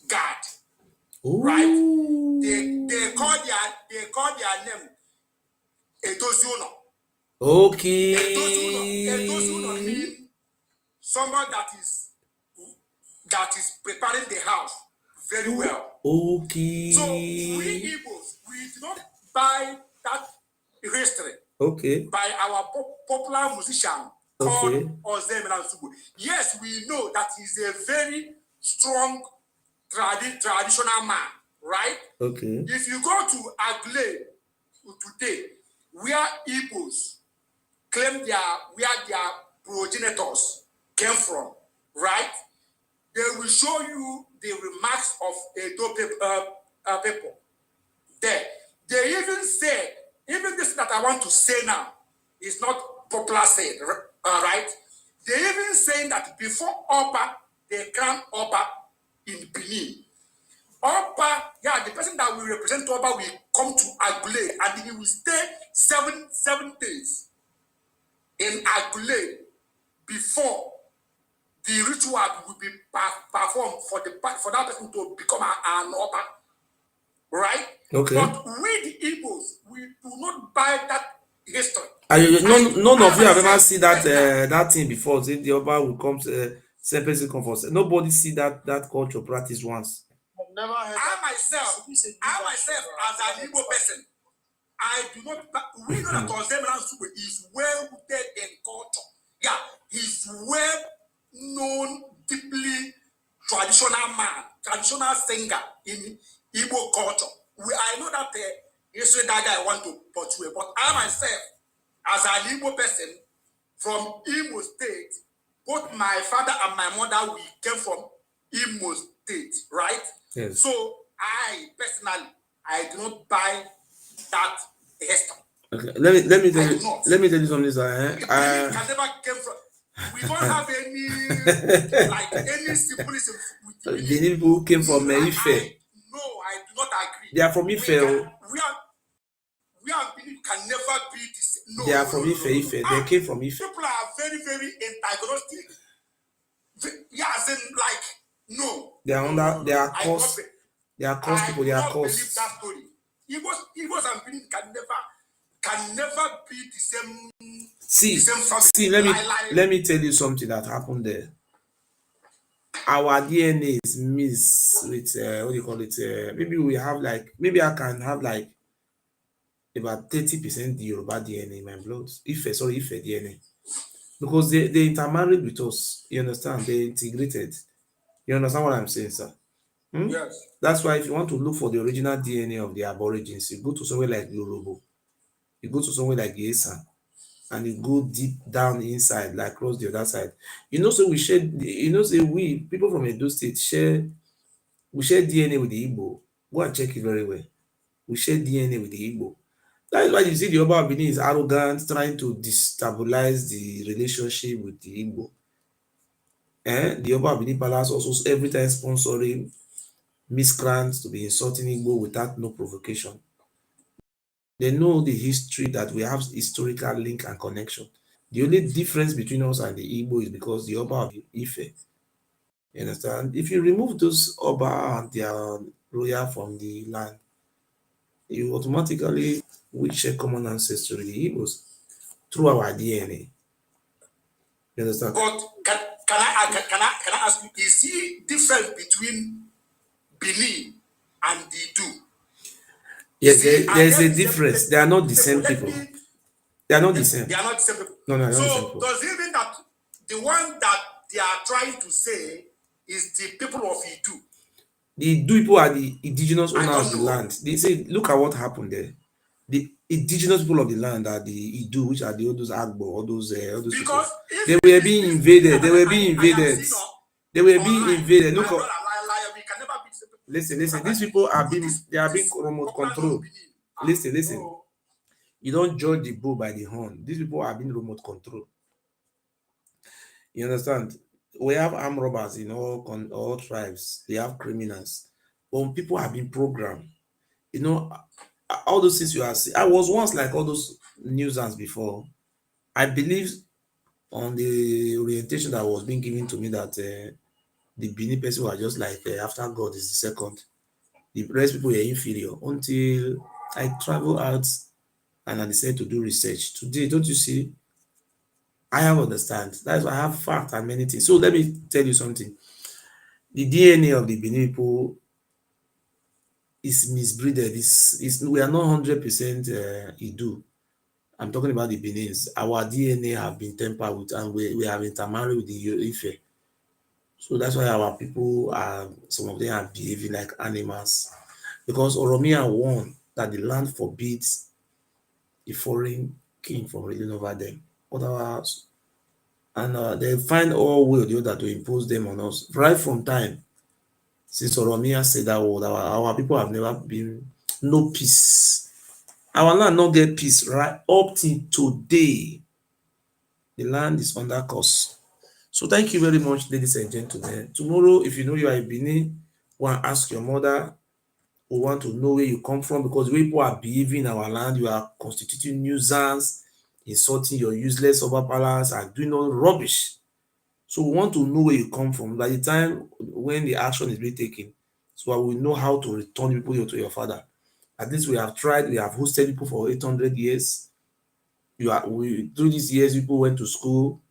God. Ooh. Right? They call their name Edozuno. Okay. Edozuno means someone that is preparing the house very well. Okay. So we Igbos, we do not buy that history. Okay. By our popular musician called Ozemenan Nsugbe. Yes, we know that he's a very strong traditional man, right? Okay. If you go to Agle today, where Igbos claim where their progenitors came from, right? They will show you the remarks of Edo people there. They even say, even this that I want to say now is not popular said, right? They even saying that before Oba, they crown Oba in Benin. Oba, the person that will represent Oba will come to Agule and he will stay seven days in Agule before the ritual will be performed for that person to become an Oba. Right? Okay. But we the Igbos, we do not buy that history. None of you have ever seen that thing before. Say the Oba will come, same person come first. Nobody see that culture practice once. I've never heard. I myself, as an Igbo person, I do not. We know that Ozemenan Nsugbe is well rooted in culture. Yeah, he's well known, deeply traditional man, traditional singer in Igbo culture. I know that history that I want to portray, but I myself, as an Igbo person from Imo State, both my father and my mother, we came from Imo State, right? Yes. So I personally, I do not buy that history. Okay. Let me tell you something, sir. Can never came from. We don't have any symbolism with the people who came from Ife. No, I do not agree. They are from Ife. We can never be this. No, they are from Ife. They came from Ife. People are very, very antagonistic. No. They are under. They are cursed. They are cursed people. They are cursed. Believe that story. Igos and Benin can never be the same. See. Let me tell you something that happened there. Our DNA is mixed with what do you call it? Maybe I can have like about 30% Yoruba DNA in my blood. Ife DNA. Because they intermarried with us. You understand? They integrated. You understand what I'm saying, sir? Yes. That's why if you want to look for the original DNA of the Aborigines, you go to somewhere like Yoruba, you go to somewhere like Yesan, and you go deep down inside, like across the other side. So we share, we people from Edo State share DNA with the Igbo. Go and check it very well. We share DNA with the Igbo. That is why you see the Oba of Benin is arrogant, trying to destabilize the relationship with the Igbo. The Oba of Benin Palace also every time sponsoring miscreants to be insulting Igbo without no provocation. They know the history that we have historical link and connection. The only difference between us and the Igbo is because the Oba of Ife. You understand? If you remove those Oba and their royal from the land, you automatically we share common ancestry with the Igbos through our DNA. You understand? But can I ask you, is the difference between Benin and the Idu? Yes, there's a difference. They are not the same people. They are not the same. They are not the same people. No, they are not the same So people. does it mean that the one that they are trying to say is the people of Idu? The Idu people are the indigenous I owners don't of the know. land. They say, look at what happened there. The indigenous people of the land are the Idu, which are all those Agbo, all those Because people. They were being invaded. They were being invaded. They were being invaded. Look at. Listen. These people are being remote controlled. Listen. You don't judge the bull by the horn. These people are being remote controlled. You understand? We have armed robbers in all tribes. They have criminals. But people have been programmed. You know, all those things you are seeing. I was once like all those nuisance before. I believe on the orientation that was being given to me that the Benin person were just like after God is the second. The rest people were inferior until I travel out and I decided to do research. Today, don't you see? I have understand. That's why I have fact and many things. So let me tell you something. The DNA of the Benin people is misbreeded. We are not 100% Idu. I'm talking about the Benins. Our DNA have been tampered with and we have intermarried with the Ife. So that's why our people are, some of them are behaving like animals. Because Oromia warned that the land forbids a foreign king from ruling over them. Otherwise, and they find all way or the other to impose them on us. Right from time since Oromia said that word, our people have never been no peace. Our land not get peace right up till today. The land is under curse. So thank you very much, ladies and gentlemen. Tomorrow, if you know you are a Benin, want to ask your mother, we want to know where you come from because the way people are behaving in our land, you are constituting nuisance, insulting your useless overpowers, and doing all rubbish. So we want to know where you come from. By the time when the action is being taken, so I will know how to return people to your father. At least we have tried, we have hosted people for 800 years. Through these years, people went to school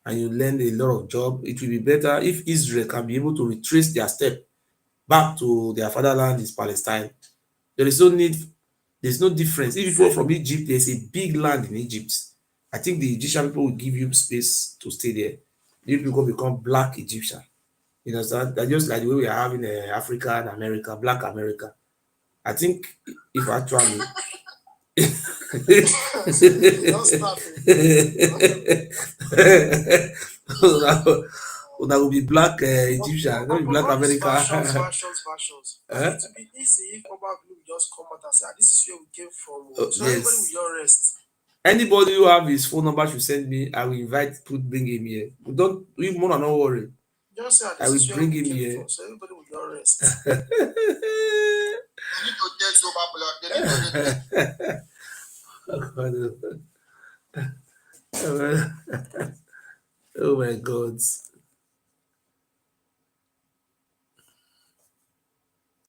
and you learned a lot of job. It will be better if Israel can be able to retrace their step back to their fatherland is Palestine. There is no need, there's no difference. If people from Egypt, there's a big land in Egypt. I think the Egyptian people will give you space to stay there. You people become black Egyptian. You know, so that's just like the way we are having Africa and America, black America. I think if actually that will be black Egyptian, not be black America. Fashions. It would be easy if Oba will just come out and say, this is where we came from. So Yes. everybody will just rest. Anybody who have his phone number should send me. I will bring him here. Don't even more, not worry. Just say, I will bring him here. So everybody will just rest. Oh my God.